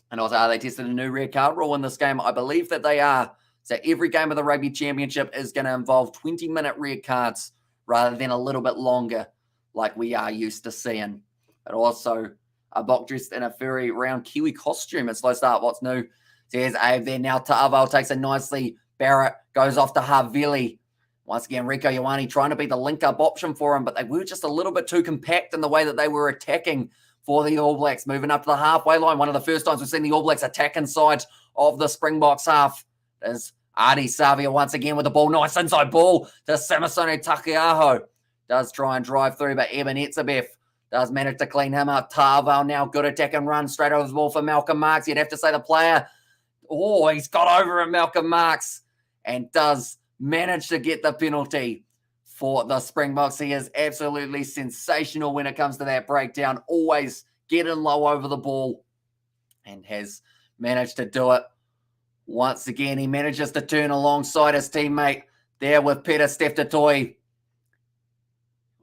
Speaker 1: And also, are they tested a new red card rule in this game? I believe that they are. So every game of the Rugby Championship is going to involve 20-minute red cards rather than a little bit longer like we are used to seeing. But also, a Bok dressed in a very round Kiwi costume. It's slow start. What's new? There's Abe there. Now Ta'aval takes it nicely. Barrett goes off to Havili. Once again, Rieko Ioane trying to be the link-up option for him, but they were just a little bit too compact in the way that they were attacking for the All Blacks. Moving up to the halfway line. One of the first times we've seen the All Blacks attack inside of the Springboks half. There's Adi Savia once again with the ball. Nice inside ball to Samasone Takiaho. Does try and drive through, but Eben Etzebeth does manage to clean him up. Tarval now good attack and run straight over the ball for Malcolm Marks. You'd have to say the player. Oh, he's got over at Malcolm Marks and does manage to get the penalty for the Springboks. He is absolutely sensational when it comes to that breakdown. Always getting low over the ball and has managed to do it. Once again, he manages to turn alongside his teammate there with Peter Steftatoy.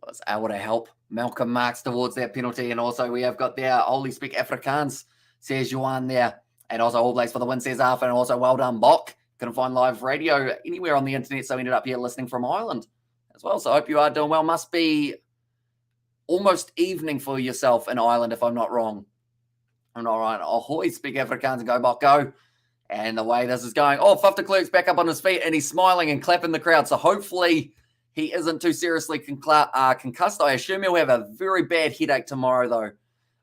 Speaker 1: Was able to help Malcolm Marks towards that penalty. And also we have got there Holy Speak Afrikaans, says Johan there. And also All Blacks for the win, says Arthur. And also well done, Bok. Couldn't find live radio anywhere on the internet, so ended up here listening from Ireland as well. So I hope you are doing well. Must be almost evening for yourself in Ireland, if I'm not wrong. I'm not right. Ahoy, Speak Afrikaans and go, Bok, go. And the way this is going, Faf de Klerk's back up on his feet and he's smiling and clapping the crowd. So hopefully he isn't too seriously concussed. I assume he'll have a very bad headache tomorrow, though,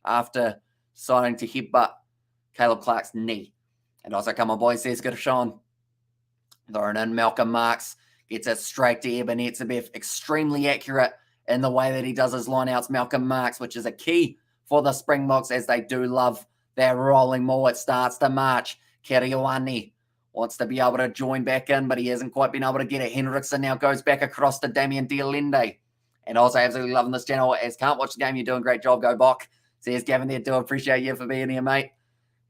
Speaker 1: after deciding to headbutt Caleb Clark's knee. And also, come on, boys, says Gershon. Throwing in Malcolm Marks. Gets it straight to Eben Etzebeth. Extremely accurate in the way that he does his lineouts, Malcolm Marks, which is a key for the Springboks as they do love their rolling maul. It starts to march. Keriwani wants to be able to join back in, but he hasn't quite been able to get it. Henriksen now goes back across to Damien Dialende. And also absolutely loving this channel. As can't watch the game, you're doing a great job. Go Bok. Says Gavin there, do appreciate you for being here, mate.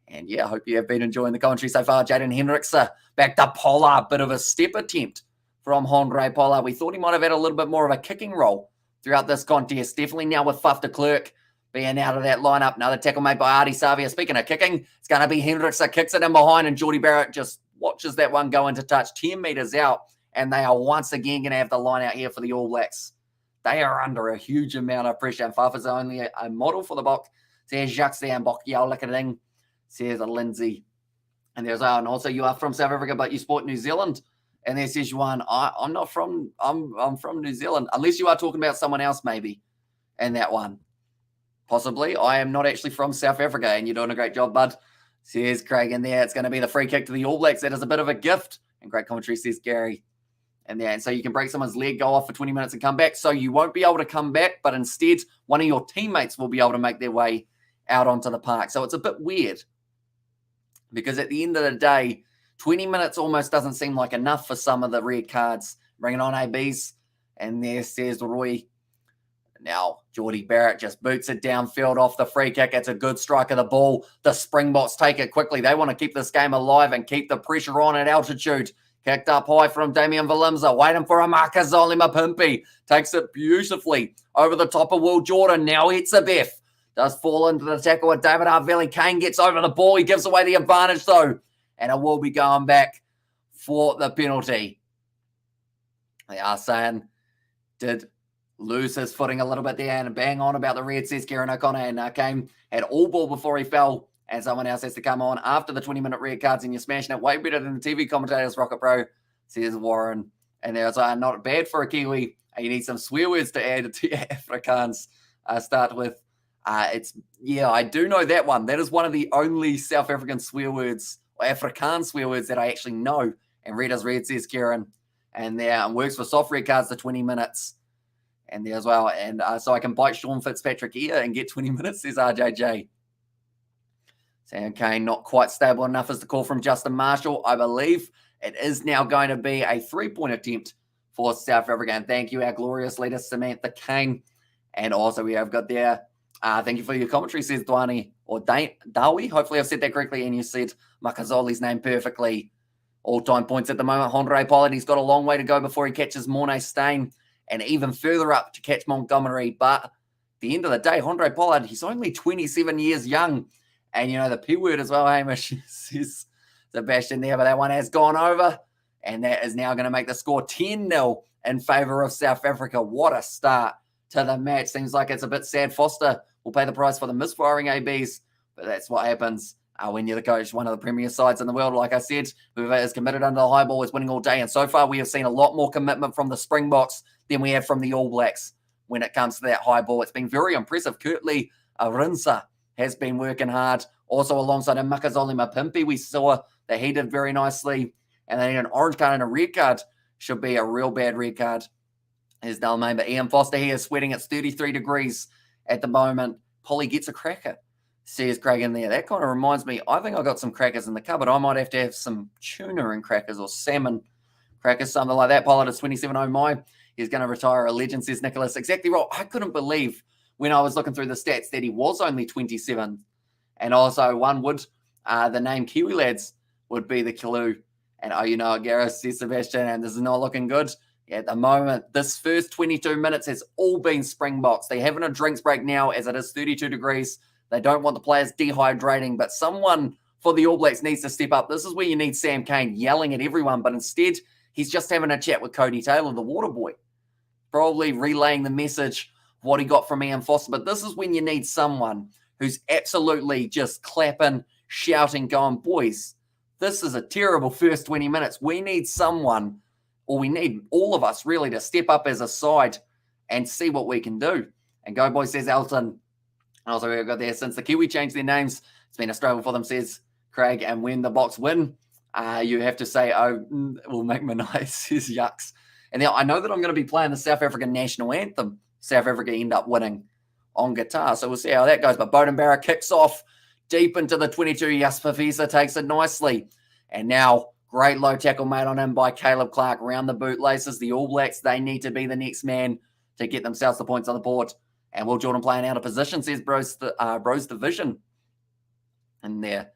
Speaker 1: And yeah, I hope you have been enjoying the commentary so far. Jaden Henriksen back to Pollard. Bit of a step attempt from Honore Pollard. We thought he might have had a little bit more of a kicking role throughout this contest. Definitely now with Faf de Klerk being out of that lineup. Another tackle made by Artie Savia. Speaking of kicking, it's going to be Henriksen. Kicks it in behind, and Geordie Barrett just watches that one go into touch 10 metres out. And they are once again going to have the line out here for the All Blacks. They are under a huge amount of pressure. And Faf is only a model for the Bok. There's Jacques there and Bok Jou Lekker Ding. Says Lindsay. And there's and also you are from South Africa, but you sport New Zealand. And there says Juan, I'm not from I'm from New Zealand. Unless you are talking about someone else, maybe. And that one. Possibly. I am not actually from South Africa, and you're doing a great job, bud. Says Craig in there. It's going to be the free kick to the All Blacks. That is a bit of a gift. And great commentary, says Gary. And so you can break someone's leg, go off for 20 minutes and come back. So you won't be able to come back, but instead one of your teammates will be able to make their way out onto the park. So it's a bit weird. Because at the end of the day, 20 minutes almost doesn't seem like enough for some of the red cards. Bringing on ABs And there says Roy. Now, Geordie Barrett just boots it downfield off the free kick. It's a good strike of the ball. The Springboks take it quickly. They want to keep this game alive and keep the pressure on at altitude. Kicked up high from Damian Valimza, waiting for a Makazole Mapimpi. Takes it beautifully over the top of Will Jordan. Now Etzebeth does fall into the tackle with David Havili. Kane gets over the ball. He gives away the advantage, though. And it will be going back for the penalty. They are saying, did lose his footing a little bit there and bang on about the red, says Kieran O'Connor, and came at all ball before he fell, and someone else has to come on after the 20-minute red cards, and you're smashing it way better than the TV commentators, Rocket Pro, says Warren. And there's not bad for a Kiwi. You need some swear words to add to Afrikaans. Start with, I do know that one. That is one of the only South African swear words, or Afrikaans swear words that I actually know. And red is red, says Kieran. And there works for soft red cards to 20 minutes. And there as well. And so I can bite Sean Fitzpatrick ear and get 20 minutes, says RJJ. Sam Kane not quite stable enough as the call from Justin Marshall. I believe it is now going to be a 3-point attempt for South Africa. And thank you, our glorious leader, Samantha Kane. And also we have got there, thank you for your commentary, says Dwani, or Dawi. Hopefully I've said that correctly. And you said Makazole's name perfectly. All-time points at the moment. Honore Pollard, he's got a long way to go before he catches Mornay Stain. And even further up to catch Montgomery. But at the end of the day, Honore Pollard, he's only 27 years young. And, the P word as well, Hamish, says Sebastian there. But that one has gone over. And that is now going to make the score 10-0 in favour of South Africa. What a start to the match. Seems like it's a bit sad. Foster will pay the price for the misfiring ABs. But that's what happens when you're the coach, one of the premier sides in the world. Like I said, whoever is committed under the high ball is winning all day. And so far, we have seen a lot more commitment from the Springboks than we have from the All Blacks when it comes to that high ball. It's been very impressive. Kurtley Arinsa has been working hard. Also alongside him, Makazole Mapimpi, we saw that he did very nicely. And then an orange card and a red card should be a real bad red card. Here's Dalmain, but Ian Foster here is sweating. It's 33 degrees at the moment. Polly gets a cracker, says Craig in there. That kind of reminds me, I think I got some crackers in the cupboard. I might have to have some tuna and crackers or salmon crackers, something like that. Pollard is 27-0 my. He's going to retire a legend, says Nicholas. Exactly right. I couldn't believe when I was looking through the stats that he was only 27. And also one would, the name Kiwi Lads would be the clue. And Gareth, says Sebastian, and this is not looking good. At the moment, this first 22 minutes has all been Springboks. They're having a drinks break now as it is 32 degrees. They don't want the players dehydrating, but someone for the All Blacks needs to step up. This is where you need Sam Kane yelling at everyone, but instead he's just having a chat with Cody Taylor, the water boy, probably relaying the message of what he got from Ian Foster. But this is when you need someone who's absolutely just clapping, shouting, going, boys, this is a terrible first 20 minutes. We need someone, or we need all of us really, to step up as a side and see what we can do. And go, boys, says Elton. Also, we've got there, since the Kiwi changed their names, it's been a struggle for them, says Craig. And when the Boks win, you have to say, we'll make me nice, says Yucks. And now I know that I'm going to be playing the South African national anthem. South Africa end up winning on guitar. So we'll see how that goes. But Beauden Barrett kicks off deep into the 22. Jasper Wiese takes it nicely. And now, great low tackle made on him by Caleb Clark. Round the bootlaces. The All Blacks, they need to be the next man to get themselves the points on the board. And Will Jordan playing out of position, says Bros Division. And there,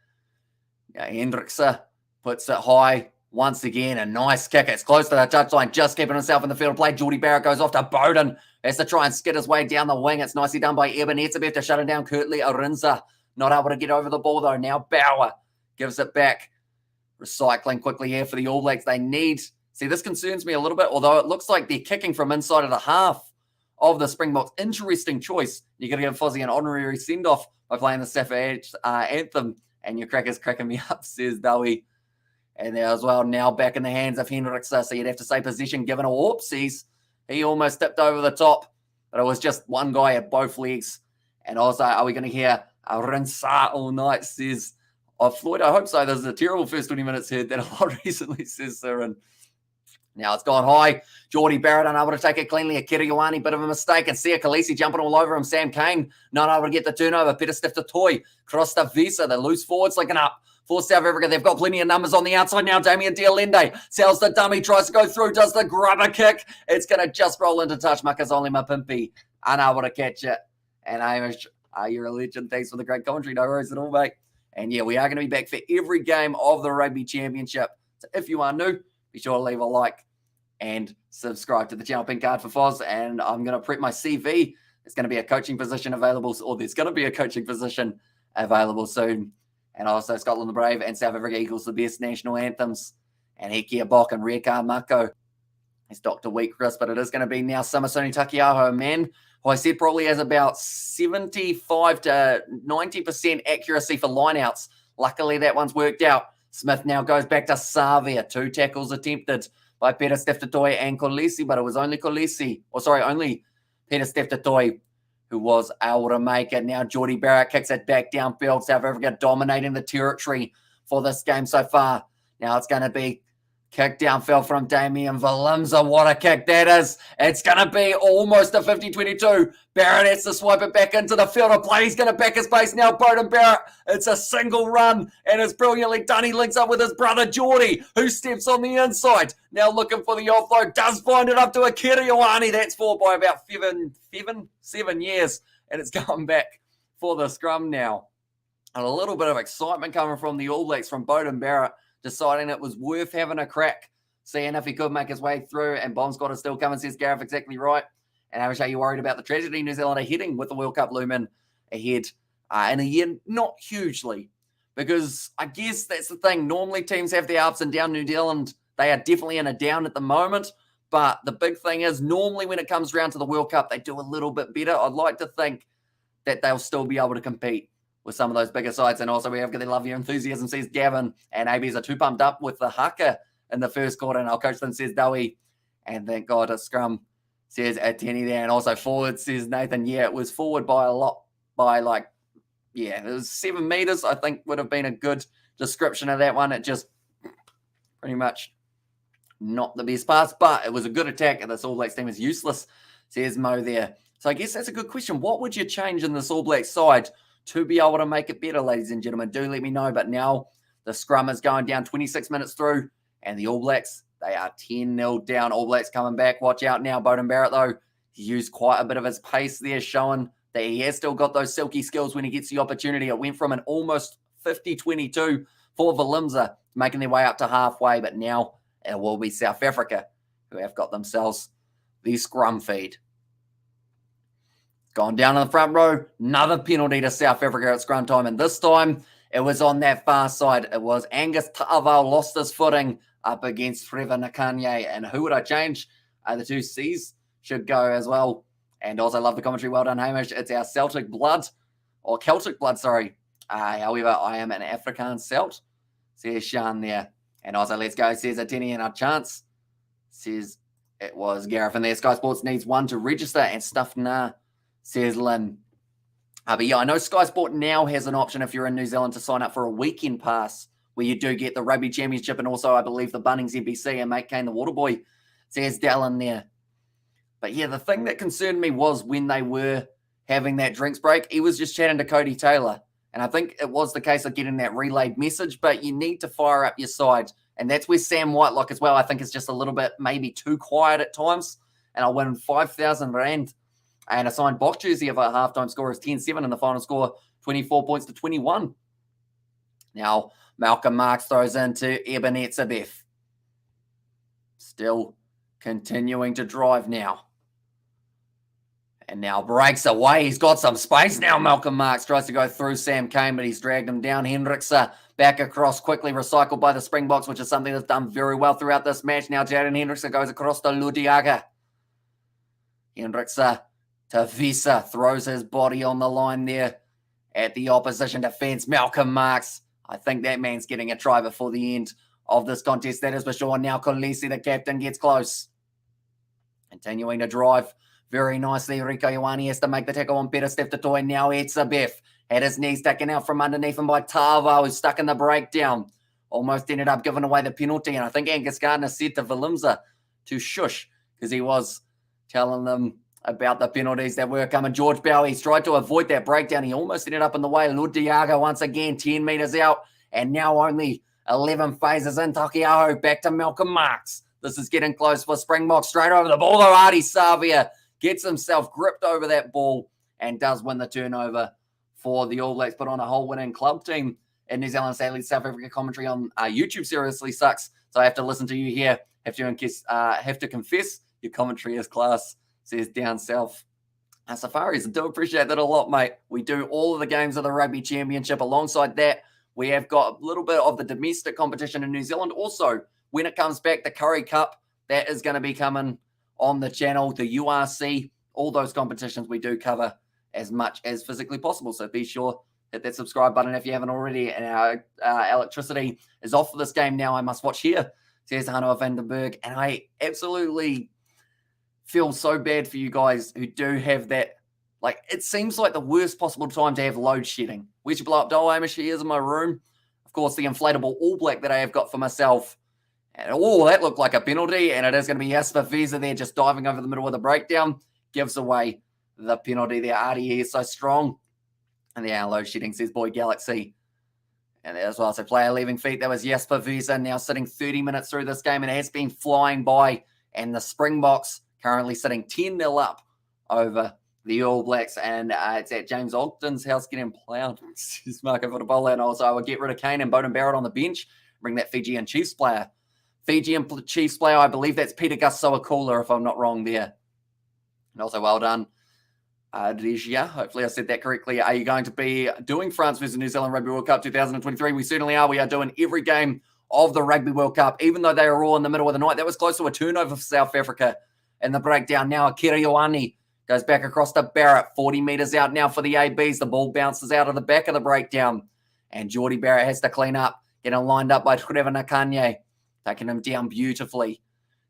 Speaker 1: Hendrickse puts it high once again. A nice kick. It's close to the touchline, just keeping himself in the field of play. Geordie Barrett goes off to Beauden. Has to try and skid his way down the wing. It's nicely done by Eben Etzebeth to shut it down. Kurtley Arinsa not able to get over the ball, though. Now Bauer gives it back. Recycling quickly here for the All Blacks. They need... See, this concerns me a little bit, although it looks like they're kicking from inside of the half of the Springboks. Interesting choice. You're going to give Fozzie an honorary send-off by playing the South anthem. And your cracker's cracking me up, says Dowie. And there as well, now back in the hands of Hendrickse. So you'd have to say possession given a whoopsies. He almost tipped over the top, but it was just one guy at both legs. And also, are we going to hear a Rinsa all night, says Floyd? I hope so. This is a terrible first 20 minutes heard that a lot recently, says Siren. Now it's gone high. Geordie Barrett unable to take it cleanly. Akira Ioane, bit of a mistake. And Sia Khaleesi jumping all over him. Sam Kane not able to get the turnover. Peter Stiff to Toy. Cross to Visa. The loose forwards linking up. for South Africa. They've got plenty of numbers on the outside now. Damien Dialende sells the dummy, tries to go through, does the grubber kick. It's going to just roll into touch. Makazole Mapimpi unable to catch it. And Hamish, you're a legend. Thanks for the great commentary. No worries at all, mate. And yeah, we are going to be back for every game of the Rugby Championship. So if you are new, be sure to leave a like and subscribe to the channel. Pink card for Foz. And I'm going to prep my CV. There's going to be a coaching position available, or there's going to be a coaching position available soon. And also Scotland the Brave and South Africa Eagles, the best national anthems. And Hekia Bok and Reka Mako. It's Dr. Wheatcrisp, but it is going to be now Samasoni Takiaho, man, who I said probably has about 75 to 90% accuracy for lineouts. Luckily, that one's worked out. Smith now goes back to Savia. 2 tackles attempted by Peter Steftatoy and Kolisi, but it was only only Peter Steftatoy who was able to make it. Now Geordie Barrett kicks it back downfield. South Africa dominating the territory for this game so far. Now it's going to be kick downfield from Damian Valimza. What a kick that is. It's going to be almost a 50-22. Barrett has to swipe it back into the field of play. He's going to back his pace now. Beauden Barrett. It's a single run, and it's brilliantly done. He links up with his brother Geordie, who steps on the inside. Now looking for the offload. Does find it up to Akira Ioane. That's for by about 7 years, and it's going back for the scrum now. And a little bit of excitement coming from the All Blacks from Beauden Barrett, deciding it was worth having a crack, seeing if he could make his way through. And Bomb Squad is still coming, says Gareth, exactly right. And Hamish, are you worried about the tragedy New Zealand are heading with the World Cup looming ahead in a year? Not hugely, because I guess that's the thing. Normally teams have their ups and downs. New Zealand, they are definitely in a down at the moment. But the big thing is normally when it comes around to the World Cup, they do a little bit better. I'd like to think that they'll still be able to compete with some of those bigger sides. And also we have to love your enthusiasm, says Gavin. And ABs are too pumped up with the haka in the first quarter. And I'll coach them, says Dowie. And thank God a scrum, says Ateni there. And also forward, says Nathan. Yeah, it was forward by a lot, it was 7 meters, I think would have been a good description of that one. It just pretty much not the best pass, but it was a good attack. And this All Blacks team is useless, says Mo there. So I guess that's a good question. What would you change in this All Blacks side to be able to make it better, ladies and gentlemen? Do let me know. But now the scrum is going down 26 minutes through, and the All Blacks, they are 10-0 down. All Blacks coming back. Watch out now. Beauden Barrett, though, he used quite a bit of his pace there, showing that he has still got those silky skills when he gets the opportunity. It went from an almost 50-22 for Valimza, making their way up to halfway, but now it will be South Africa who have got themselves the scrum feed. Gone down in the front row, another penalty to South Africa at scrum time, and this time it was on that far side. It was Angus Ta'aval lost his footing up against Trevor Nakanye, and who would I change? The 2 C's should go as well. And also love the commentary. Well done, Hamish. It's our Celtic blood, or Celtic blood, sorry. However, I am an Afrikaans Celt, says Sean there. And also, let's go, says Ateni, and our chance, says it was Gareth in there. Sky Sports needs one to register, and stuff nah, says Lynn. But yeah, I know Sky Sport now has an option if you're in New Zealand to sign up for a weekend pass where you do get the Rugby Championship and also, I believe, the Bunnings NBC and Mate Kane the Waterboy, says Dallin there. But yeah, the thing that concerned me was when they were having that drinks break, he was just chatting to Cody Taylor. And I think it was the case of getting that relayed message, but you need to fire up your side. And that's where Sam Whitelock as well, I think, is just a little bit maybe too quiet at times. And I'll win 5,000 Rand. And a signed box jersey of a halftime score is 10-7 and the final score 24 points to 21. Now, Malcolm Marks throws into Eben Etzebeth. Still continuing to drive now. And now breaks away. He's got some space now. Malcolm Marks tries to go through Sam Cane, but he's dragged him down. Hendrickse back across, quickly recycled by the Springboks, which is something that's done very well throughout this match. Now Jaden Hendrickse goes across to Ludiaga. Hendrickse to Visa, throws his body on the line there at the opposition defence. Malcolm Marks, I think that man's getting a try before the end of this contest, that is for sure. Now Kolisi, the captain, gets close. Continuing to drive very nicely. Rieko Ioane has to make the tackle on Peter Steftatoy. Now Etzebeth had his knees taken out from underneath him by Tava, who's stuck in the breakdown. Almost ended up giving away the penalty. And I think Angus Gardner said to Valimza to shush, because he was telling them about the penalties that were coming. George Bowie's tried to avoid that breakdown. He almost ended up in the way. Ludiaga once again, 10 metres out. And now only 11 phases in. Takiaho back to Malcolm Marx. This is getting close for Springboks. Straight over the ball, though. Artie Savia gets himself gripped over that ball and does win the turnover for the All Blacks. Put on a whole winning club team in New Zealand. Sadly, South Africa commentary on YouTube seriously sucks. So I have to listen to you here. Have to confess, your commentary is class, says Down South. Safaris, I do appreciate that a lot, mate. We do all of the games of the Rugby Championship. Alongside that, we have got a little bit of the domestic competition in New Zealand. Also, when it comes back, the Curry Cup, that is going to be coming on the channel. The URC, all those competitions we do cover as much as physically possible. So be sure, hit that subscribe button if you haven't already. And our electricity is off for this game now. I must watch here, says Hanoa Vandenberg. And I absolutely feel so bad for you guys who do have that. Like, it seems like the worst possible time to have load shedding. Where'd you blow up Dole Amish? He is in my room. Of course, the inflatable All Black that I have got for myself. And that looked like a penalty. And it is going to be Jasper Visa there just diving over the middle of the breakdown. Gives away the penalty there. RDE is so strong. And the load shedding, says Boy Galaxy. And there as well. So player leaving feet. That was Jasper Visa now sitting 30 minutes through this game. And it has been flying by. And the Springboks currently sitting 10-0 up over the All Blacks, and it's at James Ogden's house getting plowed. He's Marco Football, and also I would get rid of Kane and Bowden Barrett on the bench, bring that Fijian Chiefs player. Fijian Chiefs player, I believe that's Peter Gasoakula, if I'm not wrong there. And also well done, Regia. Hopefully I said that correctly. Are you going to be doing France versus New Zealand Rugby World Cup 2023? We certainly are. We are doing every game of the Rugby World Cup, even though they are all in the middle of the night. That was close to a turnover for South Africa. And the breakdown now, Akira Ioane goes back across to Barrett, 40 metres out now for the ABs. The ball bounces out of the back of the breakdown. And Geordie Barrett has to clean up, getting lined up by Trevor Nakanye, taking him down beautifully.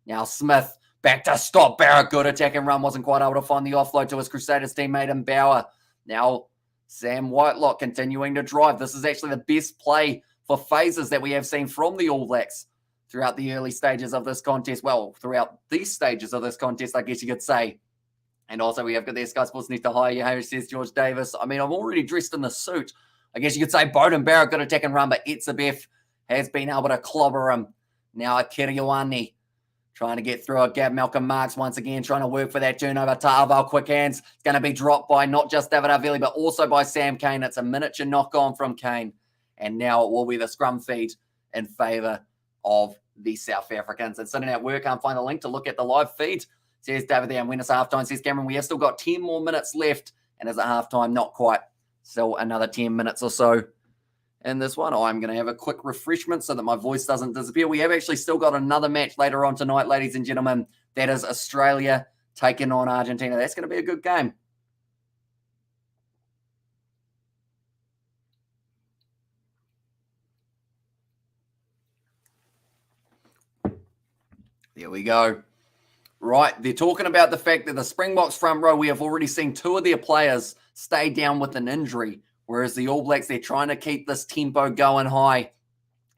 Speaker 1: Now Smith back to stop Barrett. Good attack and run. Wasn't quite able to find the offload to his Crusaders teammate Mbauer. Now Sam Whitelock continuing to drive. This is actually the best play for phases that we have seen from the All Blacks throughout the early stages of this contest. Well, throughout these stages of this contest, I guess you could say. And also we have got the Sky Sports need to hire you, says George Davis. I mean, I'm already dressed in the suit. I guess you could say Bowden Barrett got a attack and run, but Etzebeth has been able to clobber him. Now Akira Ioane trying to get through a gap. Malcolm Marx once again trying to work for that turnover. Ta'aval quick hands. It's going to be dropped by not just David Havili, but also by Sam Kane. It's a miniature knock on from Kane. And now it will be the scrum feed in favour of the South Africans. And sitting at work, can't find the link to look at the live feed. Says David there, and when it's halftime, says Cameron, we have still got 10 more minutes left. And as a halftime, not quite. So another 10 minutes or so in this one. I'm going to have a quick refreshment so that my voice doesn't disappear. We have actually still got another match later on tonight, ladies and gentlemen. That is Australia taking on Argentina. That's going to be a good game. There we go. Right, they're talking about the fact that the Springboks front row, we have already seen two of their players stay down with an injury, whereas the All Blacks, they're trying to keep this tempo going high.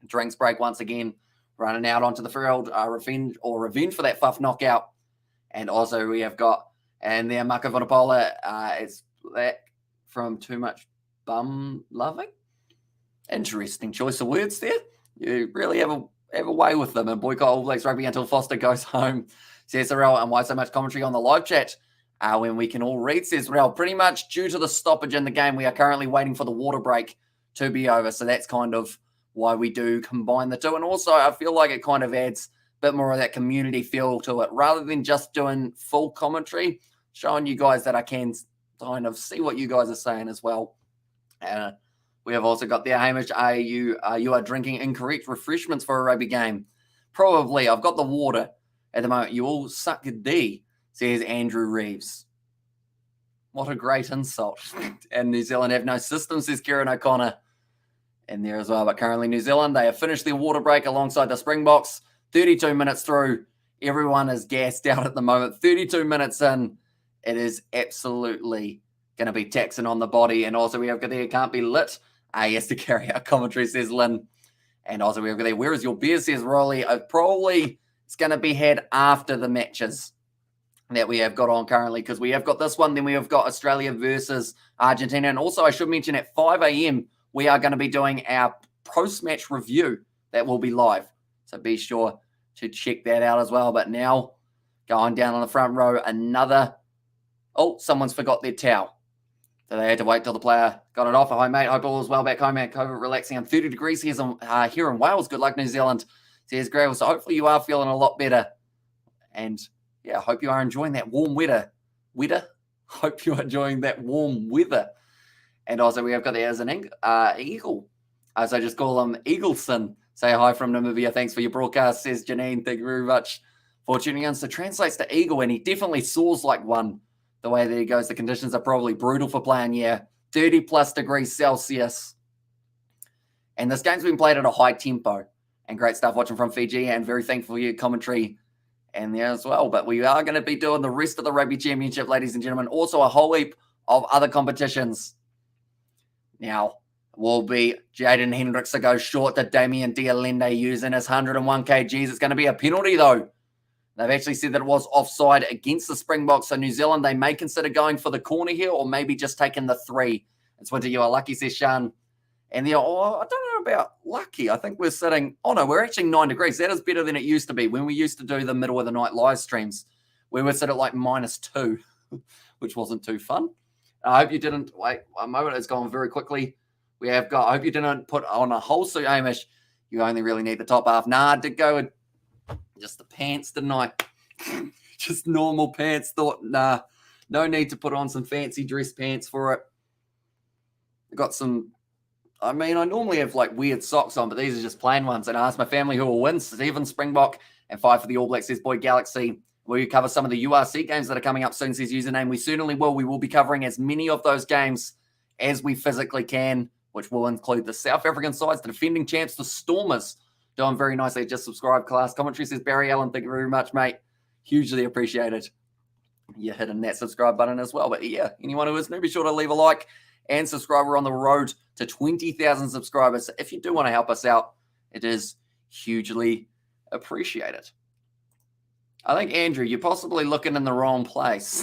Speaker 1: Drinks break once again, running out onto the field, revenge for that Fuff knockout. And also we have got, and there Marco Vanapola is that from Too Much Bum Loving. Interesting choice of words there. You really have a way with them and boycott All Blacks rugby until Foster goes home, says Zarel. And why so much commentary on the live chat when we can all read, says Zarel. Pretty much due to the stoppage in the game, we are currently waiting for the water break to be over. So that's kind of why we do combine the two. And also I feel like it kind of adds a bit more of that community feel to it rather than just doing full commentary, showing you guys that I can kind of see what you guys are saying as well. We have also got there, Hamish, you are drinking incorrect refreshments for a rugby game. Probably. I've got the water at the moment. You all suck a D, says Andrew Reeves. What a great insult. And New Zealand have no system, says Kieran O'Connor. And there as well. But currently New Zealand, they have finished their water break alongside the Springboks. 32 minutes through. Everyone is gassed out at the moment. 32 minutes in. It is absolutely going to be taxing on the body. And also we have got there, can't be lit. Yes, to carry out commentary, says Lynn. And also we have got there, where is your beer, says Rolly. Probably it's going to be had after the matches that we have got on currently, because we have got this one, then we have got Australia versus Argentina. And also I should mention at 5 a.m. we are going to be doing our post-match review that will be live. So be sure to check that out as well. But now, going down on the front row, another... Oh, someone's forgot their towel. So they had to wait till the player got it off. Hi, mate. Hope all is well back home, man. COVID relaxing on 30 degrees here in Wales. Good luck, New Zealand. Says Gravel. So hopefully you are feeling a lot better. And yeah, hope you are enjoying that warm weather. Hope you are enjoying that warm weather. And also we have got there as an eagle. So just call him Eagleson. Say hi from Namibia. Thanks for your broadcast, says Janine. Thank you very much for tuning in. So translates to eagle, and he definitely soars like one. The way that he goes, the conditions are probably brutal for playing, 30 plus degrees Celsius. And this game's been played at a high tempo. And great stuff watching from Fiji, and very thankful for your commentary and there as well. But we are going to be doing the rest of the Rugby Championship, ladies and gentlemen. Also a whole heap of other competitions. Now, will be Jaden Hendricks to go short to Damien Dialende using his 101 kgs. It's going to be a penalty, though. They've actually said that it was offside against the Springboks. So New Zealand, they may consider going for the corner here, or maybe just taking the 3. It's winter, you are lucky, says Sean. And I don't know about lucky. I think we're sitting, we're actually 9 degrees. That is better than it used to be. When we used to do the middle of the night live streams, we would sit at like -2, which wasn't too fun. I hope you didn't, wait a moment, it's going very quickly. I hope you didn't put on a whole suit, Hamish. You only really need the top half. Nah, I did go with just the pants, didn't I? Just normal pants. Thought, nah, no need to put on some fancy dress pants for it. I got some, I normally have like weird socks on, but these are just plain ones. And I asked my family who will win. 7 Springbok and 5 for the All Blacks, says Boy Galaxy. Will you cover some of the URC games that are coming up soon, says username. We certainly will. We will be covering as many of those games as we physically can, which will include the South African sides, the defending champs, the Stormers. Doing very nicely. Just subscribe, class. Commentary, says Barry Allen. Thank you very much, mate. Hugely appreciated. You're hitting that subscribe button as well. But yeah, anyone who is new, be sure to leave a like and subscribe. We're on the road to 20,000 subscribers. So if you do want to help us out, it is hugely appreciated. I think, Andrew, you're possibly looking in the wrong place.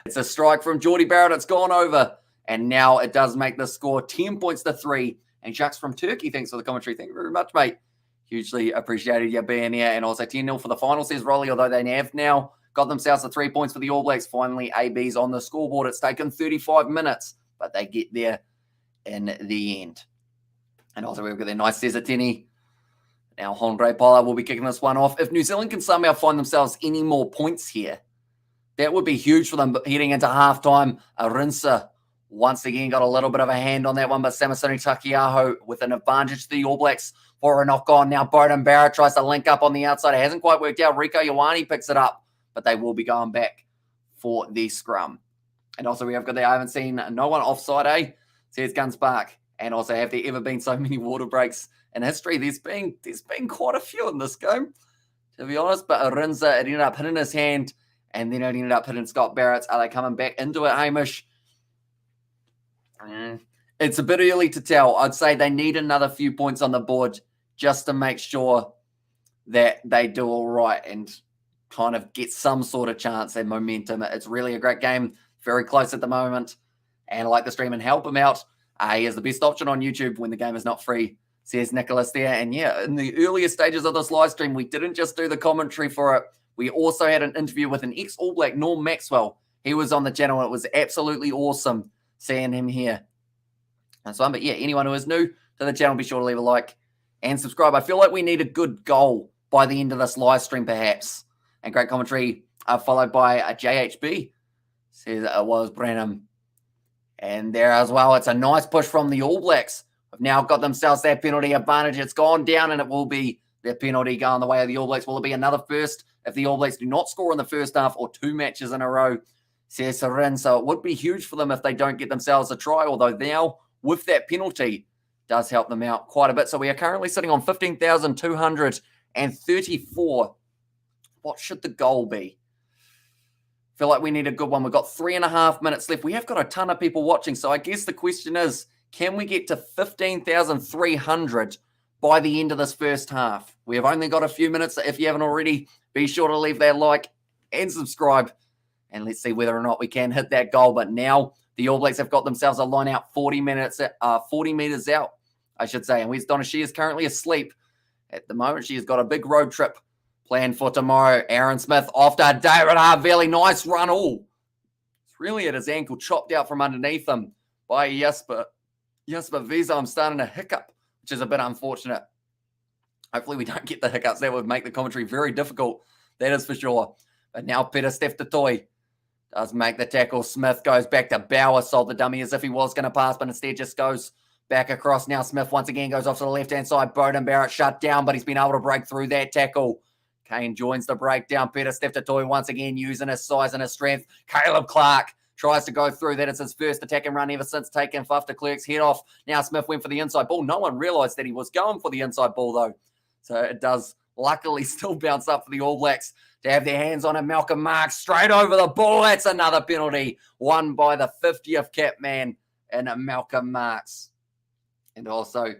Speaker 1: It's a strike from Geordie Barrett. It's gone over. And now it does make the score 10 points to 3. And Jacques from Turkey, thanks for the commentary. Thank you very much, mate. Hugely appreciated you being here. And also 10-0 for the final, says Rolly, although they have now got themselves the 3 points for the All Blacks. Finally, AB's on the scoreboard. It's taken 35 minutes, but they get there in the end. And also we've got their nice Cesar Tini. Now Andre Pollard will be kicking this one off. If New Zealand can somehow find themselves any more points here, that would be huge for them. But heading into halftime, Arinsa once again got a little bit of a hand on that one, but Samasoni Takiaho with an advantage to the All Blacks for a knock on. Now Bowden Barrett tries to link up on the outside. It hasn't quite worked out. Rieko Ioane picks it up, but they will be going back for the scrum. And also we have got there, I haven't seen no one offside, says Gunspark. And also, have there ever been so many water breaks in history? There's been quite a few in this game, to be honest. But Arinza, it ended up hitting his hand, and then it ended up hitting Scott Barrett. Are they coming back into it, Hamish? It's a bit early to tell. I'd say they need another few points on the board just to make sure that they do all right and kind of get some sort of chance and momentum. It's really a great game, very close at the moment. And I like the stream and help him out. He is the best option on YouTube when the game is not free, says Nicholas there. And yeah, in the earlier stages of this live stream, we didn't just do the commentary for it. We also had an interview with an ex-All Black, Norm Maxwell. He was on the channel. It was absolutely awesome seeing him here. That's fun. But yeah, anyone who is new to the channel, be sure to leave a like and subscribe. I feel like we need a good goal by the end of this live stream, perhaps. And great commentary followed by a JHB. Says it was Brenham. And there as well, it's a nice push from the All Blacks. Have now got themselves that penalty advantage. It's gone down, and it will be their penalty going the way of the All Blacks. Will it be another first if the All Blacks do not score in the first half, or 2 matches in a row, says Sarin. So it would be huge for them if they don't get themselves a try, although now with that penalty does help them out quite a bit. So we are currently sitting on 15,234. What should the goal be? Feel like we need a good one. We've got 3.5 minutes left. We have got a ton of people watching. So I guess the question is, can we get to 15,300 by the end of this first half? We have only got a few minutes. If you haven't already, be sure to leave that like and subscribe. And let's see whether or not we can hit that goal. But now the All Blacks have got themselves a line out 40 meters out. I should say. And where's Donna? She is currently asleep. At the moment, she has got a big road trip planned for tomorrow. Aaron Smith off to David Harvey. Nice run. Oh, it's really at his ankle, chopped out from underneath him by Jesper Visa. I'm starting to hiccup, which is a bit unfortunate. Hopefully we don't get the hiccups. That would make the commentary very difficult. That is for sure. But now Peter Steph-Toy does make the tackle. Smith goes back to Bauer. Sold the dummy as if he was going to pass, but instead just goes back across. Now Smith once again goes off to the left-hand side. Bowden Barrett shut down, but he's been able to break through that tackle. Kane joins the breakdown. Peter Steph-Toy once again using his size and his strength. Caleb Clark tries to go through that. It's his first attack and run ever since taking Faf de Klerk's head off. Now Smith went for the inside ball. No one realised that he was going for the inside ball, though. So it does luckily still bounce up for the All Blacks to have their hands on it. Malcolm Marks straight over the ball. That's another penalty won by the 50th cap man and Malcolm Marks. And also,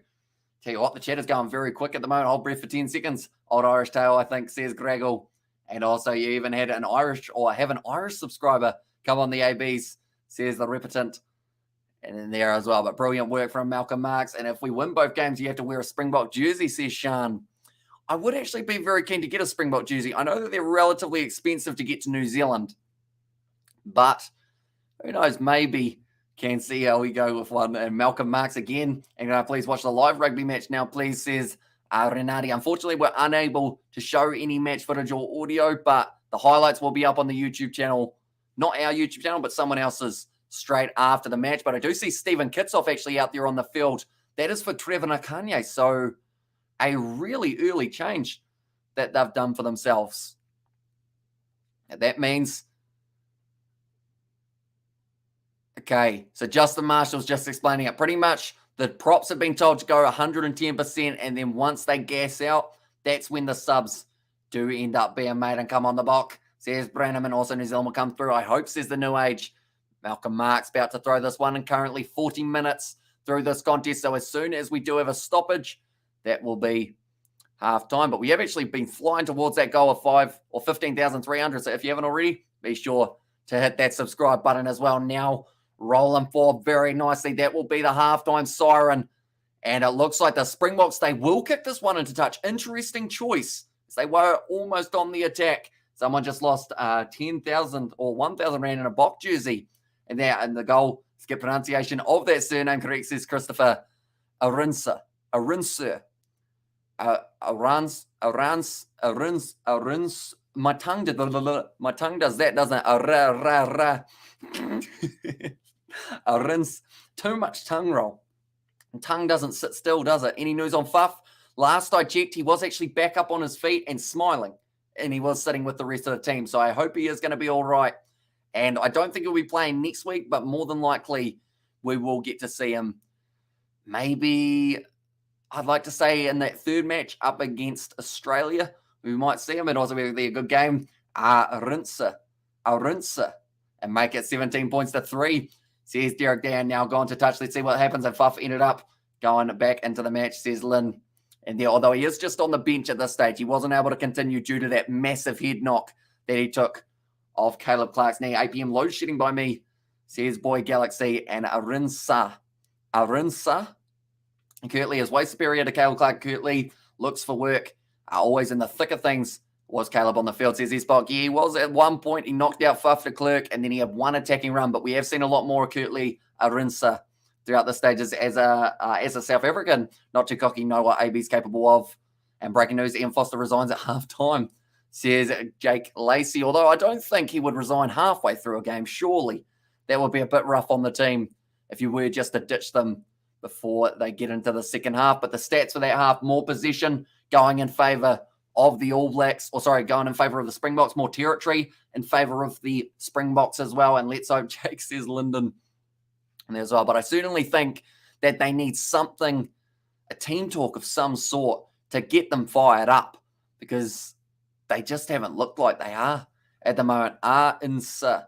Speaker 1: tell you what, the chat is going very quick at the moment. Hold breath for 10 seconds. Old Irish Tail, I think, says Graggle. And also, you even had an Irish subscriber come on the ABs, says the Repetent. And in there as well. But brilliant work from Malcolm Marks. And if we win both games, you have to wear a Springbok jersey, says Sean. I would actually be very keen to get a Springbok jersey. I know that they're relatively expensive to get to New Zealand. But who knows, maybe can see how we go with one. And Malcolm Marks again. And can I please watch the live rugby match now, please, says Renati. Unfortunately, we're unable to show any match footage or audio, but the highlights will be up on the YouTube channel. Not our YouTube channel, but someone else's straight after the match. But I do see Stephen Kitsoff actually out there on the field. That is for Trevor Nakanye. So a really early change that they've done for themselves. And that means, okay, so Justin Marshall's just explaining it. Pretty much the props have been told to go 110%, and then once they gas out, that's when the subs do end up being made and come on the block. Says Branham, and also New Zealand will come through. I hope, says the New Age. Malcolm Marks about to throw this one, and currently 40 minutes through this contest. So as soon as we do have a stoppage, that will be half time. But we have actually been flying towards that goal of 5 or 15,300. So if you haven't already, be sure to hit that subscribe button as well. Now rolling forward very nicely. That will be the halftime siren. And it looks like the Springboks, they will kick this one into touch. Interesting choice, as they were almost on the attack. Someone just lost 10,000 or 1,000 Rand in a Bok jersey. And there, and the goal, to get pronunciation of that surname correct, says Christopher Arinsa. My tongue does that, doesn't it? Arins. Too much tongue roll. Tongue doesn't sit still, does it? Any news on Faf? Last I checked, he was actually back up on his feet and smiling. And he was sitting with the rest of the team. So I hope he is going to be all right. And I don't think he'll be playing next week, but more than likely we will get to see him. Maybe, I'd like to say, in that third match up against Australia, we might see him. It also be a good game. Arinsa, and make it 17 points to 3. Says Derek Dan, now gone to touch. Let's see what happens. And Faf ended up going back into the match, says Lynn. And there, although he is just on the bench at this stage, he wasn't able to continue due to that massive head knock that he took off Caleb Clark's knee. 8 p.m. load shedding by me, says Boy Galaxy. And Arinsa. And Kirtley is way superior to Caleb Clark. Kirtley looks for work. Always in the thick of things was Caleb on the field, says Spock. Yeah, he was at one point. He knocked out Faf de Klerk, and then he had one attacking run. But we have seen a lot more of Kirtley Arinsa throughout the stages as a South African. Not too cocky, know what AB's capable of. And breaking news, Ian Foster resigns at halftime, says Jake Lacey. Although I don't think he would resign halfway through a game, surely. That would be a bit rough on the team if you were just to ditch them before they get into the second half. But the stats for that half, more possession going in favour of the All Blacks, going in favour of the Springboks, more territory in favour of the Springboks as well. And let's hope Jake says Lyndon and as well. But I certainly think that they need something, a team talk of some sort to get them fired up, because they just haven't looked like they are at the moment. Arinsa.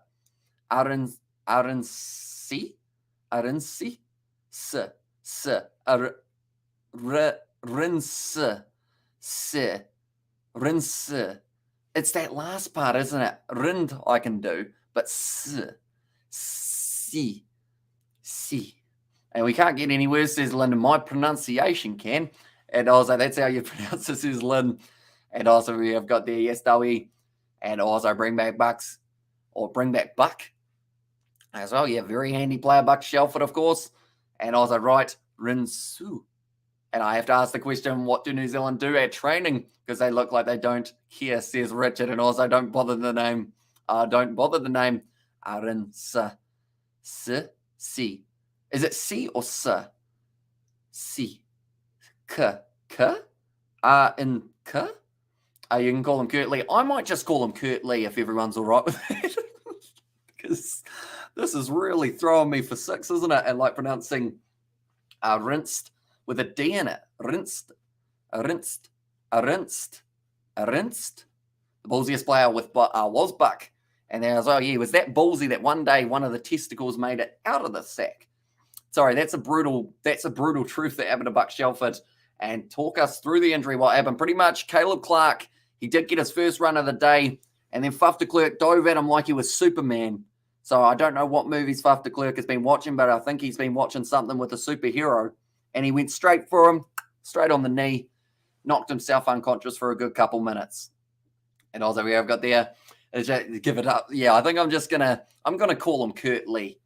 Speaker 1: It's that last part, isn't it? Rind I can do, but si. And we can't get any worse, says Lynn. My pronunciation can. And also, that's how you pronounce it, says Lynn. And also, we have got there, yes, Dowie. And also, bring back Buck as well. Yeah, very handy player, Buck Shelford, of course. And also, right, Rinsu. And I have to ask the question, what do New Zealand do at training? Because they look like they don't care, says Richard. And also, don't bother the name. Arinsa. Si. Is it C or S? C. K. You can call him Kurt Lee. I might just call him Kurt Lee if everyone's all right with it. Because this is really throwing me for six, isn't it? And like pronouncing rinsed with a D in it. Rinsed. The ballsiest player was Buck. And there was, it was that ballsy that one day one of the testicles made it out of the sack. Sorry, that's a brutal truth that happened to Buck Shelford. And talk us through the injury, what happened. Pretty much, Caleb Clark, he did get his first run of the day, and then Faf de Klerk dove at him like he was Superman. So I don't know what movies Faf de Klerk has been watching, but I think he's been watching something with a superhero. And he went straight for him, straight on the knee, knocked himself unconscious for a good couple minutes. And also we have got there, give it up. Yeah, I think I'm going to call him Kurt Lee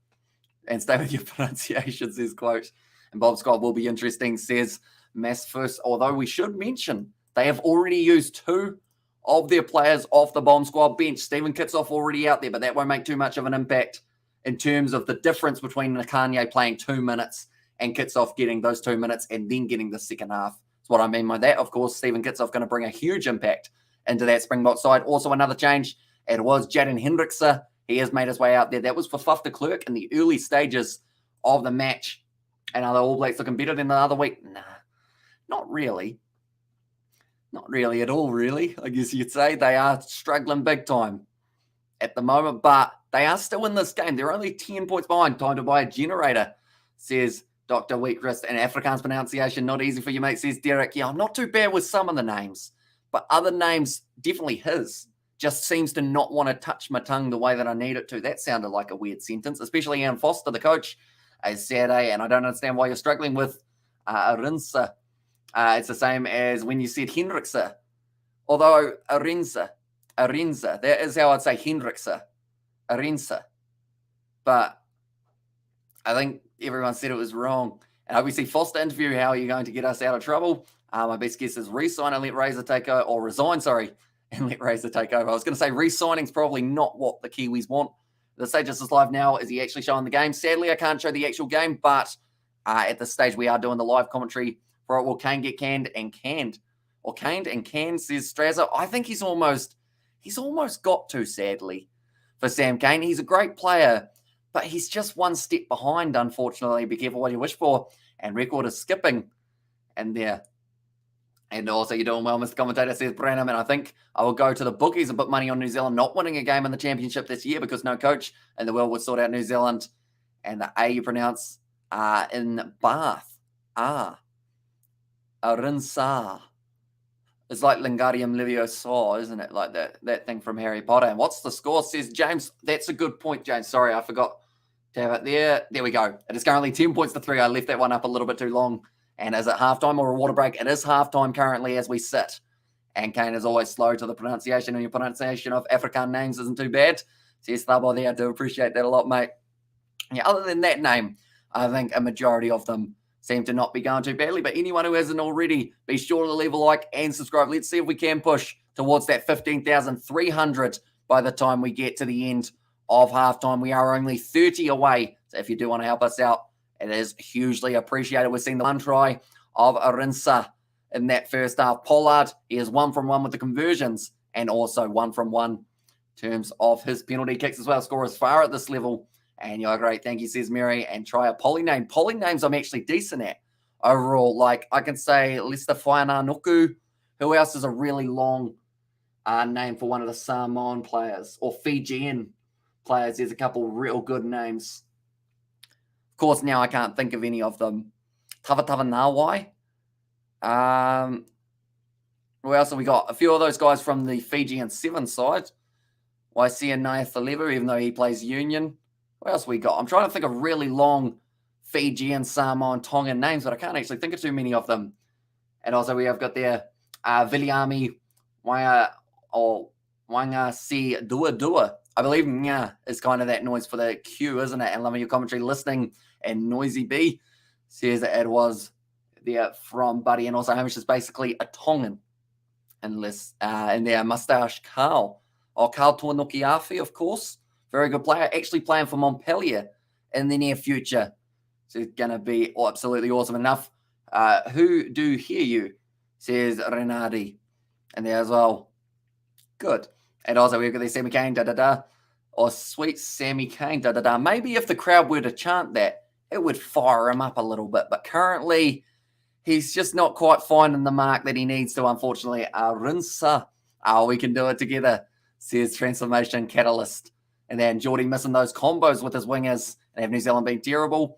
Speaker 1: and stay with your pronunciation, says Quote. And Bob Scott will be interesting, says Mass first, although we should mention they have already used two of their players off the Bomb Squad bench. Stephen Kitsoff already out there, but that won't make too much of an impact in terms of the difference between Nakanye playing 2 minutes and Kitsoff getting those 2 minutes and then getting the second half. That's what I mean by that. Of course, Stephen Kitsoff going to bring a huge impact into that Springbok side. Also, another change, it was Jaden Hendrickse. He has made his way out there. That was for Faf de Klerk in the early stages of the match. And are the All Blacks looking better than the other week? Nah. Not really. Not really at all, really. I guess you'd say they are struggling big time at the moment, but they are still in this game. They're only 10 points behind. Time to buy a generator, says Dr. Wheatcrest. And Afrikaans pronunciation, not easy for you, mate, says Derek. Yeah, I'm not too bad with some of the names, but other names, definitely his, just seems to not want to touch my tongue the way that I need it to. That sounded like a weird sentence, especially Ian Foster, the coach, is Saturday, and I don't understand why you're struggling with Arinsa. It's the same as when you said Hendrickse. Although Arinsa, that is how I'd say Hendrickse, Arinsa. But I think everyone said it was wrong. And obviously, Foster interview, how are you going to get us out of trouble? My best guess is re-sign and let Razor take over, or resign, and let Razor take over. I was going to say re-signing is probably not what the Kiwis want. The stage is live now. Is he actually showing the game? Sadly, I can't show the actual game, but at this stage, we are doing the live commentary for it. Will Kane get canned, says Strazza. I think he's almost got to, sadly, for Sam Cane. He's a great player, but he's just one step behind, unfortunately. Be careful what you wish for. And record is skipping. And there. And also, you're doing well, Mr. Commentator, says Branham. And I think I will go to the bookies and put money on New Zealand not winning a game in the championship this year because no coach in the world would sort out New Zealand. And the A you pronounce in Bath. Arinsa. It's like Lingarium Leviosa, isn't it? Like that thing from Harry Potter. And what's the score, says James? That's a good point, James. Sorry, I forgot to have it there. There we go. It is currently 10 points to 3. I left that one up a little bit too long. And is it halftime or a water break? It is halftime currently as we sit. And Kane is always slow to the pronunciation, and your pronunciation of African names isn't too bad. Says Thabo there. I do appreciate that a lot, mate. Yeah, other than that name, I think a majority of them seem to not be going too badly. But anyone who hasn't already, be sure to leave a like and subscribe. Let's see if we can push towards that 15,300 by the time we get to the end of halftime. We are only 30 away. So if you do want to help us out, it is hugely appreciated. We've seen the one try of Arinsa in that first half. Pollard, he is 1 from 1 with the conversions and also 1 from 1 in terms of his penalty kicks as well. Score is far at this level. And you're great. Thank you, says Mary. And try a poly name. Poly names I'm actually decent at overall. Like I can say Lester Whainanoku. Who else is a really long name for one of the Samoan players or Fijian players? There's a couple real good names. Of course, now I can't think of any of them. Tawai. Who else have we got? A few of those guys from the Fijian 7 side. Waisia Naithalevu, even though he plays Union. What else we got? I'm trying to think of really long Fijian, Samoan, Tongan names, but I can't actually think of too many of them. And also we have got there Viliami Wanga Si Dua Dua. I believe Nya is kind of that noise for the Q, isn't it? And loving your commentary, listening, and Noisy B says that it was there from Buddy, and also Hamish is basically a Tongan. Unless and their Mustache Carl. Carl Tuanukiafi, of course. Very good player. Actually playing for Montpellier in the near future. So it's going to be absolutely awesome enough. Who do hear you, says Renardi. And there as well. Good. And also we've got the Sammy Kane, da-da-da. Or sweet Sammy Kane, da-da-da. Maybe if the crowd were to chant that, it would fire him up a little bit. But currently, he's just not quite finding the mark that he needs to, unfortunately. Rinsa. We can do it together, says Transformation Catalyst. And then Geordie missing those combos with his wingers and have New Zealand been terrible.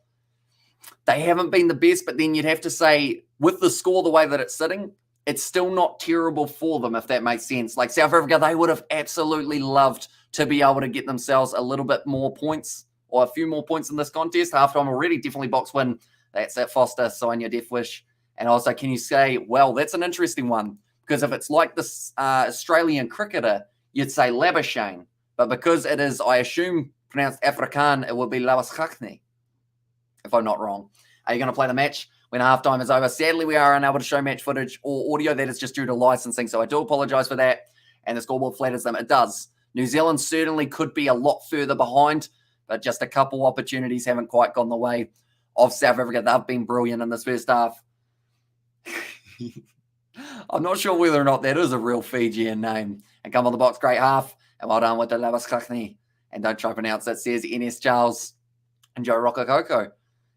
Speaker 1: They haven't been the best, but then you'd have to say, with the score the way that it's sitting, it's still not terrible for them, if that makes sense. Like South Africa, they would have absolutely loved to be able to get themselves a little bit more points or a few more points in this contest. Halftime already, definitely box win. That's at Foster, sign your death wish. And also, can you say, well, that's an interesting one. Because if it's like this Australian cricketer, you'd say Labuschagne. But because it is, I assume, pronounced Afrikaan, it would be Labuschagne, if I'm not wrong. Are you going to play the match when halftime is over? Sadly, we are unable to show match footage or audio. That is just due to licensing, so I do apologise for that. And the scoreboard flatters them. It does. New Zealand certainly could be a lot further behind, but just a couple opportunities haven't quite gone the way of South Africa. They've been brilliant in this first half. I'm not sure whether or not that is a real Fijian name. And come on the box, great half. And well done with the Labuschagne. And don't try to pronounce it, says Ines Charles and Joe Rocococo.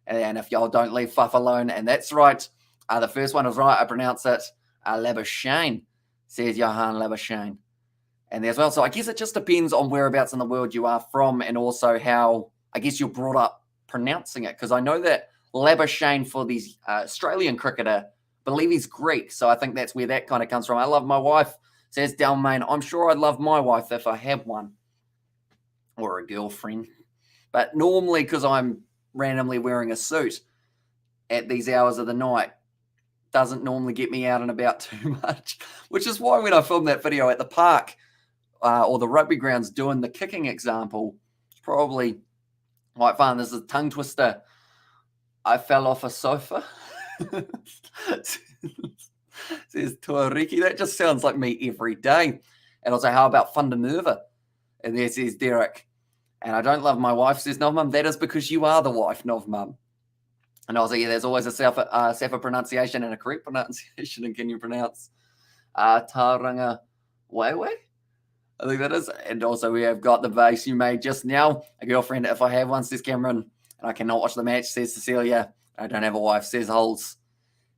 Speaker 1: And if y'all don't leave Fuff alone, and that's right. The first one was right. I pronounce it Labuschagne, says Johan Labuschagne. And there as well. So I guess it just depends on whereabouts in the world you are from and also how, I guess, you're brought up pronouncing it. Because I know that Labuschagne for the Australian cricketer, I believe he's Greek. So I think that's where that kind of comes from. I love my wife, says Dalmain. I'm sure I'd love my wife if I have one. Or a girlfriend. But normally, because I'm randomly wearing a suit at these hours of the night, doesn't normally get me out and about too much. Which is why when I filmed that video at the park or the rugby grounds doing the kicking example, it's probably quite fun. This is a tongue twister. I fell off a sofa. Says Tuariki. That just sounds like me every day. And also, how about Fundanerva? And there says Derek. And I don't love my wife, says Novmum. That is because you are the wife, Novmum. And also, yeah, there's always a Safa pronunciation and a correct pronunciation. And can you pronounce Taranga Wewe? I think that is. And also, we have got the vase you made just now. A girlfriend, if I have one, says Cameron. And I cannot watch the match, says Cecilia. I don't have a wife, says Holmes.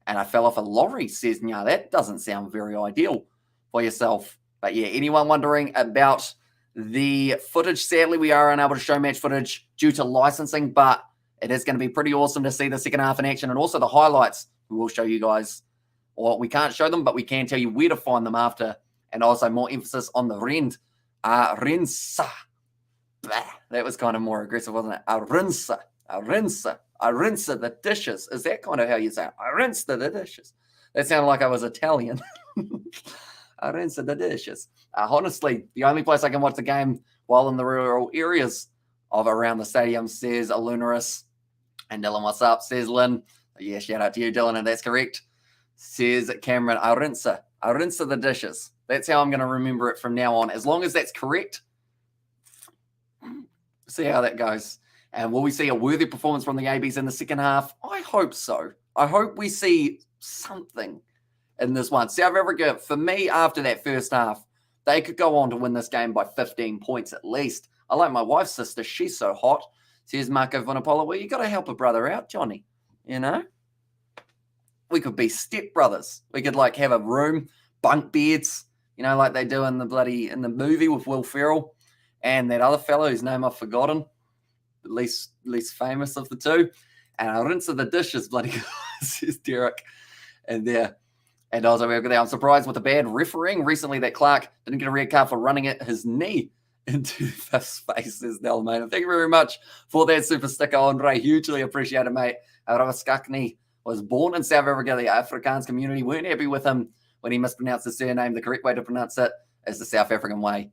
Speaker 1: And I fell off a lorry, says Nya. That doesn't sound very ideal for yourself. But yeah, anyone wondering about the footage? Sadly, we are unable to show match footage due to licensing, but it is going to be pretty awesome to see the second half in action and also the highlights. We will show you guys, or we can't show them, but we can tell you where to find them after. And also more emphasis on the rend. Rinsa. That was kind of more aggressive, wasn't it? Rinsa. Rinsa. I rinse the dishes. Is that kind of how you say it? I rinse the dishes. That sounded like I was Italian. I rinse the dishes. Honestly, the only place I can watch the game while in the rural areas of around the stadium, says Lunaris. And Dylan, what's up? Says Lynn. Yeah, shout out to you, Dylan, and that's correct. Says Cameron, I rinse the dishes. That's how I'm going to remember it from now on. As long as that's correct, see how that goes. And will we see a worthy performance from the ABs in the second half? I hope so. I hope we see something in this one. South Africa, for me, after that first half, they could go on to win this game by 15 points at least. I like my wife's sister. She's so hot. Says Marco Vanapola. Well, you got to help a brother out, Johnny. You know? We could be step brothers. We could like have a room, bunk beds, you know, like they do in the movie with Will Ferrell and that other fellow whose name I've forgotten. The least famous of the two. And I rinse the dishes, bloody says Derek. And there. And also, I'm surprised with the bad refereeing recently that Clark didn't get a red card for running at his knee into fifth space, says Delmain. Thank you very much for that super sticker, Andre. Hugely appreciated, mate. Ravskakni was born in South Africa. The Afrikaans community weren't happy with him when he mispronounced his surname. The correct way to pronounce it is the South African way,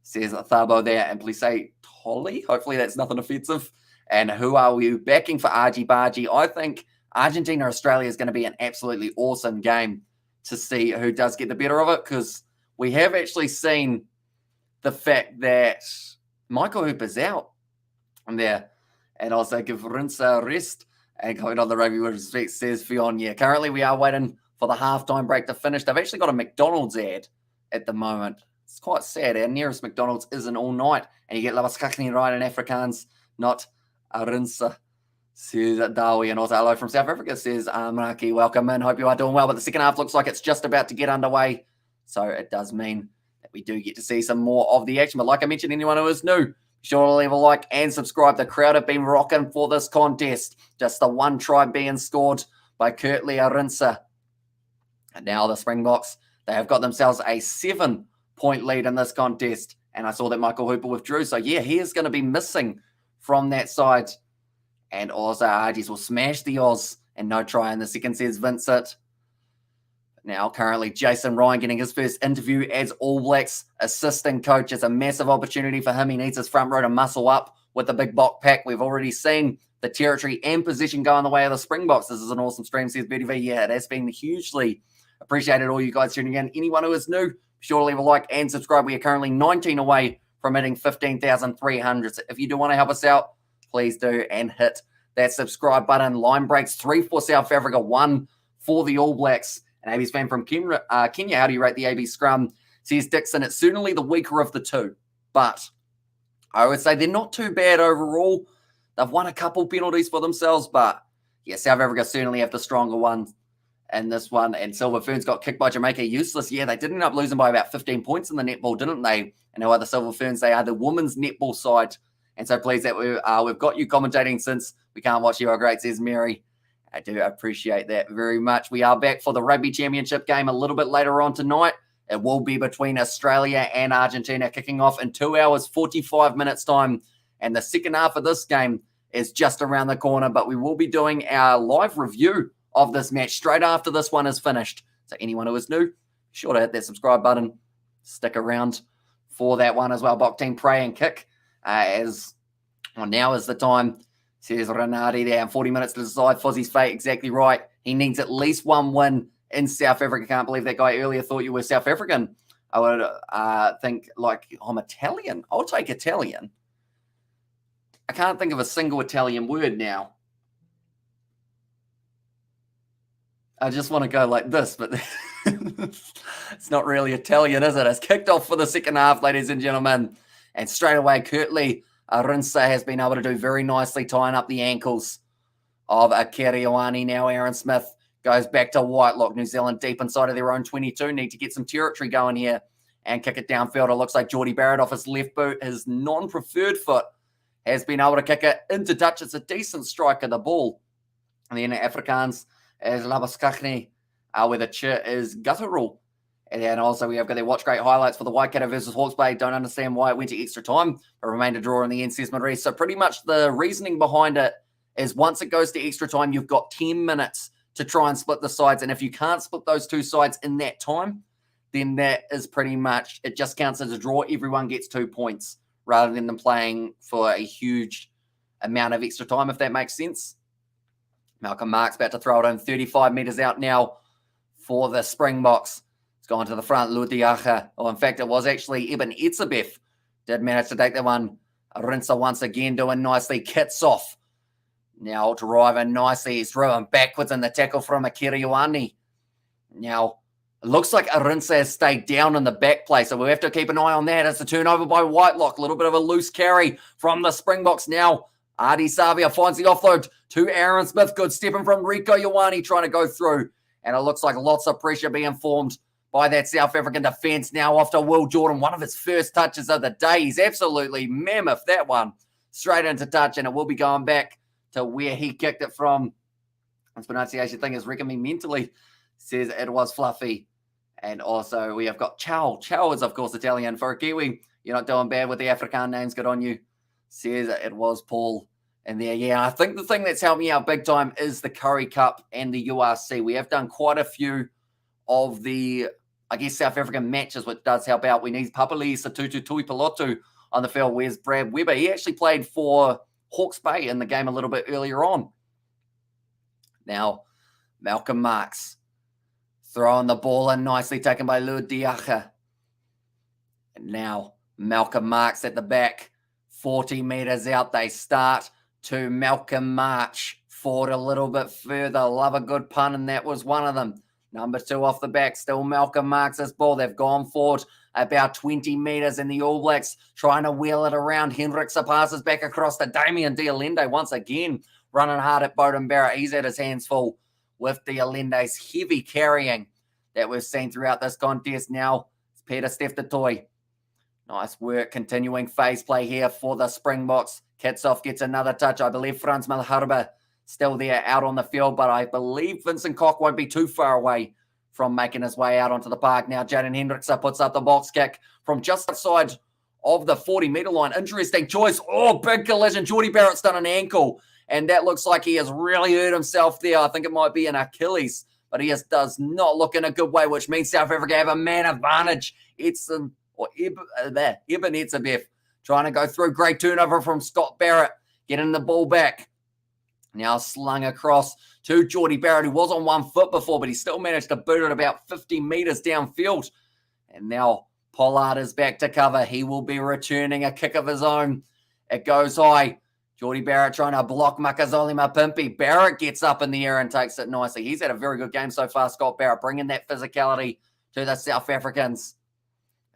Speaker 1: says Thabo there. And please say Tolly. Hopefully that's nothing offensive. And who are we backing for Argy Bargy? I think Argentina-Australia is going to be an absolutely awesome game to see who does get the better of it, because we have actually seen the fact that Michael Hooper's out there, and also give Rinsa a rest. And going on the rugby with respect, says Fionn. Yeah, currently we are waiting for the halftime break to finish. They've actually got a McDonald's ad at the moment. It's quite sad. Our nearest McDonald's isn't all night, and you get Lavaskakni right in Afrikaans, not Arinsa, says Dawi. And also hello from South Africa, says Maraki. Welcome in. Hope you are doing well. But the second half looks like it's just about to get underway, so it does mean that we do get to see some more of the action. But like I mentioned, anyone who is new, be sure to leave a like and subscribe. The crowd have been rocking for this contest. Just the one try being scored by Kurtley Arinsa. And now the Springboks, they have got themselves a 7-point lead in this contest. And I saw that Michael Hooper withdrew. So yeah, he is going to be missing from that side. And also Argies will smash the Oz, and no try in the second, says Vincent. Now, currently, Jason Ryan getting his first interview as All Blacks assistant coach. It's a massive opportunity for him. He needs his front row to muscle up with the big Bok pack. We've already seen the territory and position go in the way of the Springboks. This is an awesome stream, says Betty V. Yeah, it has been hugely appreciated, all you guys tuning in. Anyone who is new, be sure to leave a like and subscribe. We are currently 19 away from hitting 15,300. So if you do want to help us out, please do, and hit that subscribe button. Line breaks 3 for South Africa, 1 for the All Blacks. An AB's fan from Kenya, how do you rate the AB scrum? Says Dixon, it's certainly the weaker of the two, but I would say they're not too bad overall. They've won a couple penalties for themselves, but yeah, South Africa certainly have the stronger one in this one. And Silver Ferns got kicked by Jamaica, useless. Yeah, they did end up losing by about 15 points in the netball, didn't they? And now the Silver Ferns, they are the women's netball side. And so pleased that we've got you commentating since we can't watch you. Are great, says Mary. I do appreciate that very much. We are back for the Rugby Championship game a little bit later on tonight. It will be between Australia and Argentina, kicking off in 2 hours, 45 minutes time. And the second half of this game is just around the corner, but we will be doing our live review of this match straight after this one is finished. So anyone who is new, be sure to hit that subscribe button. Stick around for that one as well. Bok team pray and kick now is the time, says Renardi there. 40 minutes to decide Fozzie's fate. Exactly right. He needs at least one win in South Africa. Can't believe that guy earlier thought you were South African. I would think like I'm Italian. I'll take Italian. I can't think of a single Italian word now. I just want to go like this, but it's not really Italian, is it? It's kicked off for the second half, ladies and gentlemen. And straight away, Kurtley Arinsa has been able to do very nicely, tying up the ankles of Akeriawani. Now Aaron Smith goes back to Whitelock. New Zealand deep inside of their own 22. Need to get some territory going here and kick it downfield. It looks like Geordie Barrett off his left boot, his non-preferred foot, has been able to kick it into touch. It's a decent strike of the ball. And then Afrikaans is Labaskachni, where the ch is guttural. And then also we have got their watch great highlights for the Waikato versus Hawke's Bay. Don't understand why it went to extra time, but remained a draw in the end, says Marie. So pretty much the reasoning behind it is once it goes to extra time, you've got 10 minutes to try and split the sides. And if you can't split those two sides in that time, then that is pretty much, it just counts as a draw. Everyone gets 2 points rather than them playing for a huge amount of extra time, if that makes sense. Malcolm Mark's about to throw it in 35 metres out now for the Springboks. It's gone to the front, Ludiacha. Oh, in fact, it was actually Ibn Etzebeth did manage to take that one. Rinsa once again doing nicely. Kits off. Now driving nicely. He's driven backwards in the tackle from Akeriawani. Now, it looks like Arinsa has stayed down in the back play, so we have to keep an eye on that. It's a turnover by Whitelock. A little bit of a loose carry from the Springboks now. Adi Savia finds the offload to Aaron Smith. Good stepping from Rieko Ioane trying to go through. And it looks like lots of pressure being formed by that South African defence. Now off to Will Jordan, one of his first touches of the day. He's absolutely mammoth, that one. Straight into touch, and it will be going back to where he kicked it from. This pronunciation thing is wrecking me mentally. Says it was fluffy. And also we have got Chow. Chow is, of course, Italian for a Kiwi. You're not doing bad with the Afrikaan names. Good on you. Says it was Paul in there. Yeah, I think the thing that's helped me out big time is the Currie Cup and the URC. We have done quite a few of the, I guess, South African matches, which does help out. We need Papali'i Satutu Tuipilotu on the field. Where's Brad Weber? He actually played for Hawke's Bay in the game a little bit earlier on. Now, Malcolm Marx throwing the ball in nicely, taken by Lou Diacha. And now, Malcolm Marx at the back, 40 metres out. They start to Malcolm March forward a little bit further. Love a good pun, and that was one of them. Number 2 off the back, still Malcolm Marx's ball. They've gone forward about 20 metres, and the All Blacks trying to wheel it around. Hendrickse passes back across to Damien de Allende once again, running hard at Beauden Barrett. He's had his hands full with de Allende's heavy carrying that we've seen throughout this contest. Now it's Peter Steph-Toy. Nice work, continuing phase play here for the Springboks. Kitsoff gets another touch. I believe Frans Malherbe still there out on the field, but I believe Vincent Koch won't be too far away from making his way out onto the park. Now Jaden Hendrickse puts up the box kick from just outside of the 40-metre line. Interesting choice. Oh, big collision. Jordie Barrett's done an ankle, and that looks like he has really hurt himself there. I think it might be an Achilles, but he just does not look in a good way, which means South Africa have a man advantage. It's Ibn Etzebeth trying to go through. Great turnover from Scott Barrett, getting the ball back. Now slung across to Jordie Barrett, who was on 1 foot before, but he still managed to boot it about 50 metres downfield. And now Pollard is back to cover. He will be returning a kick of his own. It goes high. Jordie Barrett trying to block Makazole Mapimpi. Barrett gets up in the air and takes it nicely. He's had a very good game so far, Scott Barrett, bringing that physicality to the South Africans.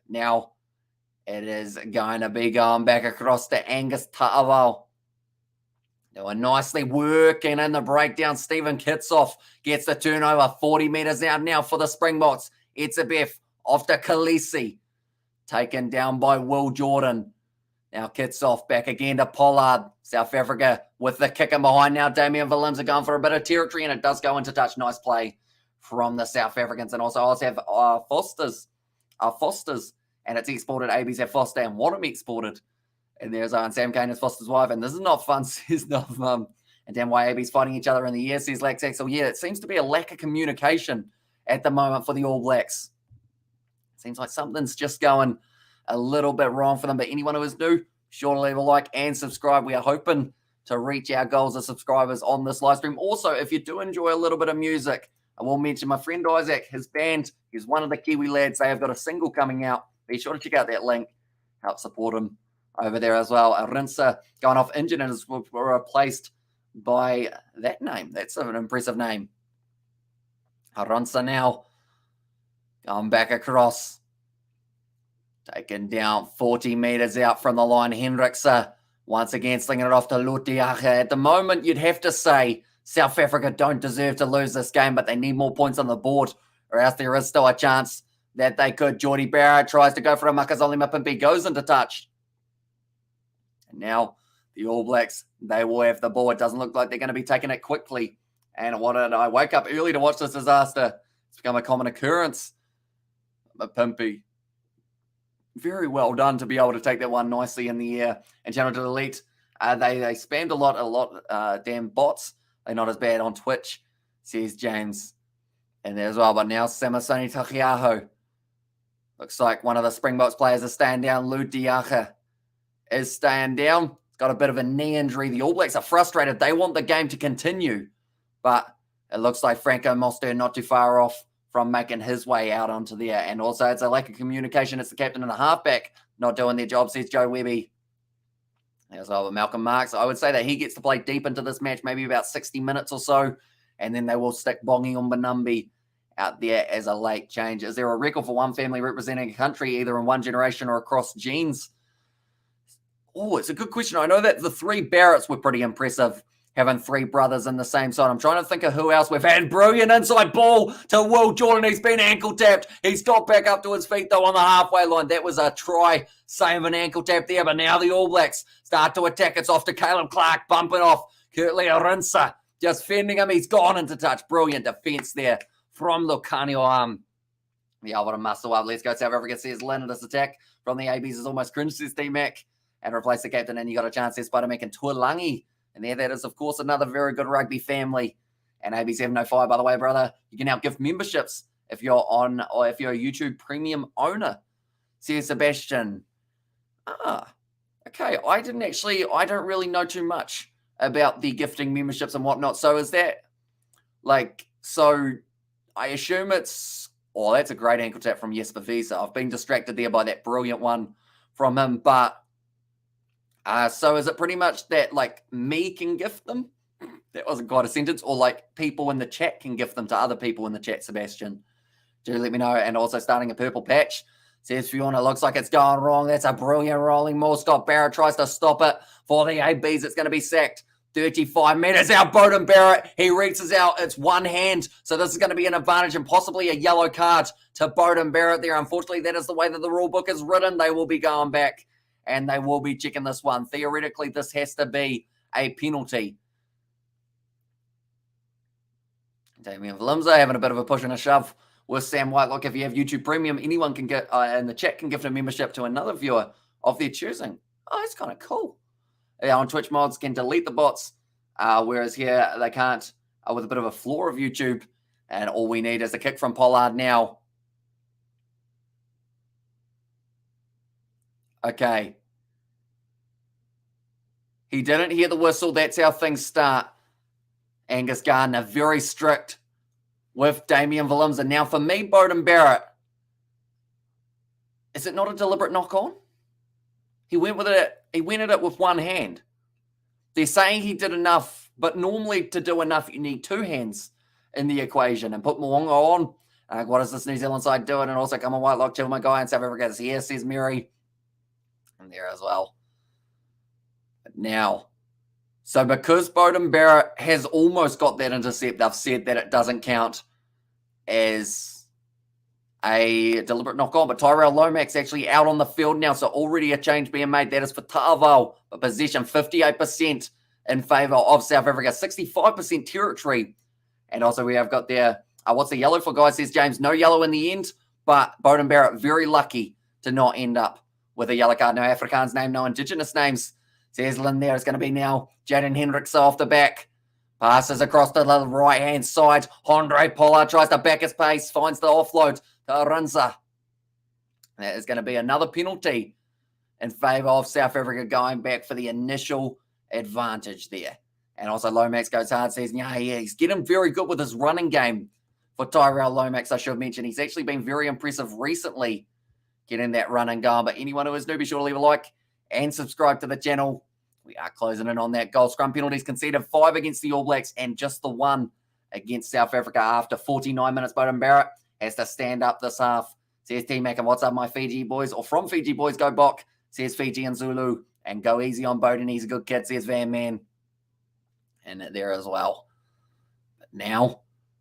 Speaker 1: Now it is going to be going back across to Angus Ta'awal. Doing nicely, working in the breakdown. Stephen Kitsoff gets the turnover, 40 metres out now for the Springboks. Etzebeth off to Khaleesi, taken down by Will Jordan. Now Kitsoff back again to Pollard. South Africa with the kick in behind now. Damian Willems are going for a bit of territory, and it does go into touch. Nice play from the South Africans. And also Oz have Foster's, and it's exported. AB's have Foster and Wadham exported. And there's Sam Kane as Foster's wife. And this is not fun, says Nov. And damn why AB's fighting each other in the air, says Lex Axel. Yeah, it seems to be a lack of communication at the moment for the All Blacks. Seems like something's just going a little bit wrong for them. But anyone who is new, sure to leave a like and subscribe. We are hoping to reach our goals of subscribers on this live stream. Also, if you do enjoy a little bit of music, I will mention my friend Isaac, his band. He's one of the Kiwi lads. They have got a single coming out. Be sure to check out that link. Help support him over there as well. Arinsa going off injured and is replaced by that name. That's an impressive name. Arinsa now going back across. Taken down 40 metres out from the line. Hendrickse once again slinging it off to Lutiache. At the moment, you'd have to say South Africa don't deserve to lose this game, but they need more points on the board, or else there is still a chance that they could. Jordie Barrett tries to go for a Makazole Mapimpi, goes into touch. And now the All Blacks, they will have the ball. It doesn't look like they're going to be taking it quickly. And I wake up early to watch this disaster. It's become a common occurrence. Mapimpi, very well done to be able to take that one nicely in the air. And Channel to Elite, they spammed a lot. Damn bots. They're not as bad on Twitch, says James. And there as well. But now Samasoni Takiaho. Looks like one of the Springboks players is staying down. Lou Diacha is staying down. He's got a bit of a knee injury. The All Blacks are frustrated. They want the game to continue. But it looks like Franco Moster not too far off from making his way out onto there. And also it's a lack of communication. It's the captain and the halfback not doing their job, says Joe Webby. As well with Malcolm Marx. I would say that he gets to play deep into this match, maybe about 60 minutes or so. And then they will stick Bongi Umbanambi out there as a late change. Is there a record for one family representing a country, either in one generation or across genes? Oh, it's a good question. I know that the 3 Barretts were pretty impressive, having 3 brothers in the same side. I'm trying to think of who else we've had. Brilliant inside ball to Will Jordan. He's been ankle tapped. He's got back up to his feet, though, on the halfway line. That was a try, save an ankle tap there. But now the All Blacks start to attack. It's off to Caleb Clark, bumping off Kurtley Arinsa. Just fending him. He's gone into touch. Brilliant defense there from Lucanio Be able to muscle up. Let's go South Africa, says Lynn. This attack from the ABs is almost cringe, says D-Mac. And replace the captain, and you got a chance, says Spider-Mac and Tuolangi. And there that is, of course, another very good rugby family. And ABs have no fire, by the way, brother. You can now gift memberships if you're on, or if you're a YouTube premium owner, says Sebastian. Okay. I don't really know too much about the gifting memberships and whatnot. So is that so I assume it's, that's a great ankle tap from Jesper Visa. I've been distracted there by that brilliant one from him. But so is it pretty much that me can gift them? That wasn't quite a sentence. Or people in the chat can gift them to other people in the chat, Sebastian. Do let me know. And also starting a purple patch. Says Fiona, looks like it's going wrong. That's a brilliant rolling maul. Scott Barrett tries to stop it for the ABs. It's going to be sacked. 35 meters out, Bowden Barrett. He reaches out. It's one hand. So this is going to be an advantage and possibly a yellow card to Bowden Barrett there. Unfortunately, that is the way that the rule book is written. They will be going back and they will be checking this one. Theoretically, this has to be a penalty. Damien Valimza having a bit of a push and a shove with Sam White. Look, if you have YouTube Premium, anyone can get in the chat can gift a membership to another viewer of their choosing. Oh, it's kind of cool. On Twitch, mods can delete the bots, whereas here they can't, with a bit of a flaw of YouTube. And all we need is a kick from Pollard now. Okay. He didn't hear the whistle. That's how things start. Angus Gardner, very strict with Damien Valimza. Now, for me, Bowden Barrett, is it not a deliberate knock-on? He went at it with one hand. They're saying he did enough, but normally to do enough, you need two hands in the equation. And put Mwonga on. What does this New Zealand side doing? And also come on, Whitelock, chill my guy, and South Africa is here, says Mary. And there as well. But now, so because Bowden Barrett has almost got that intercept, they've said that it doesn't count as a deliberate knock-on. But Tyrell Lomax actually out on the field now, so already a change being made. That is for Ta'avao. But possession 58% in favour of South Africa, 65% territory. And also we have got there, what's the yellow for, guys, says James. No yellow in the end, but Bowden Barrett very lucky to not end up with a yellow card. No Afrikaans name, no Indigenous names. Says Lynn there. It's going to be now Jaden Hendricks off the back. Passes across the right-hand side. Andre Pollard tries to back his pace. Finds the offload to Arinza. That is going to be another penalty in favour of South Africa going back for the initial advantage there. And also Lomax goes hard. Says, he's getting very good with his running game for Tyrell Lomax. I should have mentioned he's actually been very impressive recently getting that running going. But anyone who is new, be sure to leave a like and subscribe to the channel. We are closing in on that goal. Scrum penalties conceded 5 against the All Blacks and just the 1 against South Africa after 49 minutes. Bowden Barrett has to stand up this half. Says T-Mac, and what's up, my Fiji boys? Or from Fiji boys, go Bok. Says Fiji and Zulu. And go easy on Bowden. He's a good kid, says Van Man. And there as well. But now,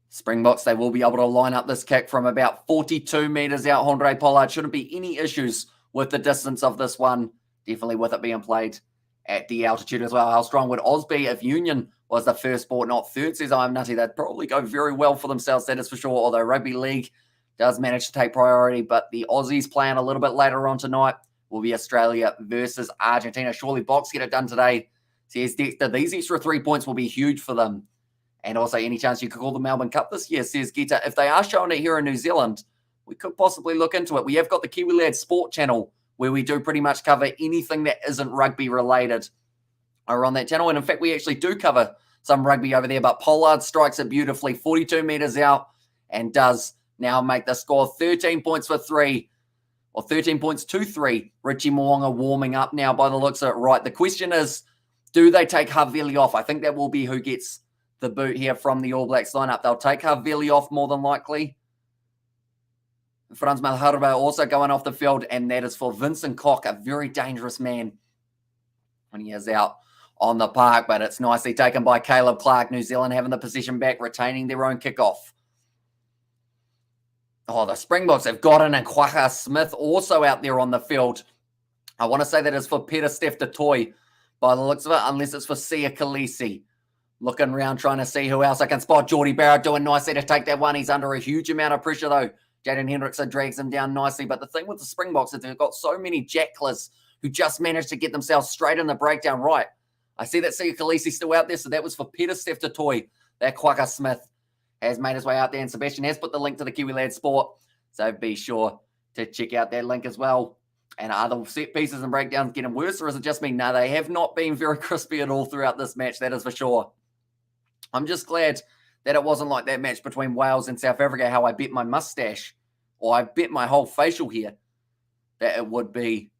Speaker 1: Springboks, they will be able to line up this kick from about 42 metres out. Andre Pollard, shouldn't be any issues with the distance of this one. Definitely with it being played at the altitude as well. How strong would Oz be if Union was the first sport, not third, says I'm Nutty. They'd probably go very well for themselves, that is for sure, although Rugby League does manage to take priority. But the Aussies playing a little bit later on tonight will be Australia versus Argentina. Surely Box get it done today. Says Dexter, these extra 3 points will be huge for them. And also any chance you could call the Melbourne Cup this year, says Gita. If they are showing it here in New Zealand, we could possibly look into it. We have got the Kiwi Lads Sport channel, where we do pretty much cover anything that isn't rugby related over on that channel. And in fact, we actually do cover some rugby over there, but Pollard strikes it beautifully, 42 metres out, and does now make the score 13 points for 3, or 13 points to 3. Richie Mo'unga warming up now by the looks of it. Right, the question is, do they take Havili off? I think that will be who gets the boot here from the All Blacks lineup. They'll take Havili off more than likely. Franz Malherbe also going off the field, and that is for Vincent Koch, a very dangerous man when he is out on the park, but it's nicely taken by Caleb Clark. New Zealand having the possession back, retaining their own kickoff. Oh, the Springboks have got in, and Kwaka Smith also out there on the field. I want to say that is for Peter Steph Toy by the looks of it, unless it's for Sia Khaleesi. Looking around, trying to see who else I can spot. Geordie Barrett doing nicely to take that one. He's under a huge amount of pressure, though. Jaden Hendrickson drags him down nicely. But the thing with the Springboks is they've got so many jacklers who just managed to get themselves straight in the breakdown right. I see that Sia Khaleesi still out there, so that was for Peter Steph-Toy. That Quagga Smith has made his way out there, and Sebastian has put the link to the Kiwi Lad Sport, so be sure to check out that link as well. And are the set pieces and breakdowns getting worse, or is it just me? No, they have not been very crispy at all throughout this match, that is for sure. I'm just glad that it wasn't like that match between Wales and South Africa, how I bet my mustache, or I bet my whole facial hair, that it would be.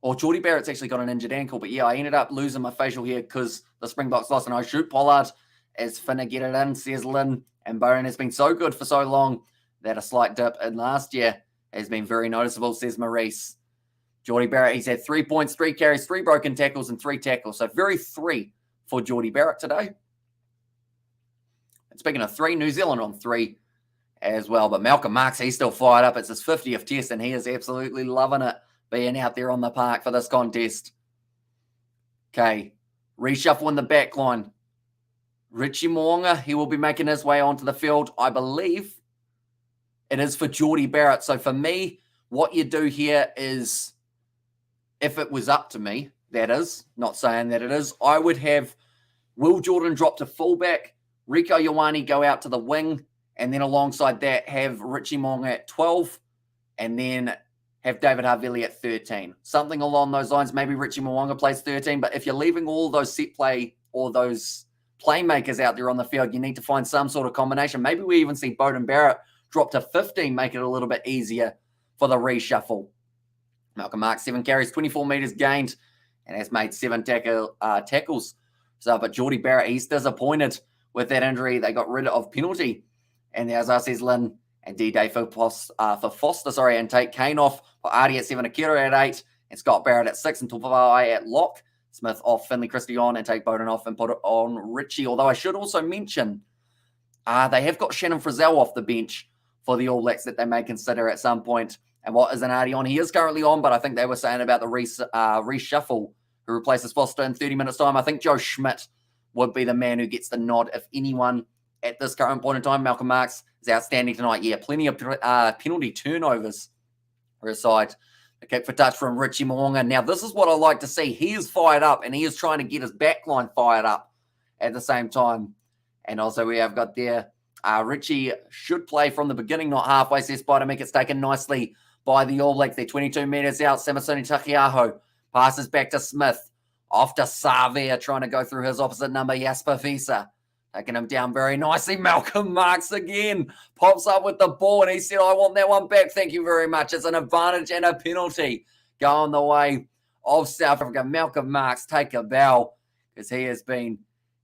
Speaker 1: Or Geordie Barrett's actually got an injured ankle, but yeah, I ended up losing my facial hair because the Springboks lost, and I shoot Pollard as Finna get it in, says Lynn, and Bowen has been so good for so long that a slight dip in last year has been very noticeable, says Maurice. Geordie Barrett, he's had 3 points, 3 carries, 3 broken tackles, and 3 tackles. So very 3 for Geordie Barrett today. And speaking of 3, New Zealand on 3 as well. But Malcolm Marx, he's still fired up. It's his 50th test, and he is absolutely loving it, being out there on the park for this contest. Okay, reshuffle in the back line. Richie Mo'unga, he will be making his way onto the field. I believe it is for Geordie Barrett. So for me, what you do here is, if it was up to me, that is, not saying that it is, I would have Will Jordan drop to fullback, Rieko Ioane go out to the wing, and then alongside that have Richie Mo'unga at 12, and then have David Havili at 13. Something along those lines. Maybe Richie Mo'unga plays 13, but if you're leaving all those set play or those playmakers out there on the field, you need to find some sort of combination. Maybe we even see Beauden Barrett drop to 15, make it a little bit easier for the reshuffle. Malcolm Marx, 7 carries, 24 metres gained, and has made 7 tackles. So, but Geordie Barrett, he's disappointed with that injury. They got rid of penalty. And there's says Lynn and D-Day for Foster, and take Kane off for Artie at 7, Akira at 8, and Scott Barrett at 6, and Tupavai at lock. Smith off, Finley Christie on, and take Beauden off and put it on Richie. Although I should also mention, they have got Shannon Frizzell off the bench for the All Blacks that they may consider at some point. And what is an Artie on? He is currently on, but I think they were saying about the reshuffle who replaces Foster in 30 minutes' time. I think Joe Schmidt would be the man who gets the nod, if anyone, at this current point in time. Malcolm Marx is outstanding tonight. Yeah, plenty of penalty turnovers for his side. A kick for touch from Richie Mo'unga. Now, this is what I like to see. He is fired up, and he is trying to get his backline fired up at the same time. And also we have got there, Richie should play from the beginning, not halfway, says Spider-Mick. It's taken nicely by the All Blacks. They're 22 metres out. Samasoni Takiaho passes back to Smith. Off to Savia, trying to go through his opposite number, Jasper Visa. Taking him down very nicely. Malcolm Marx again pops up with the ball, and he said, I want that one back. Thank you very much. It's an advantage and a penalty going the way of South Africa. Malcolm Marx, take a bow, because he has been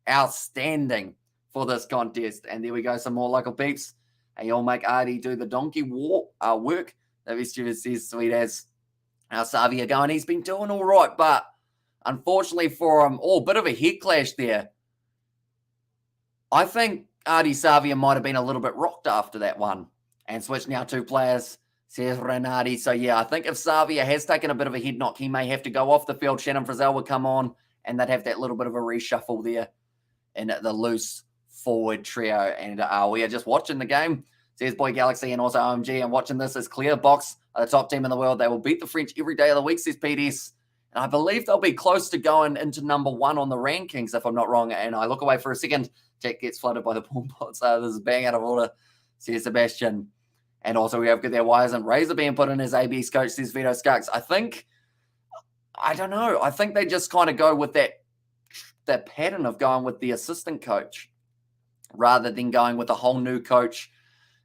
Speaker 1: outstanding for this contest. And there we go, some more local peeps. And you'll make Artie do the donkey work. That Stewart says, sweet as. Now Savia going, he's been doing all right, but unfortunately for him, a bit of a head clash there. I think Artie Savia might have been a little bit rocked after that one and switched now 2 players, says Renardi. So, yeah, I think if Savia has taken a bit of a head knock, he may have to go off the field. Shannon Frizzell would come on, and they'd have that little bit of a reshuffle there in the loose forward trio. And we are just watching the game, says Boy Galaxy and also OMG, and watching this is clear. Box are the top team in the world. They will beat the French every day of the week, says PDS. And I believe they'll be close to going into number 1 on the rankings, if I'm not wrong. And I look away for a second. Jack gets flooded by the porn pots. This is bang out of order, says Sebastian. And also we have got their wires and Razor being put in as AB's coach, says Vito Skarks. I don't know. I think they just kind of go with that pattern of going with the assistant coach rather than going with a whole new coach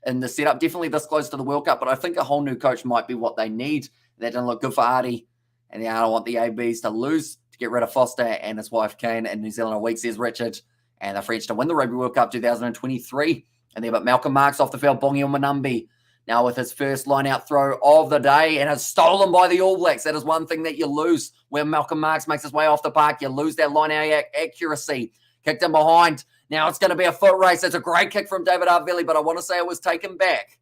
Speaker 1: in the setup. Definitely this close to the World Cup, but I think a whole new coach might be what they need. That didn't look good for Artie. And I don't want the ABs to lose to get rid of Foster and his wife Kane in New Zealand a week, says Richard. And the French to win the Rugby World Cup 2023. And there, but Malcolm Marx off the field, Bongi Manumbi now with his first line-out throw of the day, and it's stolen by the All Blacks. That is one thing that you lose when Malcolm Marx makes his way off the park. You lose that line-out accuracy. Kicked in behind. Now it's going to be a foot race. It's a great kick from David Havili, but I want to say it was taken back.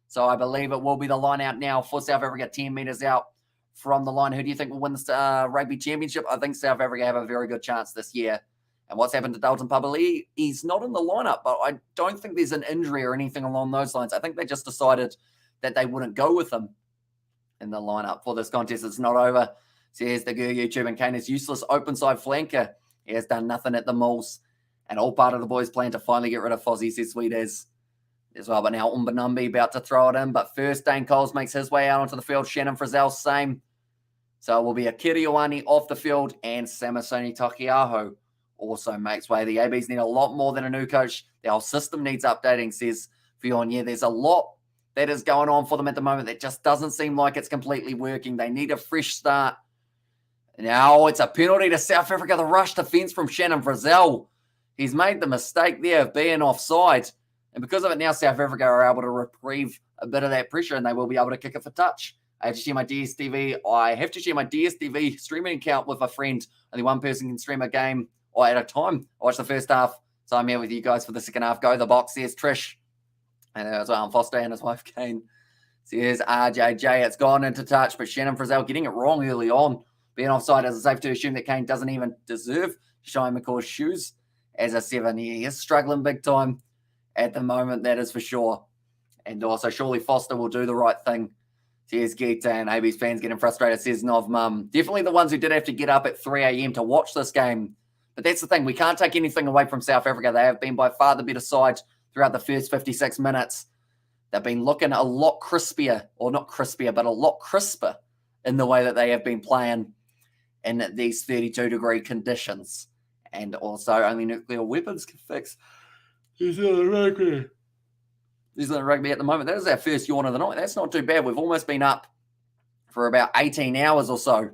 Speaker 1: So I believe it will be the line-out now for South Africa, 10 metres out from the line. Who do you think will win the Rugby Championship? I think South Africa have a very good chance this year. And what's happened to Dalton Pabali? He's not in the lineup, but I don't think there's an injury or anything along those lines. I think they just decided that they wouldn't go with him in the lineup for this contest. It's not over. So here's the Guru YouTube, and Kane is useless open side flanker. He has done nothing at the Mauls. And all part of the boys' plan to finally get rid of Fozzie, says Sweet as well. But now Mbanambi about to throw it in. But first, Dane Coles makes his way out onto the field. Shannon Frizzell, same. So it will be a Kiriwani off the field, and Samasoni Takiaho also makes way. The ABs need a lot more than a new coach. The whole system needs updating, says Fionn. Yeah, there's a lot that is going on for them at the moment that just doesn't seem like it's completely working. They need a fresh start. Now it's a penalty to South Africa. The rush defence from Shannon Frizzell. He's made the mistake there of being offside. And because of it, now South Africa are able to reprieve a bit of that pressure, and they will be able to kick it for touch. I have to share my DSTV streaming account with a friend. Only one person can stream a game or at a time. I watched the first half, so I'm here with you guys for the second half. Go the box. There's Trish. And as well, Foster and his wife, Kane. So here's RJJ. It's gone into touch, but Shannon Frizzell getting it wrong early on. Being offside, is it safe to assume that Kane doesn't even deserve Shine McCaw's shoes as a 7? He is struggling big time at the moment, that is for sure. And also, surely Foster will do the right thing. So here's Gita, and AB's fans getting frustrated, says Nov Mum. Definitely the ones who did have to get up at 3 a.m. to watch this game. But that's the thing. We can't take anything away from South Africa. They have been by far the better side throughout the first 56 minutes. They've been looking a lot crispier, or not crispier, but a lot crisper in the way that they have been playing in these 32-degree conditions. And also, only nuclear weapons can fix New Zealand Rugby. New Zealand Rugby at the moment. That is our first yawn of the night. That's not too bad. We've almost been up for about 18 hours or so.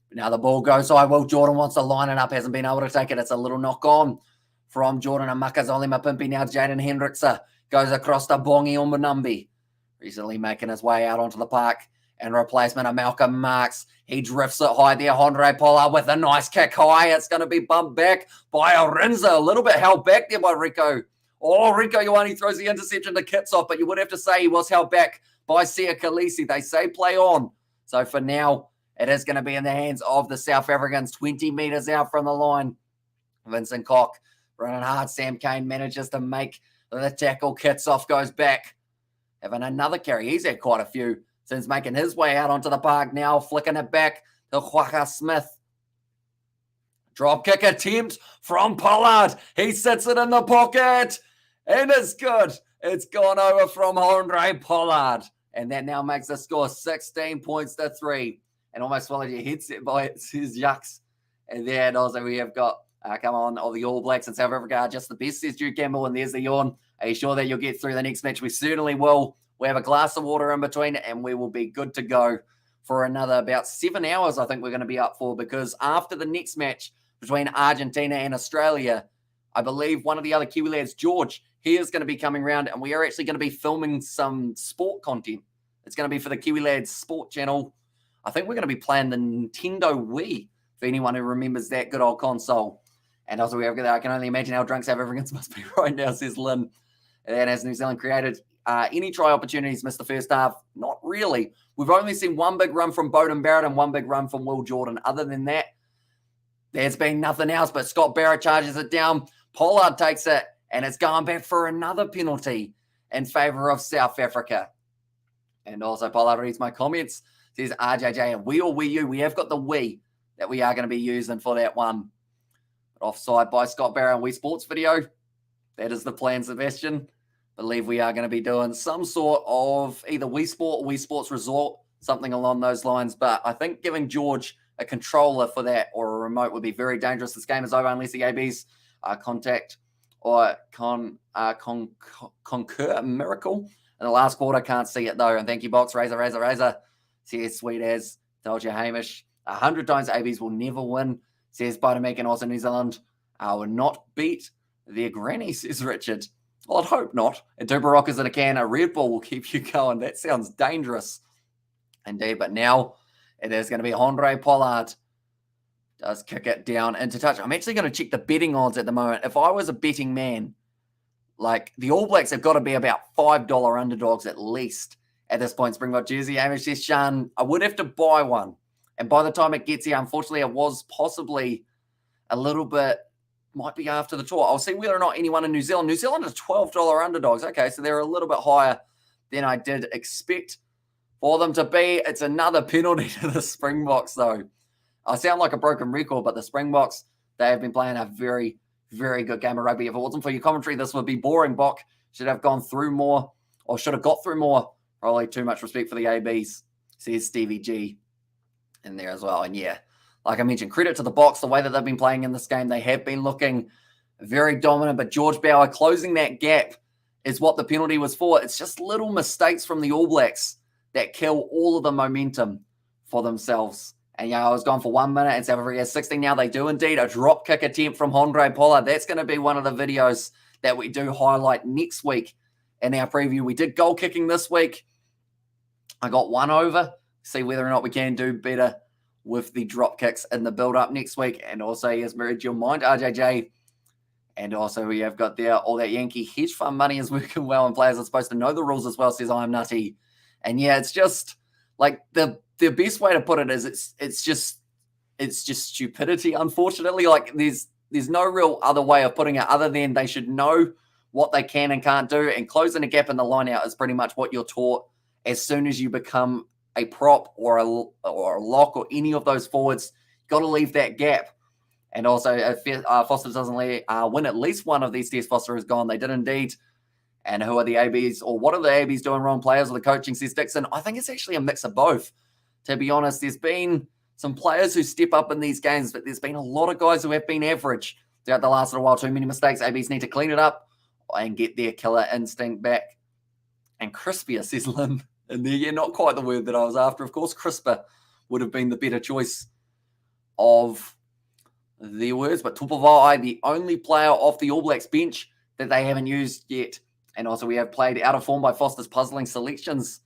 Speaker 1: But now the ball goes high. Will Jordan wants to line it up. Hasn't been able to take it. It's a little knock on from Jordan and Makazole Mapimpi. Now Jaden Hendrickse goes across to Bongi Mbanambi. Recently making his way out onto the park. And replacement of Malcolm Marks. He drifts it high there. Andre Pollard with a nice kick high. It's going to be bumped back by Arinza. A little bit held back there by Rico. Oh, Rico Ioane throws the interception to Kitsov, but you would have to say he was held back by Sia Khaleesi. They say play on. So for now, it is going to be in the hands of the South Africans, 20 metres out from the line. Vincent Koch running hard. Sam Kane manages to make the tackle. Kitsov goes back. Having another carry. He's had quite a few since making his way out onto the park. Now flicking it back to Huaka Smith. Drop kick attempt from Pollard. He sits it in the pocket. And it's good. It's gone over from Andre Pollard. And that now makes the score 16 points to 3. And almost swallowed your headset by it, says Yucks. And then also we have got, come on, all the All Blacks and South Africa are just the best, says Drew Campbell. And there's the yawn. Are you sure that you'll get through the next match? We certainly will. We have a glass of water in between and we will be good to go for another about 7 hours, I think we're going to be up for, because after the next match between Argentina and Australia, I believe one of the other Kiwi lads, George, he is going to be coming around and we are actually going to be filming some sport content. It's going to be for the Kiwi Lads Sport channel. I think we're going to be playing the Nintendo Wii, for anyone who remembers that good old console. And also, I can only imagine how drunk South Africans must be right now, says Lynn. And has New Zealand created any try opportunities missed the first half? Not really. We've only seen one big run from Bowden Barrett and one big run from Will Jordan. Other than that, there's been nothing else. But Scott Barrett charges it down. Pollard takes it, and it's going back for another penalty in favour of South Africa. And also, Pollard reads my comments. Says RJJ, and we or we you, we have got the we that we are going to be using for that one. But offside by Scott Barrett and Wii Sports video. That is the plan, Sebastian. Believe we are going to be doing some sort of either Wii Sport or Wii Sports Resort, something along those lines. But I think giving George a controller for that or a remote would be very dangerous. This game is over unless the ABs contact or concur miracle. In the last quarter, can't see it though. And thank you, Box. Razor. Says sweet as. Told you, Hamish. 100 times ABs will never win. Says Biodomec and also New Zealand will not beat their granny, says Richard. Well, I'd hope not. And Duper Rockers in a can, a Red Bull will keep you going. That sounds dangerous. Indeed, but now it is going to be Andre Pollard. Does kick it down into touch. I'm actually going to check the betting odds at the moment. If I was a betting man, like the All Blacks have got to be about $5 underdogs at least at this point. Springbok jersey. Hamish says, Sean, I would have to buy one. And by the time it gets here, unfortunately, it was possibly a little bit might be after the tour. I'll see whether or not anyone in New Zealand. New Zealand are $12 underdogs. Okay, so they're a little bit higher than I did expect for them to be. It's another penalty to the Springboks, though. I sound like a broken record, but the Springboks, they have been playing a very, very good game of rugby. If it wasn't for your commentary, this would be boring. Bok should have gone through more, or should have got through more. Probably too much respect for the ABs, says Stevie G in there as well. And yeah, like I mentioned, credit to the Boks, the way that they've been playing in this game. They have been looking very dominant, but George Bauer closing that gap is what the penalty was for. It's just little mistakes from the All Blacks that kill all of the momentum for themselves. And yeah, I was gone for 1 minute and South Africa has 16. Now they do indeed a drop kick attempt from Andre Pollard. That's going to be one of the videos that we do highlight next week in our preview. We did goal kicking this week. I got one over. See whether or not we can do better with the drop kicks in the build-up next week. And also, yes, read your mind, RJJ. And also, we have got there all that Yankee hedge fund money is working well, and players are supposed to know the rules as well, says I'm nutty. And yeah, it's just like the best way to put it is it's just stupidity, unfortunately. Like there's no real other way of putting it other than they should know what they can and can't do, and closing a gap in the line out is pretty much what you're taught as soon as you become a prop or a lock or any of those forwards. You've got to leave that gap. And also, if Foster doesn't win at least one of these tests, Foster is gone. They did indeed. And who are the ABs, or what are the ABs doing wrong? Players or the coaching, says Dixon? I think it's actually a mix of both. To be honest, there's been some players who step up in these games, but there's been a lot of guys who have been average throughout the last little while. Too many mistakes. ABs need to clean it up and get their killer instinct back. And crispier, says Lynn. And there, yeah, not quite the word that I was after. Of course, crisper would have been the better choice of the words. But Tupavai, the only player off the All Blacks bench that they haven't used yet. And also we have played out of form by Foster's puzzling selections.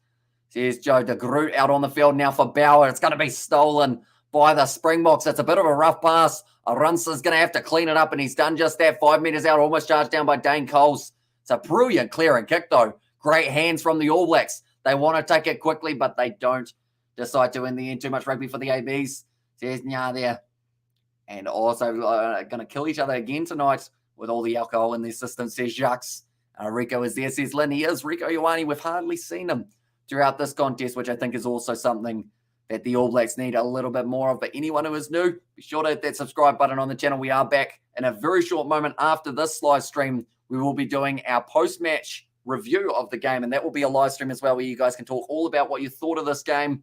Speaker 1: Says Joe de Groot out on the field now for Bauer. It's going to be stolen by the Springboks. It's a bit of a rough pass. Arunsa's going to have to clean it up, and he's done just that. 5 meters out, almost charged down by Dane Coles. It's a brilliant clearing kick, though. Great hands from the All Blacks. They want to take it quickly, but they don't decide to in the end. Too much rugby for the ABs. Says Nya there. And also going to kill each other again tonight with all the alcohol in their system, says Jacques. Rico is there, says Lynn. He is Rico Ioane. We've hardly seen him throughout this contest, which I think is also something that the All Blacks need a little bit more of. But anyone who is new, be sure to hit that subscribe button on the channel. We are back in a very short moment after this live stream. We will be doing our post-match review of the game, and that will be a live stream as well, where you guys can talk all about what you thought of this game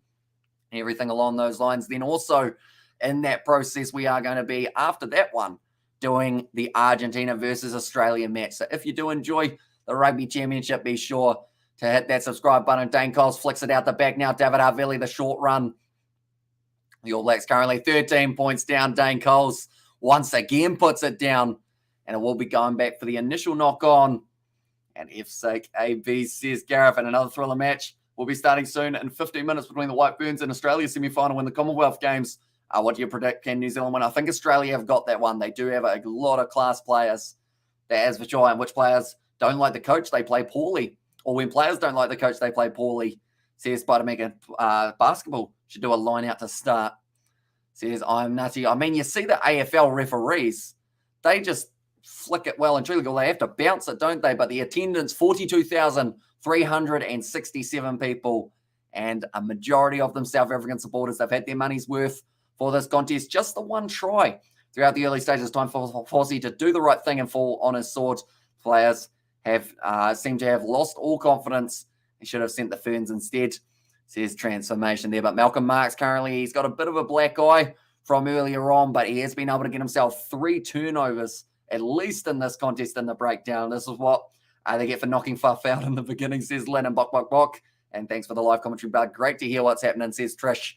Speaker 1: and everything along those lines. Then also in that process, we are going to be, after that one, doing the Argentina versus Australia match. So if you do enjoy the Rugby Championship, be sure to hit that subscribe button. Dane Coles flicks it out the back now. David Havili, the short run. The All Blacks currently 13 points down. Dane Coles once again puts it down, and it will be going back for the initial knock on. And F's sake, AB, says Gareth, and another thriller match will be starting soon in 15 minutes between the White Ferns and Australia semi-final in the Commonwealth Games. What do you predict? Can New Zealand win? I think Australia have got that one. They do have a lot of class players. That is for sure. And which players don't like the coach, they play poorly. Or when players don't like the coach, they play poorly. Says Spider-Man, basketball should do a line out to start. Says I'm nutty. I mean, you see the AFL referees, they just flick it well and truly. They have to bounce it, don't they? But the attendance, 42,367 people, and a majority of them South African supporters. They've had their money's worth for this contest. Just the one try throughout the early stages. Time for Fozzie to do the right thing and fall on his sword. Players have seem to have lost all confidence. He should have sent the Ferns instead, says Transformation there. But Malcolm Marks currently, he's got a bit of a black eye from earlier on, but he has been able to get himself 3 turnovers, at least in this contest in the breakdown. This is what they get for knocking Fuff out in the beginning, says Lennon Bok. And thanks for the live commentary, bud. Great to hear what's happening, says Trish.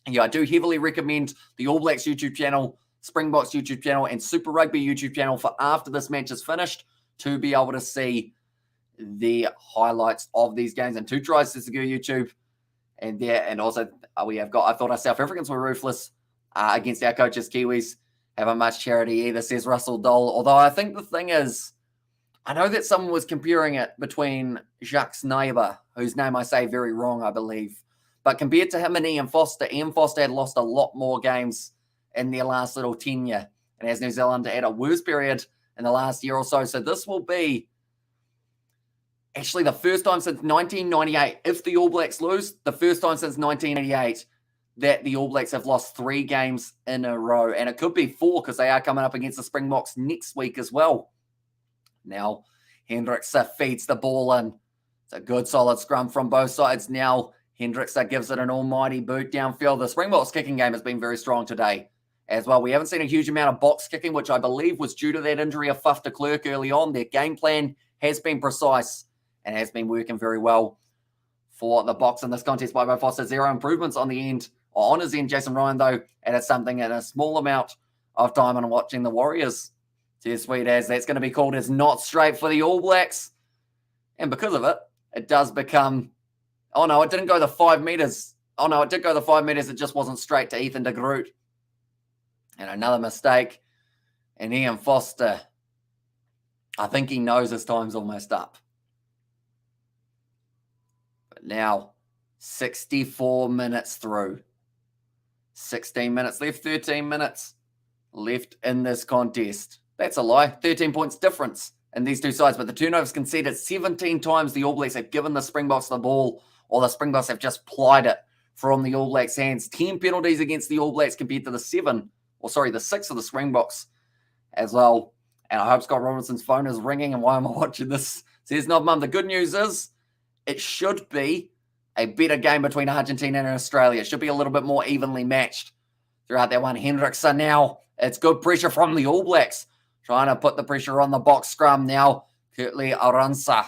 Speaker 1: Yeah, I do heavily recommend the All Blacks YouTube channel, Springboks YouTube channel, and Super Rugby YouTube channel for after this match is finished to be able to see the highlights of these games. And 2 tries to secure YouTube. And there, and also we have got, I thought our South Africans were ruthless against our coaches. Kiwis haven't much charity either, says Russell Dole. Although I think the thing is, I know that someone was comparing it between Jacques Neighbour, whose name I say very wrong, I believe. But compared to him and Ian Foster had lost a lot more games in their last little tenure. and has New Zealand at a worse period in the last year or so. So this will be actually the first time since 1998, if the All Blacks lose, the first time since 1988 that the All Blacks have lost 3 games in a row. And it could be 4 because they are coming up against the Springboks next week as well. Now, Hendricks feeds the ball in. It's a good solid scrum from both sides. Now, Hendricks gives it an almighty boot downfield. The Springboks kicking game has been very strong today as well. We haven't seen a huge amount of box kicking, which I believe was due to that injury of Faf de Klerk early on. Their game plan has been precise and has been working very well for the Boks in this contest by Bo Foster. 0 improvements on the end, or on his end, Jason Ryan, though, added something in a small amount of time on watching the Warriors. Cheers, sweet as that's going to be called as not straight for the All Blacks. And because of it, it does become, oh no, it didn't go the 5 meters. Oh no, it did go the 5 meters. It just wasn't straight to Ethan de Groot. And another mistake. And Ian Foster, I think he knows his time's almost up. But now, 64 minutes through. 16 minutes left, 13 minutes left in this contest. That's a lie. 13 points difference in these two sides. But the turnovers conceded 17 times the All Blacks have given the Springboks the ball, or the Springboks have just plied it from the All Blacks' hands. 10 penalties against the All Blacks compared to the 6 of the Springboks as well. And I hope Scott Robinson's phone is ringing. And why am I watching this? Says Knob Mum. The good news is it should be a better game between Argentina and Australia. It should be a little bit more evenly matched throughout that one. Hendricks now. It's good pressure from the All Blacks. Trying to put the pressure on the box scrum now. Kurtley Aransa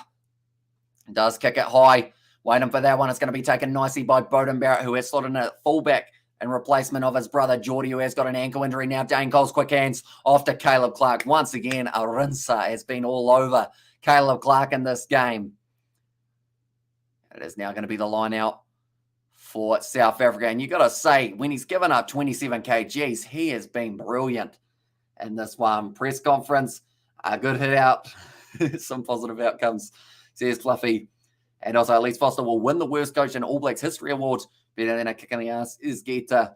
Speaker 1: does kick it high. Waiting for that one. It's going to be taken nicely by Beauden Barrett, who has slotted in at fullback in replacement of his brother Geordie, who has got an ankle injury now. Dane Cole's quick hands off to Caleb Clark. Once again, Aransa has been all over Caleb Clark in this game. It is now going to be the line out for South Africa. And you got to say, when he's given up 27 kgs, he has been brilliant in this one. Press conference, a good hit out. Some positive outcomes, says Fluffy. And also, at least Foster will win the worst coach in All Blacks history award. Better than a kick in the ass is Geta.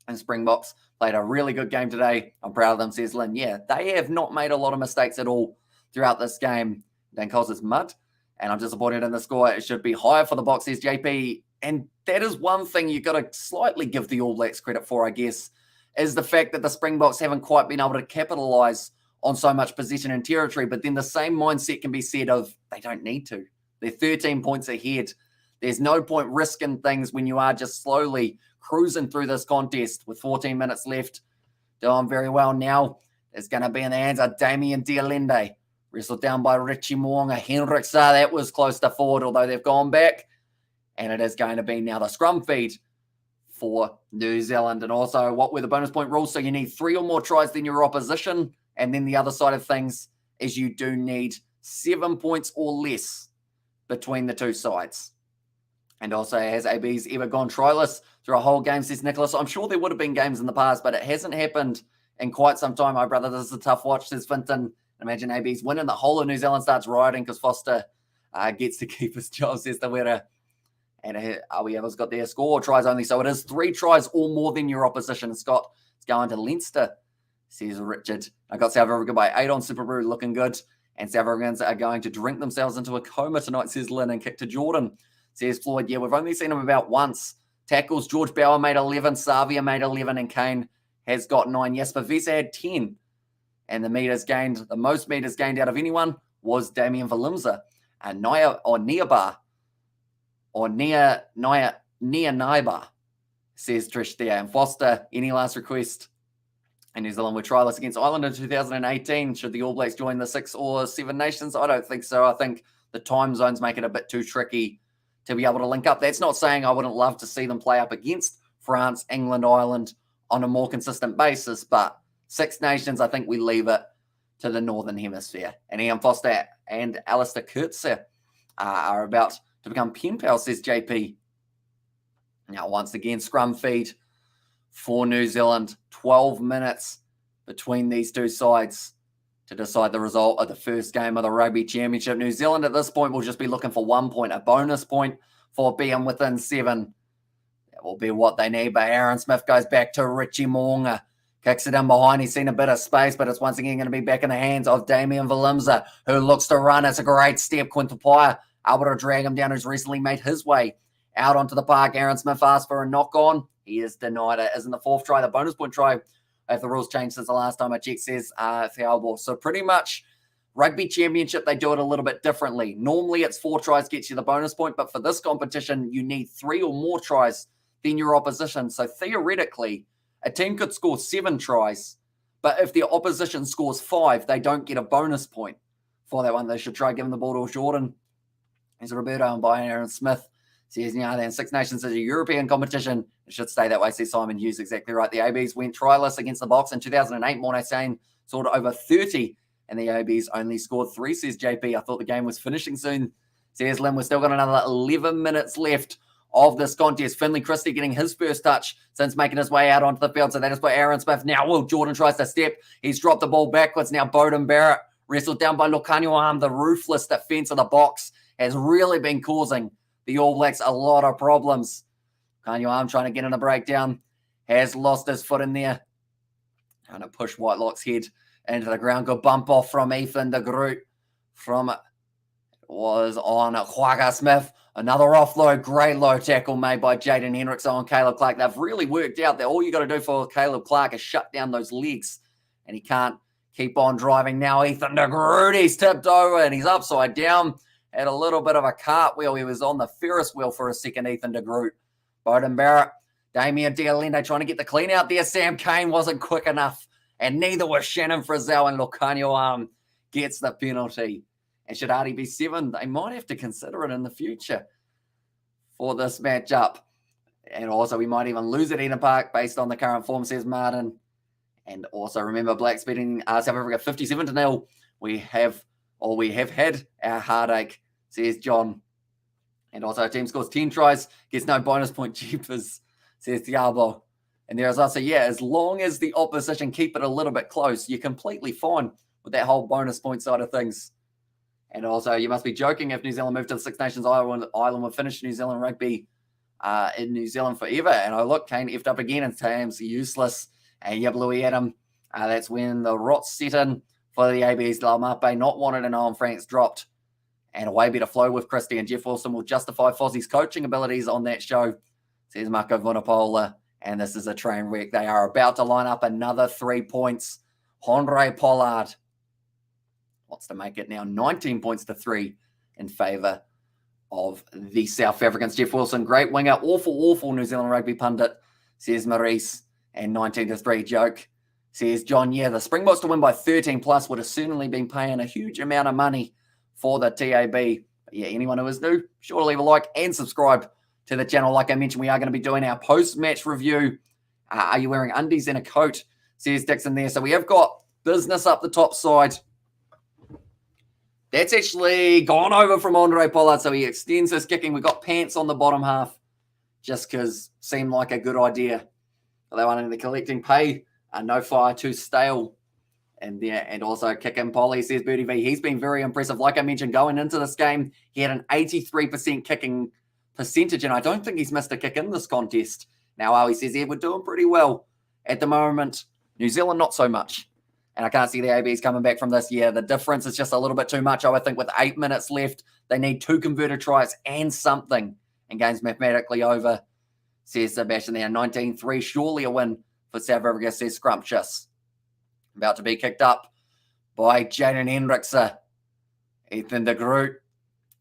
Speaker 1: And Springboks played a really good game today. I'm proud of them, says Lynn. Yeah, they have not made a lot of mistakes at all throughout this game. Dan Coles is mud. And I'm disappointed in the score. It should be higher for the Boks, says JP. And that is one thing you've got to slightly give the All Blacks credit for, I guess, is the fact that the Springboks haven't quite been able to capitalise on so much possession and territory. But then the same mindset can be said of they don't need to. They're 13 points ahead. There's no point risking things when you are just slowly cruising through this contest with 14 minutes left. Doing very well now. It's going to be in the hands of Damien Dialende. Wrestled down by Richie Moonga. Hendricks, that was close to forward, although they've gone back. And it is going to be now the scrum feed for New Zealand. And also, what were the bonus point rules? So you need 3 or more tries than your opposition. And then the other side of things is you do need 7 points or less between the two sides. And also, has AB's ever gone tryless through a whole game, says Nicholas? I'm sure there would have been games in the past, but it hasn't happened in quite some time. My brother, this is a tough watch, says Finton. Imagine AB's winning. The whole of New Zealand starts rioting because Foster gets to keep his job, says the winner. And Awieva's got their score tries only. So it is 3 tries or more than your opposition. Scott, it's going to Leinster, says Richard. I got South Africa by 8 on Super Brew, looking good. And South Africans are going to drink themselves into a coma tonight, says Lynn, and kick to Jordan, says Floyd. Yeah, we've only seen him about once. Tackles, George Bauer made 11, Savia made 11, and Kane has got 9. Yes, but Vesa had 10. And the most meters gained out of anyone was Damien Valimza. And Niabar, says Trish there. And Foster, any last request? And New Zealand were tryless against Ireland in 2018. Should the All Blacks join the 6 or 7 nations? I don't think so. I think the time zones make it a bit too tricky to be able to link up. That's not saying I wouldn't love to see them play up against France, England, Ireland on a more consistent basis, but 6 nations, I think we leave it to the Northern Hemisphere. And Ian Foster and Alistair Kurtzer are about to become pen pals, says JP. Now, once again, scrum feed for New Zealand. 12 minutes between these two sides to decide the result of the first game of the Rugby Championship. New Zealand at this point will just be looking for 1 point, a bonus point for being within 7. That will be what they need. But Aaron Smith goes back to Richie Moonga. Kicks it in behind. He's seen a bit of space, but it's once again going to be back in the hands of Damian Valimza, who looks to run. It's a great step. Quintupaya able to drag him down, who's recently made his way out onto the park. Aaron Smith asked for a knock on. He is denied it. Isn't the fourth try, the bonus point try, if the rules changed since the last time I checked, says foul ball. So pretty much Rugby Championship, they do it a little bit differently. Normally it's 4 tries gets you the bonus point, but for this competition, you need 3 or more tries than your opposition. So theoretically, a team could score 7 tries, but if the opposition scores 5, they don't get a bonus point for that one. They should try giving the ball to Jordan. Here's Roberto and by Aaron Smith. Says, then Six Nations is a European competition. It should stay that way, says Simon Hughes. Exactly right. The ABs went tryless against the Boks in 2008. Mornay Sane scored over 30, and the ABs only scored 3, says JP. I thought the game was finishing soon, says Lim. We've still got another 11 minutes left of this contest. Finley Christie getting his first touch since making his way out onto the field. So that is by Aaron Smith. Now Will Jordan tries to step. He's dropped the ball backwards. Now Bowden Barrett wrestled down by Lukanyuam. The ruthless defense of the Boks has really been causing the All Blacks a lot of problems. Lukanyuam trying to get in a breakdown. Has lost his foot in there. Trying to push Whitelock's head into the ground. Good bump off from Ethan de Groot. Was on Quagga Smith. Another offload, great low tackle made by Jaden Hendricks on Caleb Clark. They've really worked out that all you got to do for Caleb Clark is shut down those legs, and he can't keep on driving. Now Ethan de Groot, he's tipped over and he's upside down. Had a little bit of a cartwheel. He was on the Ferris wheel for a second, Ethan de Groot. Bowden Barrett, Damien Dialende trying to get the clean out there. Sam Cane wasn't quick enough, and neither was Shannon Frizzell, and Lukanyuam gets the penalty. And should Artie be 7, they might have to consider it in the future for this matchup. And also, we might even lose at Eden Park based on the current form, says Martin. And also, remember, Blacks beating South Africa 57-0. We have had our heartache, says John. And also, our team scores 10 tries, gets no bonus point, jeepers, says Diabo. And there's also, as long as the opposition keep it a little bit close, you're completely fine with that whole bonus point side of things. And also, you must be joking if New Zealand moved to the Six Nations Island would finish New Zealand rugby in New Zealand forever. And I look, Kane effed up again and Tams useless. And Louis Adam, that's when the rots set in for the ABs. Laumape not wanted and Owen Franks dropped. And a way better flow with Christie, and Jeff Wilson will justify Fozzie's coaching abilities on that show, says Marco Vunapola. And this is a train wreck. They are about to line up another 3 points. Andre Pollard wants to make it now 19 points to 3 in favour of the South Africans. Jeff Wilson, great winger, awful New Zealand rugby pundit, says Maurice. And 19 to 3 joke, says John. The Springboks to win by 13 plus would have certainly been paying a huge amount of money for the TAB. But anyone who is new, sure to leave a like and subscribe to the channel. Like I mentioned, we are going to be doing our post-match review. Are you wearing undies and a coat, says Dixon there. So we have got business up the top side. That's actually gone over from Andre Pollard, so he extends his kicking. We've got pants on the bottom half just because seemed like a good idea. They wanted the collecting pay, no fire too stale. And also kicking Polly, says Birdie V. He's been very impressive. Like I mentioned, going into this game, he had an 83% kicking percentage, and I don't think he's missed a kick in this contest. Now, he says, we're doing pretty well at the moment. New Zealand, not so much. And I can't see the ABs coming back from this. The difference is just a little bit too much. I would think with 8 minutes left, they need 2 converted tries and something. And game's mathematically over, says Sebastian there. 19-3, surely a win for South Africa, says Scrumptious. About to be kicked up by Jaden Hendricks. Ethan de Groot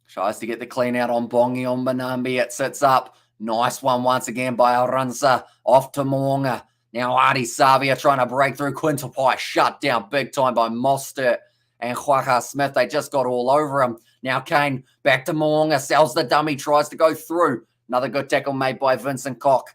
Speaker 1: tries to get the clean out on Bongi on Banambi. It sits up. Nice one once again by Aransa. Off to Moonga. Now Artie Savia trying to break through. Quintupai shut down big time by Mostert and Quagga Smith. They just got all over him. Now Kane back to Moonga. Sells the dummy. Tries to go through. Another good tackle made by Vincent Koch.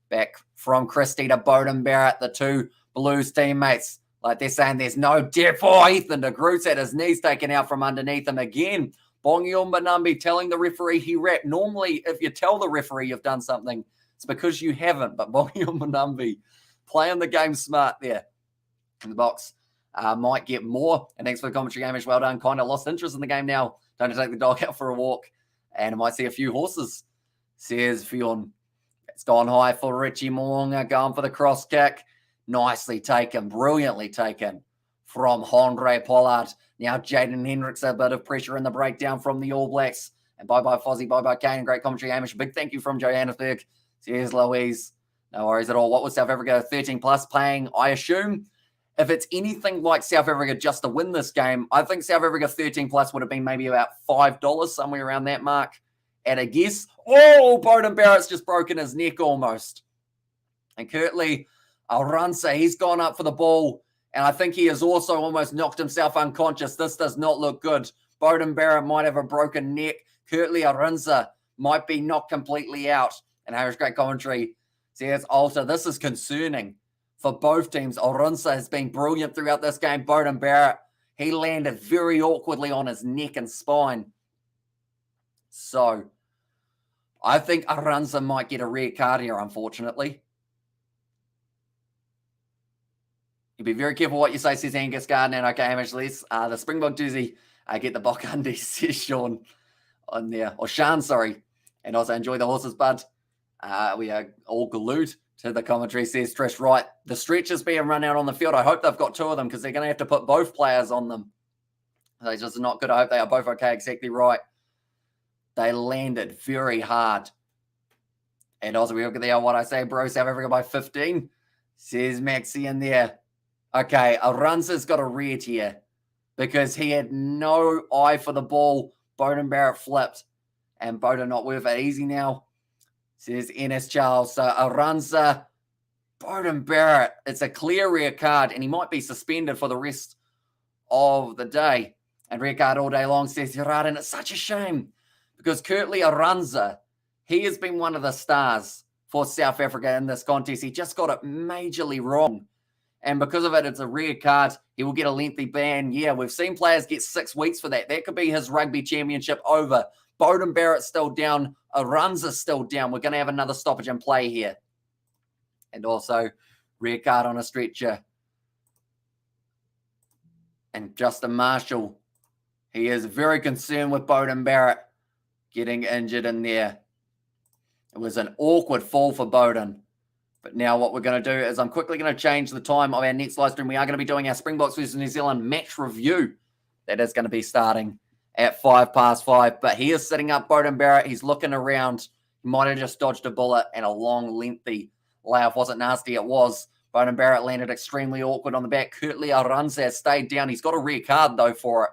Speaker 1: Back from Christie to Bowden Barrett. The 2 Blues teammates. Like they're saying there's no depth. Ethan de Groot's had his knees taken out from underneath him again. Bongi Umbanambi telling the referee he rapped. Normally, if you tell the referee you've done something, it's because you haven't. But Bongi Umbanambi playing the game smart there. And the Boks might get more. And thanks for the commentary, Hamish. Well done. Kind of lost interest in the game now. Don't take the dog out for a walk. And I might see a few horses, says Fionn. It's gone high for Richie Moonga. Going for the cross kick. Nicely taken, brilliantly taken from Andre Pollard. Now Jaden Hendricks, a bit of pressure in the breakdown from the All Blacks. And bye-bye Fozzie, bye-bye Kane. Great commentary, Hamish. Big thank you from Johannesburg. Cheers, Louise. No worries at all. What was South Africa 13 plus paying? I assume if it's anything like South Africa just to win this game, I think South Africa 13 plus would have been maybe about $5, somewhere around that mark at a guess. Oh, Beauden Barrett's just broken his neck almost. And Kurtley Arunsa, he's gone up for the ball. And I think he has also almost knocked himself unconscious. This does not look good. Beauden Barrett might have a broken neck. Kurtley Arunsa might be knocked completely out. And Harris, great commentary, says, Alter, this is concerning for both teams. Arunsa has been brilliant throughout this game. Beauden Barrett, he landed very awkwardly on his neck and spine. So, I think Arunsa might get a red card here, unfortunately. You be very careful what you say, says Angus Gardner. And okay, Hamish, let's the Springbok jersey, get the Bok undies, says Sean on there. Or Sean, sorry. And also enjoy the horses, bud. We are all glued to the commentary, says Trish. Right, the stretchers being run out on the field. I hope they've got two of them because they're going to have to put both players on them. They just not good. I hope they are both okay. Exactly right. They landed very hard. And also, we look at there, what I say, bro, South Africa by 15, says Maxi in there. Okay, Arunsa's got a red here because he had no eye for the ball. Beauden Barrett flipped, and Beauden not worth it. Easy now, says Enes Charles. So Arunsa, Beauden Barrett, it's a clear red card, and he might be suspended for the rest of the day. And red card all day long, says Gerard, and it's such a shame because Kurtley Arunsa, he has been one of the stars for South Africa in this contest. He just got it majorly wrong. And because of it, it's a red card. He will get a lengthy ban. Yeah, we've seen players get 6 weeks for that. That could be his Rugby Championship over. Beauden Barrett's still down. Arunsa's still down. We're going to have another stoppage in play here. And also, red card on a stretcher. And Justin Marshall, he is very concerned with Beauden Barrett getting injured in there. It was an awkward fall for Beauden. But now what we're going to do is I'm quickly going to change the time of our next live stream. We are going to be doing our Springboks versus New Zealand match review. That is going to be starting at 5:05. But he is sitting up Beauden Barrett. He's looking around. He might have just dodged a bullet and a long, lengthy layoff. Wasn't nasty, it was. Beauden Barrett landed extremely awkward on the back. Kurtley Arunsa stayed down. He's got a red card, though, for it.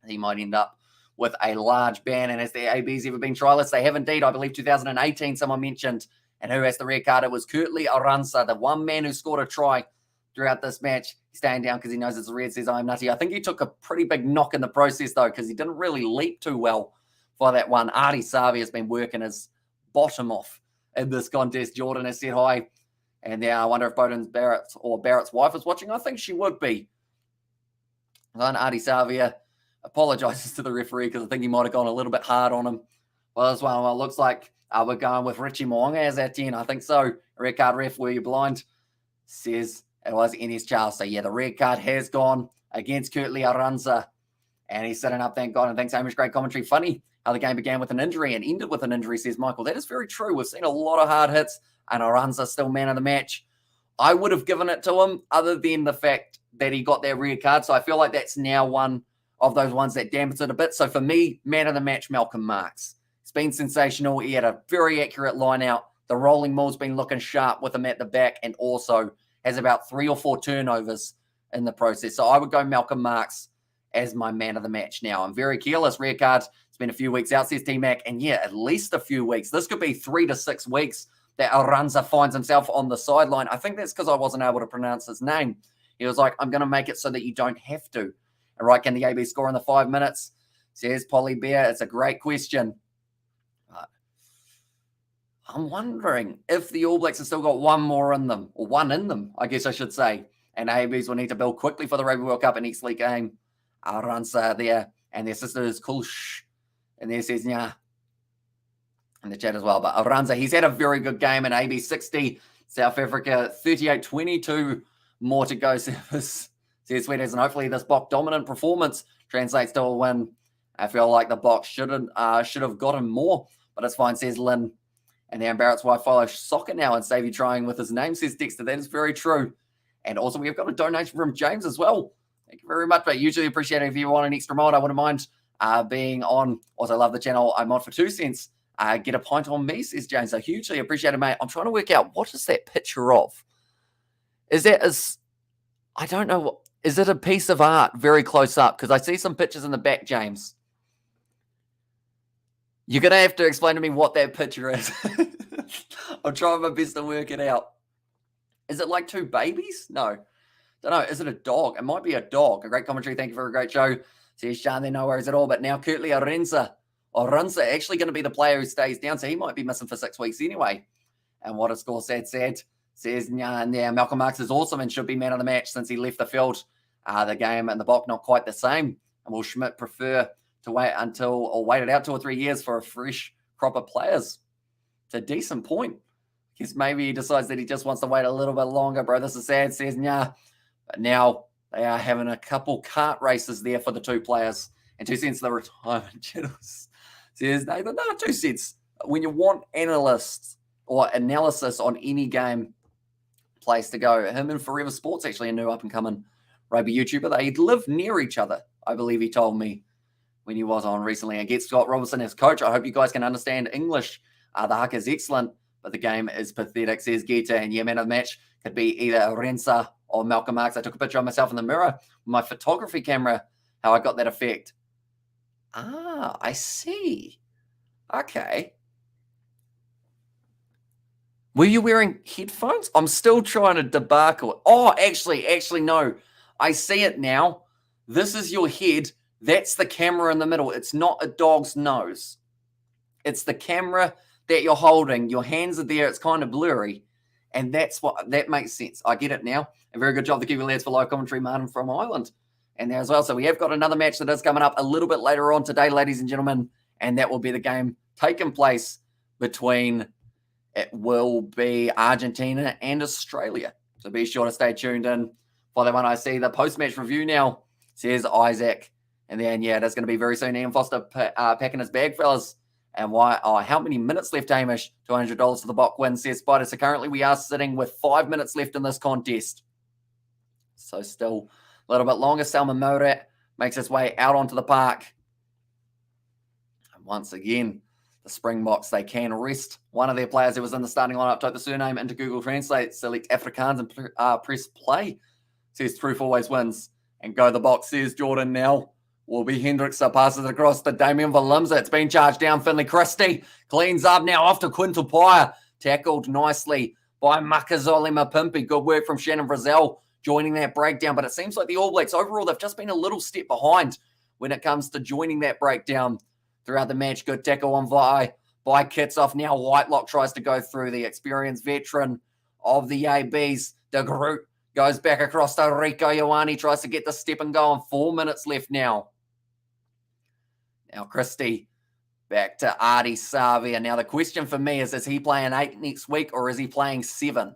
Speaker 1: He might end up with a large ban. And has the ABs ever been trialists? They have indeed. I believe 2018, someone mentioned. And who has the red card? It was Kurtley Arunsa, the one man who scored a try throughout this match. He's staying down because he knows it's a red, says I'm nutty. I think he took a pretty big knock in the process, though, because he didn't really leap too well for that one. Artie Savi has been working his bottom off in this contest. Jordan has said hi. And now I wonder if Beauden Barrett or Barrett's wife is watching. I think she would be. And Artie Savia apologises to the referee because I think he might have gone a little bit hard on him. Well, this one, well, it looks like we're going with Richie Mo'unga as our 10. I think so. Red card ref, were you blind? Says it was Enes Charles. So, yeah, the red card has gone against Kurtley Arunsa. And he's sitting up, thank God. And thanks, Hamish. Great commentary. Funny how the game began with an injury and ended with an injury, says Michael. That is very true. We've seen a lot of hard hits. And Arunsa still man of the match. I would have given it to him other than the fact that he got that red card. So I feel like that's now one of those ones that dampens it a bit. So for me, man of the match, Malcolm Marx. It's been sensational. He had a very accurate line out. The rolling maul's been looking sharp with him at the back and also has about 3 or 4 turnovers in the process. So I would go Malcolm Marx as my man of the match now. I'm very careless. Red cards. It's been a few weeks out, says T-Mac. And yeah, at least a few weeks. This could be 3 to 6 weeks that Arunsa finds himself on the sideline. I think that's because I wasn't able to pronounce his name. He was like, I'm going to make it so that you don't have to. And right, can the AB score in the 5 minutes? Says Polly Bear. It's a great question. I'm wondering if the All Blacks have still got one more in them, or one in them, I guess I should say. And ABs will need to build quickly for the Rugby World Cup and next league game. Arunsa there, and their sister is Kulsh. And there says, yeah, in the chat as well. But Arunsa, he's had a very good game in AB 60, South Africa 38-22 more to go. Says Sweeters, and hopefully this Bok dominant performance translates to a win. I feel like the Bok should have gotten more, but it's fine, says Lynn. And then Barrett's wife follows soccer now and Savvy trying with his name, says Dexter. That is very true. And also, we've got a donation from James as well. Thank you very much, but usually appreciate it if you want an extra mod. I wouldn't mind being on. Also, love the channel. I'm on for 2 cents. Get a pint on me, says James. So hugely appreciate it, mate. I'm trying to work out what is that picture of. Is that I don't know what. Is it a piece of art very close up? Because I see some pictures in the back, James. You're going to have to explain to me what that picture is. I'm trying my best to work it out. Is it like 2 babies? No. Don't know. Is it a dog? It might be a dog. A great commentary. Thank you for a great show. Says Sean there, no worries at all. But now curtly Arunza actually going to be the player who stays down. So he might be missing for 6 weeks anyway. And what a score sad. Says, Malcolm Marx is awesome and should be man of the match since he left the field. The game and the Bok not quite the same. And will Schmidt prefer to wait it out 2 or 3 years for a fresh crop of players? It's a decent point. I guess maybe he decides that he just wants to wait a little bit longer, bro. This is sad, says Nya. But now they are having a couple kart races there for the 2 players. And 2 cents the retirement channels. Says Nathan, no, 2 cents. When you want analysts or analysis on any game place to go, him and Forever Sports, actually a new up-and-coming rugby YouTuber. They live near each other, I believe he told me when he was on recently. And get Scott Robertson as coach. I hope you guys can understand English. The huck is excellent, but the game is pathetic, says Gita. And yeah, man of the match could be either Rensa or Malcolm Marx. I took a picture of myself in the mirror with my photography camera, how I got that effect. Ah, I see. Okay. Were you wearing headphones? I'm still trying to debacle. Oh, actually, no. I see it now. This is your head. That's the camera in the middle. It's not a dog's nose. It's the camera that you're holding. Your hands are there. It's kind of blurry. And that makes sense. I get it now. A very good job, the Kiwi lads, for live commentary, Martin from Ireland. And there as well. So we have got another match that is coming up a little bit later on today, ladies and gentlemen. And that will be the game taking place between, it will be Argentina and Australia. So be sure to stay tuned in for that one. I see the post-match review now, says Isaac. And then, yeah, that's going to be very soon. Ian Foster packing his bag, fellas. And why? Oh, how many minutes left, Hamish? $200 for the Bok win, says Spider. So currently we are sitting with 5 minutes left in this contest. So still a little bit longer. Salman Morat makes his way out onto the park. And once again, the Springboks, they can rest one of their players who was in the starting lineup. Type the surname into Google Translate, select Afrikaans and press play. Says Truth always wins. And go the box, says Jordan now. Will be Hendricks that passes it across to Damien Valimza. It's been charged down. Finley Christie cleans up now off to Quintal Pyer. Tackled nicely by Makazole Mapimpi. Good work from Shannon Frizzell joining that breakdown. But it seems like the All Blacks overall, they've just been a little step behind when it comes to joining that breakdown throughout the match. Good tackle on by Kitsoff. Now Whitelock tries to go through. The experienced veteran of the ABs. De Groot goes back across to Rico Ioane. Tries to get the step and go on. 4 minutes left now. Now Christie back to Artie Savia. Now the question for me is he playing 8 next week or is he playing 7?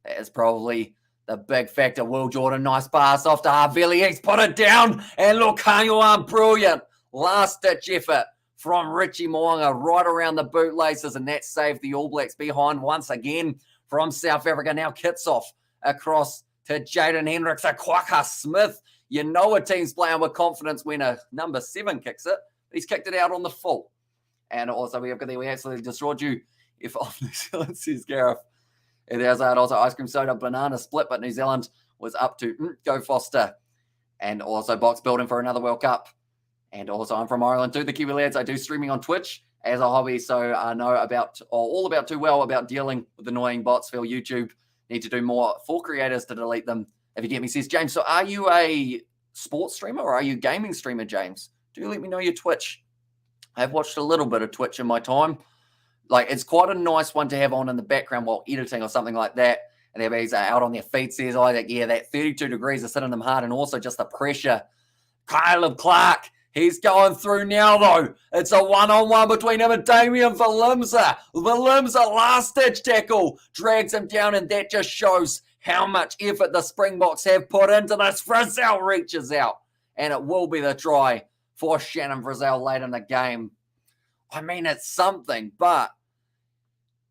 Speaker 1: That is probably the big factor. Will Jordan, nice pass off to Havili. He's put it down. And look, Kanyuan, brilliant. Last-ditch effort from Richie Moanga right around the bootlaces. And that saved the All Blacks behind once again from South Africa. Now Kitsoff across to Jaden Hendricks. A Kwaka Smith. You know a team's playing with confidence when a number 7 kicks it. He's kicked it out on the full. And also, we absolutely destroyed you. If off New Zealand, says Gareth. And there's also ice cream soda, banana split, but New Zealand was up to go Foster. And also, box building for another World Cup. And also, I'm from Ireland too, the Kiwi lads. I do streaming on Twitch as a hobby, so I know all about too well about dealing with annoying bots. Feel YouTube need to do more for creators to delete them. If you get me, says James. So, are you a sports streamer or are you a gaming streamer, James? Do let me know your Twitch. I've watched a little bit of Twitch in my time. Like, it's quite a nice one to have on in the background while editing or something like that. And everybody's out on their feet, says Isaac. Yeah, that 32 degrees is hitting them hard. And also just the pressure. Caleb Clark, he's going through now, though. It's a one-on-one between him and Damien Valimza. Valimza, last-ditch tackle, drags him down. And that just shows how much effort the Springboks have put into this. Frizzell reaches out. And it will be the try for Shannon Frizzell late in the game. I mean, it's something, but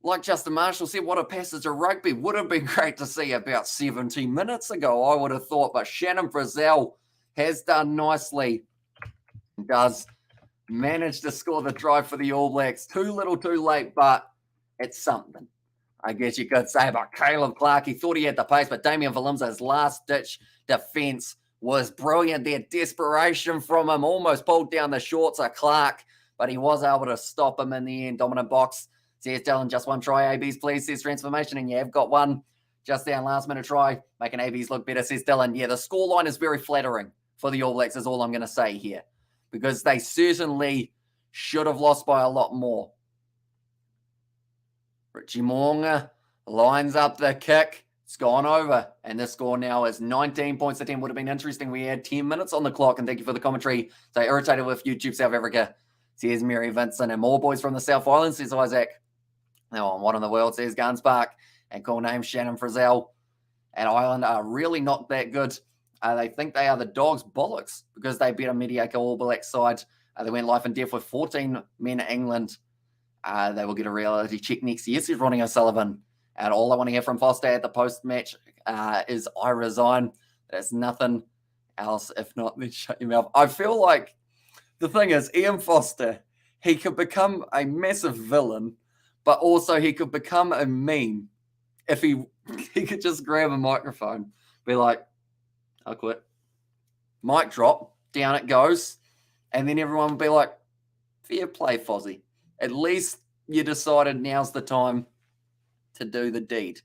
Speaker 1: like Justin Marshall said, what a passage of rugby. Would have been great to see about 17 minutes ago, I would have thought. But Shannon Frizzell has done nicely. Does manage to score the try for the All Blacks. Too little, too late, but it's something, I guess you could say. About Caleb Clark, he thought he had the pace, but Damian Valimza's last-ditch defence was brilliant there. Desperation from him, almost pulled down the shorts of Clark, but he was able to stop him in the end. Dominant box. Says Dylan, just one try, ABs, please, says Transformation, and you have got one. Just down last-minute try, making ABs look better, says Dylan. Yeah, the scoreline is very flattering for the All Blacks, is all I'm going to say here, because they certainly should have lost by a lot more. Richie Moonga lines up the kick. It's gone over. And the score now is 19 points to 10. Would have been interesting. We had 10 minutes on the clock. And thank you for the commentary. So irritated with YouTube South Africa. Says Mary Vincent. And more boys from the South Island, says Isaac. Now on One in the World, says Guns Park. And cool name Shannon Frizzell. And Ireland are really not that good. They think they are the dogs' bollocks because they beat a mediocre All Black side. They went life and death with 14 men in England. They will get a reality check next year, says Ronnie O'Sullivan. And all I want to hear from Foster at the post-match is I resign. There's nothing else. If not, then shut your mouth. I feel like the thing is, Ian Foster, he could become a massive villain, but also he could become a meme if he could just grab a microphone, be like, I'll quit. Mic drop, down it goes. And then everyone would be like, fair play, Fozzie. At least you decided now's the time to do the deed.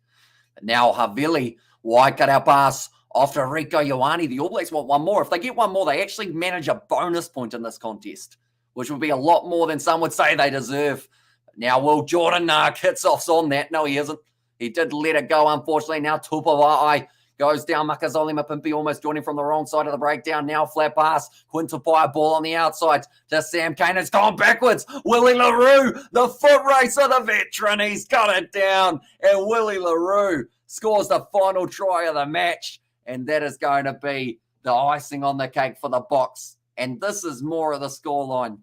Speaker 1: But now Havili, wide cut out pass after Rico Ioane. The All Blacks want one more. If they get one more, they actually manage a bonus point in this contest, which would be a lot more than some would say they deserve. But now Will Jordan hits off on that. No, he isn't. He did let it go, unfortunately. Now Tupawai goes down. Makazole Mapimpi almost joining from the wrong side of the breakdown. Now flat pass. Quintupai ball on the outside to Sam Cane. It's gone backwards. Willie LaRue, the foot racer, the veteran. He's got it down. And Willie LaRue scores the final try of the match. And that is going to be the icing on the cake for the Boks. And this is more of the scoreline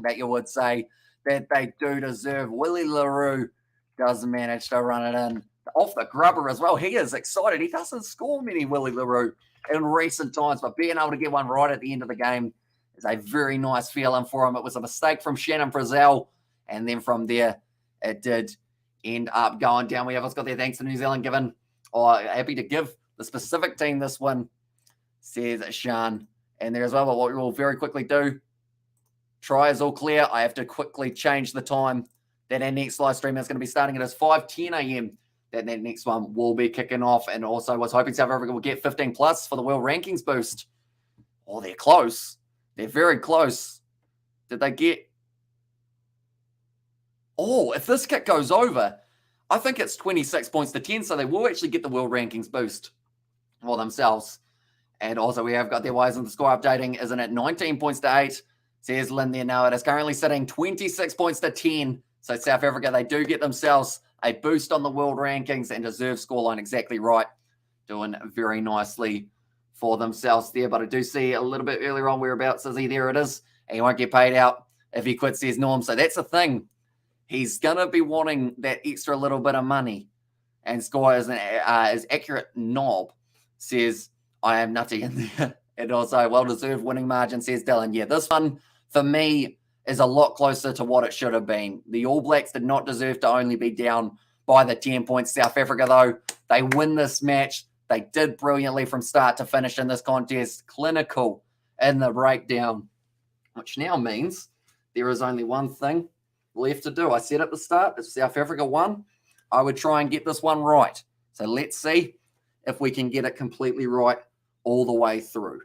Speaker 1: that you would say that they do deserve. Willie LaRue does manage to run it in. Off the grubber as well. He is excited. He doesn't score many, Willie LaRue, in recent times, but being able to get one right at the end of the game is a very nice feeling for him. It was a mistake from Shannon Frizzell, and then from there, it did end up going down. We have got there. Thanks to New Zealand given, or happy to give the specific team this win, says Sean. And there as well, but what we will very quickly do, try is all clear. I have to quickly change the time that our next live stream is going to be starting. It is 5:10 a.m. That next one will be kicking off. And also was hoping South Africa will get 15 plus for the world rankings boost. Oh, they're close. They're very close. Did they get... Oh, if this kick goes over, I think it's 26 points to 10, so they will actually get the world rankings boost for themselves. And also we have got their wise in the score updating, isn't it? 19 points to 8, says Lynn there now. It is currently sitting 26 points to 10. So South Africa, they do get themselves a boost on the world rankings and deserve scoreline exactly right. Doing very nicely for themselves there. But I do see a little bit earlier on whereabouts is he. There it is. And he won't get paid out if he quits, says Norm. So that's the thing. He's going to be wanting that extra little bit of money. And score is accurate knob, says I am nutty in there. And also well-deserved winning margin, says Dylan. Yeah, this one for me is a lot closer to what it should have been. The All Blacks did not deserve to only be down by the 10 points. South Africa, though, they win this match. They did brilliantly from start to finish in this contest. Clinical in the breakdown, which now means there is only one thing left to do. I said at the start, if South Africa won, I would try and get this one right. So let's see if we can get it completely right all the way through.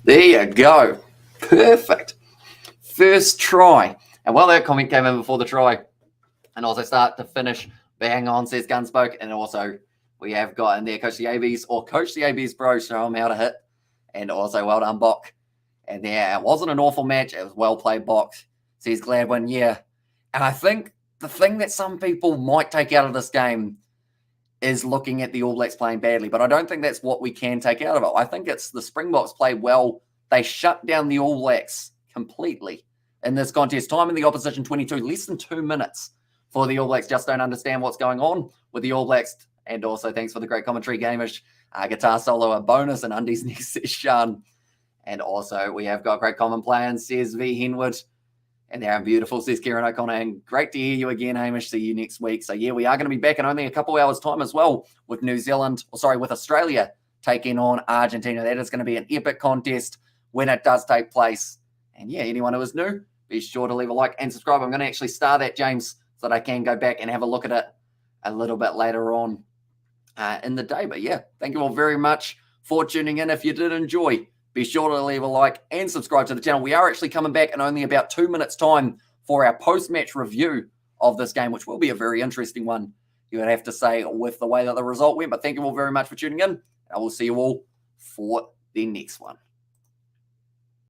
Speaker 1: There you go. Perfect. First try. And while that comment came in before the try, and also start to finish, bang on, says Gunspoke, and also We have got in there Coach the ABs, or Coach the ABs, bro, show him how to hit. And also, well done, Bok. And there, it wasn't an awful match. It was well played, Bok. Says Gladwin, yeah. And I think the thing that some people might take out of this game is looking at the All Blacks playing badly. But I don't think that's what we can take out of it. I think it's the Springboks played well. They shut down the All Blacks completely in this contest. Time in the opposition 22, less than 2 minutes for the All Blacks. Just don't understand what's going on with the All Blacks. And also, thanks for the great commentary, Gamish. Guitar solo, a bonus, and undies next session. And also, we have got great common plan, says V. Henwood. And they're beautiful, says Kieran O'Connor. And great to hear you again, Hamish. See you next week. So, yeah, we are going to be back in only a couple hours' time as well with with Australia taking on Argentina. That is going to be an epic contest when it does take place. And, yeah, anyone who is new, be sure to leave a like and subscribe. I'm going to actually star that, James, so that I can go back and have a look at it a little bit later on in the day. But, yeah, thank you all very much for tuning in. If you did enjoy, be sure to leave a like and subscribe to the channel. We are actually coming back in only about 2 minutes' time for our post-match review of this game, which will be a very interesting one, you would have to say, with the way that the result went. But thank you all very much for tuning in. I will see you all for the next one.